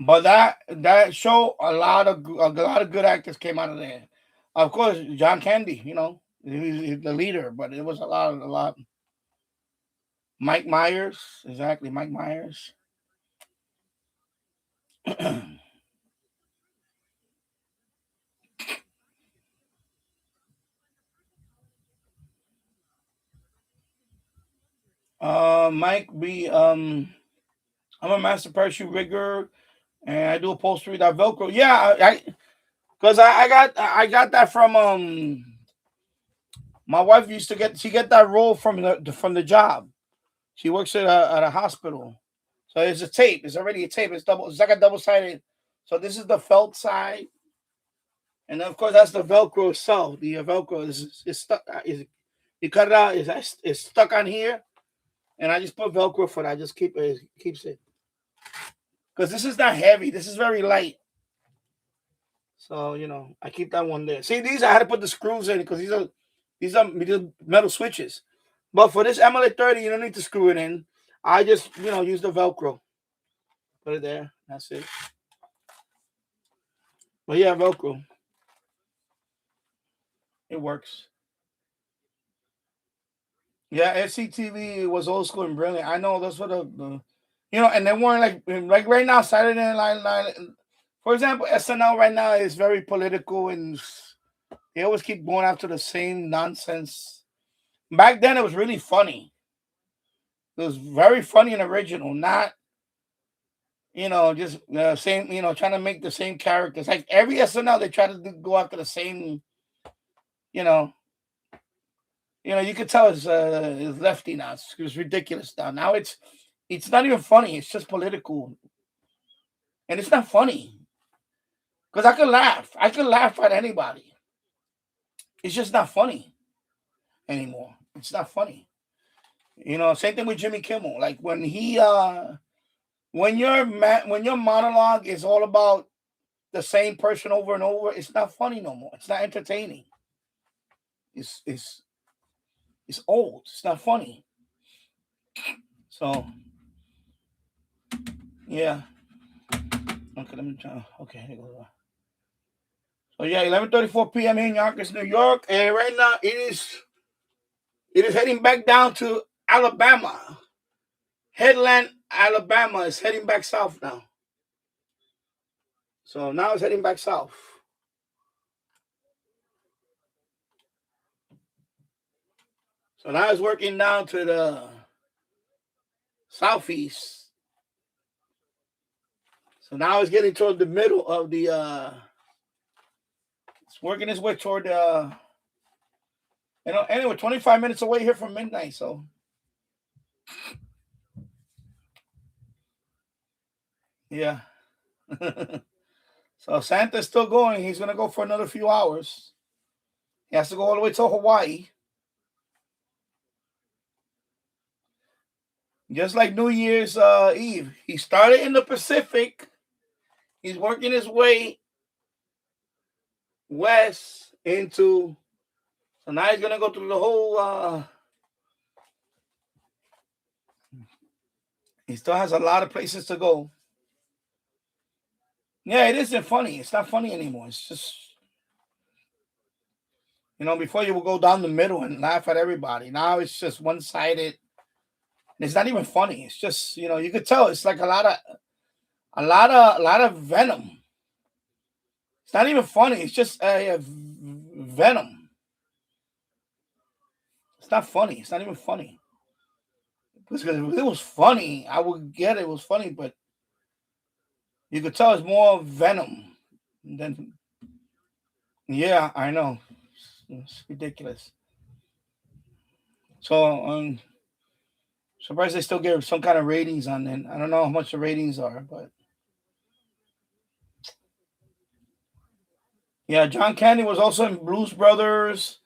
But that show, a lot of good actors came out of there. Of course, John Candy. He's the leader, but it was a lot. Mike Myers, exactly, Mike Myers. Mike B. I'm a master parachute rigger, and I do upholstery. That Velcro, yeah, because I got that from my wife used to get that roll from the job. She works at a hospital, so it's a tape. It's already a tape. It's double. It's like a double sided. So this is the felt side, and of course that's the Velcro itself. The Velcro is stuck. You cut it out. It's stuck on here, and I just put Velcro for that. I just keep it. Keeps it because this is not heavy. This is very light. So I keep that one there. See, these I had to put the screws in because these are metal switches. But for this MLA 30, you don't need to screw it in. I just use the Velcro. Put it there. That's it. But yeah, Velcro. It works. Yeah, FCTV was old school and brilliant. I know that's what and they weren't like right now. Saturday Night Live, for example, SNL right now is very political and they always keep going after the same nonsense. Back then, it was really funny. It was very funny and original, not just same. Trying to make the same characters. Like every SNL, they try to go after the same. You know, you could tell it's lefty now. It's ridiculous now. Now it's not even funny. It's just political, and it's not funny because I could laugh. I could laugh at anybody. It's just not funny anymore. It's not funny. Same thing with Jimmy Kimmel. Like when he when your monologue is all about the same person over and over, it's not funny no more. It's not entertaining. It's old. It's not funny. So yeah. Okay, let me try. Okay, here goes. So yeah, 11:34 p.m. here in Yonkers, New York, and right now it is heading back down to Alabama. Headland, Alabama is heading back south now. So now it's heading back south. So now it's working down to the southeast. So now it's getting toward the middle of the it's working its way toward the anyway, 25 minutes away here from midnight, so yeah. So Santa's still going. He's gonna go for another few hours. He has to go all the way to Hawaii. Just like New Year's Eve. He started in the Pacific. He's working his way west into. So now he's gonna go through the whole. He still has a lot of places to go. Yeah, it isn't funny. It's not funny anymore. It's just before you would go down the middle and laugh at everybody. Now it's just one sided. It's not even funny. It's just you could tell it's like a lot of venom. It's not even funny. It's just venom. It's not funny. It's not even funny. Because if it was funny, I would get it was funny, but you could tell it's more venom than. Yeah, I know. It's ridiculous. So surprised they still give some kind of ratings on it. I don't know how much the ratings are, but yeah, John Candy was also in Blues Brothers,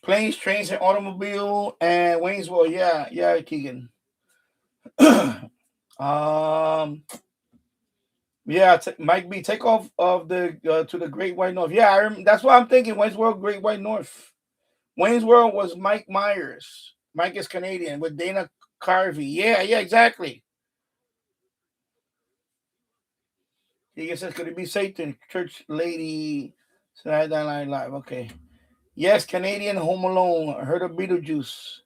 Planes, Trains, and Automobile, and Wayne's World. Yeah, Keegan. Yeah, Mike B. Take off of the to the Great White North. Yeah, that's what I'm thinking. Wayne's World, Great White North. Wayne's World was Mike Myers. Mike is Canadian with Dana Carvey. Yeah, exactly. He says, could it be Satan? Church lady. Saturday Night Live. Okay. Yes, Canadian Home Alone. I heard of Beetlejuice.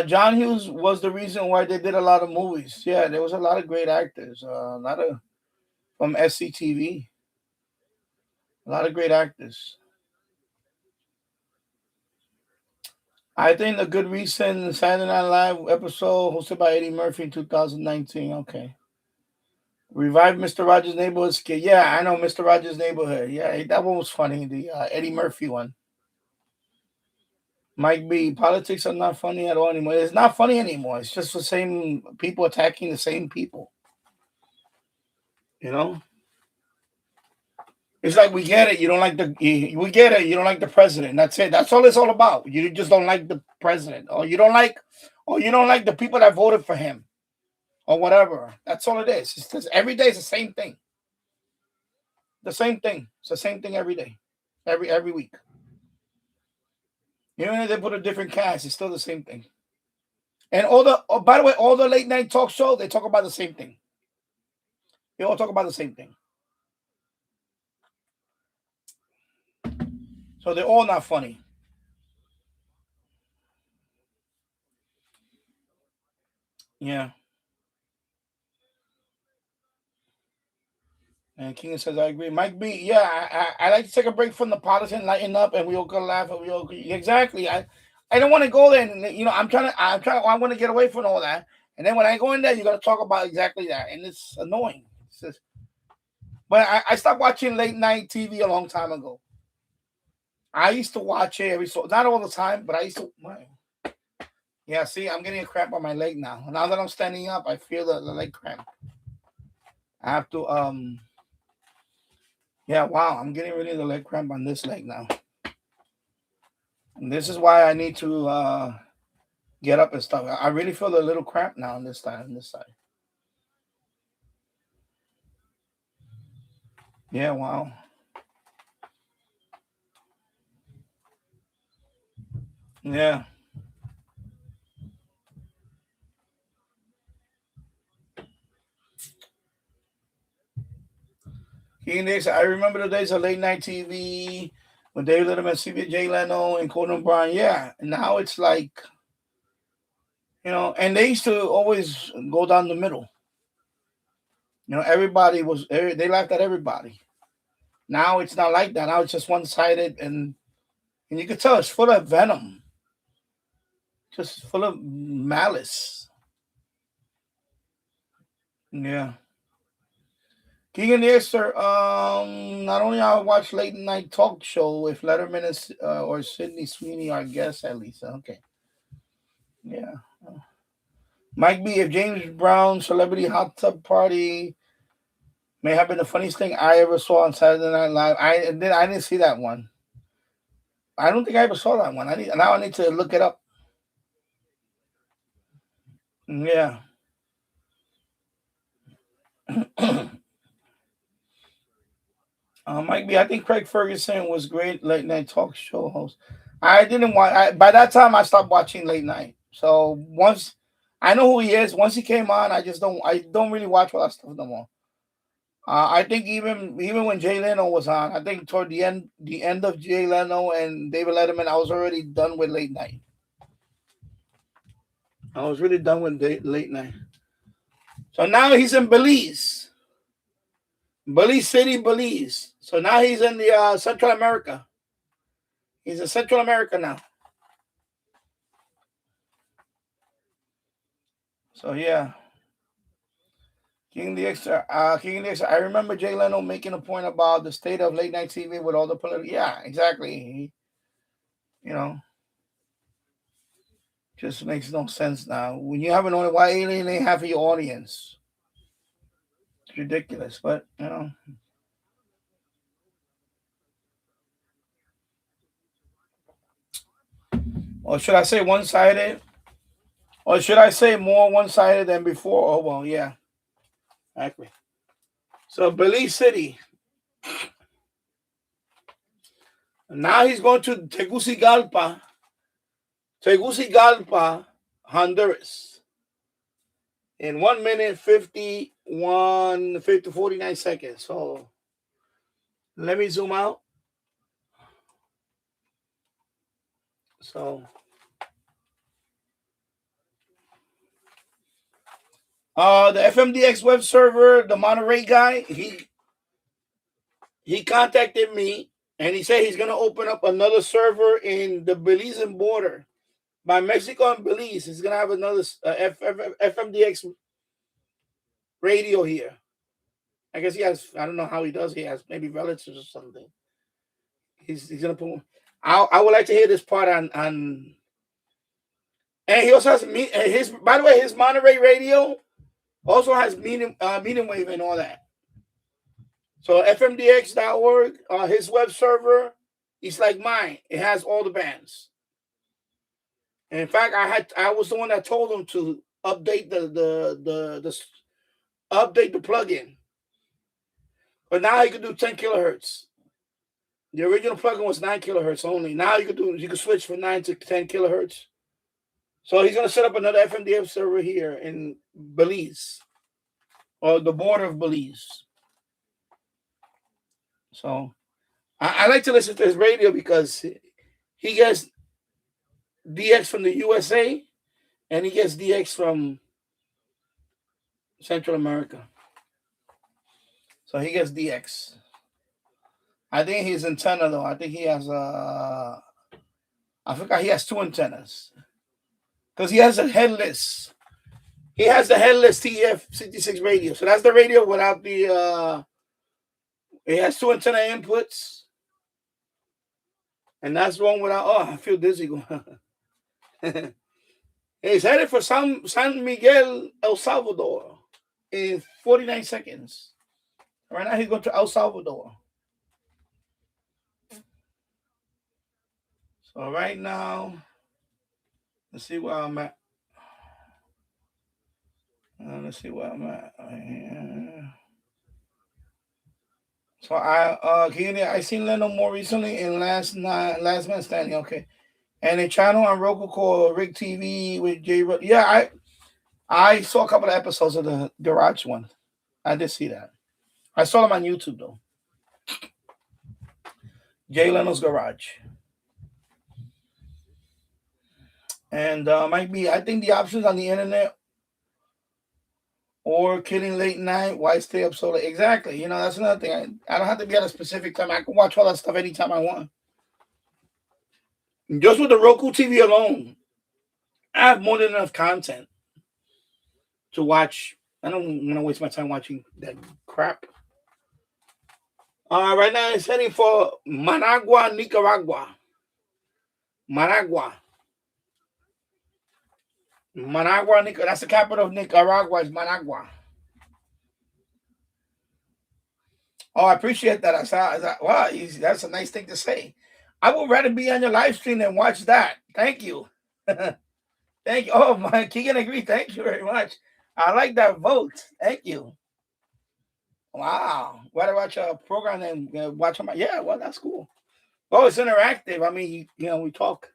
John Hughes was the reason why they did a lot of movies. Yeah, there was a lot of great actors. A lot of from SCTV. A lot of great actors. I think a good recent Saturday Night Live episode hosted by Eddie Murphy in 2019. Okay. Revive Mr. Rogers' Neighborhood skit. Yeah, I know Mr. Rogers' Neighborhood. Yeah, that one was funny. The Eddie Murphy one. Mike B. Politics are not funny at all anymore. It's not funny anymore. It's just the same people attacking the same people. You know? It's like we get it. You don't like we get it. You don't like the president. That's it. That's all it's all about. You just don't like the president, or you don't like the people that voted for him, or whatever. That's all it is. It's just, every day is the same thing. The same thing. It's the same thing every day, every week. Even if they put a different cast, it's still the same thing. And by the way, all the late night talk shows, they talk about the same thing. They all talk about the same thing. So they're all not funny. Yeah. And King says, I agree. Mike B, yeah, I like to take a break from the politics and lighten up, and we all gonna laugh, and we all exactly. I don't want to go there, and I want to get away from all that. And then when I go in there, you're gonna talk about exactly that, and it's annoying. But I stopped watching late night TV a long time ago. I used to watch it not all the time, but I used to. Yeah, see, I'm getting a cramp on my leg now. Now that I'm standing up, I feel the leg cramp. I have to Yeah, wow, I'm getting rid of the leg cramp on this leg now. And this is why I need to get up and stuff. I really feel a little cramp now on this side. Yeah, wow. Yeah. I remember the days of late night TV when David Letterman, CB Jay Leno, and Conan O'Brien. Yeah, and now it's like, and they used to always go down the middle. Everybody they laughed at everybody. Now it's not like that. Now it's just one-sided, and you can tell it's full of venom, just full of malice. Yeah. King and the Esther, not only I watch late night talk show if Letterman is, or Sydney Sweeney are guests at least. Okay. Yeah. Mike B, if James Brown's Celebrity Hot Tub Party may have been the funniest thing I ever saw on Saturday Night Live. I didn't see that one. I don't think I ever saw that one. I need to look it up. Yeah. Mike B, I think Craig Ferguson was great late night talk show host. I didn't watch. By that time, I stopped watching late night. So once I know who he is, once he came on, I don't really watch all that stuff no more. I think even when Jay Leno was on, I think toward the end of Jay Leno and David Letterman, I was already done with late night. I was really done with late night. So now he's in Belize City, Belize. So now he's in the Central America. He's in Central America now. So yeah. King the Extra. I remember Jay Leno making a point about the state of late night TV with all the political. Yeah, exactly. Just makes no sense now. When you have an audience, why alienate half of your audience? It's ridiculous, but Or should I say one-sided? Or should I say more one-sided than before? Oh well, yeah. Exactly. So Belize City. Now he's going to Tegucigalpa, Honduras. In 1 minute 49 seconds. So let me zoom out. So the FMDX web server, the Monterey guy, he contacted me and he said he's gonna open up another server in the Belizean border. by Mexico and Belize. He's gonna have another FMDX radio here. I guess he has. I don't know how he does. He has maybe relatives or something. He's gonna put. I would like to hear this part on. And he also has his. By the way, his Monterey radio also has medium wave and all that. So fmdx.org, his web server, it's like mine. It has all the bands. And in fact, I was the one that told him to update the update the plugin. But now you can do 10 kilohertz. The original plugin was 9 kilohertz only. Now you can switch from 9 to 10 kilohertz. So he's gonna set up another FMDF server here in Belize, or the border of Belize. So I like to listen to his radio because he gets DX from the USA and he gets DX from Central America. So he gets DX. I think his antenna though. I think he has I forgot he has 2 antennas. Because he has a headless. He has the headless TF66 radio. So that's the radio without the it has 2 antenna inputs. And that's the one without I feel dizzy going. He's headed for San Miguel, El Salvador in 49 seconds. Right now he's going to El Salvador. So right now, let's see where I'm at. Let's see where I'm at. So I seen Leno more recently in Last Man Standing. Okay, and a channel on Roku called Rig TV with J. Yeah, I saw a couple of episodes of the Garage one. I did see that. I saw them on YouTube though. Jay Leno's Garage. And might be, I think the options on the internet or Killing Late Night. Why stay up so late? Exactly. You know, that's another thing. I don't have to be at a specific time. I can watch all that stuff anytime I want. Just with the Roku TV alone, I have more than enough content to watch. I don't want to waste my time watching that crap. Right now it's heading for Managua, Nicaragua. Managua, Nicaragua. That's the capital of Nicaragua. Is Managua. Oh, I appreciate that. I saw. Wow, that's a nice thing to say. I would rather be on your live stream than watch that. Thank you. Thank you. Oh, my Keegan agree. Thank you very much. I like that vote. Thank you. Wow. Rather watch a program than watch on my. Yeah, well, that's cool. Oh, it's interactive. I mean, you know, we talk.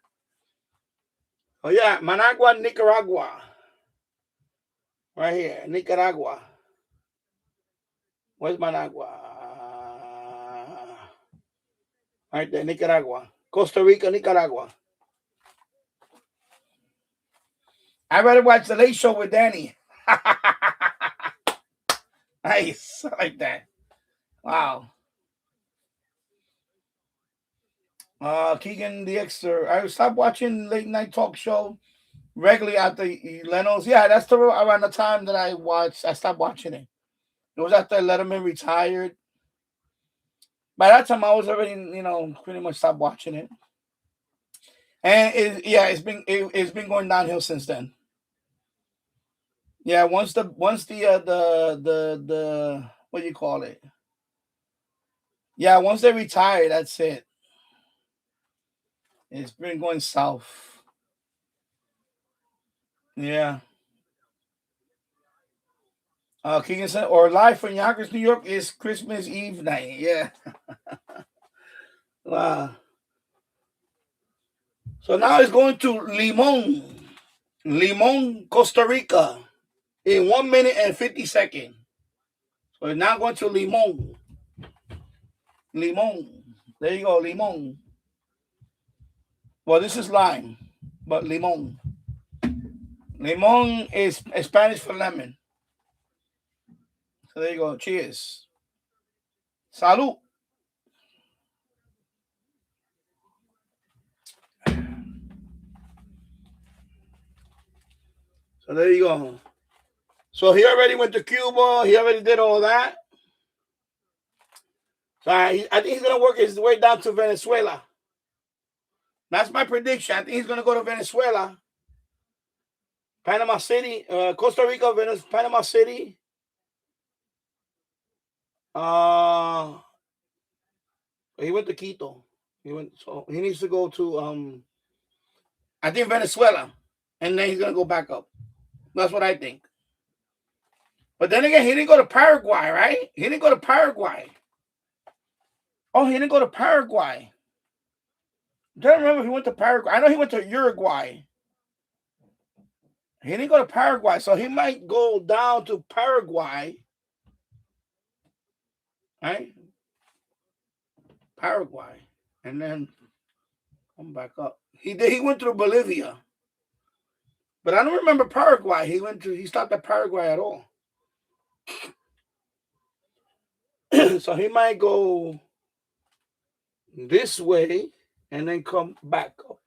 Oh yeah, Managua, Nicaragua. Right here, Nicaragua. Where's Managua? Right there, Nicaragua. Costa Rica, Nicaragua. I'd rather watch the Late Show with Danny. Nice. I like that. Wow. Keegan the Exter. I stopped watching late night talk show regularly after Leno's. Yeah, that's around the time that I stopped watching it. It was after Letterman retired. By that time, I was already, pretty much stopped watching it. And it's been going downhill since then. Yeah, once the what do you call it? Yeah, once they retire, that's it. It's been going south. Yeah. Keegan said, or live from Yonkers, New York is Christmas Eve night. Yeah. Wow. So now it's going to Limon, Costa Rica, in 1 minute and 50 seconds. So it's now going to Limon. There you go, Limon. Well, this is lime, but Limon. Limon is Spanish for lemon. So there you go. Cheers. Salud. So there you go. So he already went to Cuba. He already did all that. So I think he's going to work his way down to Venezuela. That's my prediction. I think he's going to go to Venezuela, Panama City, Costa Rica, Panama City. He went to Quito. So he needs to go to I think Venezuela, and then he's going to go back up. That's what I think. But then again, he didn't go to Paraguay, right? He didn't go to Paraguay. Oh, he didn't go to Paraguay. I don't remember if he went to Paraguay. I know he went to Uruguay. He didn't go to Paraguay, so he might go down to Paraguay. Right? Paraguay. And then come back up. He went through Bolivia. But I don't remember Paraguay. He stopped at Paraguay at all. So he might go this way and then come back up.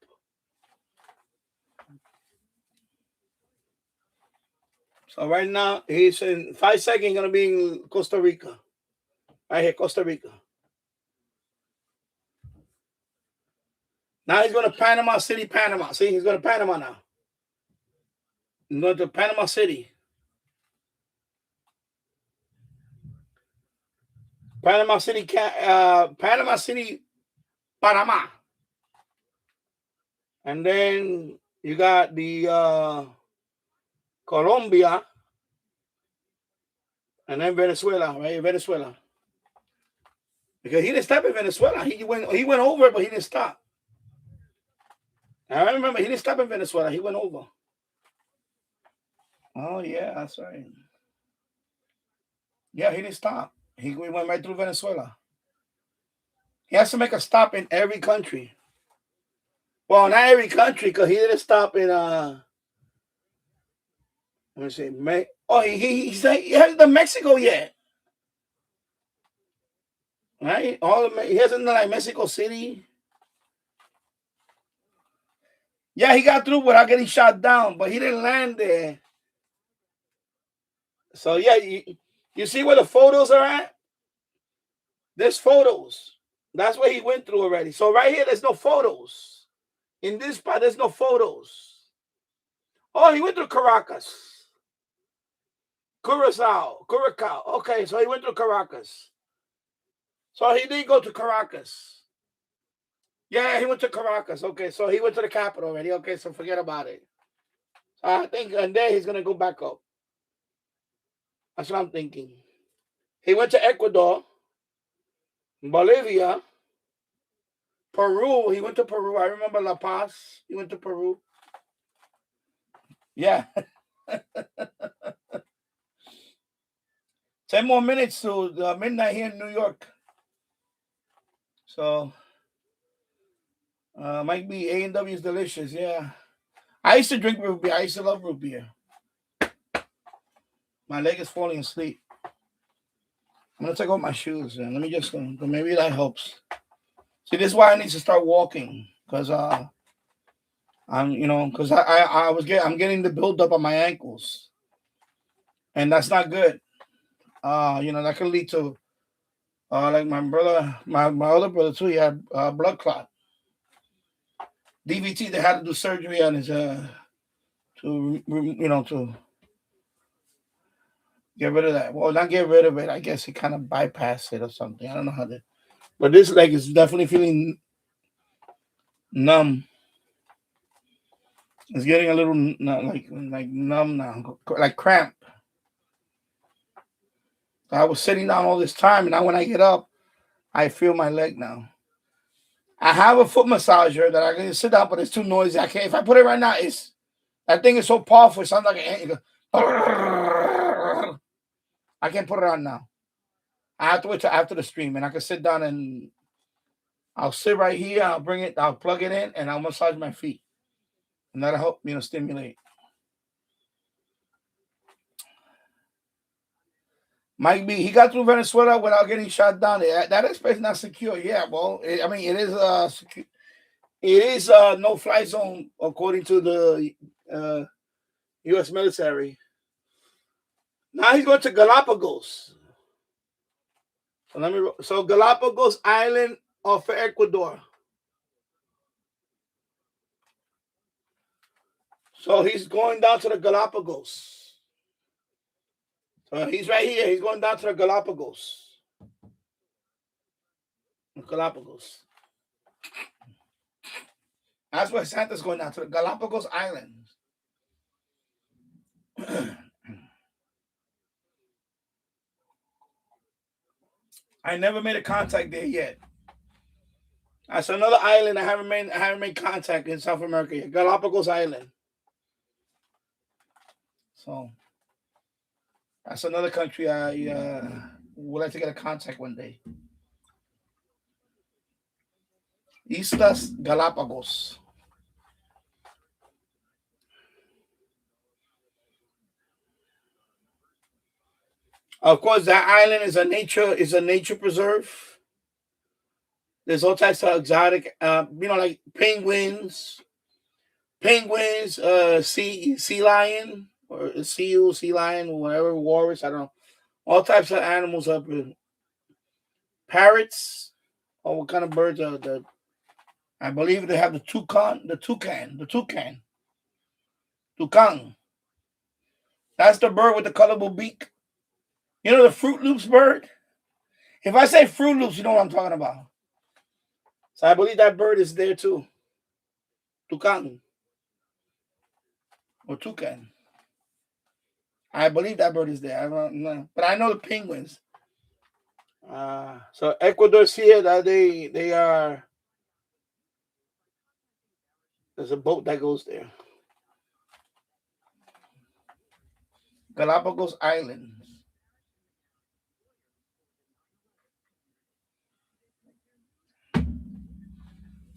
So right now, he's in 5 seconds going to be in Costa Rica. Right here, Costa Rica. Now he's going to Panama City, Panama. See, he's going to Panama now. He's going to Panama City. Panama City, Panama. And then you got the Colombia. And then Venezuela, right? Venezuela. Because he didn't stop in Venezuela. He went over, but he didn't stop. I remember he didn't stop in Venezuela. He went over. Oh, yeah, that's right. Yeah, he didn't stop. He went right through Venezuela. He has to make a stop in every country. Well, not every country, because he didn't stop in let me see. He hasn't done Mexico yet. Right? He hasn't done like Mexico City. Yeah, he got through without getting shot down, but he didn't land there. So yeah, you see where the photos are at? There's photos. That's where he went through already. So right here, there's no photos. In this spot, there's no photos. Oh, he went through Caracas. Curacao. Okay, so he went through Caracas. So he did go to Caracas. Yeah, he went to Caracas. Okay, so he went to the capital already. Okay, so forget about it. I think and then he's going to go back up. That's what I'm thinking. He went to Ecuador, Bolivia, Peru. He went to Peru. I remember La Paz. He went to Peru. Yeah. 10 more minutes to midnight here in New York. So, might be A&W is delicious. Yeah. I used to drink root beer. I used to love root beer. My leg is falling asleep. I'm going to take off my shoes. And let me just go. Maybe that helps. See, this is why I need to start walking. Because, I'm getting the buildup on my ankles. And that's not good. That can lead to, like my brother, my other brother too, he had blood clot. DVT, they had to do surgery on his, to get rid of that. Well, not get rid of it. I guess he kind of bypassed it or something. I don't know how to. But this leg is definitely feeling numb. It's getting a little like numb now, like cramp. I was sitting down all this time, and now when I get up, I feel my leg now. I have a foot massager that I can sit down, but it's too noisy. I can't. If I put it right now, that thing is so powerful. It sounds like I can't put it on now. I have to wait till after the stream, and I can sit down and I'll sit right here. I'll plug it in, and I'll massage my feet, and that'll help stimulate. Might be he got through Venezuela without getting shot down. That airspace is not secure. Yeah, well, it is secure. It is no fly zone according to the U.S. military. Now he's going to Galapagos. So Galapagos Island off of Ecuador. So he's going down to the Galapagos. So he's right here. He's going down to the Galapagos. Galapagos. That's where Santa's going down to the Galapagos Islands. I never made a contact there yet. That's another island I haven't made contact in South America yet. Galapagos Island. So that's another country I would like to get a contact one day. Islas Galapagos. Of course, that island is a nature preserve. There's all types of exotic, like penguins, sea lion, or sea lion, or whatever, walrus. I don't know. All types of animals up here. Parrots. Or what kind of birds are the? I believe they have the toucan. Toucan. That's the bird with the colorful beak. You know the Fruit Loops bird? If I say Fruit Loops, you know what I'm talking about. So I believe that bird is there too. Toucan. Or toucan. I believe that bird is there. I don't know. But I know the penguins. So Ecuador's here. That they are. There's a boat that goes there. Galapagos Islands.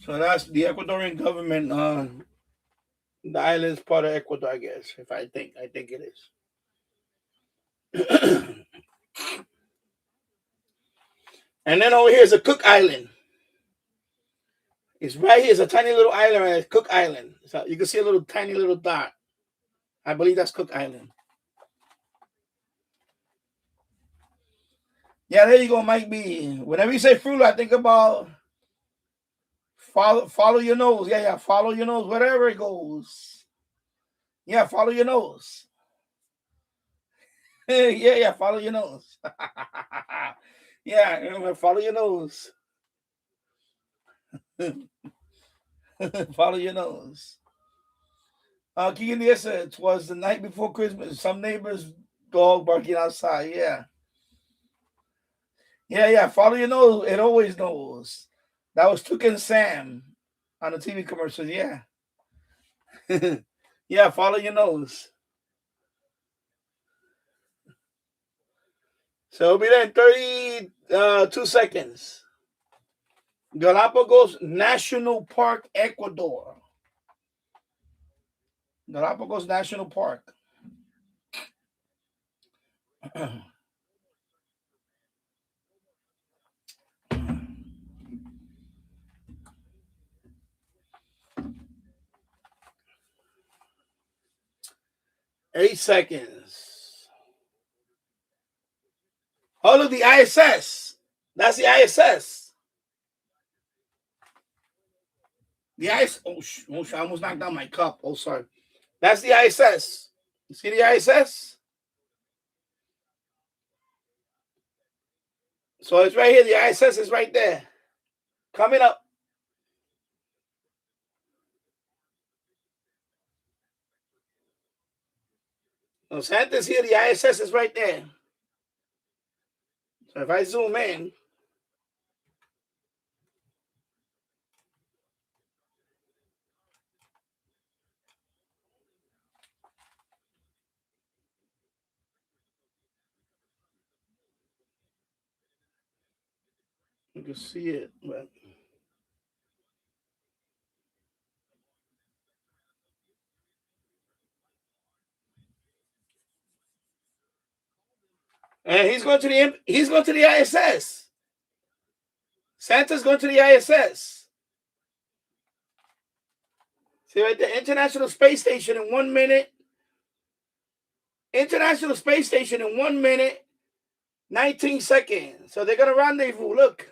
So that's the Ecuadorian government. The island is part of Ecuador, I guess. I think it is. And then over here is a Cook Island. It's right here. It's a tiny little island, right? Cook Island. So you can see a tiny little dot. I believe that's Cook Island. Yeah, there you go, Mike B. Whenever you say fruit, I think about follow your nose. Yeah, follow your nose, wherever it goes. Yeah, follow your nose. yeah, follow your nose. Yeah, follow your nose. Follow your nose. Keegan said it was the night before Christmas. Some neighbors' dog barking outside. Yeah. Follow your nose. It always knows. That was Toucan Sam on the TV commercials. Yeah. Yeah, follow your nose. So it'll be there in 32 seconds. Galapagos National Park, Ecuador. Galapagos National Park. 8 seconds. Oh, look, the ISS. That's the ISS. The ISS. Oh, I almost knocked down my cup. Oh, sorry. That's the ISS. You see the ISS? So it's right here. The ISS is right there. Coming up. So Santa's here. The ISS is right there. So if I zoom in, you can see it. But and he's going to the ISS. Santa's going to the ISS. See right there, International Space Station in 1 minute, International Space Station in 1 minute, 19 seconds. So they're going to rendezvous. Look.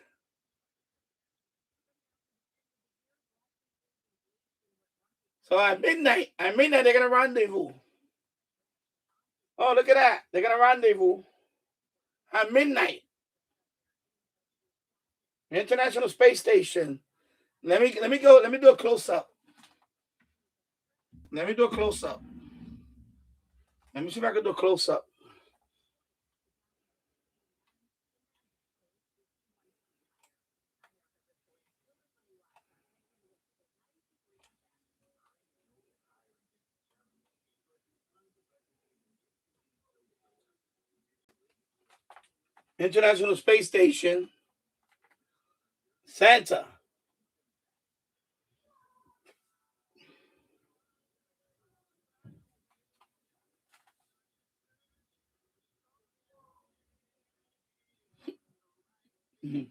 So at midnight, they're going to rendezvous. Oh, look at that. They're going to rendezvous at midnight. International Space Station. Let me do a close-up. Let me do a close-up. Let me see if I can do a close-up. International Space Station. Santa. Mm-hmm.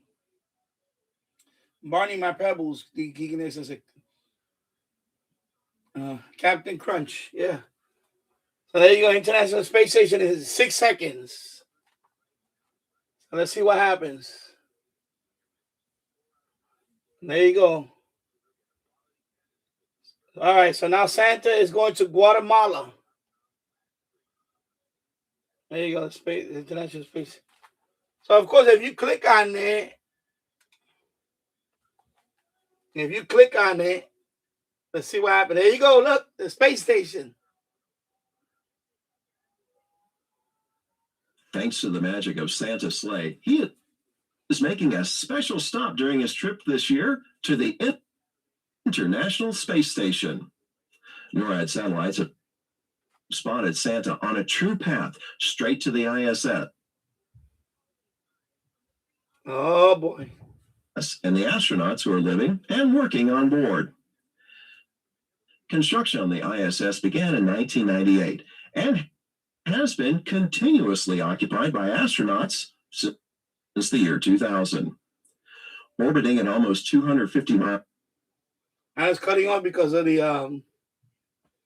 Barney, my pebbles. The geekiness is a Captain Crunch. Yeah. So there you go. International Space Station is 6 seconds. So let's see what happens. There you go. All right. So now Santa is going to Guatemala. There you go. Space, International Space. So of course, if you click on it, let's see what happened. There you go. Look, the space station. Thanks to the magic of Santa's sleigh, he is making a special stop during his trip this year to the International Space Station. NORAD satellites have spotted Santa on a true path straight to the ISS. Oh, boy. And the astronauts who are living and working on board. Construction on the ISS began in 1998 and has been continuously occupied by astronauts since the year 2000. Orbiting at almost 250 miles. I was cutting off because of the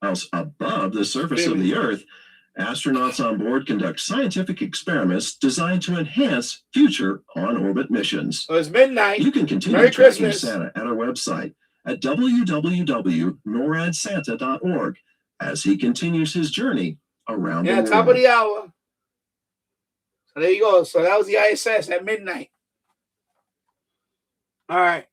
miles above the surface of the Earth. Astronauts on board conduct scientific experiments designed to enhance future on-orbit missions. So it's midnight. You can continue tracking Santa at our website at www.noradsanta.org as he continues his journey around the world. Top of the hour. So there you go. So that was the ISS at midnight. All right.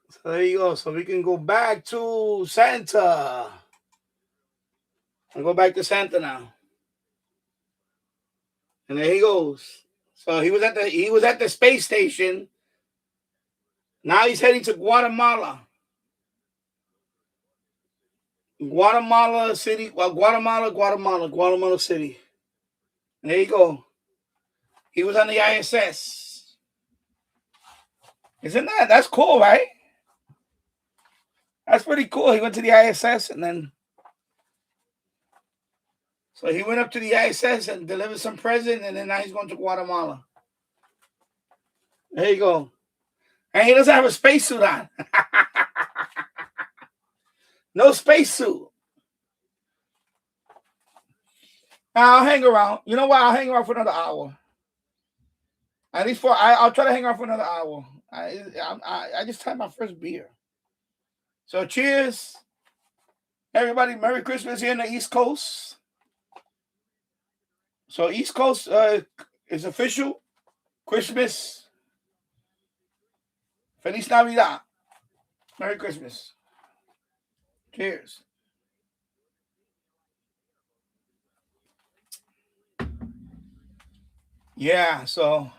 So there you go. So we can go back to Santa. I'll go back to Santa now. And there he goes. So he was at the space station. Now he's heading to Guatemala. Guatemala City. Well, Guatemala City. There you go. He was on the ISS. Isn't that's cool, right? That's pretty cool. He went to the ISS and then so he went up to the ISS and delivered some present, and then now he's going to Guatemala. There you go. And he doesn't have a spacesuit on. No spacesuit. I'll hang around. You know what? I'll hang around for another hour. At least I'll try to hang around for another hour. I just had my first beer. So cheers. Everybody, Merry Christmas here in the East Coast. So East Coast is official. Christmas. Feliz Navidad. Merry Christmas. Cheers. Yeah, so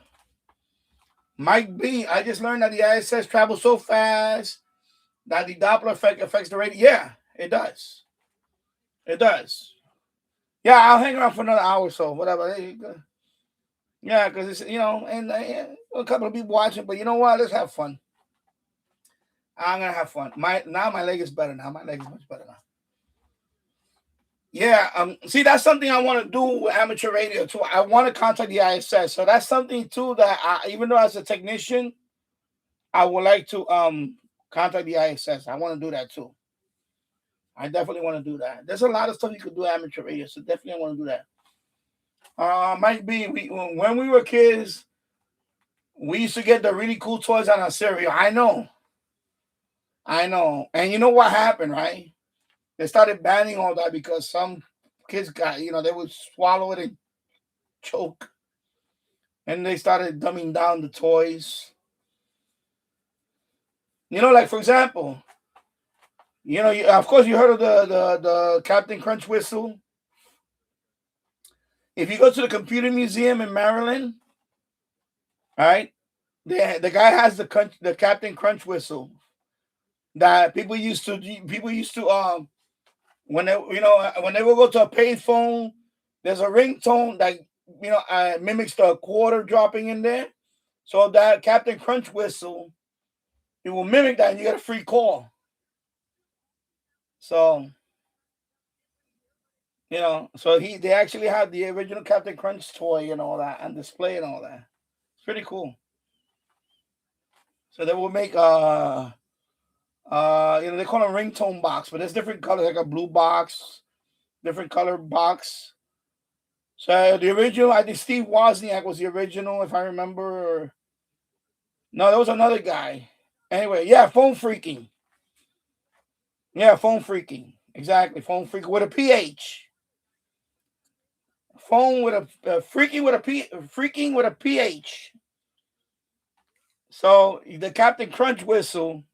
Mike B, I just learned that the ISS travels so fast that the Doppler effect affects the radio. Yeah, it does. It does. Yeah, I'll hang around for another hour or so, whatever. Yeah, because it's, and a couple of people watching, but you know what? Let's have fun. I'm going to have fun. My leg is better now. My leg is much better now. Yeah, see, that's something I want to do with amateur radio too. I want to contact the ISS, so that's something too that even though as a technician, I would like to contact the ISS. I want to do that too. I definitely want to do that. There's a lot of stuff you could do amateur radio, so definitely want to do that. Might be when we were kids, we used to get the really cool toys on our cereal. I know. And you know what happened, right? They started banning all that because some kids got, they would swallow it and choke. And they started dumbing down the toys. Like for example, of course you heard of the Captain Crunch whistle. If you go to the Computer Museum in Maryland, right, the guy has the Captain Crunch whistle that people used to when they will go to a payphone, there's a ringtone that mimics the quarter dropping in there. So that Captain Crunch whistle, it will mimic that, and you get a free call. So they actually have the original Captain Crunch toy and all that, and display and all that. It's pretty cool. So they will make they call them ringtone box, but there's different colors, like a blue box, different color box. So the original, I think Steve Wozniak was the original, if I remember. No, there was another guy. Anyway, yeah, phone freaking. Yeah, phone freaking. Exactly, phone freaking with a PH. Phone with a freaking with a PH. So the Captain Crunch whistle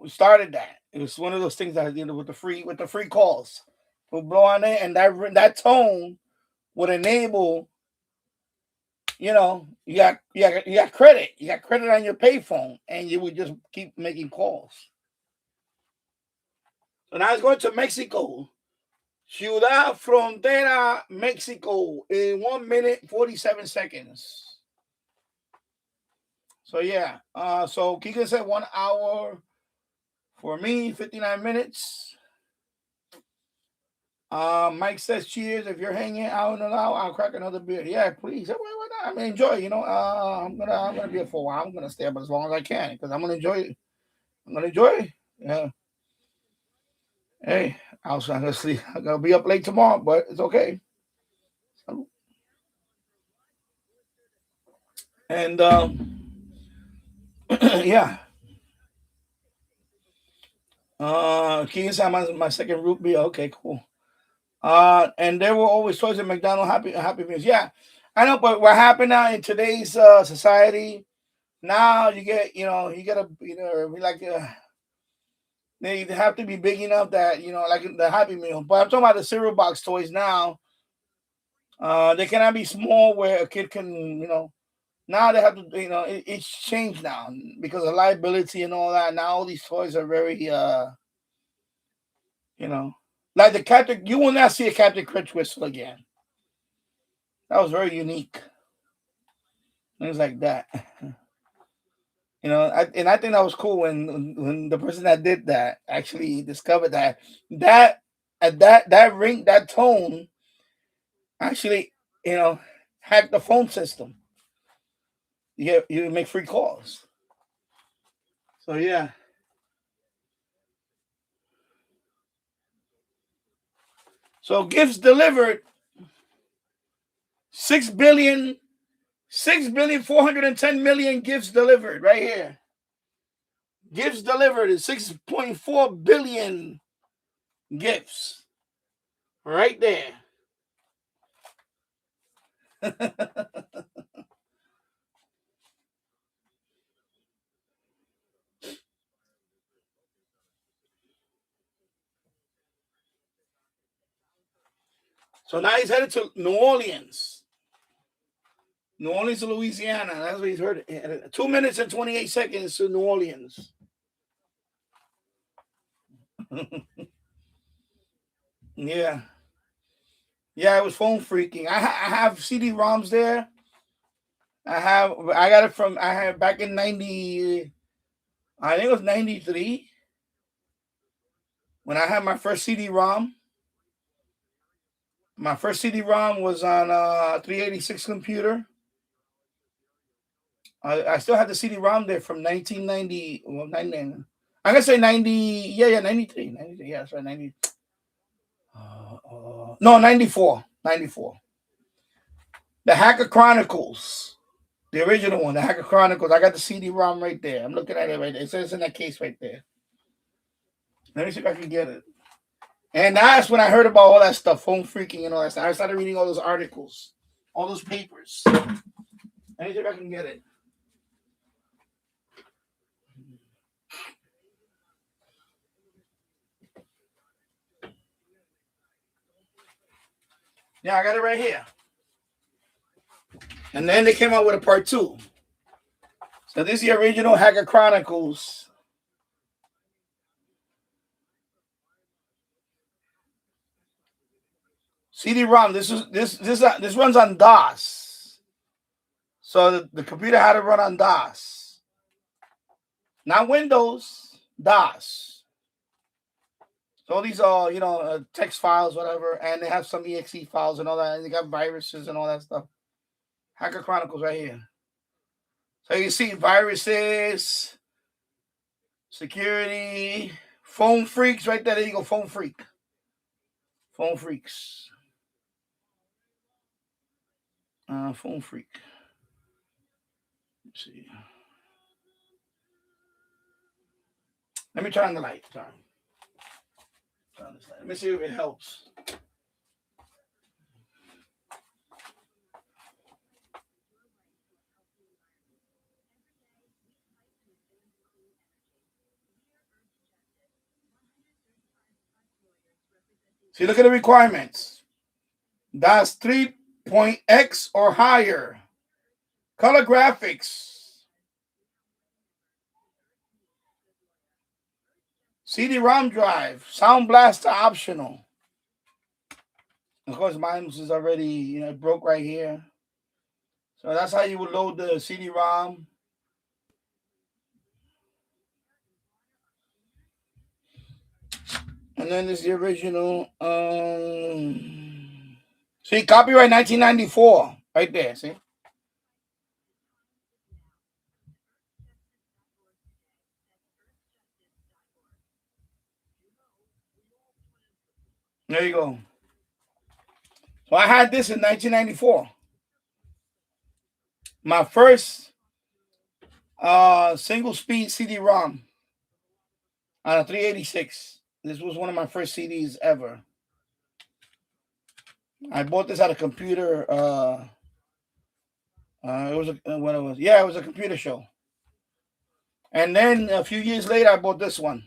started that. It was one of those things that with the free calls. We'll blow on it, and that tone would enable. You got credit. You got credit on your payphone, and you would just keep making calls. So now it's going to Mexico. Ciudad Frontera, Mexico, in 1 minute 47 seconds. So yeah. So Kika said 1 hour for me, 59 minutes. Mike says cheers. If you're hanging out and out, I'll crack another beer. Yeah, please. Why not? I mean, enjoy. I'm gonna be here for a while. I'm gonna stay up as long as I can because I'm gonna enjoy it. I'm gonna enjoy it. Yeah. Hey, I was gonna sleep. I'm gonna be up late tomorrow, but it's okay. And yeah. Keys had my second root beer. Okay, cool. And there were always toys at McDonald's Happy Meals. Yeah, I know, but what happened now in today's society? Now you get like they have to be big enough that like the Happy Meal. But I'm talking about the cereal box toys now. They cannot be small where a kid can Now they have to it's changed now because of liability and all that. Now all these toys are very like the Captain. You will not see a Captain Crunch whistle again. That was very unique. Things like that. I think that was cool when the person that did that actually discovered that ring, that tone actually hacked the phone system. You make free calls. So yeah. So gifts delivered 6,410,000,000 gifts delivered right here. Gifts delivered is 6.4 billion gifts right there. So now he's headed to New Orleans. New Orleans, Louisiana. That's what he's heard. 2 minutes and 28 seconds to New Orleans. Yeah. Yeah, it was phone freaking. I have CD-ROMs there. I got it from back in 90. I think it was 93 when I had my first CD-ROM. My first CD-ROM was on a 386 computer. I still have the CD-ROM there from 1990. Well, I'm gonna say 90. Yeah, 93. 93. Yeah, that's right. 90. No, 94. 94. The Hacker Chronicles. The original one, the Hacker Chronicles. I got the CD-ROM right there. I'm looking at it right there. It says in that case right there. Let me see if I can get it. And that's when I heard about all that stuff, home freaking and all that stuff. I started reading all those articles, all those papers. Let me see if I can get it. Yeah, I got it right here. And then they came out with a part 2. So this is the original Hacker Chronicles. CD-ROM. This runs on DOS. So the computer had to run on DOS, not Windows. DOS. So all these are text files, whatever, and they have some exe files and all that. And they got viruses and all that stuff. Hacker Chronicles right here. So you see viruses, security, phone freaks right there. There you go, phone freak. Phone freaks. Phone freak. Let's see. Let me turn on the light. Turn on this light. Let me see if it helps. See, look at the requirements. That's 3.x or higher. Color graphics. CD-ROM drive. Sound blaster optional. Of course, mine is already, broke right here. So that's how you would load the CD-ROM. And then there's the original. See, copyright 1994. Right there, see? There you go. So I had this in 1994. My first single speed CD-ROM on a 386. This was one of my first CDs ever. I bought this at a computer. It was it was a computer show. And then a few years later, I bought this one.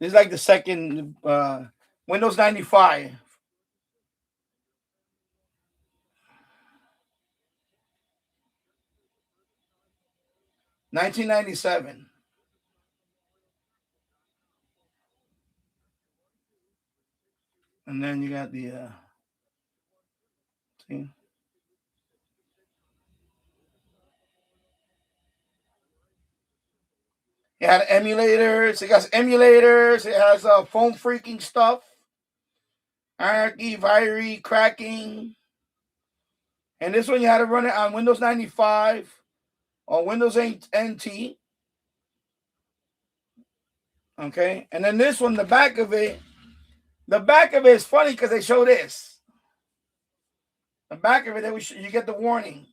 This is like the second Windows 95. 1997. And then you got the see? It had emulators. It got emulators. It has phone freaking stuff. Anarchy, virus, cracking. And this one you had to run it on Windows 95 or Windows 8 NT. Okay. And then this one, the back of it is funny because they show this. The back of it, you get the warning.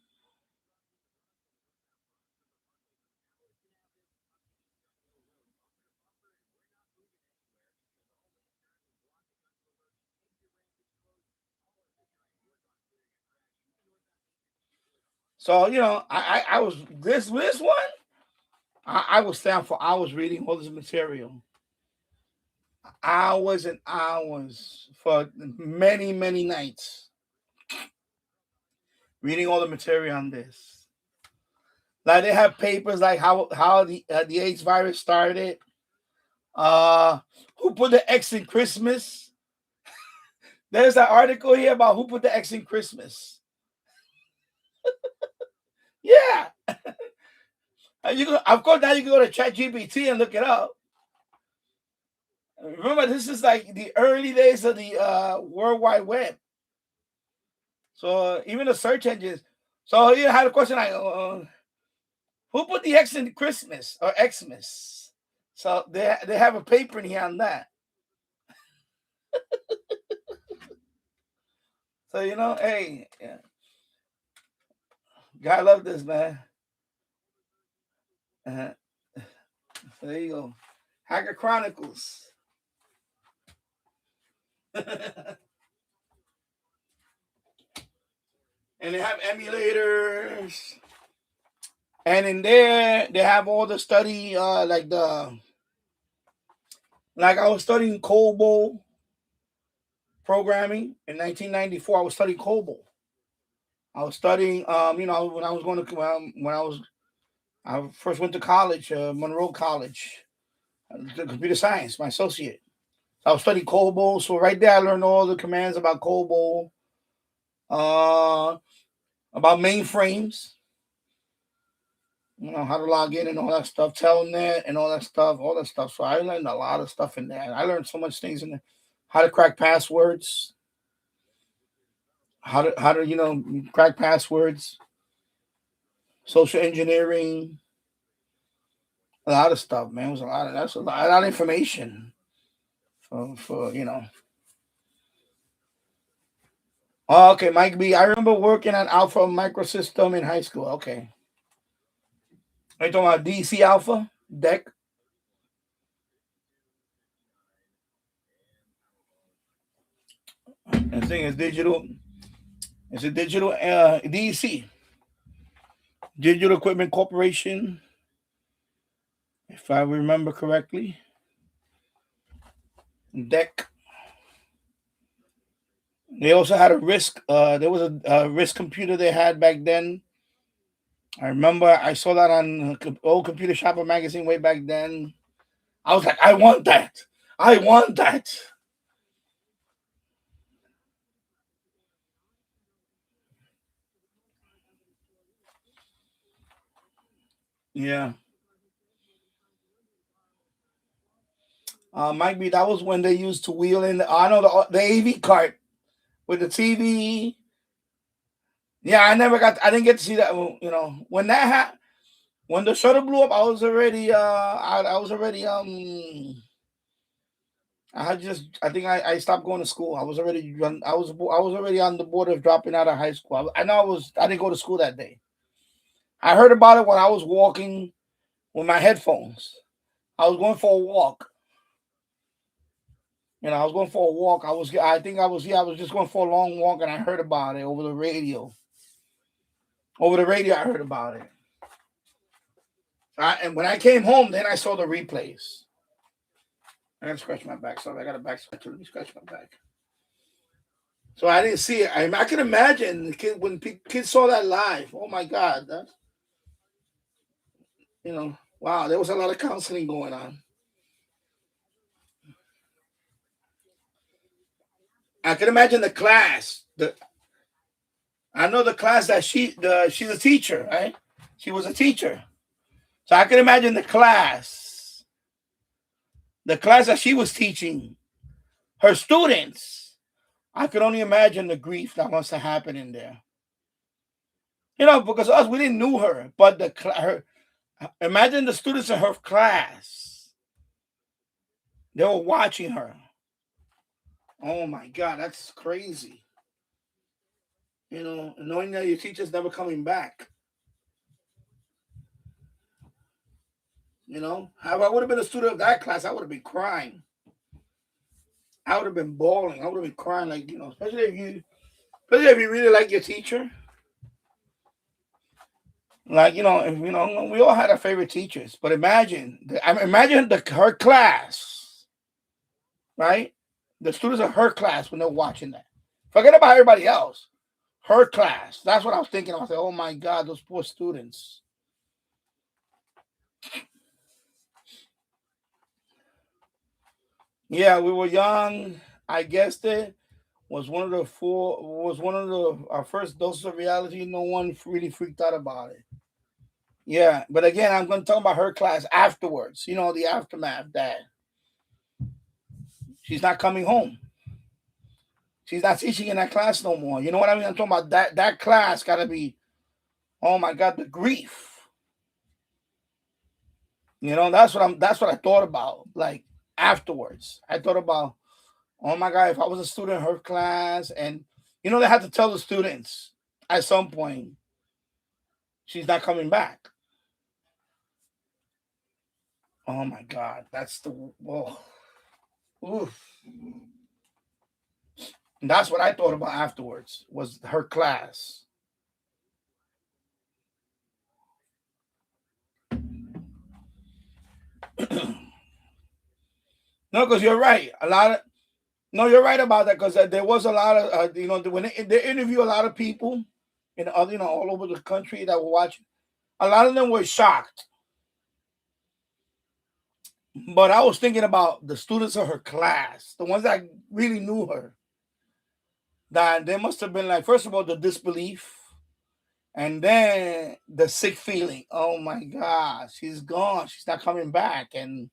So, I was this one. I was stand for hours reading all this material. Hours and hours for many, many nights. Reading all the material on this. Like they have papers like how the AIDS virus started. Who put the X in Christmas? There's an article here about who put the X in Christmas. Yeah. Of course, now you can go to ChatGPT and look it up. Remember, this is like the early days of the World Wide Web. So even the search engines. So you had a question like, who put the X in Christmas or Xmas? So they have a paper in here on that. So hey, yeah. God love this, man. Uh-huh. So there you go. Hacker Chronicles. And they have emulators. And in there, they have all the study, like I was studying COBOL programming in 1994. I was studying COBOL. I was studying, when I was going to, I first went to college, Monroe College, computer science, my associate. I was studying COBOL. So right there, I learned all the commands about COBOL, about mainframes, how to log in and all that stuff, telnet and all that stuff. So I learned a lot of stuff in there. I learned so much things in there. How to crack passwords, how to crack passwords, social engineering, a lot of stuff, man. It was that's a lot of information for. Oh, okay, Mike B. I remember working on Alpha Microsystem in high school. Okay. Are you talking about DC Alpha deck? The thing is digital. It's a digital DC, Digital Equipment Corporation, if I remember correctly. Deck. They also had a RISC. There was a RISC computer they had back then. I remember I saw that on old Computer Shopper magazine way back then. I was like, I want that. I want that. Yeah. Might be that was when they used to wheel in. I know the AV cart with the TV. Yeah, I didn't get to see that. When that happened, when the shutter blew up, I was already. I was already. I think I stopped going to school. I was already. I was already on the border of dropping out of high school. I know I didn't go to school that day. I heard about it when I was walking with my headphones. I was going for a walk. I was going for a walk. I was just going for a long walk, and I heard about it over the radio. Over the radio, I heard about it. And when I came home, then I saw the replays. I gotta scratch my back. Sorry, I got a back scratch. Let me scratch my back. So I didn't see it. I can imagine when kids saw that live. Oh my God, wow, there was a lot of counseling going on. I can imagine the class. I know the class that she's a teacher, right? She was a teacher, so I can imagine the class that she was teaching her students. I could only imagine the grief that must have happened in there. Because we didn't know her, but imagine the students in her class. They were watching her. Oh my God, that's crazy. Knowing that your teacher's never coming back. If I would have been a student of that class, I would have been crying. I would have been bawling. I would have been crying, especially if you really like your teacher. We all had our favorite teachers, but imagine her class, right? The students of her class when they're watching that. Forget about everybody else. Her class. That's what I was thinking. I was like, oh my God, those poor students. Yeah, we were young. I guessed it. Was one of our first doses of reality. No one really freaked out about it. Yeah, but again, I'm going to talk about her class afterwards. The aftermath that she's not coming home. She's not teaching in that class no more. You know what I mean? I'm talking about that class got to be, oh my God, the grief. You know, that's what I thought about. Like afterwards, I thought about, oh my God, if I was a student in her class, and you know, they had to tell the students at some point she's not coming back. Oh my God, that's the whoa. Oof. And that's what I thought about afterwards was her class. No, because you're right. A lot of no, you're right about that because there was a lot of you know, when they interview a lot of people in other, you know, all over the country that were watching. A lot of them were shocked. But I was thinking about the students of her class, the ones that really knew her. That they must have been like, first of all, the disbelief, and then the sick feeling. Oh my God, she's gone. She's not coming back. And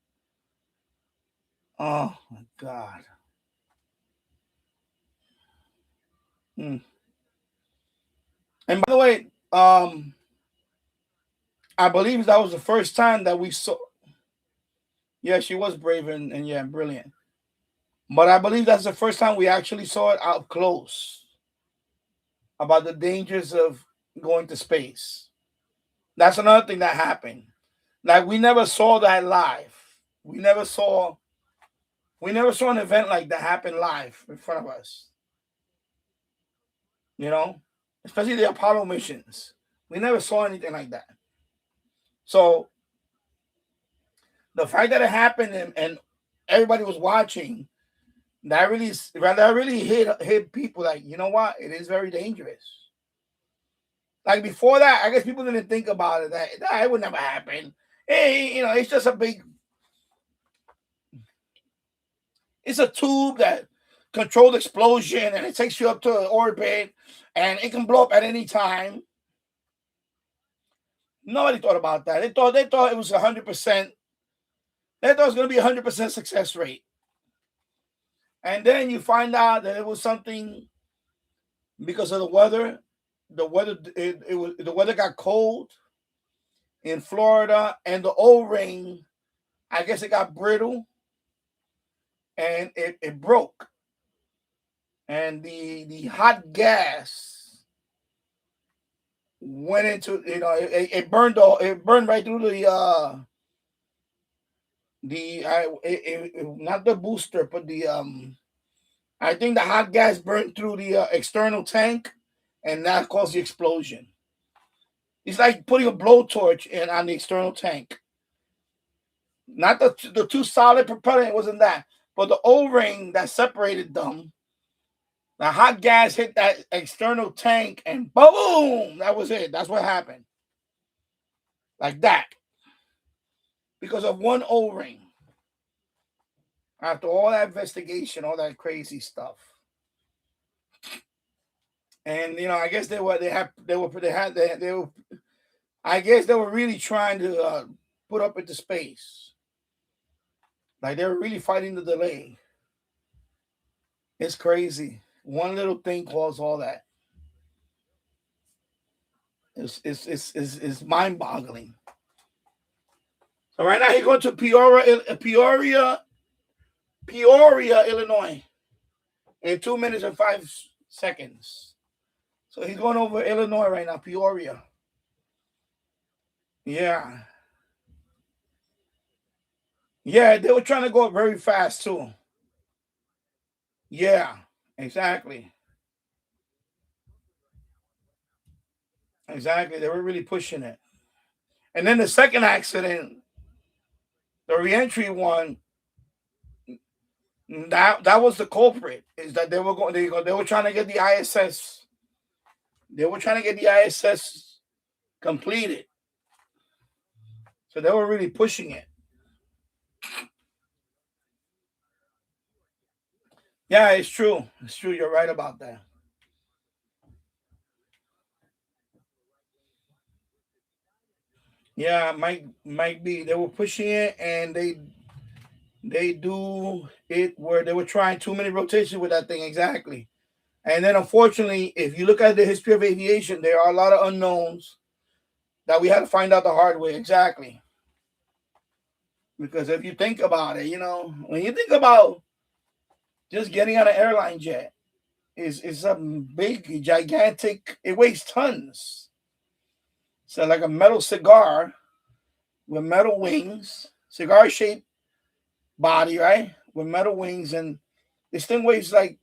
oh my God. Hmm. And by the way, I believe that was the first time that we saw. Yeah, she was brave and yeah, brilliant. But I believe that's the first time we actually saw it out close about the dangers of going to space. That's another thing that happened. Like we never saw that live. We never saw an event like that happen live in front of us. You know, especially the Apollo missions. We never saw anything like that. So the fact that it happened and everybody was watching, that really hit people. Like, you know what? It is very dangerous. Like before that, I guess people didn't think about it. That it would never happen. Hey, you know, it's just a big. It's a tube that controlled explosion, and it takes you up to orbit, and it can blow up at any time. Nobody thought about that. They thought it was 100%. They thought it was going to be 100% success rate, and then you find out that it was something because of the weather. The weather got cold in Florida, and the O-ring, I guess it got brittle, and it broke, and the hot gas went into, you know, it burned right through not the booster, but the I think the hot gas burned through the external tank, and that caused the explosion. It's like putting a blowtorch in on the external tank. Not the two solid propellant, wasn't that, but the O-ring that separated them. The hot gas hit that external tank, and boom, that was it. That's what happened. Like that. Because of one O-ring. After all that investigation, all that crazy stuff. And you know, I guess they were I guess they were really trying to put up into space. Like they were really fighting the delay. It's crazy. One little thing caused all that. It's mind boggling. So right now he's going to Peoria, Illinois, in 2 minutes and 5 seconds. So he's going over Illinois right now, Peoria. Yeah. Yeah, they were trying to go very fast too. Yeah, exactly. Exactly. They were really pushing it. And then the second accident, the reentry one, that was the culprit. Is that they were trying to get the ISS. They were trying to get the ISS completed. So they were really pushing it. Yeah, it's true. It's true. You're right about that. Yeah, might be. They were pushing it, and they do it where they were trying too many rotations with that thing exactly. And then unfortunately, if you look at the history of aviation, there are a lot of unknowns that we had to find out the hard way. Exactly. Because if you think about it, when you think about just getting on an airline jet, is a big, gigantic. It weighs tons. So like a metal cigar with metal wings, cigar shaped body, right? With metal wings, and this thing weighs like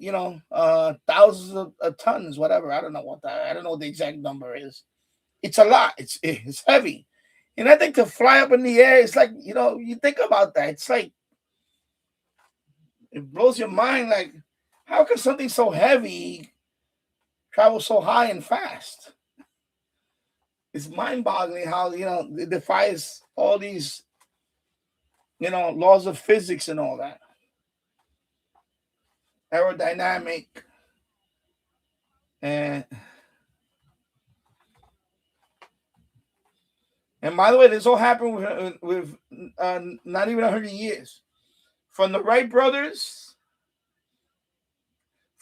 thousands of tons, whatever. I don't know what the exact number is. It's a lot. It's heavy, and I think to fly up in the air, it's like you think about that. It's like it blows your mind. Like, how can something so heavy travel so high and fast? It's mind-boggling how it defies all these laws of physics and all that. Aerodynamic and by the way, this all happened with not even 100 years from the Wright brothers.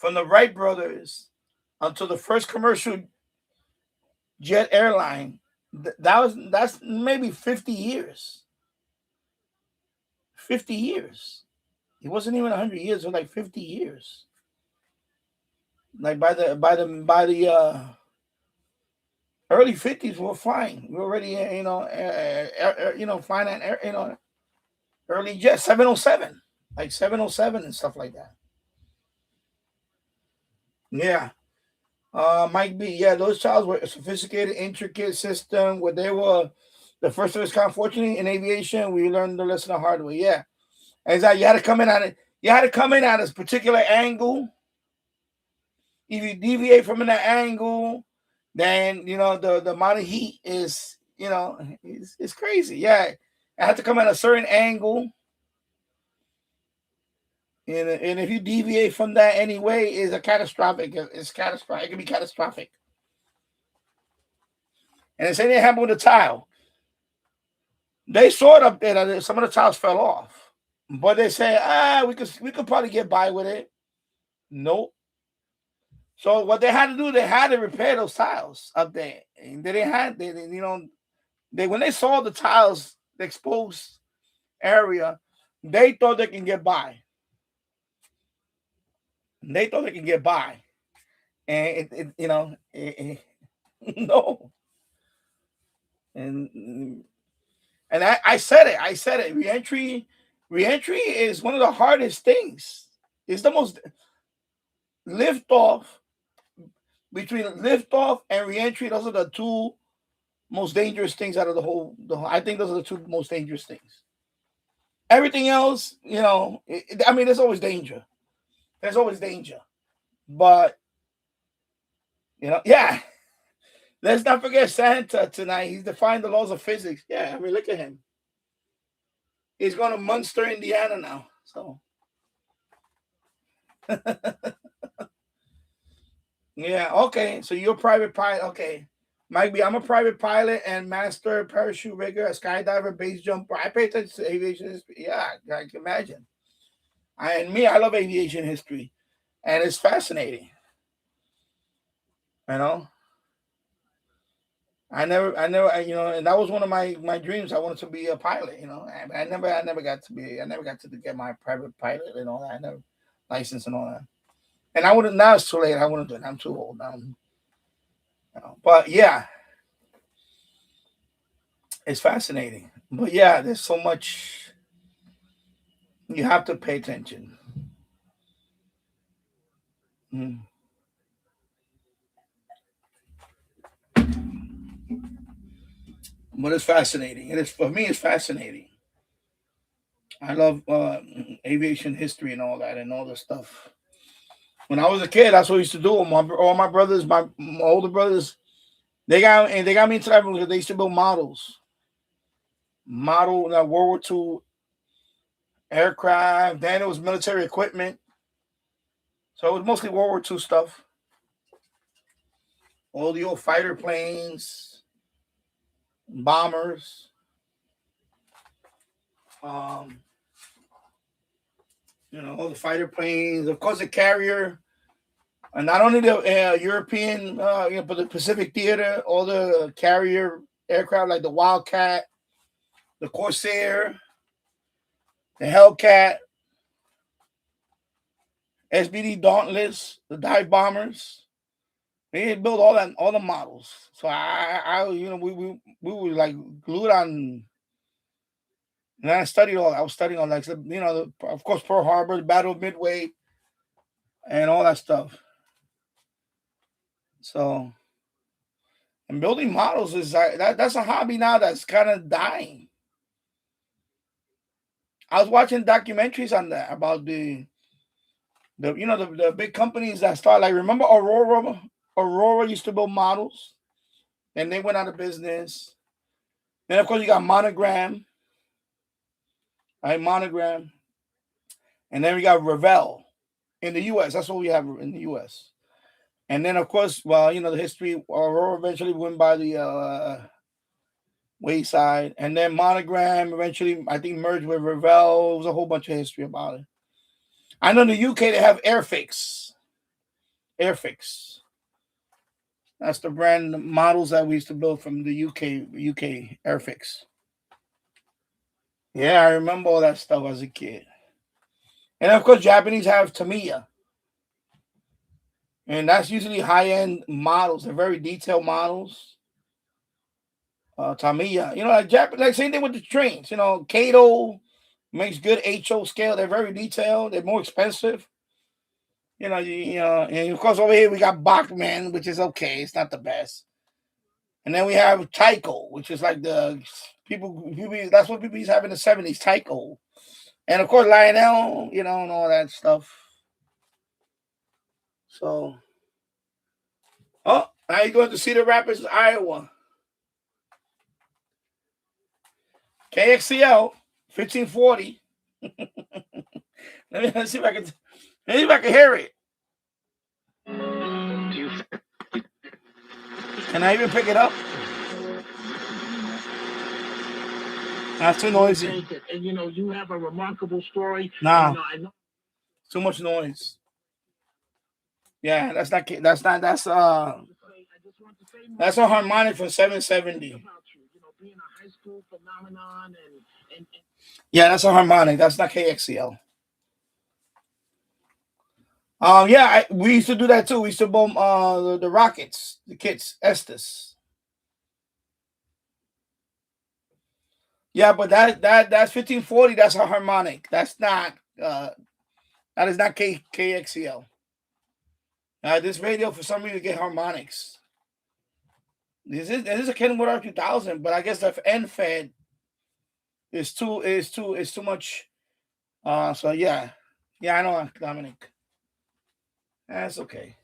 Until the first commercial jet airline. That's maybe 50 years. 50 years. It wasn't even 100 years. It was like 50 years. Like by the early 50s, we were flying. We were already flying at early jet 707, like 707 and stuff like that. Yeah. Mike B. Yeah, those towers were a sophisticated, intricate system where they were the first of its kind. Fortunately, in aviation, we learned the lesson the hard way. Yeah, exactly. You had to come in at it. You had to come in at a particular angle. If you deviate from that angle, then the amount of heat is it's crazy. Yeah, I had to come at a certain angle. And if you deviate from that anyway, it's catastrophic. It's catastrophic. It can be catastrophic. And the same thing happened with the tile. They saw it up there that some of the tiles fell off, but they say, we could probably get by with it. Nope. So what they had to do, they had to repair those tiles up there. And when they saw the tiles, the exposed area, they thought they can get by. And no. And I said it. Reentry is one of the hardest things. It's the most liftoff. Between liftoff and reentry, those are the two most dangerous things out of the whole. I think those are the two most dangerous things. Everything else, there's always danger. There's always danger. But, yeah. Let's not forget Santa tonight. He's defying the laws of physics. Yeah, look at him. He's going to Munster, Indiana now. So, yeah, okay. So you're a private pilot. Okay. Mike B, I'm a private pilot and master parachute rigger, a skydiver, base jumper. I pay attention to aviation history. Yeah, I can imagine. I love aviation history. And it's fascinating. I never, and that was one of my dreams. I wanted to be a pilot, I never got to get my private pilot and all that. I never license and all that. And I wouldn't, now it's too late. I wouldn't do it. I'm too old now. But yeah, it's fascinating. But yeah, there's so much you have to pay attention. But it's fascinating. For me, it's fascinating. I love aviation history and all that and all the stuff. When I was a kid, that's what I used to do. All my brothers, my older brothers, they got me into that because they used to build models. World War II aircraft. Then it was military equipment. So it was mostly World War II stuff. All the old fighter planes, bombers. All the fighter planes. Of course, the carrier. And not only the European, but the Pacific Theater, all the carrier aircraft like the Wildcat, the Corsair, the Hellcat, SBD Dauntless, the dive bombers. They had built all the models. So we were like glued on. And I studied all. I was studying all that. Of course, Pearl Harbor, the Battle of Midway, and all that stuff. So, and building models is that's a hobby now that's kind of dying. I was watching documentaries on that about the big companies that start, like, remember Aurora? Aurora used to build models, and they went out of business. Then of course you got Monogram, right? Monogram, and then we got Revell in the U.S. That's what we have in the U.S. And then of course, well, the history. Aurora eventually went by the wayside, and then Monogram eventually, I think, merged with Revell. It was a whole bunch of history about it. I know in the UK they have Airfix. Airfix. That's the brand models that we used to build from the UK Airfix. Yeah, I remember all that stuff as a kid. And of course, Japanese have Tamiya. And that's usually high-end models. They're very detailed models. Tamiya. Like same thing with the trains. Kato makes good HO scale. They're very detailed. They're more expensive. And of course over here we got Bachmann, which is okay. It's not the best. And then we have Tyco, which is like the people that's what people used to have in the 70s, Tyco. And of course Lionel, and all that stuff. So, now you're going to Cedar Rapids, Iowa. KXCL 1540. Let's see if I can hear it. Can I even pick it up? That's too noisy. And you have a remarkable story. Nah. Too much noise. Yeah, that's a harmonic from 770. Yeah, that's a harmonic. That's not KXCL. We used to do that too. We used to bomb the rockets, the kits, Estes. Yeah, but that's 1540. That's a harmonic. That's not. That is not KXCL. This radio for some reason get harmonics. This is a Kenwood R2000, but I guess the end fed is too much. So yeah, I know, Dominic. That's okay.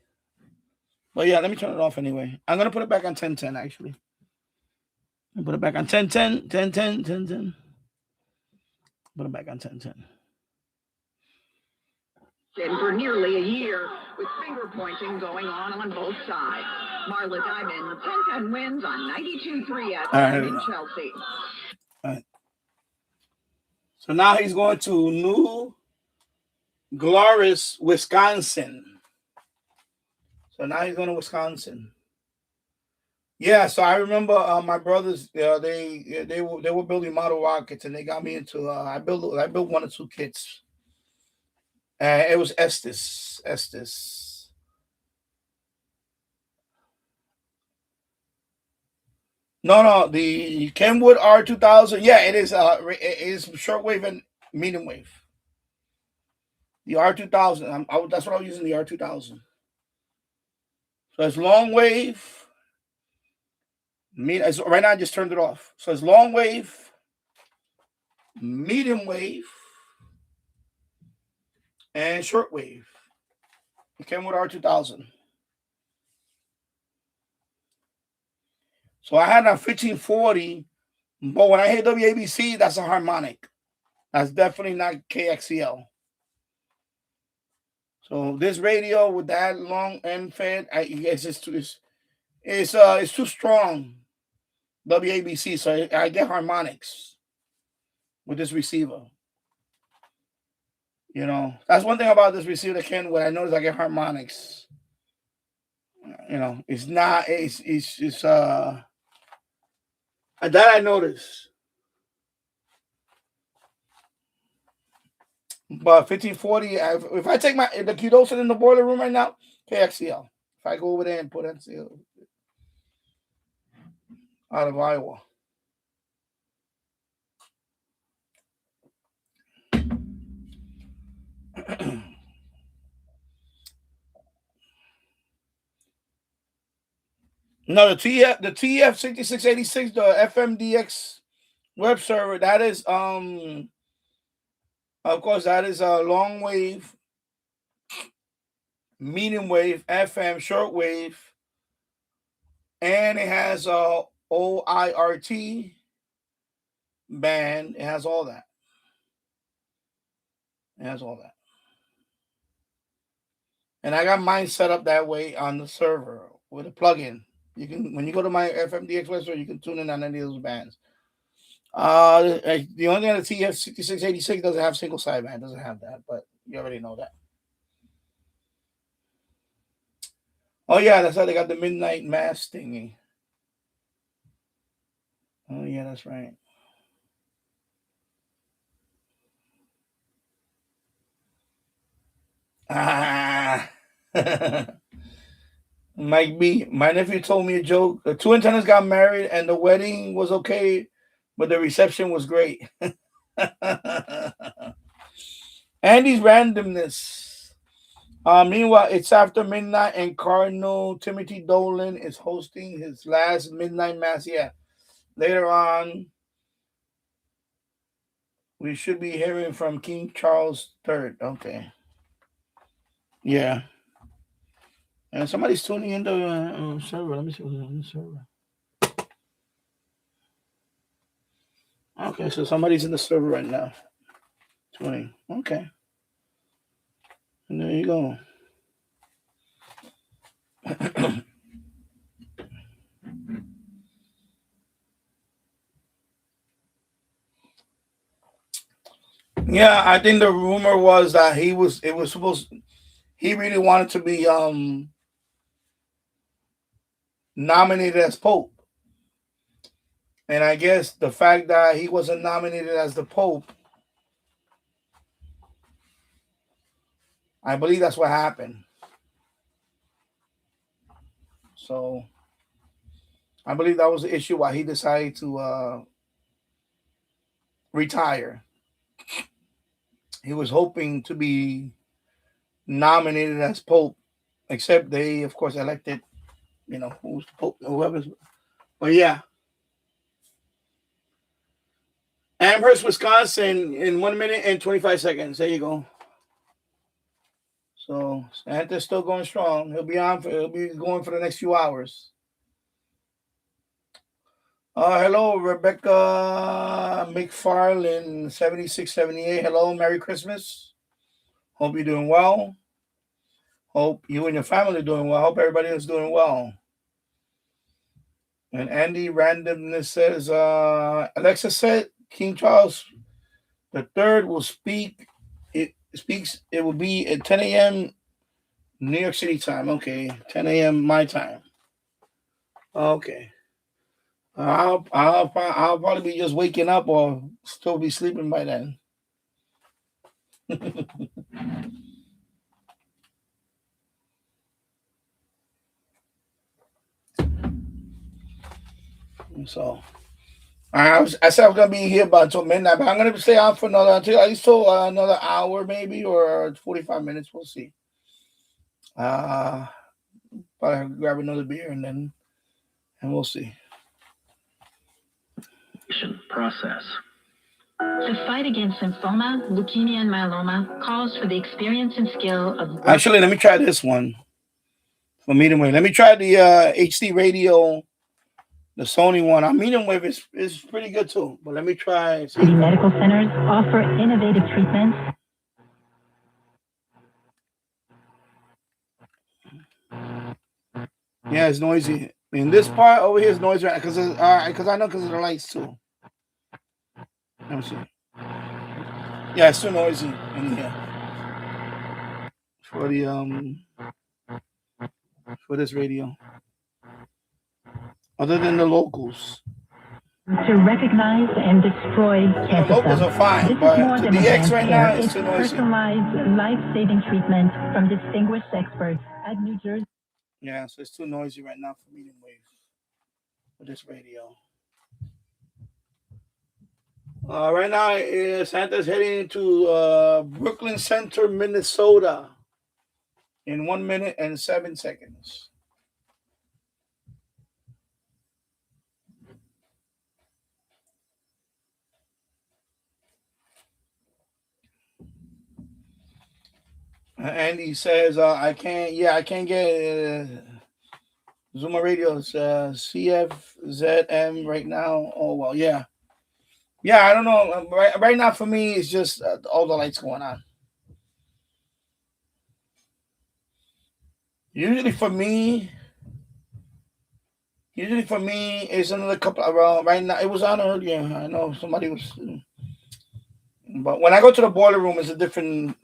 But yeah, let me turn it off anyway. I'm gonna put it back on 1010 actually. Put it back on 1010. Put it back on 1010. And for nearly a year, with finger pointing going on both sides. Marla Diamond, 10-10 wins on 92.3 FM in Chelsea. All right. So now he's going to New Glarus, Wisconsin. So now he's going to Wisconsin. Yeah, so I remember my brothers. They were building model rockets, and they got me into. I built one or two kits. It was Estes. No, the Kenwood R2000. Yeah, it is. It is shortwave and medium wave. The R2000. That's what I was using, the R2000. So it's long wave. Right now I just turned it off. So it's long wave, medium wave, and short wave. It came with R2000. So I had a 1540, but when I hit WABC, that's a harmonic. That's definitely not KXCL. So this radio with that long end fed, it's too strong. WABC, so I get harmonics with this receiver. That's one thing about this receiver, Kenwood. I notice I get harmonics. It's not. It's that I notice. But 1540, if I take the Qdosin in the boiler room right now, KXCL. If I go over there and put NCL out of Iowa. No, the TF 6686, the FMDX web server, that is of course that is a long wave, medium wave, FM, short wave, and it has a OIRT band. It has all that. It has all that. And I got mine set up that way on the server with a plugin. You can, when you go to my FMDX website, you can tune in on any of those bands. The only thing the TF6686 doesn't have single sideband, doesn't have that, but you already know that. Oh yeah, that's how they got the midnight mass thingy. Oh yeah, that's right. Mike B. My nephew told me a joke. The two antennas got married and the wedding was okay, but the reception was great. Andy's randomness. Meanwhile, it's after midnight and Cardinal Timothy Dolan is hosting his last midnight mass. Yeah. Later on, we should be hearing from King Charles III. Okay. Yeah. And somebody's tuning in the server. Let me see what's on the server. Okay, so somebody's in the server right now. Tuning. Okay. And there you go. Yeah, I think the rumor was that he really wanted to be nominated as Pope. And I guess the fact that he wasn't nominated as the Pope, I believe that's what happened. So I believe that was the issue why he decided to retire. He was hoping to be nominated as Pope, except they, of course, elected, who's Pope, whoever's. But yeah. Amherst, Wisconsin, in 1 minute and 25 seconds. There you go. So Santa's still going strong. He'll be going for the next few hours. Hello, Rebecca McFarlane, 7678. Hello, Merry Christmas. Hope you're doing well. Hope you and your family are doing well. Hope everybody is doing well. And Andy Randomness says, Alexa said King Charles III will speak. It will be at 10 a.m. New York City time. Okay, 10 a.m. my time. Okay. I'll probably be just waking up or still be sleeping by then. So I said I was gonna be here by until midnight, but I'm gonna stay on for another hour maybe or 45 minutes. We'll see. Probably grab another beer and we'll see. Process. The fight against lymphoma, leukemia, and myeloma calls for the experience and skill of. Actually, let me try this one for medium wave. Let me try the HD radio, the Sony one. Our medium wave is pretty good too, but let me try. City medical centers offer innovative treatments. Yeah, it's noisy. In this part over here is noisy because I know because of the lights too. Let me see. Yeah, it's too noisy in here for the for this radio. Other than the locals. to recognize and destroy cancer locals cells. are fine, This is but more the than DX advanced right care. now is It's too noisy. personalized, life-saving treatment from distinguished experts at New Jersey. Yeah, so it's too noisy right now for medium wave with this radio. Right now, Santa's heading to Brooklyn Center, Minnesota in 1 minute and 7 seconds. Andy says, I can't get Zuma Radio's CFZM right now. Oh, well, yeah. Yeah, I don't know. Right now, for me, it's just all the lights going on. Usually for me, it's another couple around. Right now, it was on earlier. I know somebody was. But when I go to the boiler room, it's a different.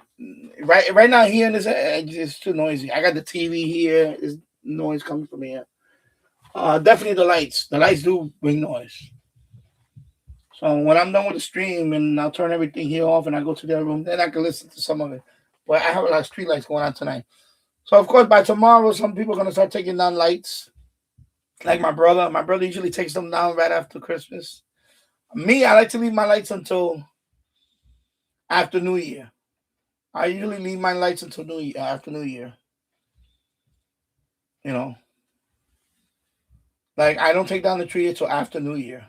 Right now, here in this, it's too noisy. I got the TV here. There's noise coming from here. Definitely the lights. The lights do bring noise. So when I'm done with the stream and I'll turn everything here off and I go to the other room, then I can listen to some of it. But I have a lot of street lights going on tonight. So of course by tomorrow, some people are gonna start taking down lights. Like my brother. My brother usually takes them down right after Christmas. Me, I like to leave my lights until after New Year. I usually leave my lights until after New Year. You know. Like I don't take down the tree until after New Year.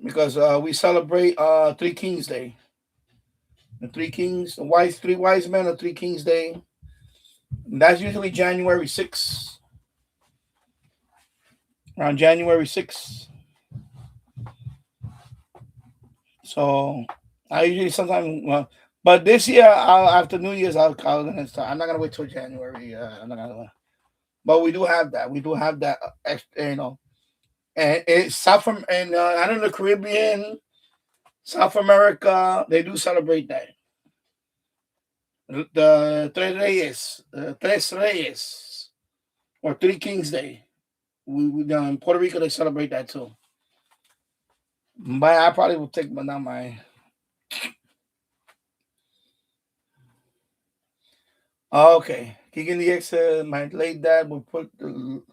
Because we celebrate Three Kings Day. The Three Kings, Three Wise Men or Three Kings Day. And that's usually January 6th. Around January 6th. So I usually sometimes, but this year after New Year's, I'm gonna start. I'm not gonna wait till January. I'm not gonna. But we do have that. We do have that. You know, and it's South from and I don't know, the Caribbean, South America, they do celebrate that. The Tres Reyes, or Three Kings Day. We in Puerto Rico they celebrate that too. But I probably will take down my. Okay, Keegan the X said my late dad would put the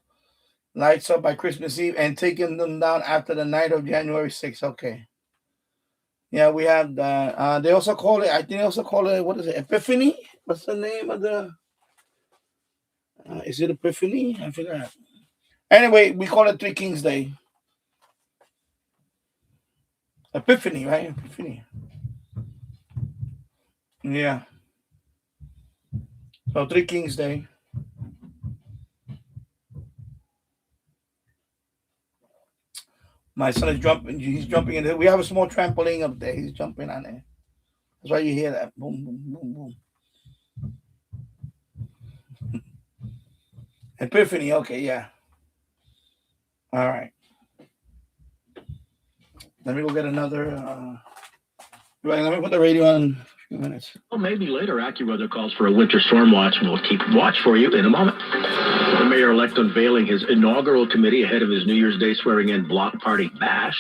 lights up by Christmas Eve and taking them down after the night of January 6th. Okay. Yeah, we have that. They also call it, I think they also call it, what is it, Epiphany? What's the name of the, is it Epiphany? I forgot. Anyway, we call it Three Kings Day. Epiphany, right? Epiphany. Yeah. So Three Kings Day. My son is jumping. He's jumping in there. We have a small trampoline up there. He's jumping on there. That's why you hear that. Boom, boom, boom, boom. Epiphany. Okay, yeah. All right. Let me go get another. Right, let me put the radio on in a few minutes. Well, maybe later, AccuWeather calls for a winter storm watch, and we'll keep watch for you in a moment. The mayor-elect unveiling his inaugural committee ahead of his New Year's Day swearing-in block party bash.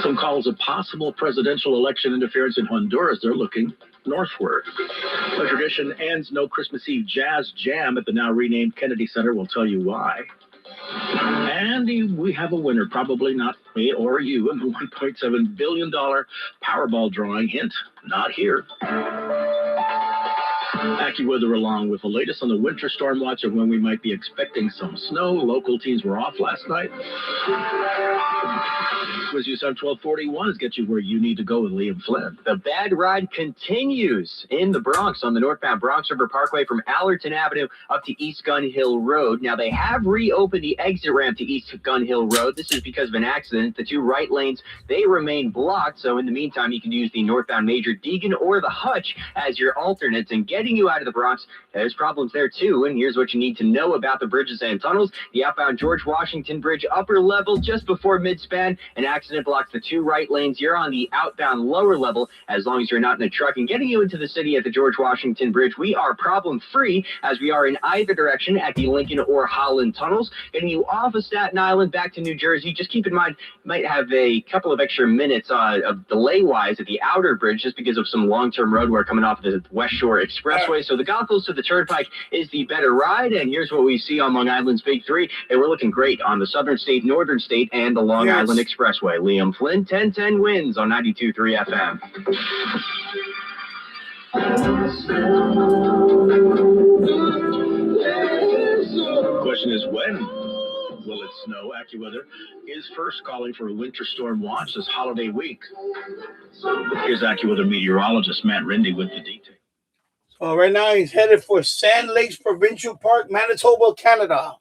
Some calls of possible presidential election interference in Honduras. They're looking northward. The tradition ends no Christmas Eve jazz jam at the now renamed Kennedy Center. We'll tell you why. And we have a winner, probably not me or you, in the $1.7 billion Powerball drawing. Hint, not here. AccuWeather along with the latest on the winter storm watch and when we might be expecting some snow. Local teams were off last night. Quiz News on 1241 is get you where you need to go with Liam Flynn. The bad ride continues in the Bronx on the northbound Bronx River Parkway from Allerton Avenue up to East Gun Hill Road. Now, they have reopened the exit ramp to East Gun Hill Road. This is because of an accident. The two right lanes, they remain blocked. So in the meantime, you can use the northbound Major Deegan or the Hutch as your alternates. And getting getting you out of the Bronx, there's problems there too. And here's what you need to know about the bridges and tunnels. The outbound George Washington Bridge upper level just before mid-span. An accident blocks the 2 right lanes. You're on the outbound lower level as long as you're not in a truck. And getting you into the city at the George Washington Bridge, we are problem-free as we are in either direction at the Lincoln or Holland tunnels. Getting you off of Staten Island back to New Jersey, just keep in mind, might have a couple of extra minutes of delay-wise at the outer bridge just because of some long-term road work coming off of the West Shore Expressway. So the Goggles to the Turnpike is the better ride. And here's what we see on Long Island's Big Three. And we're looking great on the Southern State, Northern State, and the Long Island Expressway. Liam Flynn, 1010 wins on 92.3 FM. The question is when will it snow? AccuWeather is first calling for a winter storm watch this holiday week. Here's AccuWeather meteorologist Matt Rindy with the details. So right now he's headed for Sand Lakes Provincial Park, Manitoba, Canada.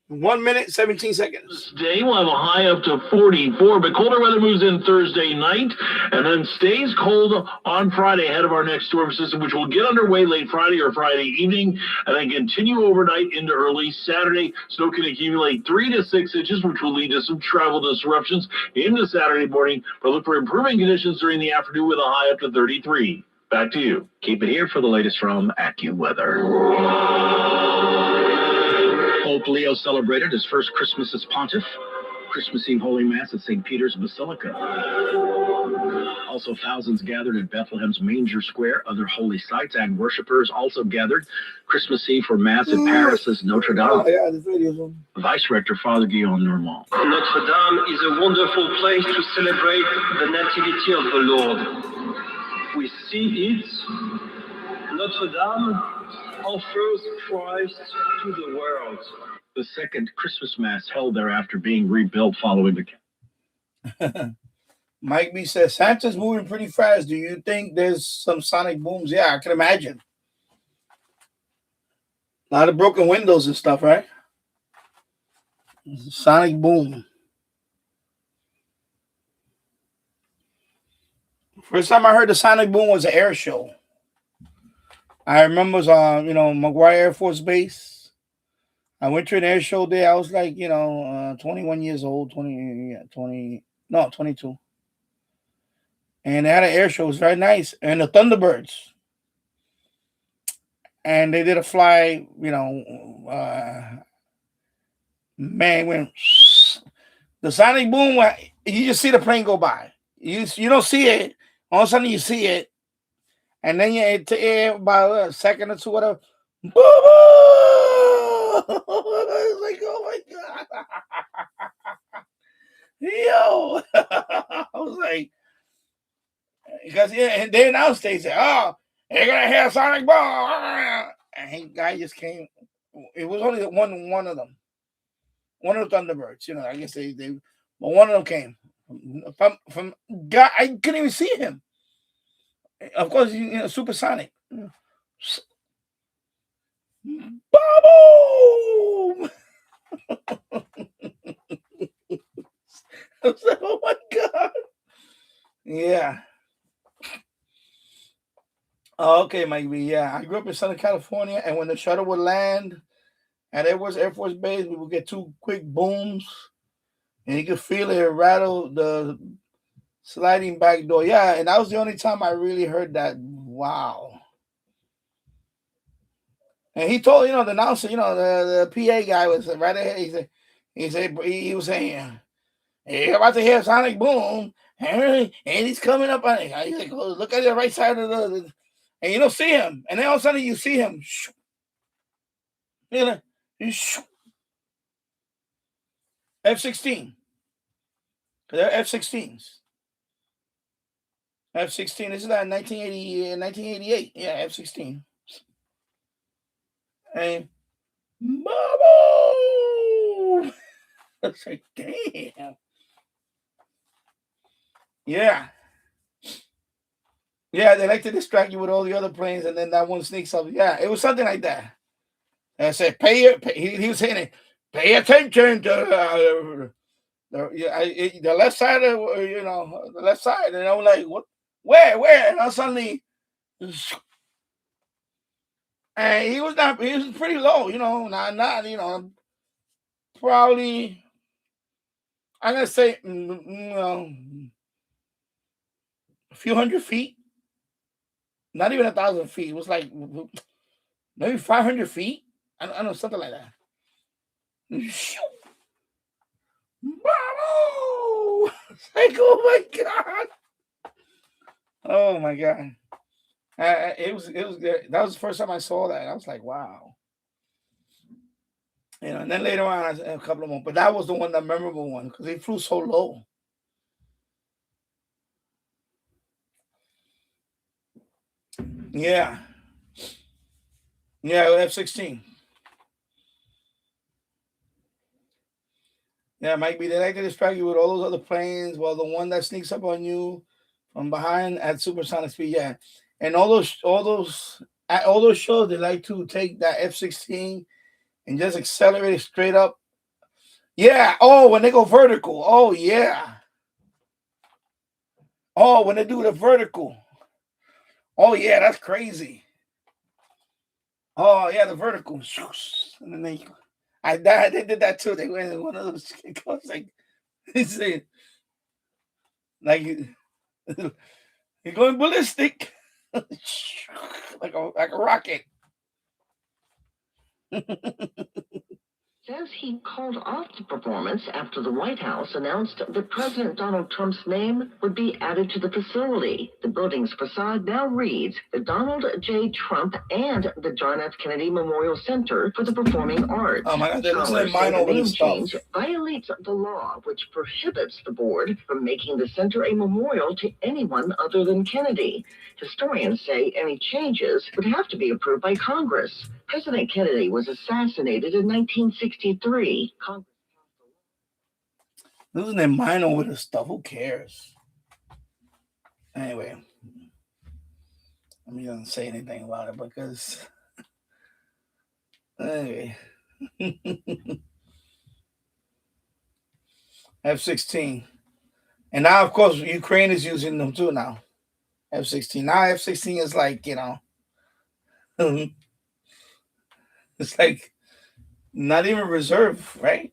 1 minute, 17 seconds. Today we'll have a high up to 44, but colder weather moves in Thursday night and then stays cold on Friday ahead of our next storm system, which will get underway late Friday or Friday evening and then continue overnight into early Saturday. Snow can accumulate 3 to 6 inches, which will lead to some travel disruptions into Saturday morning, but look for improving conditions during the afternoon with a high up to 33. Back to you. Keep it here for the latest from AccuWeather. Pope Leo celebrated his first Christmas as pontiff. Christmas Eve Holy Mass at St. Peter's Basilica. Also, thousands gathered at Bethlehem's Manger Square. Other holy sites and worshipers also gathered Christmas Eve for Mass at Paris's Notre Dame. Vice Rector Father Guillaume Normand. Notre Dame is a wonderful place to celebrate the Nativity of the Lord. We see it. Notre Dame offers Christ to the world. The second Christmas Mass held there after being rebuilt following the... Mike B says, Santa's moving pretty fast. Do you think there's some sonic booms? Yeah, I can imagine. A lot of broken windows and stuff, right? Sonic boom. First time I heard the sonic boom was an air show. I remember it was McGuire Air Force Base. I went to an air show there. I was like, 21 years old, 22. And they had an air show. It was very nice. And the Thunderbirds. And they did a fly, man, when the sonic boom, you just see the plane go by. You don't see it. All of a sudden you see it. And then about a second or two, whatever. Boo boo! I was like, oh my God. Yo. I was like, because and they announced, they said, oh, they're going to have sonic boom. And the guy just came. It was only one of them. One of the Thunderbirds, I guess they but one of them came. From God, I couldn't even see him. Of course, supersonic. Boom! I was like, oh my God. Yeah. Oh, okay, Mike B. Yeah, I grew up in Southern California, and when the shuttle would land at Edwards Air Force Base, we would get 2 quick booms, and you could feel it rattle the sliding back door. Yeah, and that was the only time I really heard that. Wow. And he told, the announcer, the PA guy was right ahead. He was saying, hey, you're about to hear a sonic boom, and he's coming up on it. He's like, oh, look at the right side of the and you don't see him. And then all of a sudden you see him. F-16. They're F-16s. F-16. This is like 1988. Yeah, F-16. And Bubble! I was like, damn. Yeah. Yeah, they like to distract you with all the other planes, and then that one sneaks up. Yeah, it was something like that. And I said, he was saying it, pay attention to the left side of, the left side. And I'm like, what? Where? And suddenly, And he was pretty low, not probably, I'm going to say, a few hundred feet, not even 1,000 feet. It was like maybe 500 feet. I don't know, something like that. Like, oh my God. Oh my God. It was good. That was the first time I saw that. I was like, wow. And then later on, a couple of more. But that was the memorable one, because he flew so low. Yeah. Yeah, F-16. Yeah, Mike B. They like to distract you with all those other planes. Well, the one that sneaks up on you from behind at supersonic speed, yeah. And all those shows, they like to take that F-16 and just accelerate it straight up. Yeah. Oh, when they go vertical. Oh, yeah. Oh, when they do the vertical. Oh, yeah, that's crazy. Oh, yeah, the vertical. And then they did that too. They went in one of those goes like, like you're going ballistic. like a rocket. Says he called off the performance after the White House announced that President Donald Trump's name would be added to the facility. The building's facade now reads the Donald J. Trump and the John F. Kennedy Memorial Center for the Performing Arts. Oh my God, they look Scholars like mine say the over name the stuff. change violates the law, which prohibits the board from making the center a memorial to anyone other than Kennedy. Historians say any changes would have to be approved by Congress. President Kennedy was assassinated in 1963. Losing their mind over this stuff. Who cares? Anyway, I'm not gonna say anything about it because anyway. F-16. And now, of course, Ukraine is using them too now. F-16. Now F-16 is like, it's like not even reserve, right?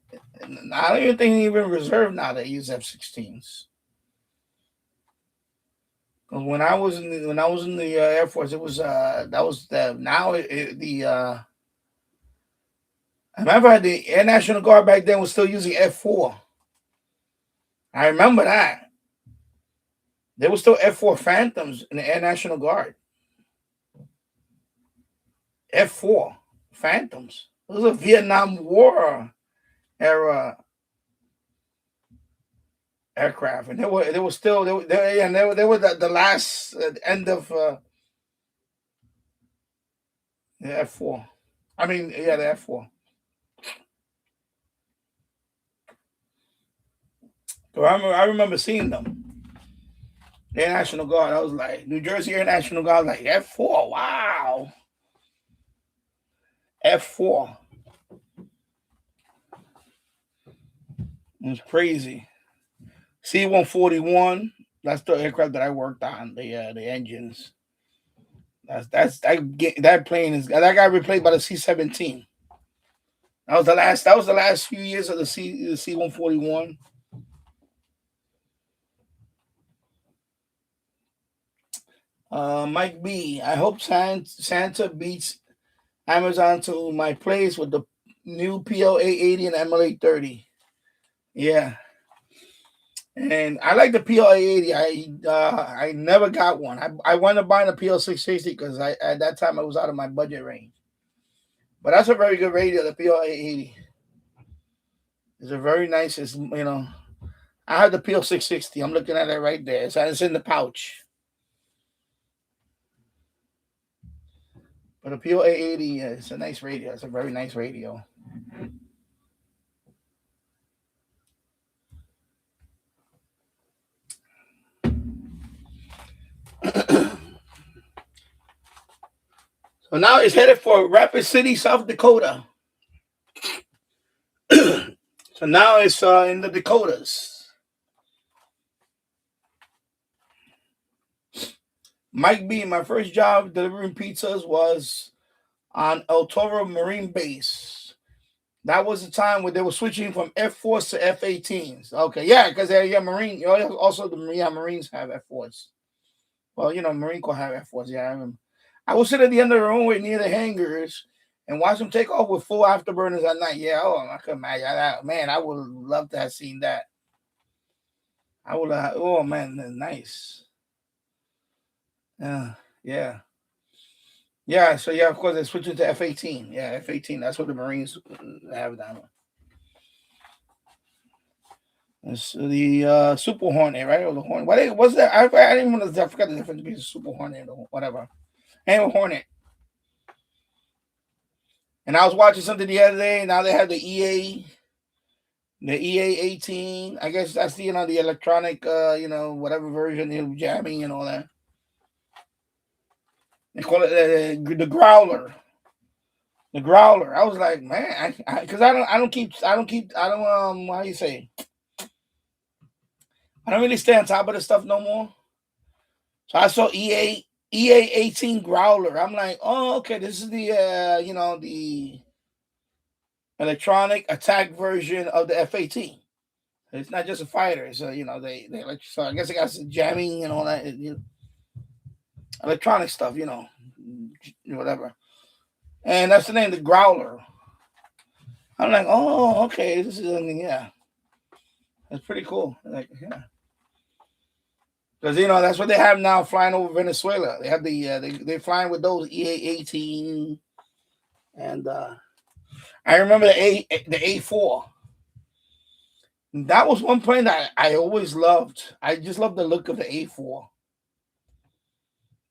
I don't even think even reserve now they use F-16s. Because when I was in the Air Force, it was I remember the Air National Guard back then was still using F-4. I remember that. There were still F-4 Phantoms in the Air National Guard. F-4 Phantoms. It was a Vietnam War era aircraft, and they were the last end of the F-4. I mean, yeah, the F-4. So I remember seeing them. Air National Guard. I was like, New Jersey Air National Guard. I was like, F-4. Wow. F-4. It was crazy. C-141. That's the aircraft that I worked on. The engines. That plane is that got replaced by the C-17. That was the last few years of the C-141. Mike B. I hope Santa beats Amazon to my place with the new PL-880 and ML-830. Yeah. And I like the PL-880. I never got one. I wanted to buy the PL-660 because at that time I was out of my budget range. But that's a very good radio, the PL-880. It's a very nice, I have the PL-660. I'm looking at it right there. It's in the pouch. But the PL-880 is a nice radio. It's a very nice radio. So now it's headed for Rapid City, South Dakota. So now it's in the Dakotas. Mike B, my first job delivering pizzas was on El Toro Marine Base. That was the time when they were switching from F4s to F-18s. Okay, yeah, because Marine. Also, the Marines have F4s. Well, Marine Corps have F4s. Yeah, I remember. I would sit at the end of the runway near the hangars and watch them take off with full afterburners at night. Yeah, I could imagine that. Man, I would love to have seen that. I would have. Oh man, nice. Yeah. Yeah, so of course they're switching to F-18. Yeah, F-18. That's what the Marines have down there. It's the Super Hornet, right? Or the Hornet. What's that? I didn't want to. I forgot the difference between Super Hornet or whatever. And Hornet. And I was watching something the other day. Now they have the EA 18. I guess that's the the electronic whatever version, jamming and all that. They call it the Growler. The Growler. I was like, man, because I don't how you say? I don't really stay on top of this stuff no more. So I saw EA 18 Growler. I'm like, oh, okay, this is the the electronic attack version of the F-18. It's not just a fighter. So they like, so I guess it got some jamming and all that, electronic stuff, whatever. And that's the name, the Growler. I'm like, oh, okay, this is yeah, that's pretty cool. Like, yeah, because that's what they have now flying over Venezuela. They have they're flying with those EA-18, and I remember the A4. That was one plane that I always loved. I just love the look of the A4,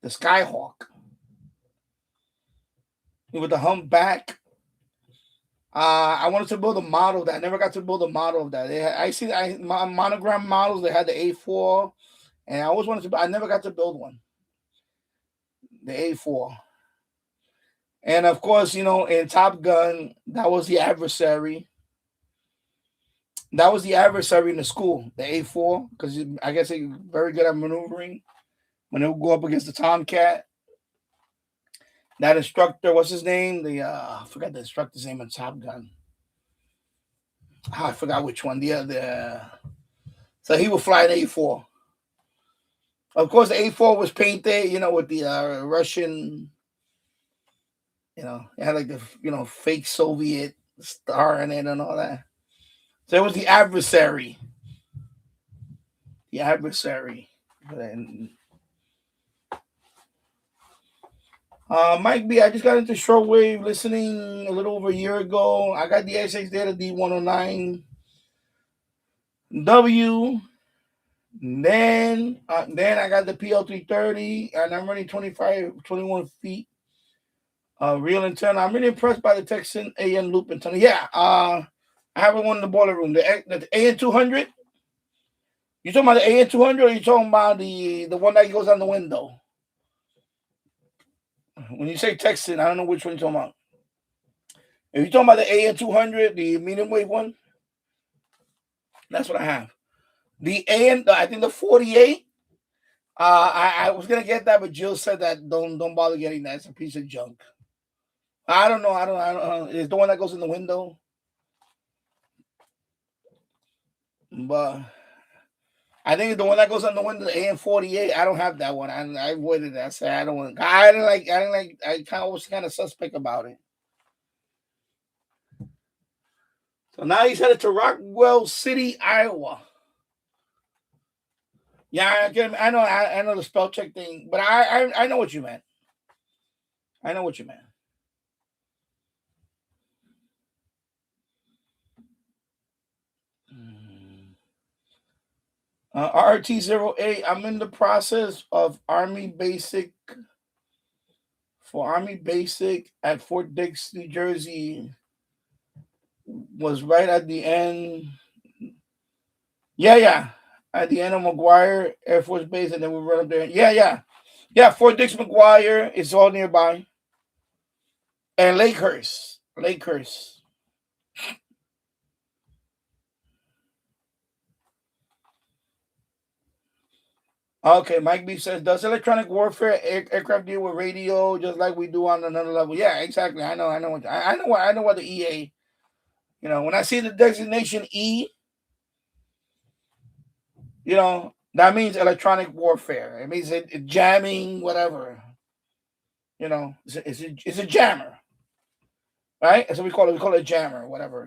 the Skyhawk, with the humpback. I wanted to build a model that I never got to build a model of that. My monogram models. They had the A4, and I always wanted to. I never got to build one. The A4, and of course, in Top Gun, that was the adversary. That was the adversary in the school, the A4, because I guess they're very good at maneuvering when they would go up against the Tomcat. That instructor, what's his name? I forgot the instructor's name in Top Gun. I forgot which one. So he would fly an A4. Of course, the A4 was painted, with the Russian, it had like the fake Soviet star in it and all that. So it was the adversary. The adversary. Mike B, I just got into shortwave listening a little over a year ago. I got the SX Data D109W. Then I got the PL330, and I'm running 21 feet. Real antenna. I'm really impressed by the Texan AN loop antenna. Yeah, I have one in the boiler room. The AN200. You talking about the AN200, or you talking about the one that goes on the window? When you say Texan, I don't know which one you're talking about. If you're talking about the AN200, the medium wave one, that's what I have. The I think the 48. I was gonna get that, but Jill said that don't bother getting that. It's a piece of junk. I don't know. I don't. It's the one that goes in the window. But I think the one that goes on the window, the AN48. I don't have that one. I avoided that. I said I don't want. I didn't like. I was kind of suspect about it. So now he's headed to Rockwell City, Iowa. Yeah, I know. I know the spell check thing, but I know what you meant. I know what you meant. RT08. I'm in the process of Army Basic at Fort Dix, New Jersey. Was right at the end. Yeah. At the end of McGuire Air Force Base, and then we run up there. Yeah. Fort Dix, McGuire is all nearby, and Lakehurst. Okay, Mike B says, does electronic warfare aircraft deal with radio just like we do on another level? Yeah, exactly. I know what the EA. When I see the designation E, that means electronic warfare. It means it jamming, whatever. It's a jammer, right? That's what we call it. We call it a jammer, whatever.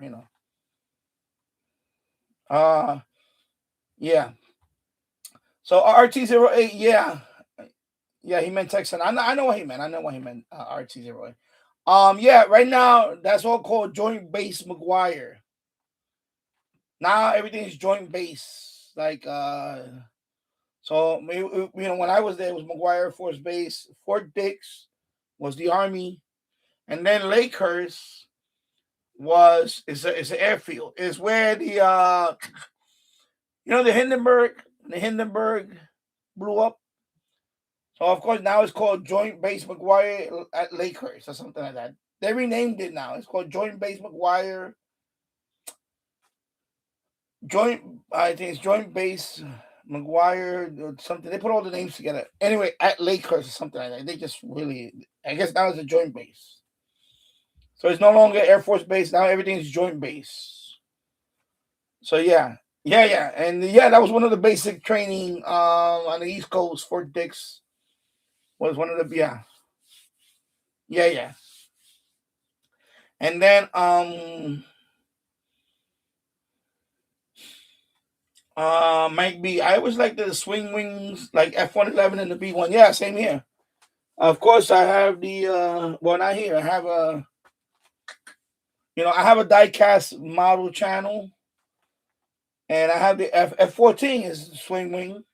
Yeah. So RT08, yeah. Yeah, he meant Texan. I know what he meant. RT08. Yeah, right now that's all called joint base McGuire. Now everything is joint base. So when I was there, it was McGuire Air Force Base. Fort Dix was the Army, and then Lakehurst it's an airfield. It's where the Hindenburg blew up. So of course now it's called Joint Base McGuire at Lakehurst or something like that. They renamed it now. It's called Joint Base McGuire. I think it's Joint Base McGuire or something. They put all the names together. Anyway, at Lakehurst or something like that. They just I guess now it's a joint base. So it's no longer Air Force Base. Now everything is joint base. So yeah. And that was one of the basic training on the East Coast. Fort Dix was one of the yeah. And then Mike B, I always like the swing wings, like F-111 and the B-1. Yeah, same here. Of course, I have the not here. I have a die-cast model channel, and I have the F-14 is swing wing.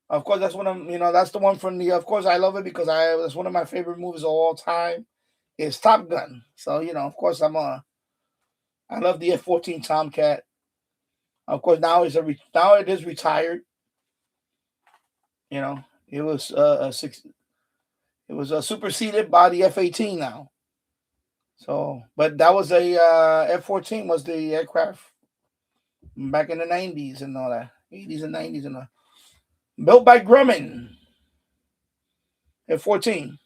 Of course, that's that's the one from the. Of course, I love it because that's one of my favorite movies of all time. It's Top Gun. So of course, I love the F-14 Tomcat. Of course, now it is retired. It was It was superseded by the F-18 now. So, but that was a F-14 was the aircraft back in the 90s and all that, 80s and 90s and all. Built by Grumman. F-14.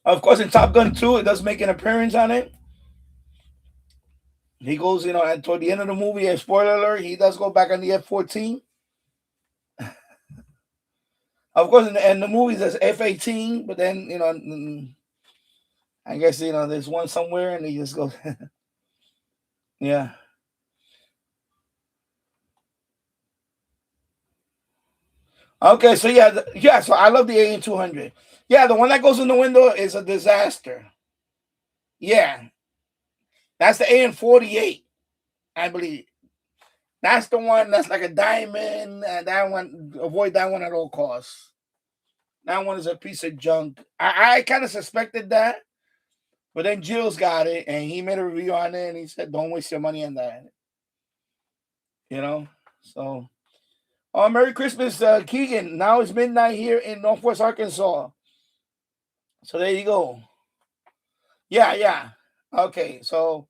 Of course, in Top Gun 2, it does make an appearance on it. He goes, and toward the end of the movie, spoiler alert, he does go back on the F-14. Of course, in the movies, there's F-18, but then, I guess, there's one somewhere and he just goes, yeah. Okay, so so I love the AN-200. Yeah, the one that goes in the window is a disaster. Yeah. That's the AN-48, I believe. That's the one that's like a diamond. That one, avoid that one at all costs. That one is a piece of junk. I kind of suspected that, but then Jill's got it, and he made a review on it, and he said, don't waste your money on that. So... Oh, Merry Christmas, Keegan. Now it's midnight here in Northwest Arkansas. So there you go. Yeah. Okay, so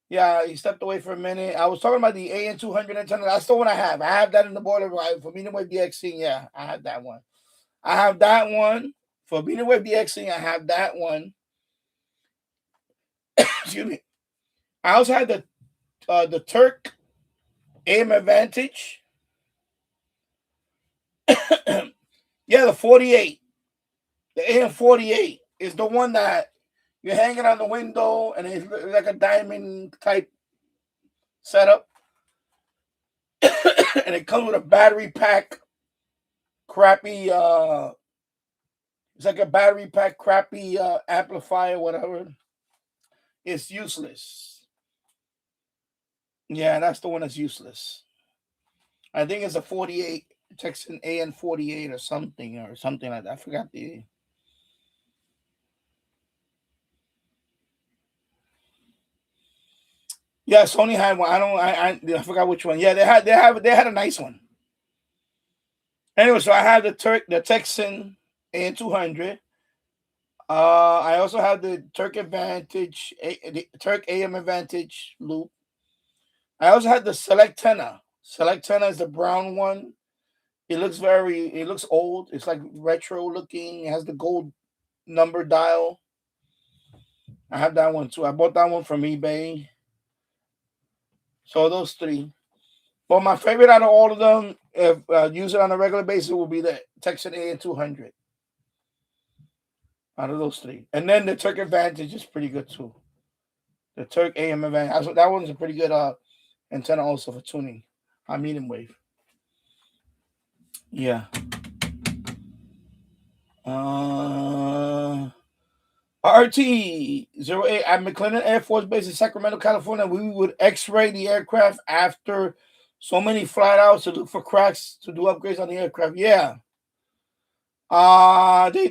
he stepped away for a minute. I was talking about the AN-200 antenna. That's the one I have. I have that in the boiler right for medium wave DXing. Yeah, I have that one. I have that one for medium wave DXing. I have that one. Excuse me. I also had the Turk AM Advantage. Yeah, the 48. The AM-48 is the one that you're hanging on the window and it's like a diamond type setup. And it comes with a battery pack, crappy, it's like a battery pack, crappy amplifier, whatever. It's useless. Yeah, that's the one that's useless. I think it's a 48, Texan AN-48 or something like that. I forgot the... Yeah, Sony had one. I forgot which one. Yeah, they had a nice one. Anyway, so I have the Texan AN-200. I also have the Turk AM Advantage loop. I also had the Selectenna Select antenna is the brown one. It looks old. It's like retro looking. It has the gold number dial. I have that one too. I bought that one from eBay. So those three. But my favorite out of all of them, if use it on a regular basis, will be the Texan AN200. Out of those three. And then the Turk Advantage is pretty good too. The Turk AM Advantage. That one's a pretty good antenna also for tuning on medium wave. Yeah. RT-08 at McClellan Air Force Base in Sacramento, California. We would X-ray the aircraft after so many flight outs to look for cracks to do upgrades on the aircraft. Yeah.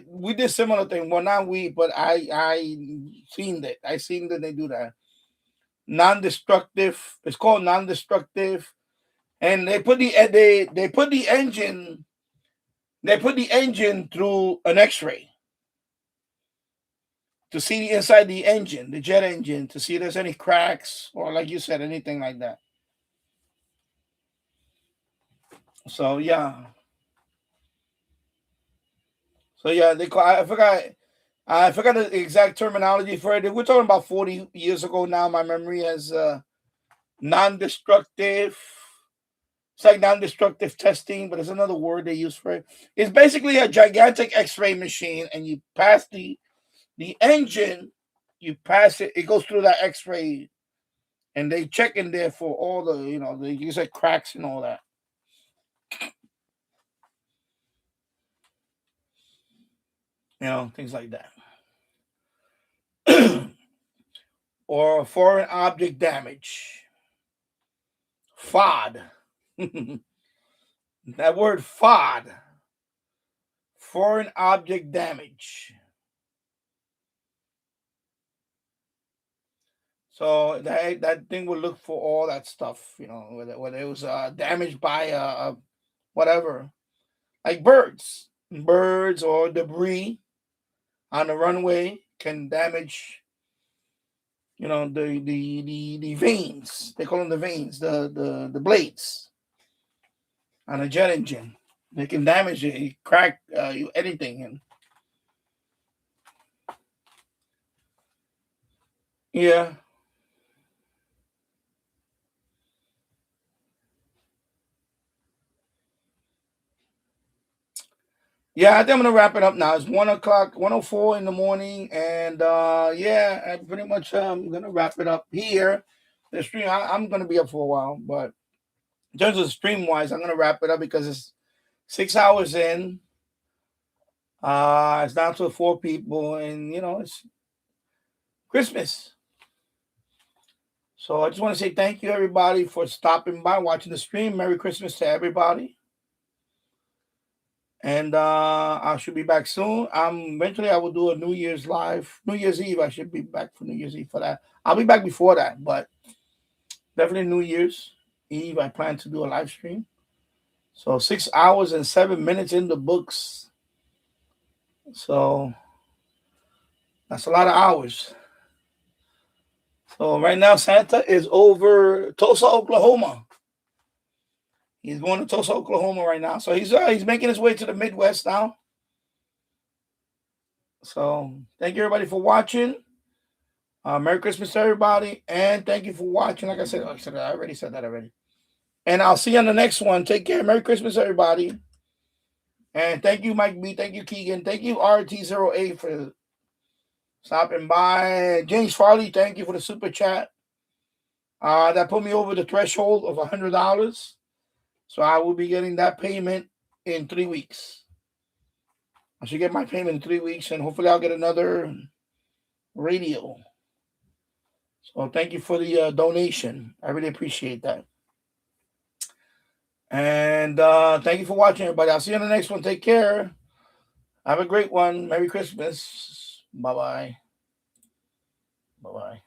We did similar thing. Well, not we, but I seen that. I seen that they do that. Non-destructive. It's called non-destructive, and they put the engine. They put the engine through an X-ray to see inside the engine, the jet engine, to see if there's any cracks or, like you said, anything like that. So yeah. They call. I forgot the exact terminology for it. We're talking about 40 years ago now. My memory has non-destructive. It's like non-destructive testing, but it's another word they use for it. It's basically a gigantic X-ray machine, and you pass the engine. You pass it. It goes through that X-ray, and they check in there for all the you said cracks and all that. Things like that. Or foreign object damage. FOD. That word FOD. Foreign object damage. So that thing will look for all that stuff, whether it was damaged by whatever, like birds or debris on the runway can damage, the vanes. They call them the vanes, the blades on a jet engine. They can damage it, crack anything. And yeah. Yeah, I think I'm gonna wrap it up now. It's 1:00, 1:04 in the morning, and I pretty much gonna wrap it up here. The stream, I'm gonna be up for a while, but in terms of stream wise, I'm gonna wrap it up because it's 6 hours in. It's down to 4 people, and it's Christmas. So I just want to say thank you everybody for stopping by, watching the stream. Merry Christmas to everybody. And I should be back soon. Eventually I will do a New Year's live. New Year's Eve, I should be back for New Year's Eve for that. I'll be back before that, but definitely New Year's Eve, I plan to do a live stream. So 6 hours and 7 minutes in the books. So that's a lot of hours. So right now, Santa is over Tulsa, Oklahoma. He's going to Tulsa, Oklahoma right now. So he's making his way to the Midwest now. So thank you everybody for watching. Merry Christmas to everybody, and thank you for watching. Like I said, I already said that already. And I'll see you on the next one. Take care. Merry Christmas, everybody. And thank you, Mike B. Thank you, Keegan. Thank you, RT08 for stopping by. James Farley, thank you for the super chat. That put me over the threshold of $100. So I will be getting that payment in 3 weeks. I should get my payment in 3 weeks, and hopefully I'll get another radio. So thank you for the donation. I really appreciate that. And thank you for watching, everybody. I'll see you on the next one. Take care. Have a great one. Merry Christmas. Bye-bye. Bye-bye.